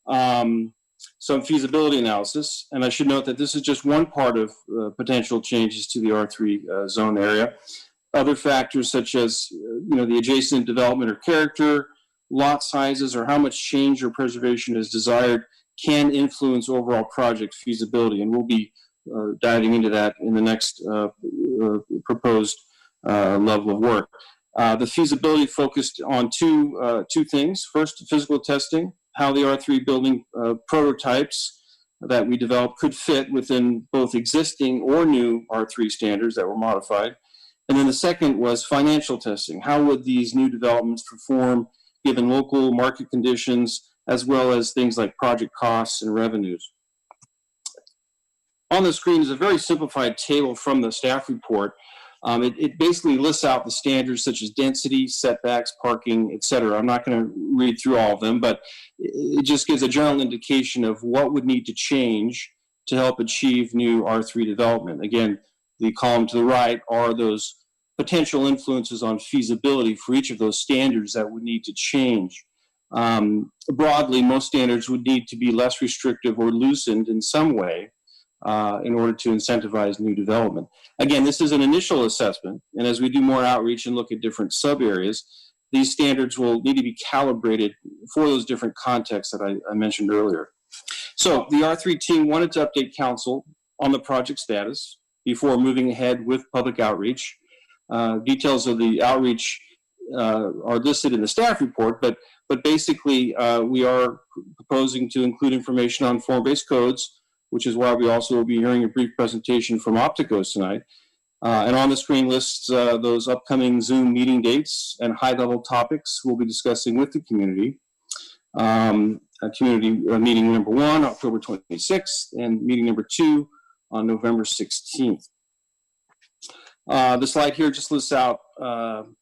[SPEAKER 20] some feasibility analysis, and I should note that this is just one part of potential changes to the R3 zone area. Other factors such as the adjacent development or character, lot sizes, or how much change or preservation is desired can influence overall project feasibility, and we'll be diving into that in the next proposed level of work. The feasibility focused on two things. First, physical testing, how the R3 building prototypes that we developed could fit within both existing or new R3 standards that were modified. And then the second was financial testing. How would these new developments perform given local market conditions, as well as things like project costs and revenues? On the screen is a very simplified table from the staff report. It basically lists out the standards such as density, setbacks, parking, etc. I'm not going to read through all of them, but it just gives a general indication of what would need to change to help achieve new R3 development. Again, the column to the right are those potential influences on feasibility for each of those standards that would need to change. Broadly, most standards would need to be less restrictive or loosened in some way in order to incentivize new development. Again, this is an initial assessment, and as we do more outreach and look at different sub-areas, these standards will need to be calibrated for those different contexts that I mentioned earlier. So the R3 team wanted to update Council on the project status before moving ahead with public outreach. Details of the outreach are listed in the staff report, but basically we are proposing to include information on form-based codes, which is why we also will be hearing a brief presentation from Opticos tonight. And on the screen lists those upcoming Zoom meeting dates and high-level topics we'll be discussing with the community. Community meeting number 1, October 26th, and meeting number 2 on November 16th. The slide here just lists out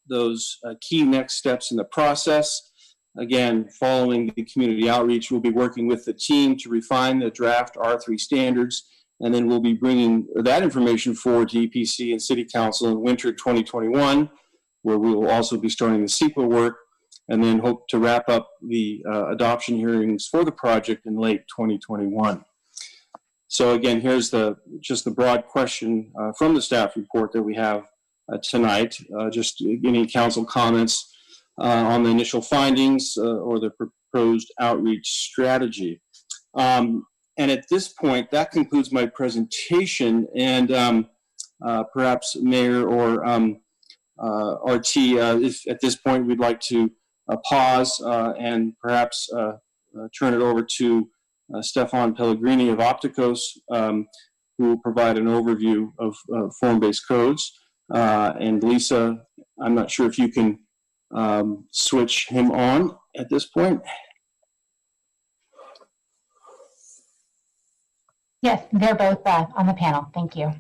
[SPEAKER 20] those key next steps in the process. Again, following the community outreach, we'll be working with the team to refine the draft R3 standards, and then we'll be bringing that information forward to EPC and City Council in winter 2021, where we will also be starting the CEQA work, and then hope to wrap up the adoption hearings for the project in late 2021. So again, here's just the broad question from the staff report that we have tonight. Just any council comments on the initial findings or the proposed outreach strategy. And at this point, that concludes my presentation. And perhaps Mayor or RT, if at this point we'd like to pause and perhaps turn it over to Stefan Pellegrini of Opticos, who will provide an overview of form-based codes. And Lisa, I'm not sure if you can switch him on at this point.
[SPEAKER 13] Yes, they're both on the panel. Thank you.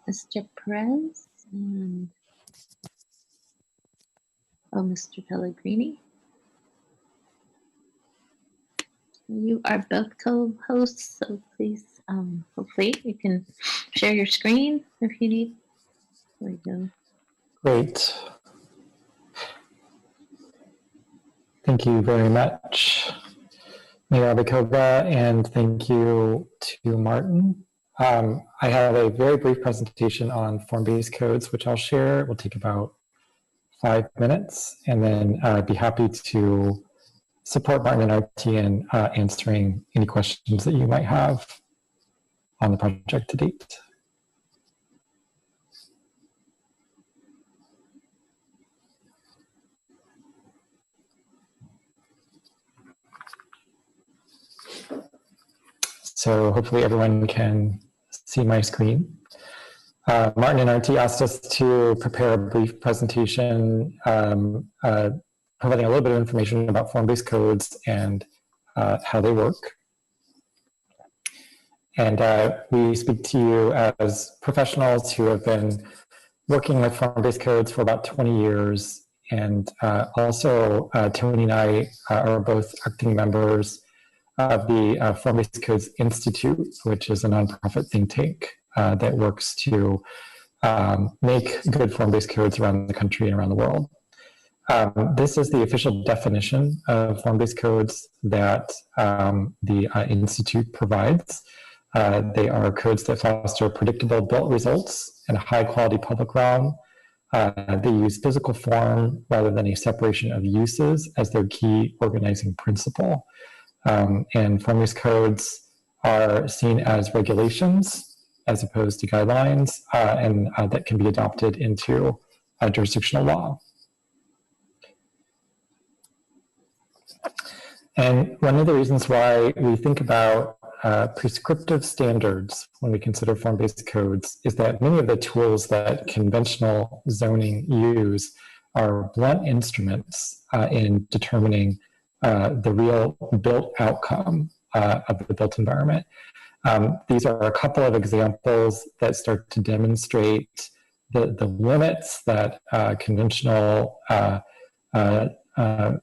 [SPEAKER 1] Mr. Perez and Mr. Pellegrini. You are both co-hosts, so please, hopefully you can share your screen if you need. There we go.
[SPEAKER 5] Great. Thank you very much, Mayor Abikoga, and thank you to Martin. I have a very brief presentation on form-based codes, which I'll share. It will take about 5 minutes, and then I'd be happy to support Martin and RT in answering any questions that you might have on the project to date. So hopefully everyone can see my screen. Martin and RT asked us to prepare a brief presentation providing a little bit of information about form-based codes and how they work. And we speak to you as professionals who have been working with form-based codes for about 20 years. And also Tony and I are both acting members of the Form-Based Codes Institute, which is a nonprofit think tank that works to make good form-based codes around the country and around the world. This is the official definition of form-based codes that the Institute provides. They are codes that foster predictable built results in a high-quality public realm. They use physical form rather than a separation of uses as their key organizing principle. And form-based codes are seen as regulations as opposed to guidelines, and that can be adopted into jurisdictional law. And one of the reasons why we think about prescriptive standards when we consider form-based codes is that many of the tools that conventional zoning use are blunt instruments in determining the real built outcome of the built environment. These are a couple of examples that start to demonstrate the limits that conventional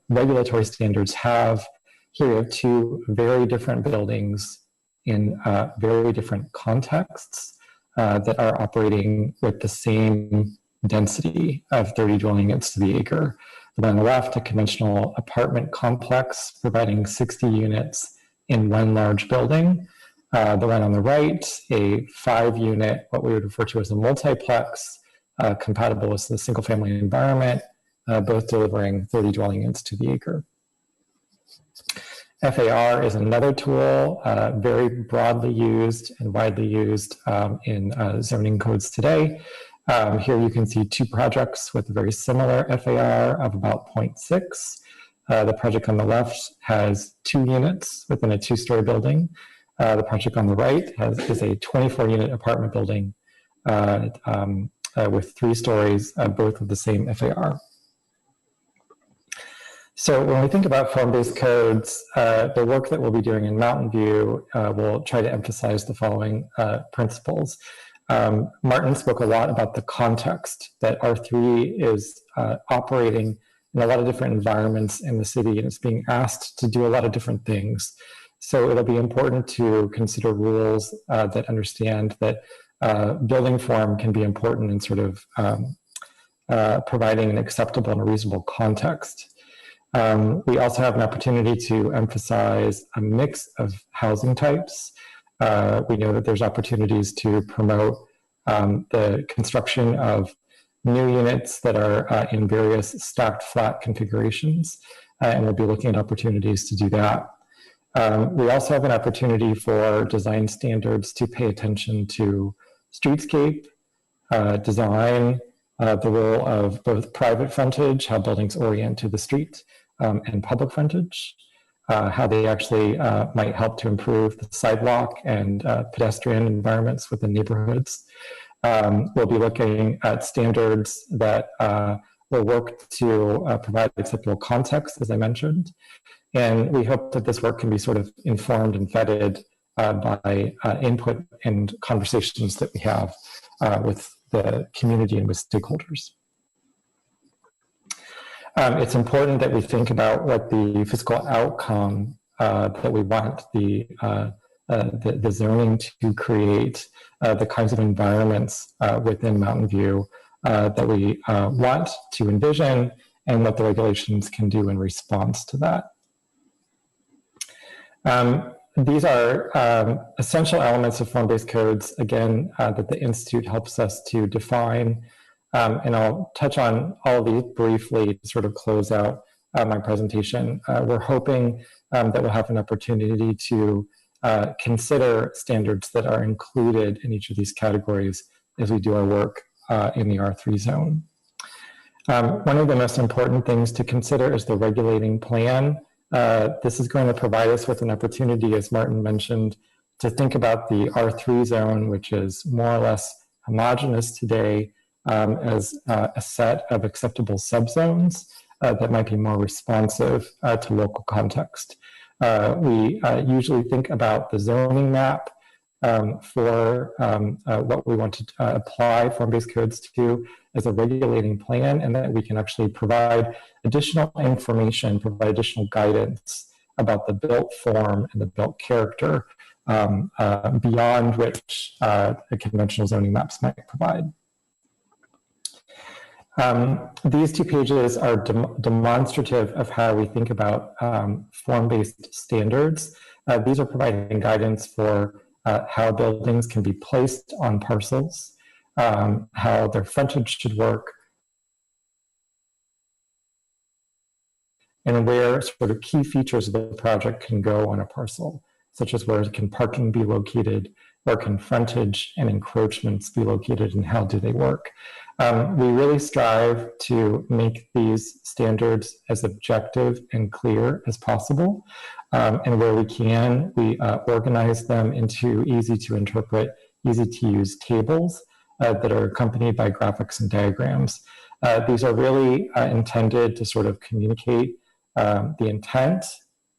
[SPEAKER 5] regulatory standards have. Here we have two very different buildings in very different contexts that are operating with the same density of 30 dwelling units to the acre. On the left, a conventional apartment complex providing 60 units in one large building. The one on the right, a 5-unit, what we would refer to as a multiplex, compatible with the single family environment, both delivering 30 dwelling units to the acre. FAR is another tool very broadly used and widely used in zoning codes today. Here you can see two projects with a very similar FAR of about 0.6. The project on the left has 2 units within a 2-story building. The project on the right is a 24-unit apartment building with 3 stories, both of the same FAR. So when we think about form-based codes, the work that we'll be doing in Mountain View will try to emphasize the following principles. Martin spoke a lot about the context that R3 is operating in a lot of different environments in the city, and it's being asked to do a lot of different things. So it'll be important to consider rules that understand that building form can be important in sort of providing an acceptable and a reasonable context. We also have an opportunity to emphasize a mix of housing types. We know that there's opportunities to promote the construction of new units that are in various stacked flat configurations, and we'll be looking at opportunities to do that. We also have an opportunity for design standards to pay attention to streetscape, design, the role of both private frontage, how buildings orient to the street, and public frontage, how they actually might help to improve the sidewalk and pedestrian environments within neighborhoods. We'll be looking at standards that will work to provide acceptable context, as I mentioned. And we hope that this work can be sort of informed and vetted by input and conversations that we have with the community and with stakeholders. It's important that we think about what the physical outcome that we want the zoning to create, the kinds of environments within Mountain View that we want to envision, and what the regulations can do in response to that. These are essential elements of form-based codes, again, that the Institute helps us to define. And I'll touch on all of these briefly to sort of close out my presentation. We're hoping that we'll have an opportunity to consider standards that are included in each of these categories as we do our work in the R3 zone. One of the most important things to consider is the regulating plan. This is going to provide us with an opportunity, as Martin mentioned, to think about the R3 zone, which is more or less homogeneous today, as a set of acceptable subzones that might be more responsive to local context. We usually think about the zoning map for what we want to apply form-based codes to as a regulating plan, and that we can actually provide additional information, provide additional guidance about the built form and the built character beyond which the conventional zoning maps might provide. These 2 pages are demonstrative of how we think about form-based standards. These are providing guidance for how buildings can be placed on parcels, how their frontage should work, and where sort of key features of the project can go on a parcel, such as where can parking be located, where can frontage and encroachments be located, and how do they work. We really strive to make these standards as objective and clear as possible. And where we can, we organize them into easy to interpret, easy to use tables that are accompanied by graphics and diagrams. These are really intended to sort of communicate the intent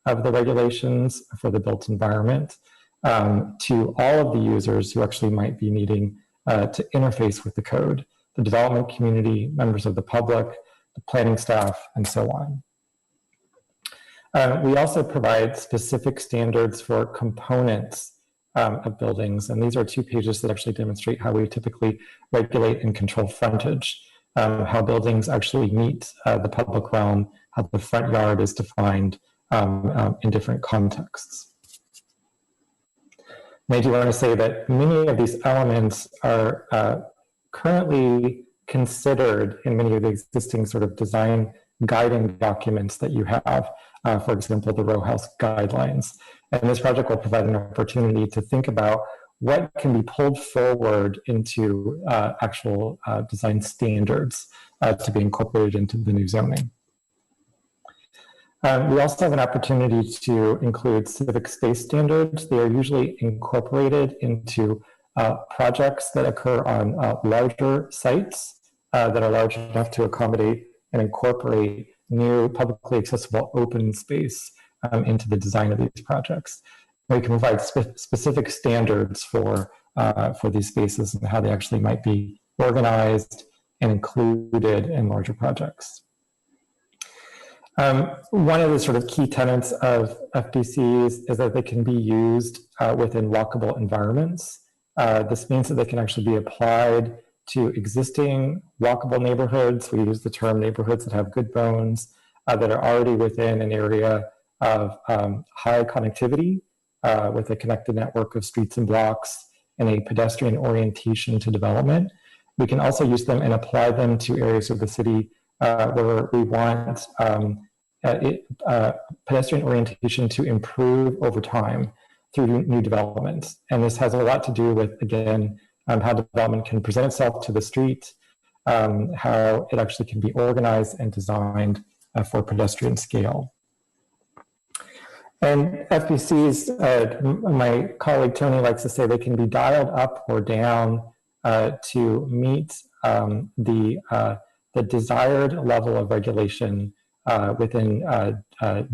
[SPEAKER 5] of the regulations for the built environment to all of the users who actually might be needing to interface with the code, the development community, members of the public, the planning staff, and so on. We also provide specific standards for components of buildings, and these are 2 pages that actually demonstrate how we typically regulate and control frontage, how buildings actually meet the public realm, how the front yard is defined in different contexts. And I do want to say that many of these elements are currently considered in many of the existing sort of design guiding documents that you have, for example, the row house guidelines. And this project will provide an opportunity to think about what can be pulled forward into actual design standards to be incorporated into the new zoning. We also have an opportunity to include civic space standards. They are usually incorporated into projects that occur on larger sites that are large enough to accommodate and incorporate new publicly accessible open space into the design of these projects. We can provide specific standards for these spaces and how they actually might be organized and included in larger projects. One of the sort of key tenets of FBCs is that they can be used within walkable environments. This means that they can actually be applied to existing walkable neighborhoods. We use the term neighborhoods that have good bones, that are already within an area of high connectivity with a connected network of streets and blocks and a pedestrian orientation to development. We can also use them and apply them to areas of the city where we want pedestrian orientation to improve over time through new development. And this has a lot to do with, again, how development can present itself to the street, how it actually can be organized and designed for pedestrian scale. And FBCs, my colleague Tony likes to say, they can be dialed up or down to meet the desired level of regulation within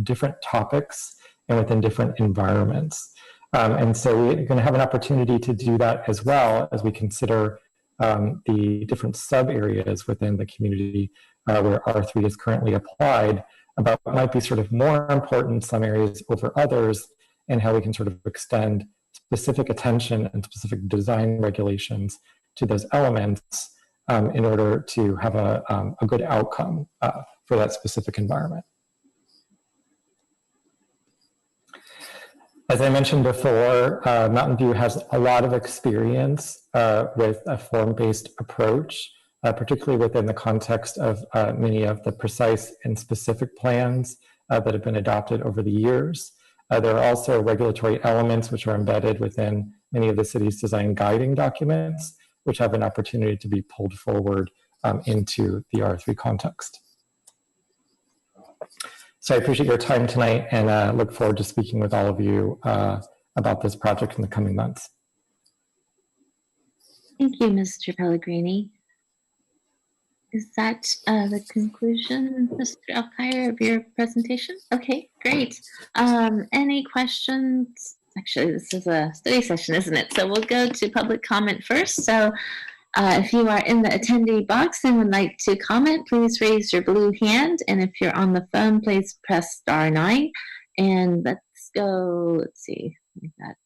[SPEAKER 5] different topics and within different environments. And so we're going to have an opportunity to do that as well as we consider the different sub areas within the community where R3 is currently applied, about what might be sort of more important in some areas over others, and how we can sort of extend specific attention and specific design regulations to those elements in order to have a good outcome for that specific environment. As I mentioned before, Mountain View has a lot of experience with a form-based approach, particularly within the context of many of the precise and specific plans that have been adopted over the years. There are also regulatory elements which are embedded within many of the city's design guiding documents, which have an opportunity to be pulled forward into the R3 context. So I appreciate your time tonight and look forward to speaking with all of you about this project in the coming months.
[SPEAKER 1] Thank you, Mr. Pellegrini. Is that the conclusion, Mr. Alkire, of your presentation? Okay, great. Any questions? Actually, this is a study session, isn't it? So we'll go to public comment first. So if you are in the attendee box and would like to comment, please raise your blue hand. And if you're on the phone, please press *9. And let's go, let's see, like that.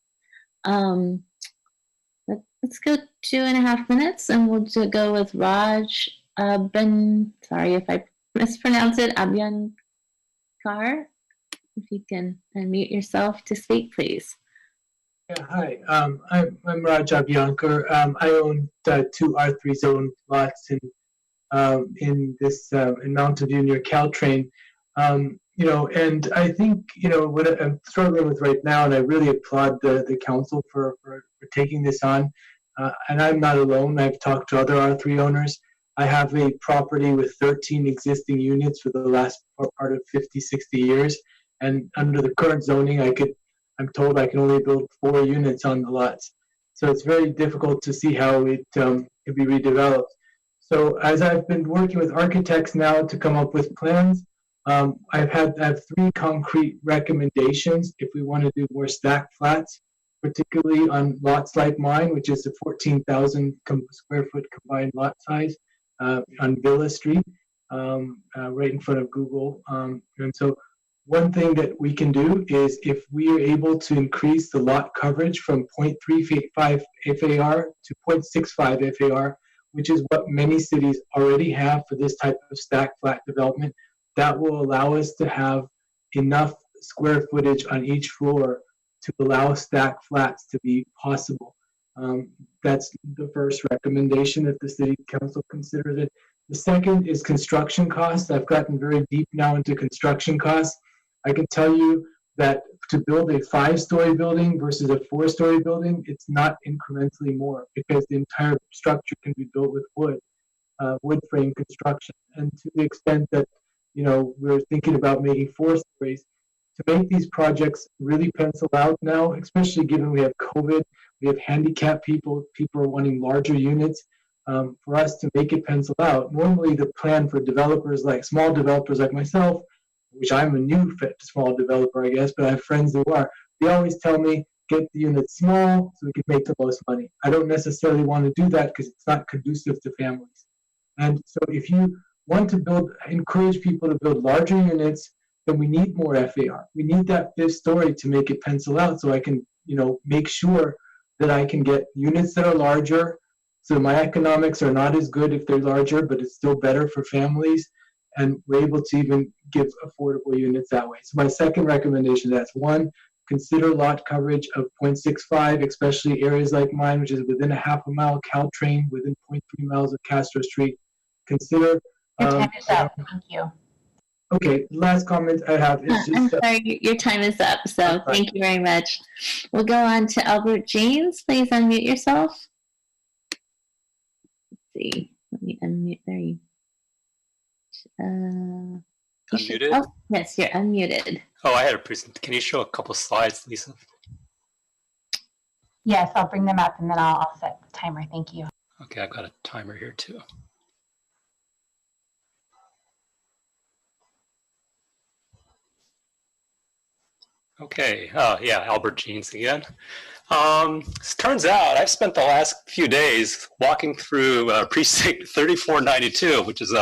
[SPEAKER 1] Let's go 2.5 minutes and we'll go with Raj sorry if I mispronounce it, Abyankar. If you can unmute yourself to speak, please.
[SPEAKER 17] Yeah, hi, I'm Raj Abyankar. I own 2 R3 zone lots in Mountain View near Caltrain. You know, and I think, you know, what I'm struggling with right now, and I really applaud the council for taking this on. And I'm not alone. I've talked to other R3 owners. I have a property with 13 existing units for the last part of 50, 60 years. And under the current zoning, I'm told I can only build 4 units on the lots. So it's very difficult to see how it can be redeveloped. So as I've been working with architects now to come up with plans, I have 3 concrete recommendations if we want to do more stacked flats, particularly on lots like mine, which is a 14,000 square foot combined lot size on Villa Street, right in front of Google. And so one thing that we can do is if we are able to increase the lot coverage from 0.35 FAR to 0.65 FAR, which is what many cities already have for this type of stacked flat development, that will allow us to have enough square footage on each floor to allow stacked flats to be possible. That's the first recommendation if the city council considers it. The second is construction costs. I've gotten very deep now into construction costs. I can tell you that to build a 5-story building versus a 4-story building, it's not incrementally more because the entire structure can be built with wood frame construction. And to the extent that we're thinking about making 4 stories. To make these projects really pencil out now, especially given we have COVID, we have handicapped people are wanting larger units. For us to make it pencil out, normally the plan for developers small developers like myself, which I'm a new small developer, I guess, but I have friends who are, they always tell me, get the units small so we can make the most money. I don't necessarily want to do that because it's not conducive to families. And so if you want to encourage people to build larger units, then we need more FAR. We need that 5th story to make it pencil out so I can, make sure that I can get units that are larger. So my economics are not as good if they're larger, but it's still better for families. And we're able to even give affordable units that way. So my second recommendation, that's 1, consider lot coverage of 0.65, especially areas like mine, which is within a half a mile Caltrain, within 0.3 miles of Castro Street. Consider.
[SPEAKER 13] Your time is up. Thank you.
[SPEAKER 17] Okay, last comment I have is just.
[SPEAKER 1] I'm sorry, your time is up, so thank you very much. We'll go on to Albert James. Please unmute yourself. Let's see. Let me unmute. There you
[SPEAKER 21] Unmuted?
[SPEAKER 1] Oh, yes, you're unmuted.
[SPEAKER 21] Oh, I had a present. Can you show a couple slides, Lisa?
[SPEAKER 13] Yes, I'll bring them up and then I'll set the timer. Thank you.
[SPEAKER 21] Okay, I've got a timer here too. Okay, yeah, Albert Jeans again. Turns out I've spent the last few days walking through precinct 3492, which is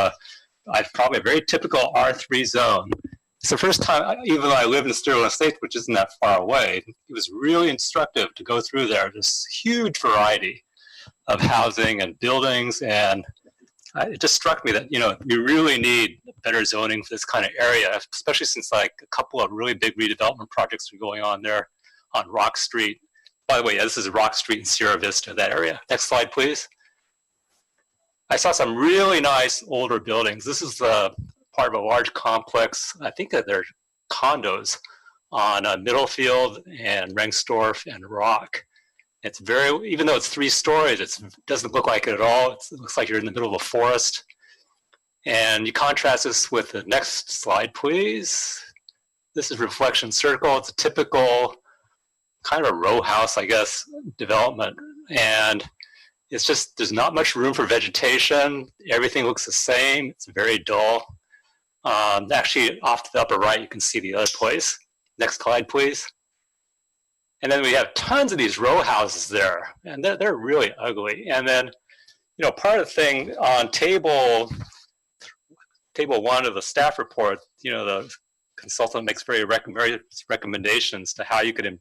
[SPEAKER 21] probably a very typical R3 zone. It's the first time, even though I live in Sterling Estates, which isn't that far away, it was really instructive to go through there. There's huge variety of housing and buildings, and it just struck me that, you really need better zoning for this kind of area, especially since a couple of really big redevelopment projects are going on there on Rock Street. By the way, yeah, this is Rock Street in Sierra Vista, that area. Next slide, please. I saw some really nice older buildings. This is part of a large complex. I think that they're condos on Middlefield and Rengstorff and Rock. It's even though it's 3 stories, it doesn't look like it at all. It looks like you're in the middle of a forest. And you contrast this with the next slide, please. This is Reflection Circle. It's a typical kind of a row house, I guess, development. And it's just, there's not much room for vegetation. Everything looks the same. It's very dull. Actually, off to the upper right, you can see the other place. Next slide, please. And then we have tons of these row houses there, and they're really ugly. And then, part of the thing on table 1 of the staff report, the consultant makes various recommendations to how you could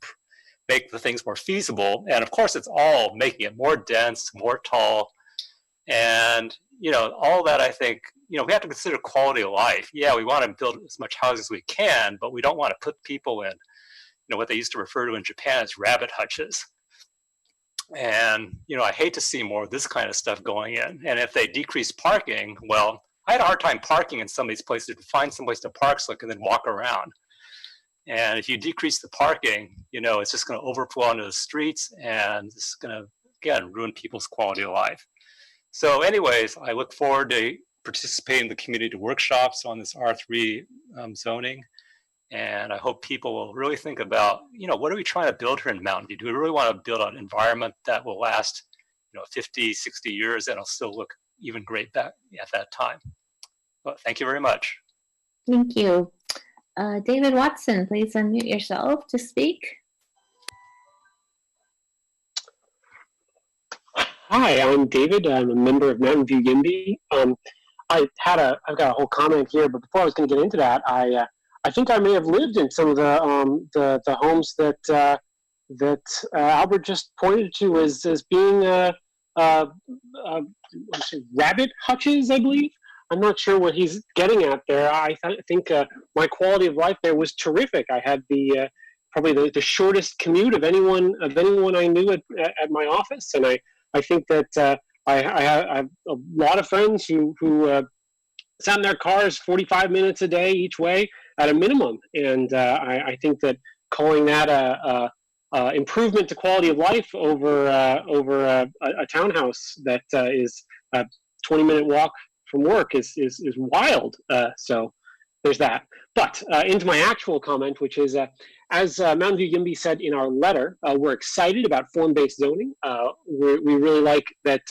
[SPEAKER 21] make the things more feasible. And of course, it's all making it more dense, more tall. And, all that, I think, we have to consider quality of life. Yeah, we want to build as much housing as we can, but we don't want to put people in, what they used to refer to in Japan as rabbit hutches. And, I hate to see more of this kind of stuff going in. And if they decrease parking, well, I had a hard time parking in some of these places to find some place to park so I can then walk around. And if you decrease the parking, it's just going to overflow onto the streets, and it's going to, again, ruin people's quality of life. So anyways, I look forward to participating in the community workshops on this R3 zoning. And I hope people will really think about, what are we trying to build here in Mountain View? Do we really want to build an environment that will last, 50, 60 years and it'll still look even great back at that time? Well, thank you very much.
[SPEAKER 1] Thank you. David Watson, please unmute yourself to speak.
[SPEAKER 22] Hi, I'm David. I'm a member of Mountain View YIMBY. I've got a whole comment here, but before I was going to get into that, I think I may have lived in some of the homes that Albert just pointed to as being rabbit hutches, I believe. I'm not sure what he's getting at there. I think my quality of life there was terrific. I had probably the shortest commute of anyone I knew at my office, and I think that I have a lot of friends who sat in their cars 45 minutes a day each way at a minimum, and I think that calling that a improvement to quality of life over a townhouse that is a 20-minute walk from work is wild. So there's that. But into my actual comment, which is, as Mountain View YIMBY said in our letter, we're excited about form-based zoning. We really like that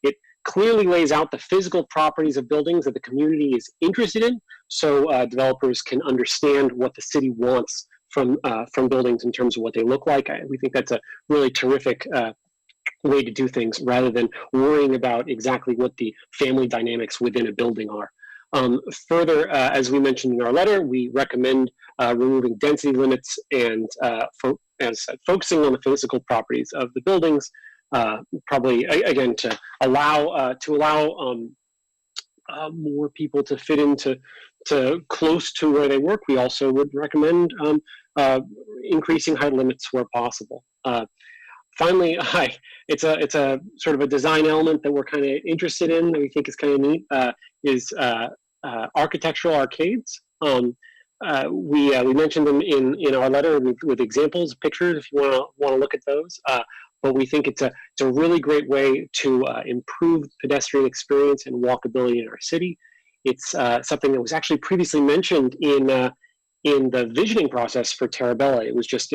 [SPEAKER 22] it clearly lays out the physical properties of buildings that the community is interested in, so developers can understand what the city wants from buildings in terms of what they look like. We think that's a really terrific way to do things, rather than worrying about exactly what the family dynamics within a building are. Further, as we mentioned in our letter, we recommend removing density limits and focusing on the physical properties of the buildings. Probably again to allow more people to fit into close to where they work. We also would recommend increasing height limits where possible. Finally, it's a sort of a design element that we're kind of interested in, that we think is kind of neat, is architectural arcades. We mentioned them in our letter with examples, pictures, if you want to look at those. But we think it's a really great way to improve pedestrian experience and walkability in our city. It's something that was actually previously mentioned in the visioning process for Terabella. It was just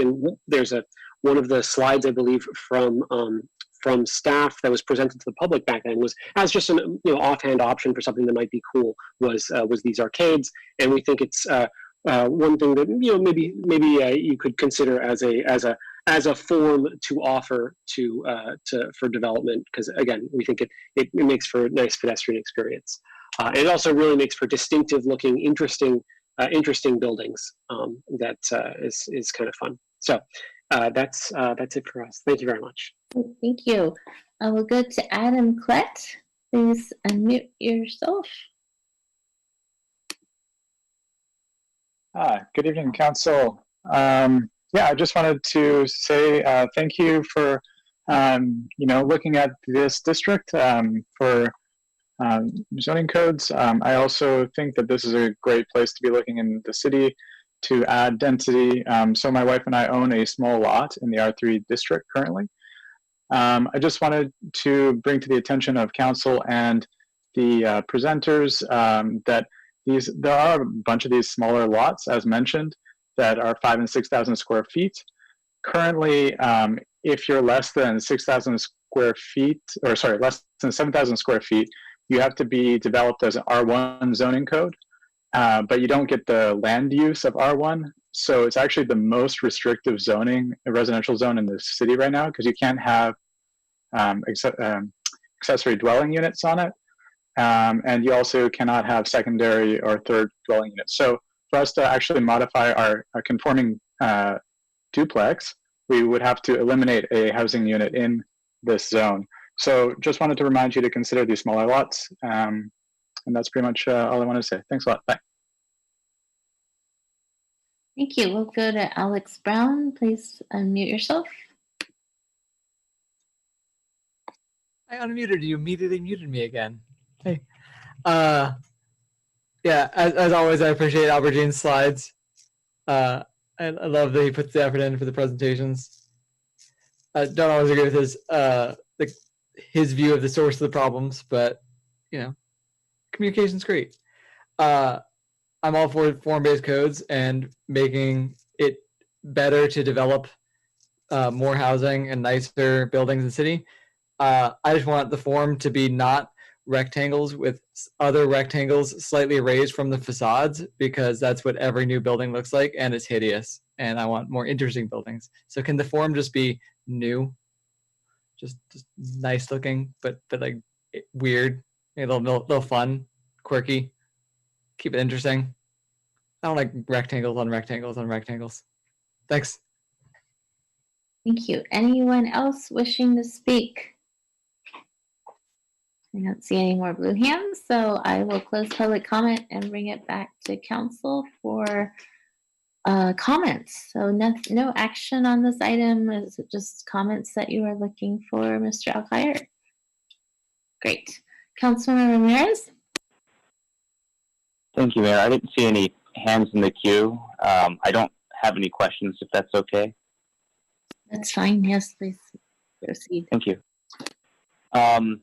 [SPEAKER 22] there's one of the slides, I believe, from staff that was presented to the public back then, was as just an offhand option for something that might be cool, was these arcades. And we think it's one thing that maybe you could consider as a form to offer for development, because again, we think it makes for a nice pedestrian experience. And it also really makes for distinctive looking, interesting buildings that is kind of fun. So that's it for us. Thank you very much.
[SPEAKER 1] Thank you. We'll go to Adam Klett. Please unmute yourself.
[SPEAKER 6] Good evening, Council. Yeah, I just wanted to say thank you for looking at this district for zoning codes. I also think that this is a great place to be looking in the city to add density. So my wife and I own a small lot in the R3 district currently. I just wanted to bring to the attention of Council and the presenters that there are a bunch of these smaller lots, as mentioned, that are 5,000 and 6,000 square feet. Currently, if you're less than 6,000 square feet, or sorry, less than 7,000 square feet, you have to be developed as an R1 zoning code, but you don't get the land use of R1. So it's actually the most restrictive zoning, residential zone in the city right now, because you can't have accessory dwelling units on it. And you also cannot have secondary or third dwelling units. So for us to actually modify our conforming duplex, we would have to eliminate a housing unit in this zone. So just wanted to remind you to consider these smaller lots. And that's pretty much all I want to say. Thanks a lot. Bye.
[SPEAKER 1] Thank you. We'll go to Alex Brown. Please unmute yourself.
[SPEAKER 10] I unmuted you, immediately muted me again. Hey. Yeah, as always, I appreciate Albertine's slides. I love that he puts the effort in for the presentations. I don't always agree with his view of the source of the problems, but communication's great. I'm all for form-based codes and making it better to develop more housing and nicer buildings in the city. I just want the form to be not rectangles with other rectangles slightly raised from the facades, because that's what every new building looks like, and it's hideous. And I want more interesting buildings. So can the form just be new, just nice looking, but like weird, a little fun, quirky, keep it interesting. I don't like rectangles on rectangles on rectangles. Thanks.
[SPEAKER 1] Thank you. Anyone else wishing to speak? I don't see any more blue hands, so I will close public comment and bring it back to Council for comments. So no action on this item. Is it just comments that you are looking for, Mr. Alkire? Great. Councilman Ramirez?
[SPEAKER 15] Thank you, Mayor. I didn't see any hands in the queue. I don't have any questions, if that's okay.
[SPEAKER 1] That's fine. Yes, please proceed.
[SPEAKER 15] Thank you. I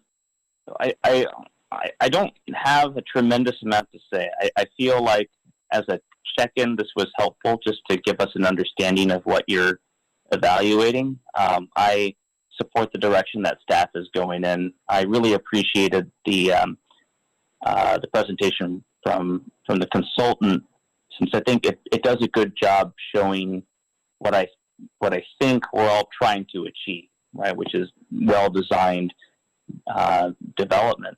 [SPEAKER 15] don't have a tremendous amount to say. I feel like as a check-in, this was helpful just to give us an understanding of what you're evaluating. I support the direction that staff is going in. I really appreciated the presentation from the consultant, since I think it does a good job showing what I think we're all trying to achieve, right? Which is well-designed development.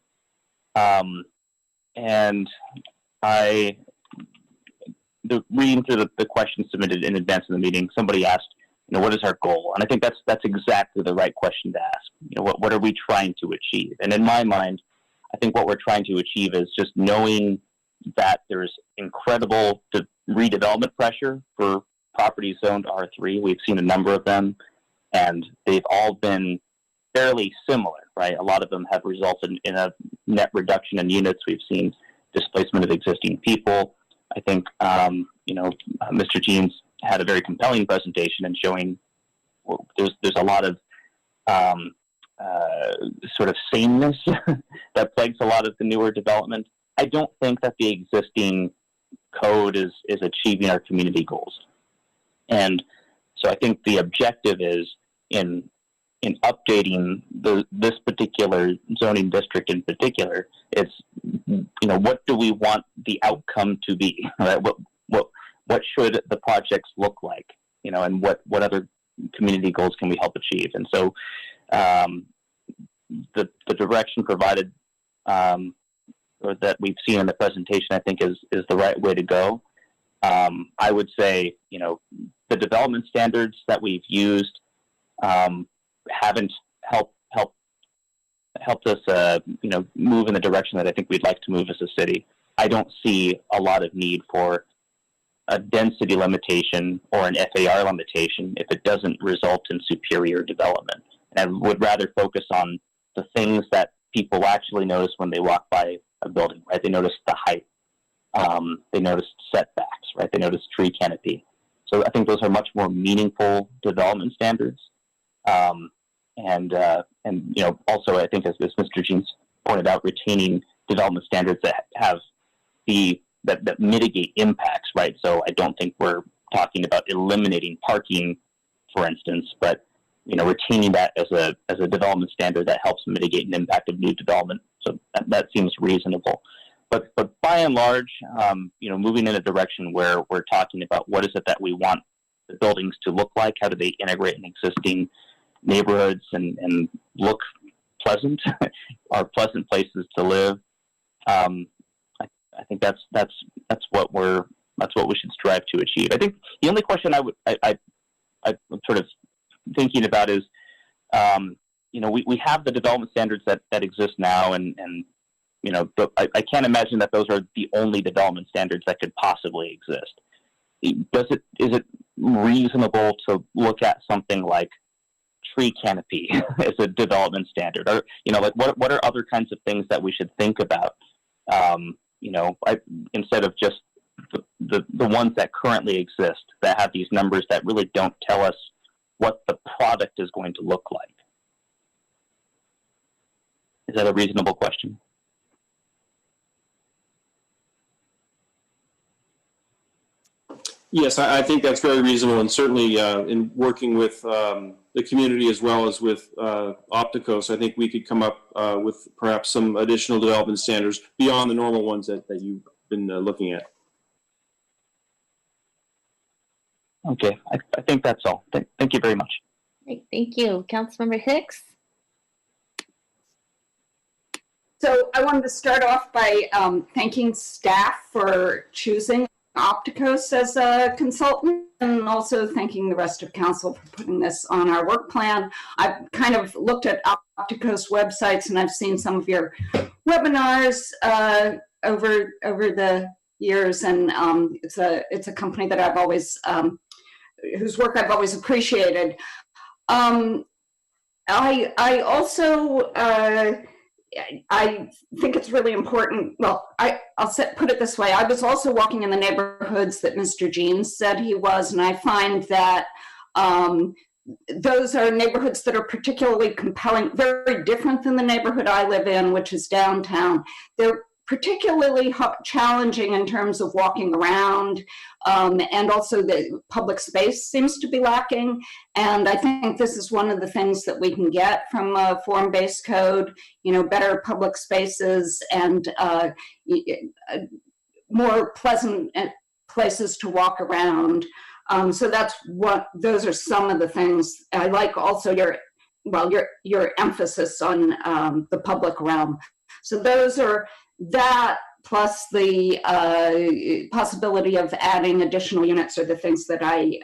[SPEAKER 15] And reading through the questions submitted in advance of the meeting, somebody asked, what is our goal? And I think that's exactly the right question to ask. What are we trying to achieve? And in my mind, I think what we're trying to achieve is just knowing that there's incredible redevelopment pressure for properties zoned R3. We've seen a number of them, and they've all been fairly similar, right? A lot of them have resulted in a net reduction in units. We've seen displacement of existing people. I think, Mr. Jeans had a very compelling presentation in showing there's a lot of sort of sameness that plagues a lot of the newer development. I don't think that the existing code is achieving our community goals. And so I think the objective is in updating this particular zoning district in particular, it's, what do we want the outcome to be, right? What should the projects look like, and what other community goals can we help achieve? And so the direction provided or that we've seen in the presentation, I think is the right way to go. I would say, the development standards that we've used haven't helped us, move in the direction that I think we'd like to move as a city. I don't see a lot of need for a density limitation or an FAR limitation if it doesn't result in superior development. And I would rather focus on the things that people actually notice when they walk by a building, right? They notice the height. They notice setbacks, right? They notice tree canopy. So I think those are much more meaningful development standards. And also I think as Mr. Jeans pointed out, retaining development standards that have that mitigate impacts, right? So I don't think we're talking about eliminating parking, for instance, but retaining that as a development standard that helps mitigate an impact of new development. So that seems reasonable. But by and large, moving in a direction where we're talking about what is it that we want the buildings to look like, how do they integrate in existing neighborhoods and look pleasant, are pleasant places to live. I think that's what we should strive to achieve. I think the only question I'm sort of thinking about is, we have the development standards that exist now, and I can't imagine that those are the only development standards that could possibly exist. Is it reasonable to look at something like tree canopy as a development standard, or what are other kinds of things that we should think about? Instead of just the ones that currently exist that have these numbers that really don't tell us what the product is going to look like. Is that a reasonable question?
[SPEAKER 20] Yes, I think that's very reasonable, and certainly in working with the community as well as with Opticos, I think we could come up with perhaps some additional development standards beyond the normal ones that you've been looking at.
[SPEAKER 15] Okay, I think that's all. Thank you very much.
[SPEAKER 1] Great, thank you. Councilmember Hicks?
[SPEAKER 8] So I wanted to start off by thanking staff for choosing Opticos as a consultant, and also thanking the rest of council for putting this on our work plan. I've kind of looked at Opticos websites, and I've seen some of your webinars over the years, and it's a company that I've always whose work I've always appreciated. I also I think it's really important. Well, I'll put it this way. I was also walking in the neighborhoods that Mr. Jeans said he was, and I find that those are neighborhoods that are particularly compelling, very different than the neighborhood I live in, which is downtown. They're particularly challenging in terms of walking around, and also the public space seems to be lacking. And I think this is one of the things that we can get from a form-based code, you know, better public spaces and more pleasant places to walk around. So that's those are some of the things. I like also your emphasis on the public realm. So those are that, plus the possibility of adding additional units are the things that I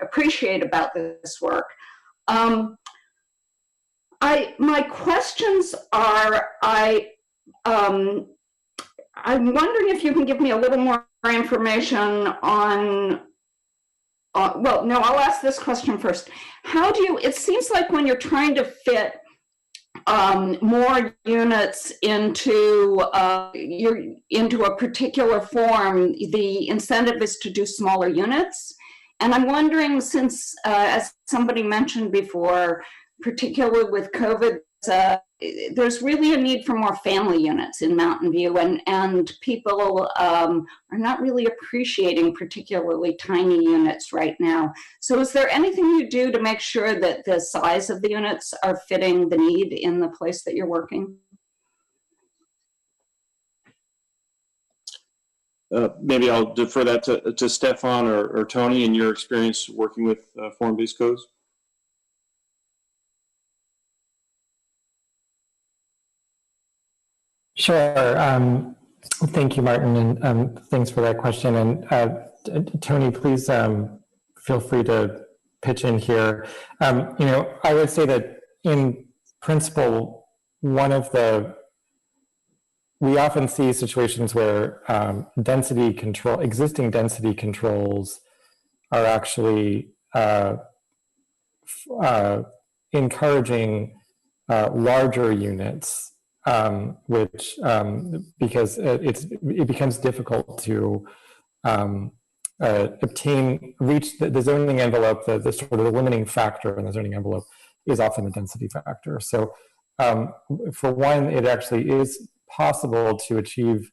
[SPEAKER 8] appreciate about this work. My questions are, I'm wondering if you can give me a little more information on, well, no, I'll ask this question first. How do you, it seems like when you're trying to fit more units into into a particular form, the incentive is to do smaller units. And I'm wondering, since as somebody mentioned before, particularly with COVID, there's really a need for more family units in Mountain View, and people are not really appreciating particularly tiny units right now. So is there anything you do to make sure that the size of the units are fitting the need in the place that you're working?
[SPEAKER 20] Maybe I'll defer that to Stefan or Tony in your experience working with form-based codes.
[SPEAKER 5] Sure. Thank you, Martin, and thanks for that question. And Tony, please feel free to pitch in here. You know, I would say that in principle, we often see situations where existing density controls are actually encouraging larger units. Because it becomes difficult to reach the zoning envelope. The sort of the limiting factor in the zoning envelope is often the density factor. So for one, it actually is possible to achieve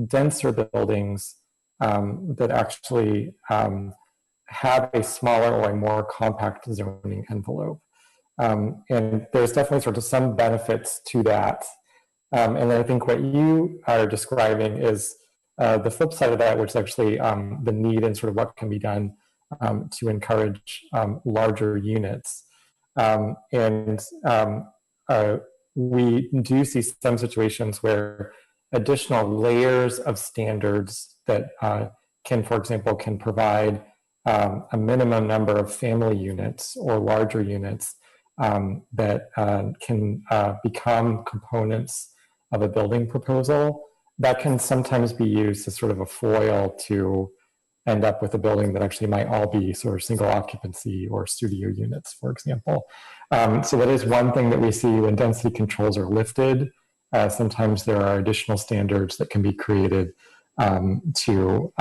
[SPEAKER 5] denser buildings that actually have a smaller or a more compact zoning envelope. And there's definitely sort of some benefits to that. And I think what you are describing is the flip side of that, which is actually the need and sort of what can be done to encourage larger units. We do see some situations where additional layers of standards that for example, can provide a minimum number of family units or larger units that can become components of a building proposal, that can sometimes be used as sort of a foil to end up with a building that actually might all be sort of single occupancy or studio units, for example. So that is one thing that we see when density controls are lifted. Sometimes there are additional standards that can be created to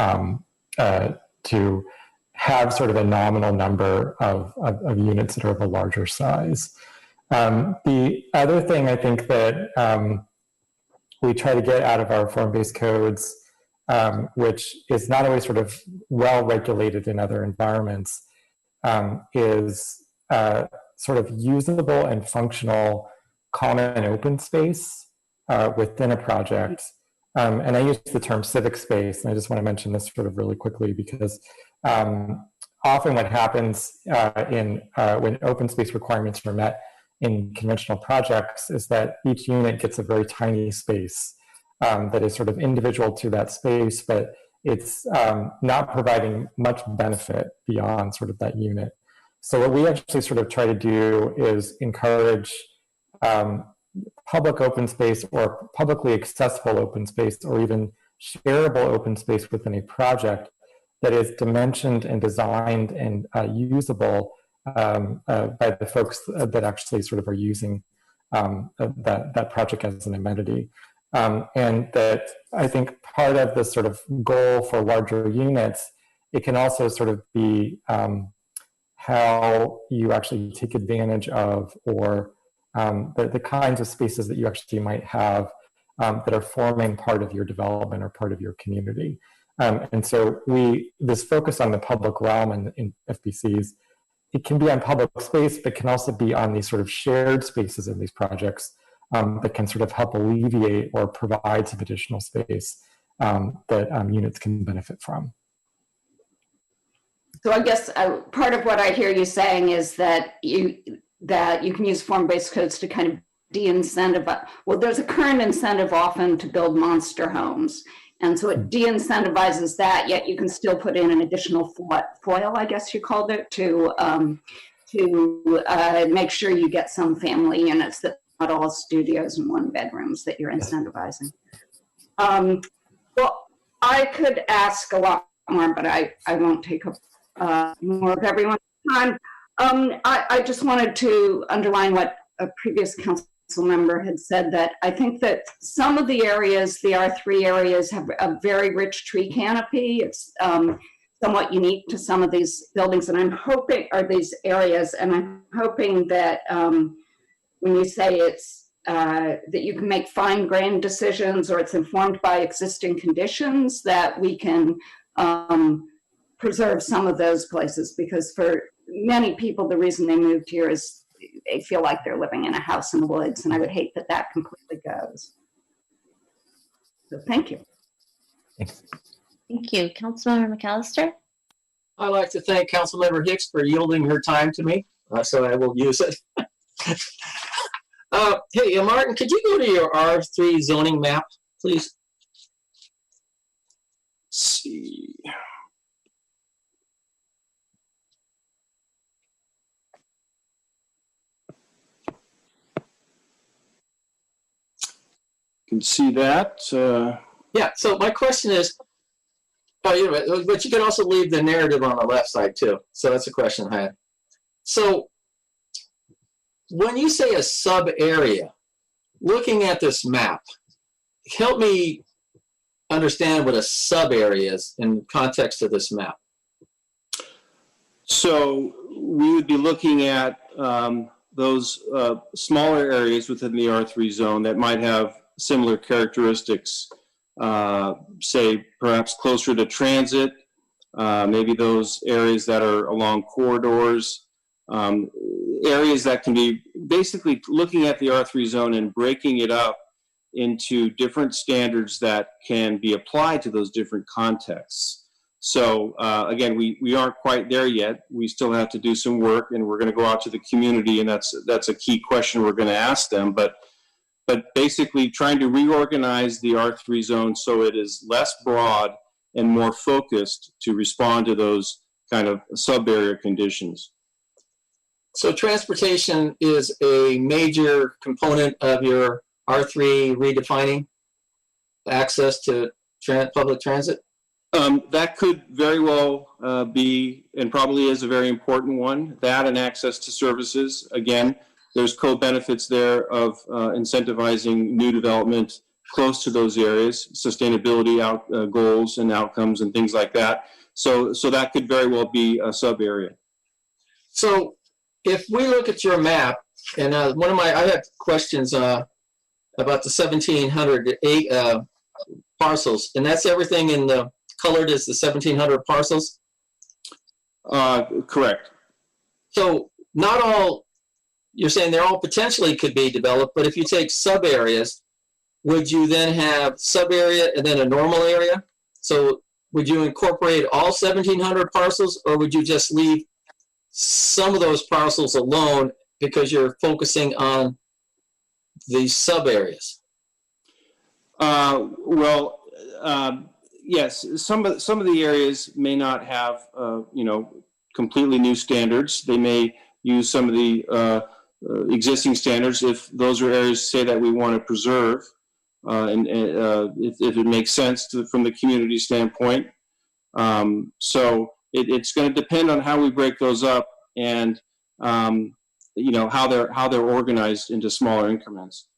[SPEAKER 5] have sort of a nominal number of units that are of a larger size. The other thing I think that we try to get out of our form-based codes, which is not always sort of well regulated in other environments, is sort of usable and functional common open space within a project. And I use the term civic space, and I just want to mention this sort of really quickly because often what happens when open space requirements are met in conventional projects is that each unit gets a very tiny space that is sort of individual to that space, but it's not providing much benefit beyond sort of that unit. So what we actually sort of try to do is encourage public open space or publicly accessible open space or even shareable open space within a project that is dimensioned and designed and usable by the folks that actually sort of are using that project as an amenity. And that I think part of the sort of goal for larger units, it can also sort of be how you actually take advantage of or the kinds of spaces that you actually might have that are forming part of your development or part of your community. And so this focus on the public realm in FBCs, it can be on public space, but can also be on these sort of shared spaces in these projects that can sort of help alleviate or provide some additional space that units can benefit from.
[SPEAKER 8] So I guess part of what I hear you saying is that you can use form-based codes to kind of de-incentivize. Well, there's a current incentive often to build monster homes. And so it de-incentivizes that, yet you can still put in an additional foil, I guess you called it, to make sure you get some family units that not all studios and one bedrooms that you're incentivizing. Well, I could ask a lot more, but I won't take up more of everyone's time. I just wanted to underline what a previous council member had said, that I think that some of the areas, the R3 areas, have a very rich tree canopy. It's somewhat unique to some of these buildings, and I'm hoping, or these areas, and I'm hoping that when you say it's that you can make fine-grained decisions, or it's informed by existing conditions, that we can preserve some of those places, because for many people, the reason they moved here is they feel like they're living in a house in the woods, and I would hate that that completely goes. So thank you.
[SPEAKER 5] Thanks.
[SPEAKER 1] Thank you. Councilmember McAllister?
[SPEAKER 3] I'd like to thank Councilmember Hicks for yielding her time to me, so I will use it. Hey, Martin, could you go to your R3 zoning map, please? Let's see.
[SPEAKER 20] Can see that.
[SPEAKER 3] Yeah, so my question is, but you can also leave the narrative on the left side too. So that's a question I had. So when you say a sub area, looking at this map, help me understand what a sub area is in context of this map.
[SPEAKER 20] So we would be looking at those smaller areas within the R3 zone that might have similar characteristics, say perhaps closer to transit, maybe those areas that are along corridors, areas that can be basically looking at the R3 zone and breaking it up into different standards that can be applied to those different contexts. So again, we aren't quite there yet. We still have to do some work, and we're going to go out to the community, and that's a key question we're going to ask them. But basically trying to reorganize the R3 zone so it is less broad and more focused to respond to those kind of sub-area conditions.
[SPEAKER 3] So transportation is a major component of your R3 redefining, access to public transit?
[SPEAKER 20] That could very well be, and probably is, a very important one. That and access to services. Again, there's co-benefits there of incentivizing new development close to those areas, sustainability goals and outcomes and things like that. So that could very well be a sub-area.
[SPEAKER 3] So if we look at your map, and I had questions about the 1,708 parcels, and that's everything in the colored as the 1,700 parcels?
[SPEAKER 20] Correct.
[SPEAKER 3] So not all, you're saying they're all potentially could be developed, but if you take sub areas, would you then have sub area and then a normal area? So would you incorporate all 1,700 parcels, or would you just leave some of those parcels alone because you're focusing on the sub areas?
[SPEAKER 20] Yes, some of the areas may not have completely new standards. They may use some of the existing standards if those are areas, say, that we want to preserve, and if it makes sense from the community standpoint. So it's going to depend on how we break those up, and how they're organized into smaller increments.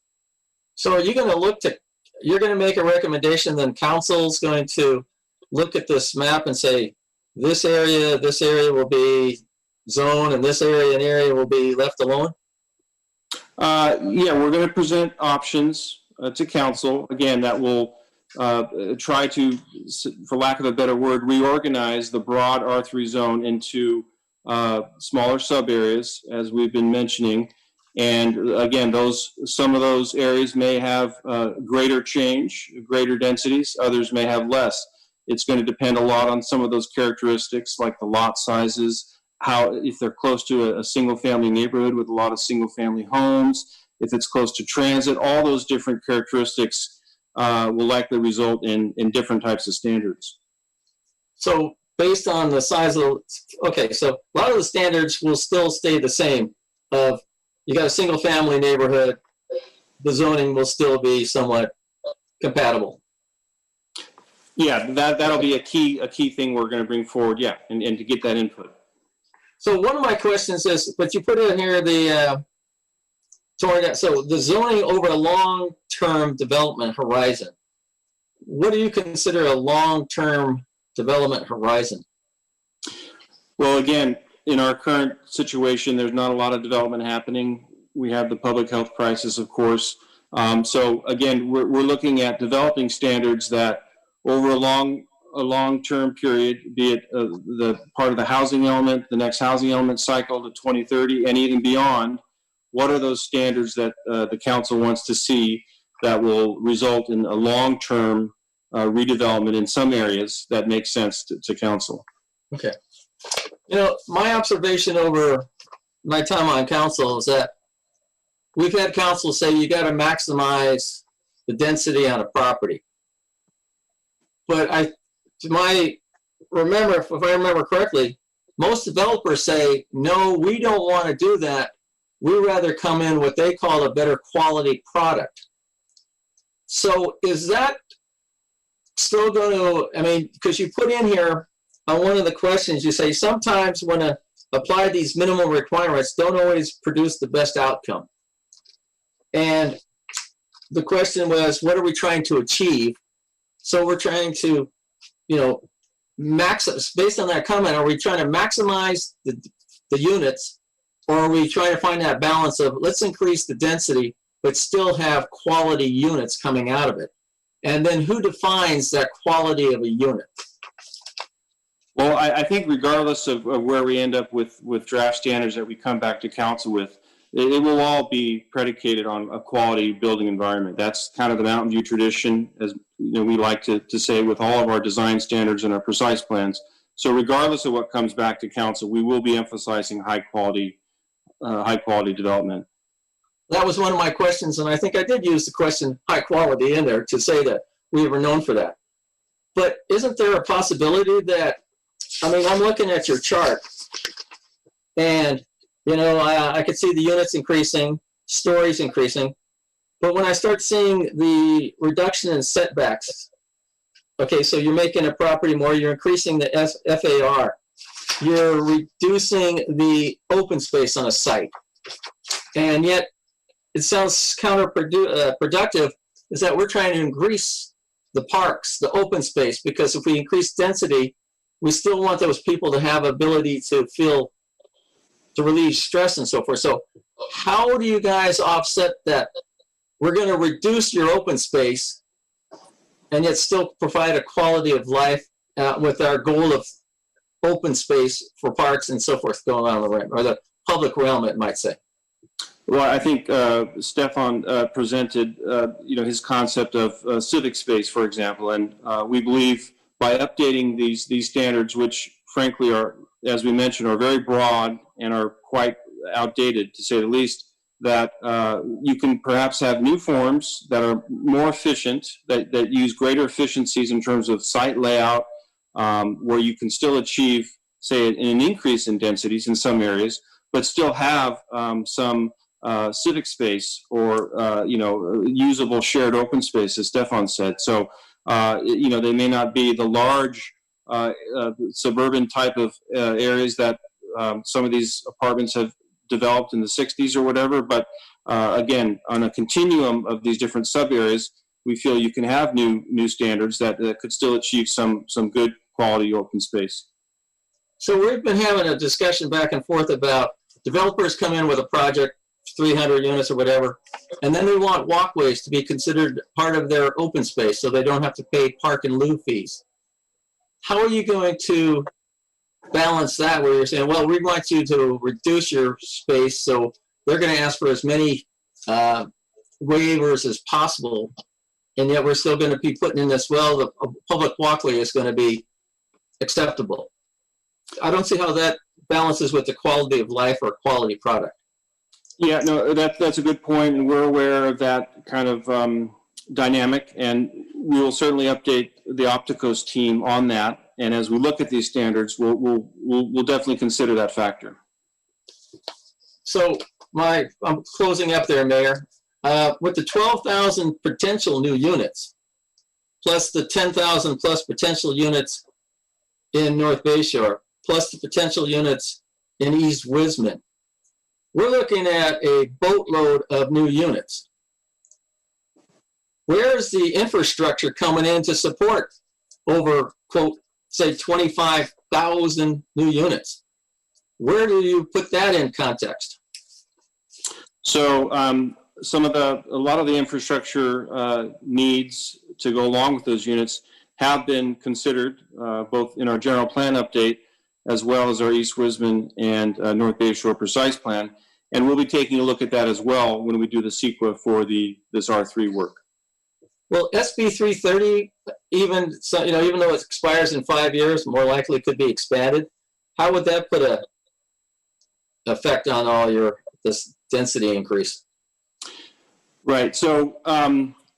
[SPEAKER 3] So are you going to you're going to make a recommendation, then council's going to look at this map and say, this area will be zone, and this area will be left alone?
[SPEAKER 20] Yeah, we're going to present options to council, again, that will try to, for lack of a better word, reorganize the broad R3 zone into smaller sub areas, as we've been mentioning. And again, some of those areas may have greater change, greater densities. Others may have less. It's going to depend a lot on some of those characteristics, like the lot sizes, if they're close to a single-family neighborhood with a lot of single-family homes, if it's close to transit. All those different characteristics will likely result in different types of standards.
[SPEAKER 3] So based on the size of, okay, so a lot of the standards will still stay the same. You got a single family neighborhood, the zoning will still be somewhat compatible.
[SPEAKER 20] Yeah, that'll be a key thing we're going to bring forward, yeah, and to get that input.
[SPEAKER 3] So one of my questions is, but you put in here so the zoning over a long-term development horizon. What do you consider a long-term development horizon?
[SPEAKER 20] Well, again, in our current situation, there's not a lot of development happening. We have the public health crisis, of course. So again, we're looking at developing standards that over a long-term period, be it the part of the housing element, the next housing element cycle to 2030, and even beyond, what are those standards that the council wants to see that will result in a long-term redevelopment in some areas that makes sense to council?
[SPEAKER 3] Okay. You know, my observation over my time on council is that we've had council say you got to maximize the density on a property. But if I remember correctly, most developers say, no, we don't want to do that. We'd rather come in what they call a better quality product. So is that still going to, I mean, because you put in here on one of the questions, you say sometimes when apply these minimum requirements don't always produce the best outcome. And the question was, what are we trying to achieve? So we're trying to, you know, based on that comment, are we trying to maximize the units, or are we trying to find that balance of let's increase the density, but still have quality units coming out of it? And then who defines that quality of a unit?
[SPEAKER 20] Well, I think regardless of where we end up with draft standards that we come back to council with, it will all be predicated on a quality building environment. That's kind of the Mountain View tradition, as you know, we like to say with all of our design standards and our precise plans. So regardless of what comes back to council, we will be emphasizing high quality development.
[SPEAKER 3] That was one of my questions, and I think I did use the question high quality in there to say that we were known for that. But isn't there a possibility that, I mean, I'm looking at your chart, and you know, I could see the units increasing, stories increasing, but when I start seeing the reduction in setbacks, okay, so you're making a property more, you're increasing the FAR, you're reducing the open space on a site, and yet it sounds counterproductive is that we're trying to increase the parks, the open space, because if we increase density, we still want those people to have ability to relieve stress and so forth. So how do you guys offset that? We're going to reduce your open space and yet still provide a quality of life with our goal of open space for parks and so forth going on in the realm, or the public realm, it might say.
[SPEAKER 20] Well, I think Stefan presented, you know, his concept of civic space, for example, and we believe by updating these standards, which frankly are, as we mentioned, are very broad and are quite outdated, to say the least, that you can perhaps have new forms that are more efficient, that use greater efficiencies in terms of site layout, where you can still achieve, say, an increase in densities in some areas, but still have some civic space or, you know, usable shared open space, as Stefan said. So, you know, they may not be the large suburban type of areas that some of these apartments have developed in the 60s or whatever, but again, on a continuum of these different sub areas, we feel you can have new standards that could still achieve some good quality open space.
[SPEAKER 3] So we've been having a discussion back and forth about developers come in with a project, 300 units or whatever, and then they want walkways to be considered part of their open space so they don't have to pay park and lieu fees. How are you going to balance that where you're saying, well, we want you to reduce your space, so they're going to ask for as many waivers as possible, and yet we're still going to be putting in this, well, the public walkway is going to be acceptable. I don't see how that balances with the quality of life or quality product.
[SPEAKER 20] Yeah, no, that's a good point, and we're aware of that kind of dynamic, and we will certainly update the Opticos team on that. And as we look at these standards, we'll definitely consider that factor.
[SPEAKER 3] So I'm closing up there, Mayor. With the 12,000 potential new units, plus the 10,000 plus potential units in North Bayshore, plus the potential units in East Wisman, we're looking at a boatload of new units. Where's the infrastructure coming in to support over, quote, say 25,000 new units? Where do you put that in context?
[SPEAKER 20] So a lot of the infrastructure needs to go along with those units have been considered both in our general plan update as well as our East Wisman and North Bayshore precise plan. And we'll be taking a look at that as well when we do the CEQA for this R3 work.
[SPEAKER 3] Well, SB 330, even though it expires in 5 years, more likely could be expanded. How would that put a effect on all this density increase?
[SPEAKER 20] Right. So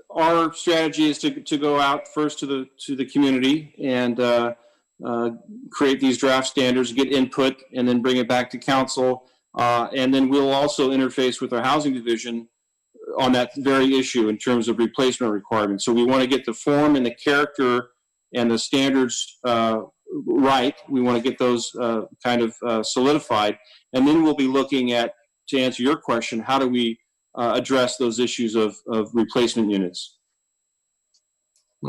[SPEAKER 20] our strategy is to go out first to the community and create these draft standards, get input, and then bring it back to council. And then we'll also interface with our housing division on that very issue in terms of replacement requirements. So we want to get the form and the character and the standards right. We want to get those kind of solidified. And then we'll be looking at, to answer your question, how do we address those issues of replacement units?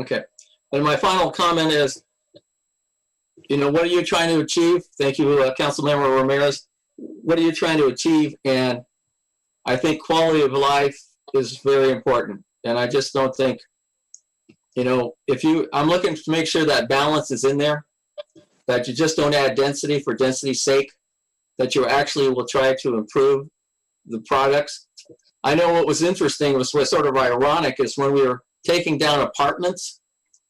[SPEAKER 3] Okay. And my final comment is, what are you trying to achieve? Thank you, Councilmember Ramirez. What are you trying to achieve? And I think quality of life is very important. And I just don't think, I'm looking to make sure that balance is in there, that you just don't add density for density's sake, that you actually will try to improve the products. I know what was interesting was sort of ironic is when we were taking down apartments,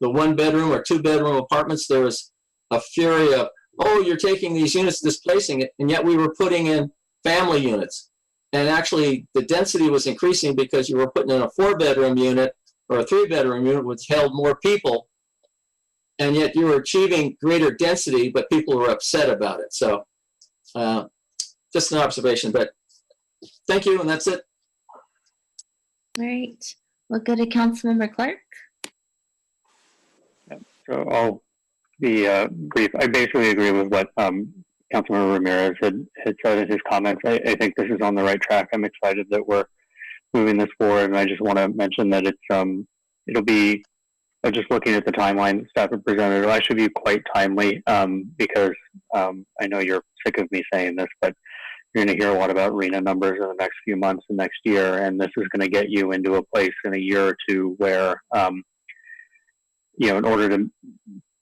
[SPEAKER 3] the 1-bedroom or 2-bedroom apartments, there was a fury of, oh, you're taking these units, displacing it, and yet we were putting in family units. And actually, the density was increasing because you were putting in a 4-bedroom unit or a 3-bedroom unit which held more people, and yet you were achieving greater density, but people were upset about it. So just an observation, but thank you, and that's it.
[SPEAKER 1] All right. We'll go to Councilmember Clark.
[SPEAKER 2] So I'll be brief. I basically agree with what Councilmember Ramirez had said in his comments. I think this is on the right track. I'm excited that we're moving this forward, and I just want to mention that it'll be, just looking at the timeline staff have presented, it'll actually be quite timely because I know you're sick of me saying this, but you're going to hear a lot about RENA numbers in the next few months and next year, and this is going to get you into a place in a year or two where, in order to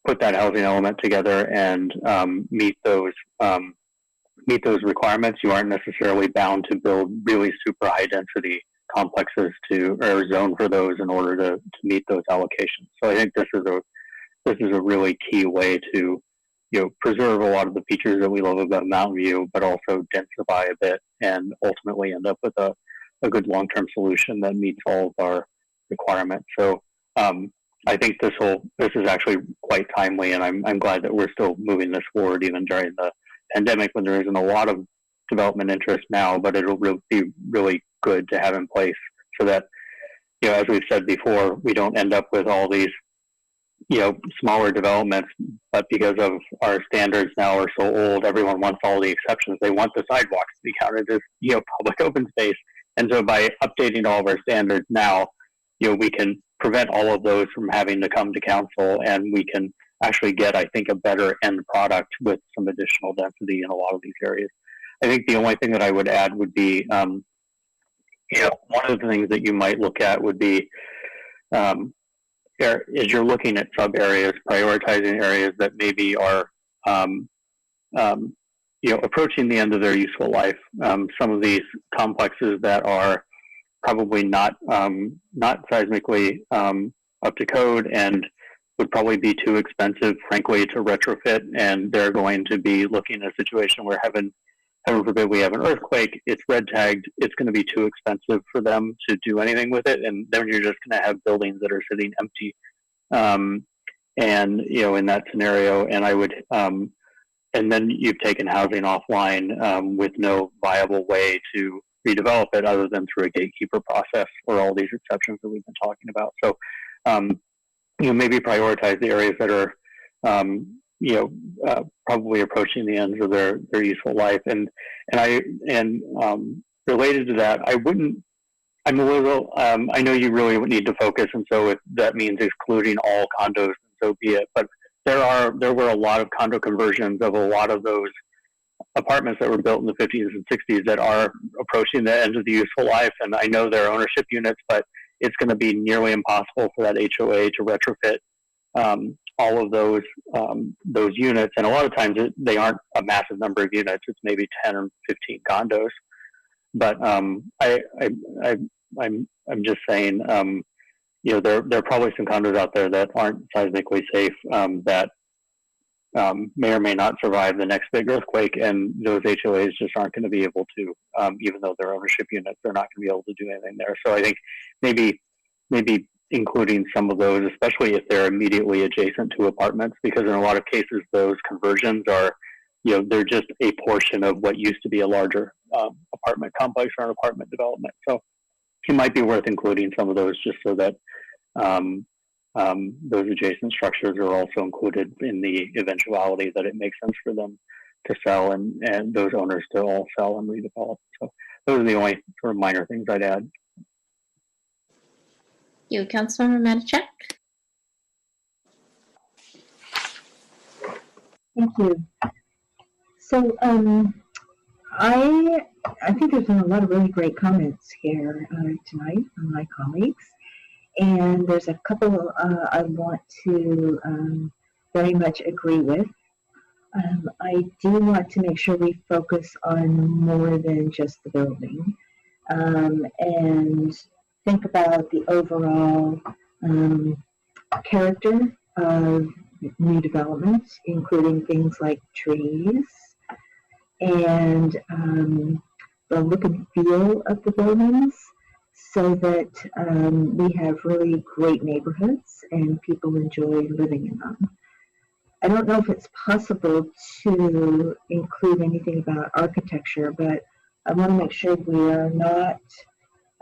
[SPEAKER 2] put that housing element together and meet those requirements, you aren't necessarily bound to build really super high density complexes or zone for those in order to meet those allocations. So I think this is a really key way to preserve a lot of the features that we love about Mountain View, but also densify a bit and ultimately end up with a good long-term solution that meets all of our requirements. So I think this is actually quite timely, and I'm glad that we're still moving this forward even during the pandemic when there isn't a lot of development interest now, but it'll be really good to have in place so that, as we've said before, we don't end up with all these smaller developments, but because of our standards now are so old, everyone wants all the exceptions. They want the sidewalks to be counted as, public open space. And so by updating all of our standards now, we can prevent all of those from having to come to council, and we can actually get, I think, a better end product with some additional density in a lot of these areas. I think the only thing that I would add would be one of the things that you might look at would be, as you're looking at sub areas, prioritizing areas that maybe are, approaching the end of their useful life. Some of these complexes that are probably not seismically up to code and would probably be too expensive, frankly, to retrofit, and they're going to be looking at a situation where heaven forbid we have an earthquake, it's red tagged, it's going to be too expensive for them to do anything with it, and then you're just going to have buildings that are sitting empty. And in that scenario, and I would, and then you've taken housing offline with no viable way to redevelop it other than through a gatekeeper process or all these exceptions that we've been talking about. So, maybe prioritize the areas that are, probably approaching the ends of their useful life. And related to that, I'm a little, I know you really would need to focus, and so if that means excluding all condos, so be it. But there were a lot of condo conversions of a lot of those apartments that were built in the 50s and 60s that are approaching the end of the useful life. And I know they're ownership units, but it's going to be nearly impossible for that HOA to retrofit all of those units. And a lot of times they aren't a massive number of units. It's maybe 10 or 15 condos. But I'm just saying, there are probably some condos out there that aren't seismically safe that may or may not survive the next big earthquake, and those HOAs just aren't going to be able to, even though they're ownership units, they're not going to be able to do anything there. So I think maybe including some of those, especially if they're immediately adjacent to apartments, because in a lot of cases those conversions are, they're just a portion of what used to be a larger apartment complex or an apartment development. So it might be worth including some of those just so that those adjacent structures are also included in the eventuality that it makes sense for them to sell and those owners to all sell and redevelop. So those are the only sort of minor things I'd add.
[SPEAKER 1] You, Councilmember Matichak.
[SPEAKER 9] Thank you. So I think there's been a lot of really great comments here tonight from my colleagues, and there's a couple I want to very much agree with. I do want to make sure we focus on more than just the building and think about the overall character of new development, including things like trees and the look and feel of the buildings, so that we have really great neighborhoods and people enjoy living in them. I don't know if it's possible to include anything about architecture, but I want to make sure we are not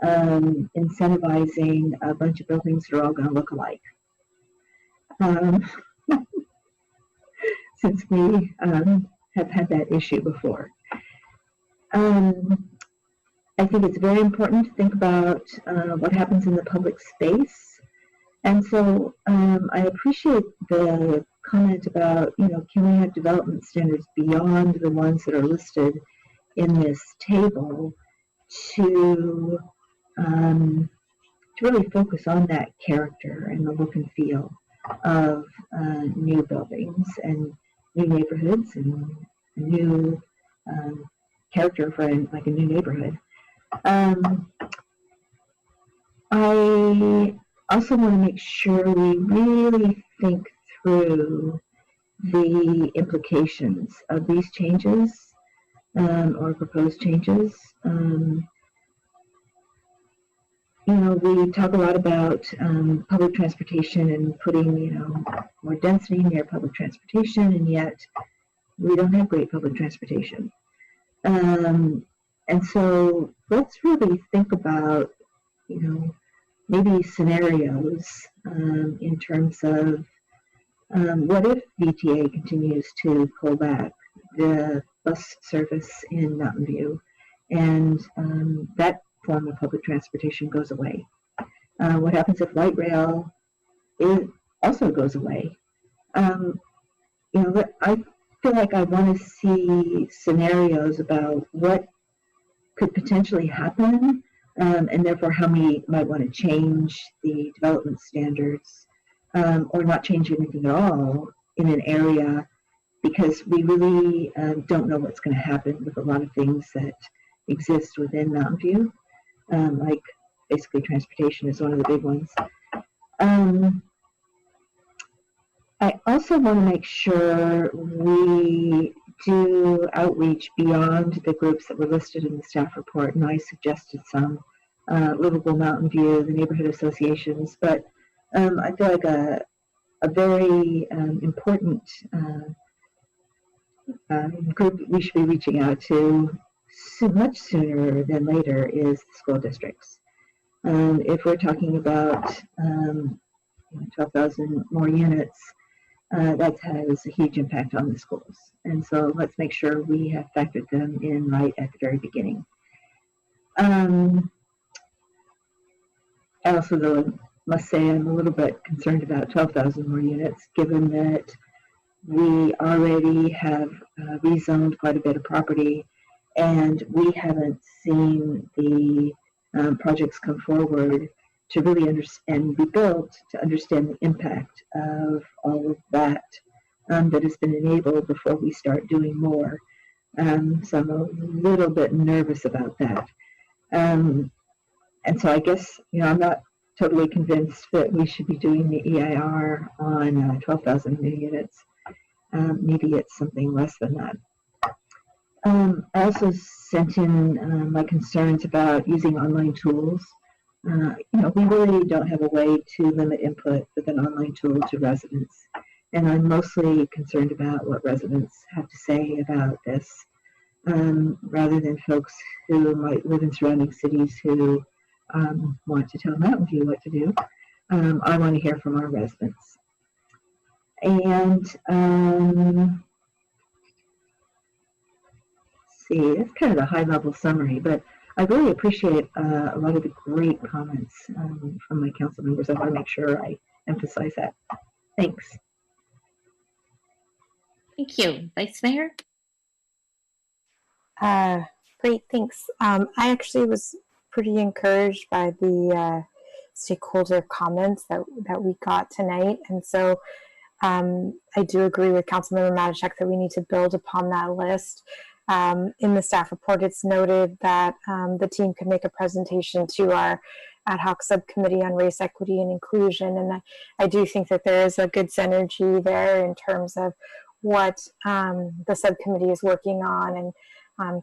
[SPEAKER 9] incentivizing a bunch of buildings that are all going to look alike. Since we have had that issue before. I think it's very important to think about what happens in the public space. And so I appreciate the comment about, can we have development standards beyond the ones that are listed in this table to really focus on that character and the look and feel of new buildings and new neighborhoods and a new character for like a new neighborhood. I also want to make sure we really think through the implications of these changes or proposed changes. We talk a lot about public transportation and putting, more density near public transportation, and yet we don't have great public transportation. And so let's really think about, maybe scenarios in terms of what if VTA continues to pull back the bus service in Mountain View, and that form of public transportation goes away? What happens if light rail also goes away? I feel like I want to see scenarios about what could potentially happen and therefore how we might want to change the development standards, or not change anything at all in an area, because we really don't know what's going to happen with a lot of things that exist within Mountain View, like basically transportation is one of the big ones. I also want to make sure we do outreach beyond the groups that were listed in the staff report, and I suggested some, Livable Mountain View, the neighborhood associations, but I feel like a very important group we should be reaching out to much sooner than later is the school districts. If we're talking about 12,000 more units, that has a huge impact on the schools. And so let's make sure we have factored them in right at the very beginning. I also, though, must say I'm a little bit concerned about 12,000 more units, given that we already have rezoned quite a bit of property, and we haven't seen the projects come forward to really understand and be built to understand the impact of all of that that has been enabled before we start doing more. So I'm a little bit nervous about that. And so I guess, I'm not totally convinced that we should be doing the EIR on 12,000 new units. Maybe it's something less than that. I also sent in my concerns about using online tools. We really don't have a way to limit input with an online tool to residents. And I'm mostly concerned about what residents have to say about this, rather than folks who might live in surrounding cities who want to tell Mountain View what to do. I want to hear from our residents. And see, that's kind of a high-level summary, but I really appreciate a lot of the great comments from my council members. I want to make sure I emphasize that. Thanks.
[SPEAKER 1] Thank you. Vice Mayor?
[SPEAKER 12] Great, thanks. I actually was pretty encouraged by the stakeholder comments that we got tonight. And so I do agree with Councilmember Matichak that we need to build upon that list. In the staff report, it's noted that the team could make a presentation to our ad hoc subcommittee on race, equity, and inclusion. And I do think that there is a good synergy there in terms of what the subcommittee is working on, and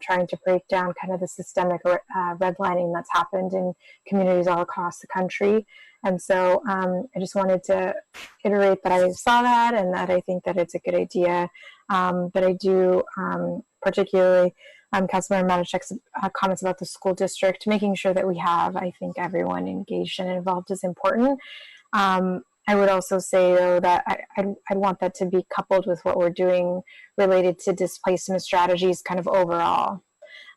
[SPEAKER 12] trying to break down kind of the systemic redlining that's happened in communities all across the country. And so I just wanted to iterate that I saw that and that I think that it's a good idea. But I do particularly Councilmember Matichak's comments about the school district, making sure that we have, I think, everyone engaged and involved is important. I would also say, though, that I'd want that to be coupled with what we're doing related to displacement strategies kind of overall.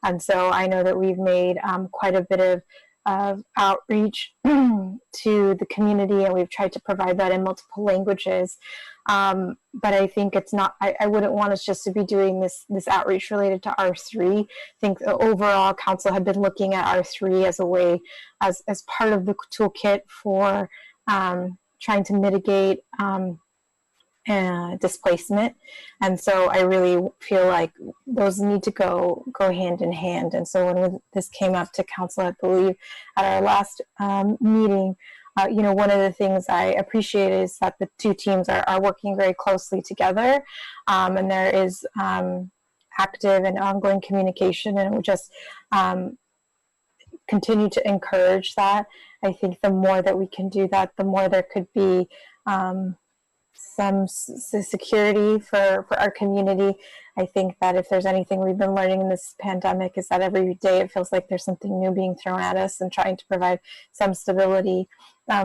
[SPEAKER 12] And so I know that we've made quite a bit of outreach to the community, and we've tried to provide that in multiple languages. But I think it's not, I wouldn't want us just to be doing this outreach related to R3. I think the overall council had been looking at R3 as a way, as part of the toolkit for trying to mitigate displacement. And so I really feel like those need to go hand in hand. And so when this came up to council, I believe at our last meeting, one of the things I appreciate is that the two teams are working very closely together, and there is active and ongoing communication, and we just continue to encourage that. I think the more that we can do that, the more there could be some security for our community. I think that if there's anything we've been learning in this pandemic is that every day it feels like there's something new being thrown at us, and trying to provide some stability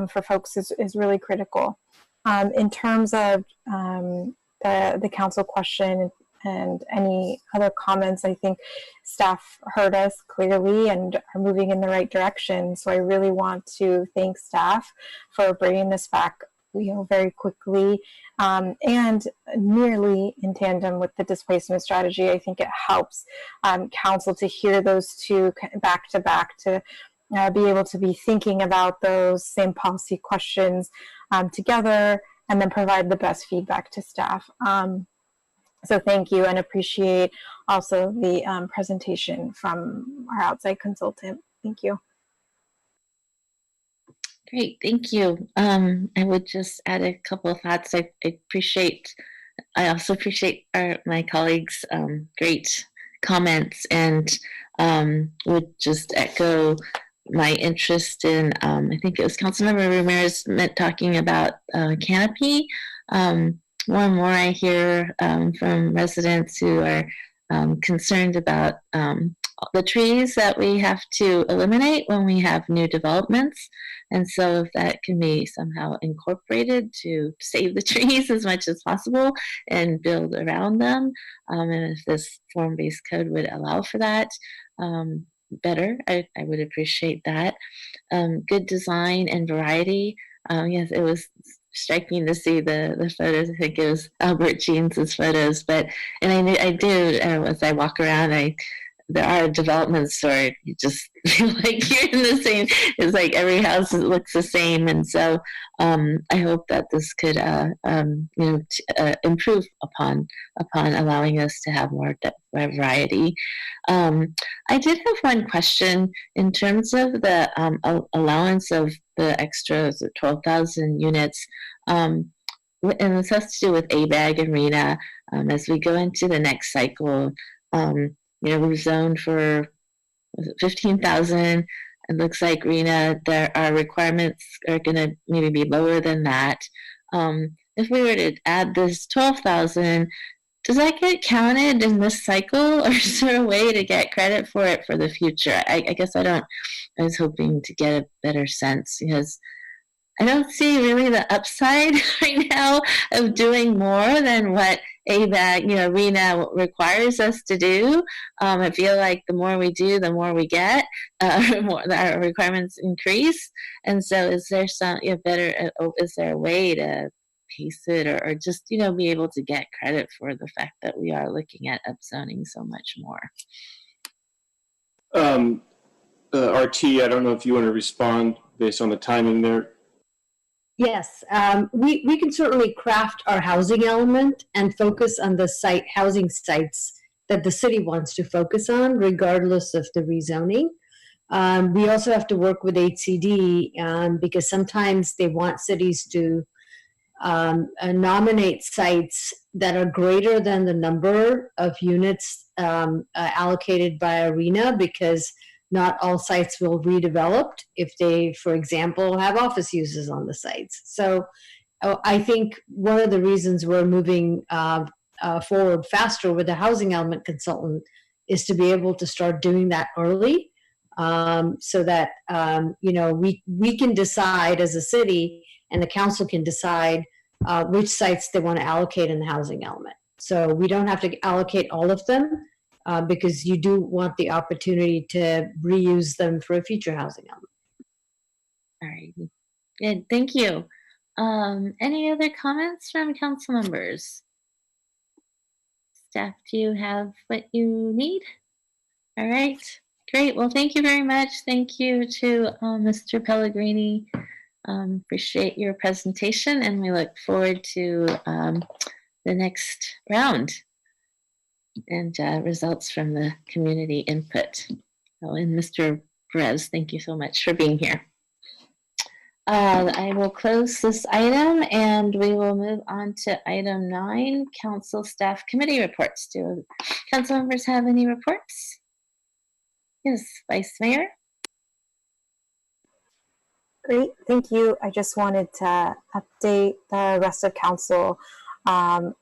[SPEAKER 12] for folks is really critical. In terms of the council question and any other comments, I think staff heard us clearly and are moving in the right direction. So I really want to thank staff for bringing this back very quickly, and nearly in tandem with the displacement strategy. I think it helps council to hear those two back to back to be able to be thinking about those same policy questions together and then provide the best feedback to staff. So thank you, and appreciate also the presentation from our outside consultant. Thank you.
[SPEAKER 1] Great, thank you. I would just add a couple of thoughts. I also appreciate my colleagues' great comments, and would just echo my interest in, I think it was Councilmember Ramirez talking about canopy. More and more I hear from residents who are concerned about the trees that we have to eliminate when we have new developments. And so if that can be somehow incorporated to save the trees as much as possible and build around them, and if this form-based code would allow for that, better, I would appreciate that. Good design and variety. Yes, it was striking to see the photos. I think it was Albert Jeans's photos, but I do as I walk around, there are developments where you just feel like you're in the same. It's like every house looks the same, and so I hope that this could improve upon allowing us to have more variety. I did have one question in terms of the allowance of the extra 12,000 units, and this has to do with ABAG and RENA. As we go into the next cycle, we've zoned for 15,000. It looks like RENA, our requirements are going to maybe be lower than that. If we were to add this 12,000, does that get counted in this cycle, or is there a way to get credit for it for the future? I guess I was hoping to get a better sense, because I don't see really the upside right now of doing more than what ABAG, RENA requires us to do. I feel like the more we do, the more we get, our requirements increase. And so is there is there a way to pace it, or just, be able to get credit for the fact that we are looking at upzoning so much more?
[SPEAKER 20] RT, I don't know if you want to respond based on the timing there.
[SPEAKER 14] Yes, we can certainly craft our housing element and focus on the housing sites that the city wants to focus on, regardless of the rezoning. We also have to work with HCD because sometimes they want cities to nominate sites that are greater than the number of units allocated by RENA, because not all sites will redeveloped if they, for example, have office uses on the sites. So I think one of the reasons we're moving forward faster with the housing element consultant is to be able to start doing that early, so that we can decide as a city, and the council can decide which sites they want to allocate in the housing element. So we don't have to allocate all of them, because you do want the opportunity to reuse them for a future housing element.
[SPEAKER 1] All right, good, thank you. Any other comments from council members? Staff, do you have what you need? All right, great. Well, thank you very much. Thank you to Mr. Pellegrini. Appreciate your presentation, and we look forward to the next round and results from the community input. Oh, and Mr. Perez, thank you so much for being here. I will close this item, and we will move on to item 9, council staff committee reports. Do council members have any reports? Yes, Vice Mayor.
[SPEAKER 12] Great, thank you. I just wanted to update the rest of council on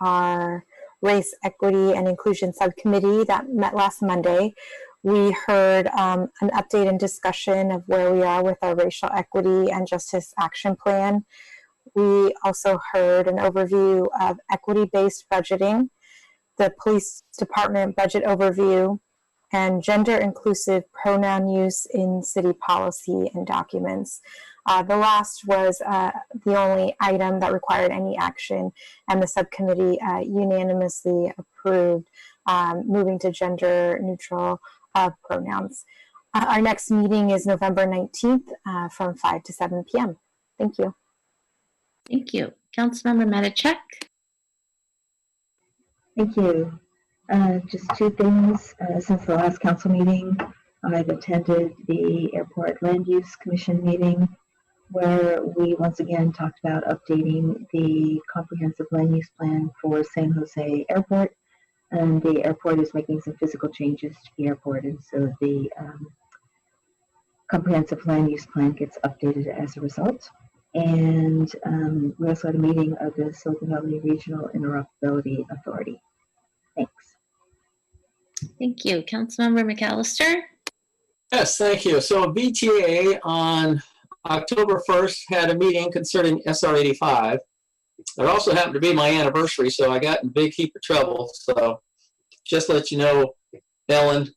[SPEAKER 12] our Race, Equity, and Inclusion Subcommittee that met last Monday. We heard an update and discussion of where we are with our Racial Equity and Justice Action Plan. We also heard an overview of equity-based budgeting, the Police Department budget overview, and gender-inclusive pronoun use in city policy and documents. The last was the only item that required any action, and the subcommittee unanimously approved moving to gender-neutral pronouns. Our next meeting is November 19th from 5 to 7 p.m. Thank you.
[SPEAKER 1] Thank you. Councilmember Medichek.
[SPEAKER 9] Thank you. Just two things. Since the last council meeting, I've attended the Airport Land Use Commission meeting where we once again talked about updating the comprehensive land use plan for San Jose Airport. And the airport is making some physical changes to the airport, and so the comprehensive land use plan gets updated as a result. And we also had a meeting of the Silicon Valley Regional Interoperability Authority. Thanks.
[SPEAKER 1] Thank you. Councilmember McAllister.
[SPEAKER 3] Yes, thank you. So BTA on October 1st had a meeting concerning SR 85. It also happened to be my anniversary, so I got in a big heap of trouble. So just let you know, Ellen,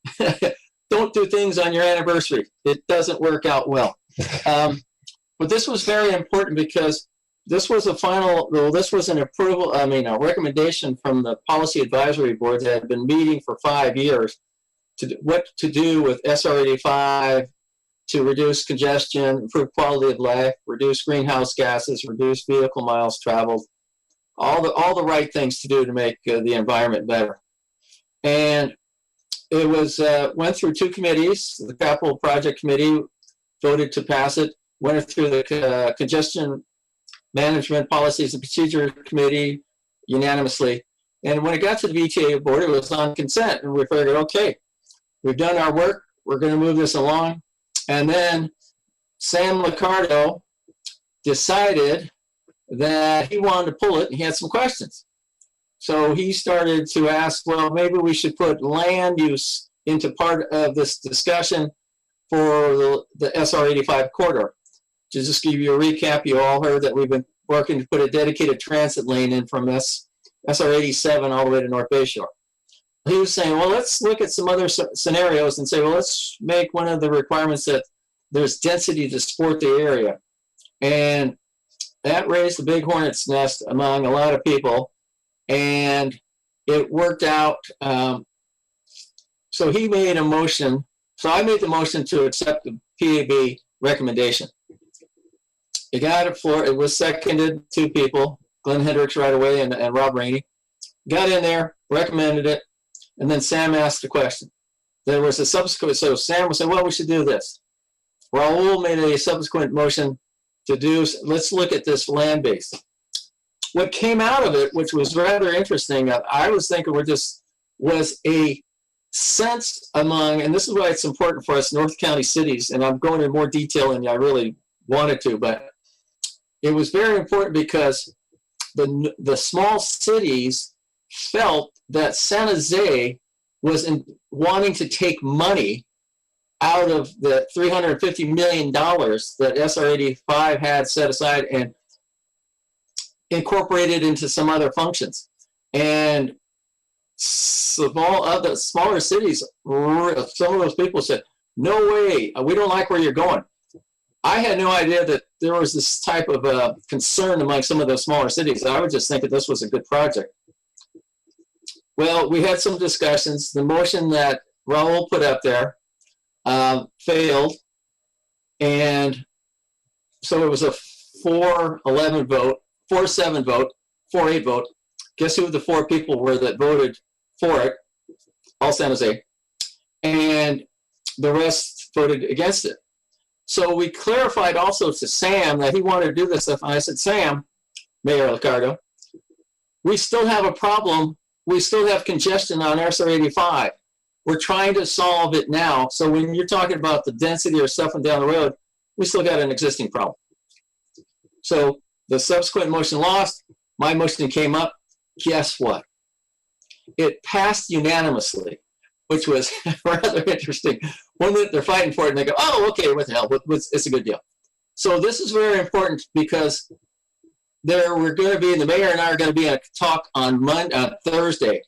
[SPEAKER 3] don't do things on your anniversary. It doesn't work out well. But this was very important because this was this was an approval, a recommendation from the Policy Advisory Board that had been meeting for 5 years to what to do with SR 85 to reduce congestion, improve quality of life, reduce greenhouse gases, reduce vehicle miles traveled, all the right things to do to make the environment better. And it was went through two committees. The Capital Project Committee voted to pass it, went through the Congestion Management Policies and Procedure Committee unanimously. And when it got to the VTA board, it was on consent. And we figured, okay, we've done our work. We're going to move this along. And then Sam Liccardo decided that he wanted to pull it, and he had some questions. So he started to ask, well, maybe we should put land use into part of this discussion for the SR 85 corridor. To just give you a recap, you all heard that we've been working to put a dedicated transit lane in from SR 87 all the way to North Bayshore. He was saying, well, let's look at some other scenarios and say, well, let's make one of the requirements that there's density to support the area. And that raised a big hornet's nest among a lot of people. And it worked out. So he made a motion. So I made the motion to accept the PAB recommendation. It got a floor. It was seconded, 2 people, Glenn Hendricks right away and Rob Rainey. Got in there, recommended it. And then Sam asked a question. There was a subsequent, so Sam was saying, well, we should do this. Raul made a subsequent motion to do, let's look at this land base. What came out of it, which was rather interesting, I was thinking was a sense among, and this is why it's important for us North County cities, and I'm going into more detail than I really wanted to, but it was very important because the small cities felt that San Jose was wanting to take money out of the $350 million that SR 85 had set aside and incorporated into some other functions. And the smaller cities, some of those people said, no way, we don't like where you're going. I had no idea that there was this type of concern among some of the smaller cities. I would just think that this was a good project. Well, we had some discussions. The motion that Raul put up there failed. And so it was a 4-11 vote, 4-7 vote, 4-8 vote. Guess who the 4 people were that voted for it? All San Jose. And the rest voted against it. So we clarified also to Sam that he wanted to do this stuff. And I said, Sam, Mayor Liccardo, we still have a problem. We still have congestion on SR 85. We're trying to solve it now. So when you're talking about the density or stuff down the road, we still got an existing problem. So the subsequent motion lost. My motion came up. Guess what? It passed unanimously, which was rather interesting. One minute they're fighting for it and they go, oh, okay, what the hell, it's a good deal. So this is very important because we're going to be, the mayor and I are going to be in a talk on Thursday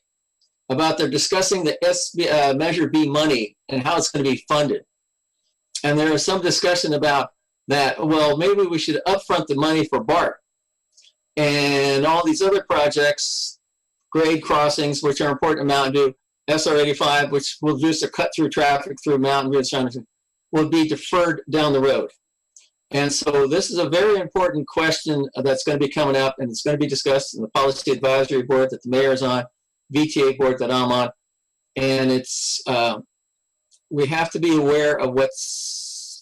[SPEAKER 3] about they're discussing the Measure B money and how it's going to be funded. And there is some discussion about that, well, maybe we should upfront the money for BART and all these other projects, grade crossings, which are important in Mountain View, SR 85, which will reduce the cut-through traffic through Mountain View. would be deferred down the road. And so this is a very important question that's going to be coming up, and it's going to be discussed in the policy advisory board that the mayor is on, VTA board that I'm on. And it's, we have to be aware of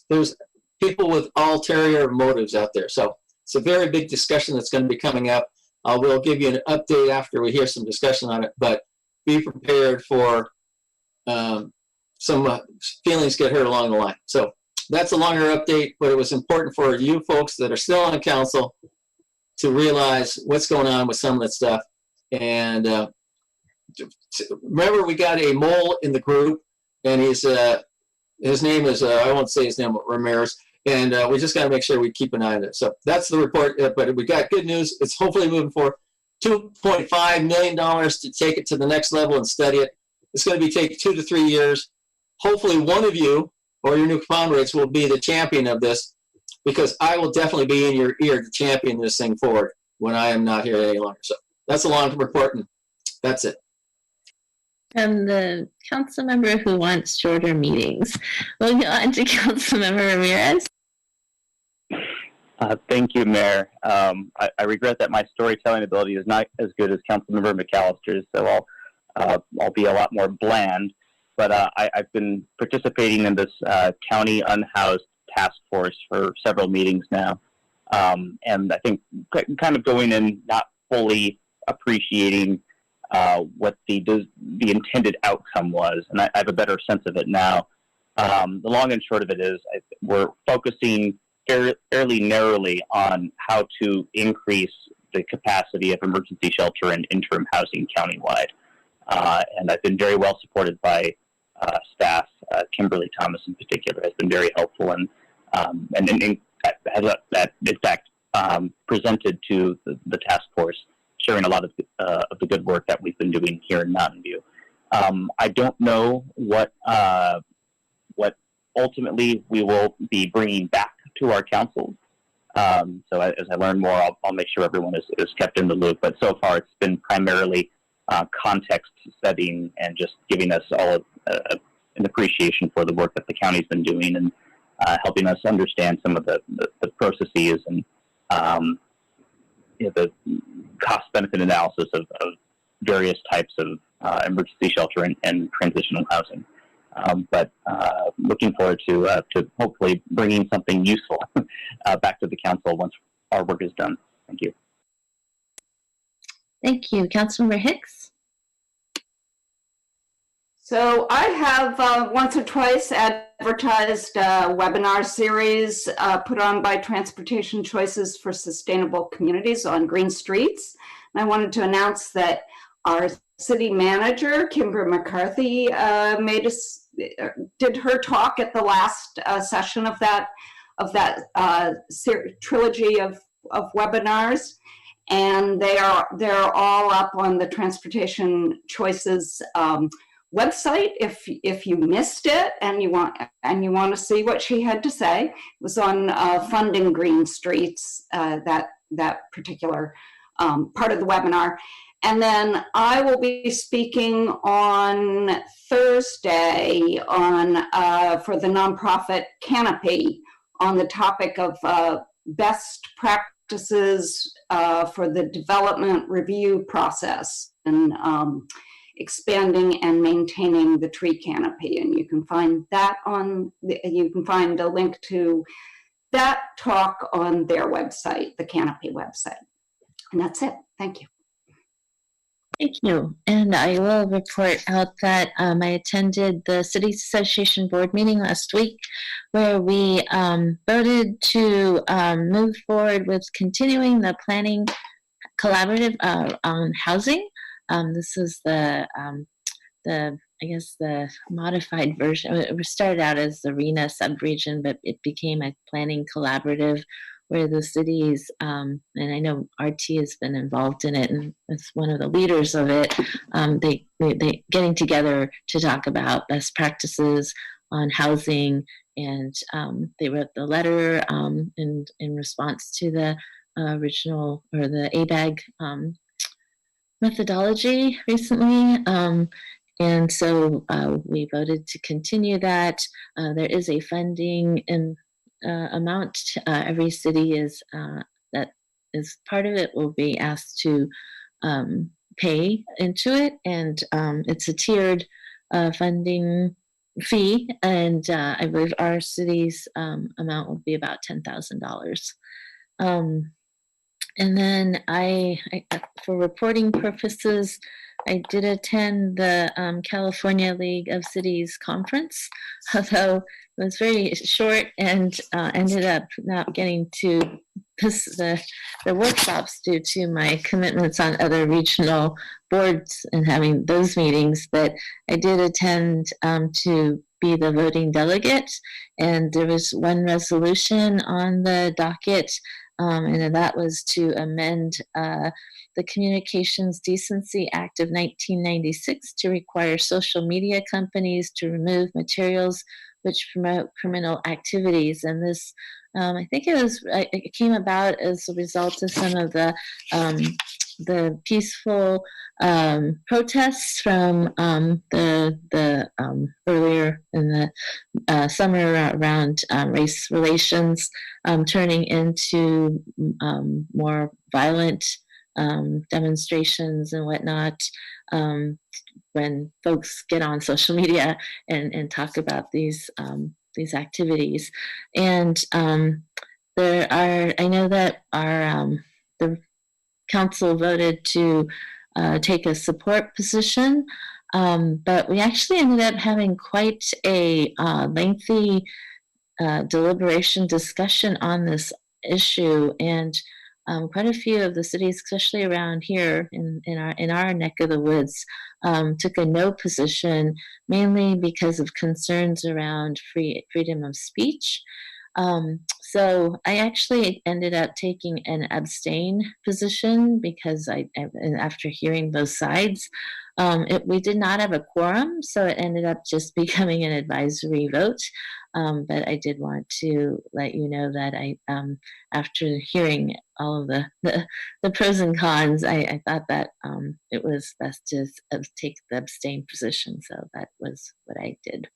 [SPEAKER 3] there's people with ulterior motives out there. So it's a very big discussion that's going to be coming up. We'll give you an update after we hear some discussion on it, but be prepared for some feelings get hurt along the line. So that's a longer update, but it was important for you folks that are still on council to realize what's going on with some of that stuff. And remember, we got a mole in the group, and his name is, I won't say his name, Ramirez. And we just got to make sure we keep an eye on it. So that's the report. But we got good news. It's hopefully moving forward. $2.5 million to take it to the next level and study it. It's going to be taking 2 to 3 years. Hopefully one of you or your new comrades will be the champion of this, because I will definitely be in your ear to champion this thing forward when I am not here any longer. So that's a long report, and that's it.
[SPEAKER 1] And the council member who wants shorter meetings. We'll go on to Council Member Ramirez.
[SPEAKER 15] Thank you, Mayor. I regret that my storytelling ability is not as good as Councilmember McAllister's, so I'll be a lot more bland. But I've been participating in this county unhoused task force for several meetings now, and I think kind of going in not fully appreciating what the intended outcome was, and I have a better sense of it now. The long and short of it is we're focusing fairly narrowly on how to increase the capacity of emergency shelter and interim housing countywide. And I've been very well supported by staff. Kimberly Thomas in particular has been very helpful and has in fact presented to the task force, sharing a lot of the good work that we've been doing here in Mountain View. I don't know what ultimately we will be bringing back to our council. So as I learn more, I'll make sure everyone is kept in the loop. But so far, it's been primarily context setting and just giving us all an appreciation for the work that the county's been doing, and helping us understand some of the processes and the cost-benefit analysis of various types of emergency shelter and transitional housing. But looking forward to hopefully bringing something useful back to the council once our work is done. Thank you.
[SPEAKER 1] Thank you. Councilmember Hicks.
[SPEAKER 8] So I have once or twice advertised a webinar series put on by Transportation Choices for Sustainable Communities on Green Streets. And I wanted to announce that our city manager, Kimber McCarthy, did her talk at the last session of that trilogy of webinars, and they're all up on the Transportation Choices website. If you missed it and you want to see what she had to say, it was on funding green streets, that particular part of the webinar. And then I will be speaking on Thursday for the nonprofit Canopy on the topic of best practices for the development review process and expanding and maintaining the tree canopy. And you can find a link to that talk on their website, the Canopy website. And that's it. Thank you.
[SPEAKER 1] Thank you. And I will report out that I attended the Cities Association board meeting last week, where we voted to move forward with continuing the planning collaborative on housing. This is the modified version. It started out as the RENA subregion, but it became a planning collaborative where the cities, and I know RT has been involved in it and it's one of the leaders of it, they getting together to talk about best practices on housing, and they wrote the letter in response to the original, or the ABAG methodology recently, And so we voted to continue that. There is a funding amount. Every city is that is part of it will be asked to pay into it, and it's a tiered funding fee, and I believe our city's amount will be about $10,000. And then I, for reporting purposes, I did attend the California League of Cities conference, although it was very short and ended up not getting to the workshops due to my commitments on other regional boards and having those meetings. But I did attend to be the voting delegate, and there was one resolution on the docket, and that was to amend the Communications Decency Act of 1996 to require social media companies to remove materials which promote criminal activities. And this, I think it came about as a result of some of the peaceful protests from the earlier in the summer around race relations, turning into more violent demonstrations and whatnot, when folks get on social media and talk about these activities. And there are, I know that our the council voted to take a support position, but we actually ended up having quite a lengthy deliberation discussion on this issue, and quite a few of the cities, especially around here in our neck of the woods, took a no position, mainly because of concerns around freedom of speech. So I actually ended up taking an abstain position because after hearing both sides, we did not have a quorum, so it ended up just becoming an advisory vote. But I did want to let you know that after hearing all of the pros and cons, I thought that it was best to take the abstain position. So that was what I did.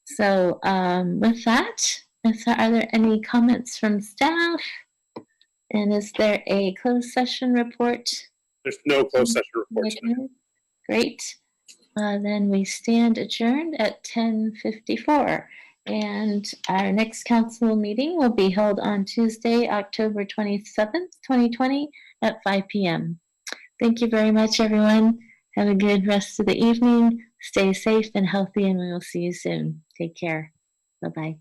[SPEAKER 1] So with that, are there any comments from staff? And is there a closed session report?
[SPEAKER 16] There's no closed session report tonight.
[SPEAKER 1] Great. Then we stand adjourned at 10:54. And our next council meeting will be held on Tuesday, October 27th, 2020 at 5 p.m. Thank you very much, everyone. Have a good rest of the evening. Stay safe and healthy, and we will see you soon. Take care. Bye-bye.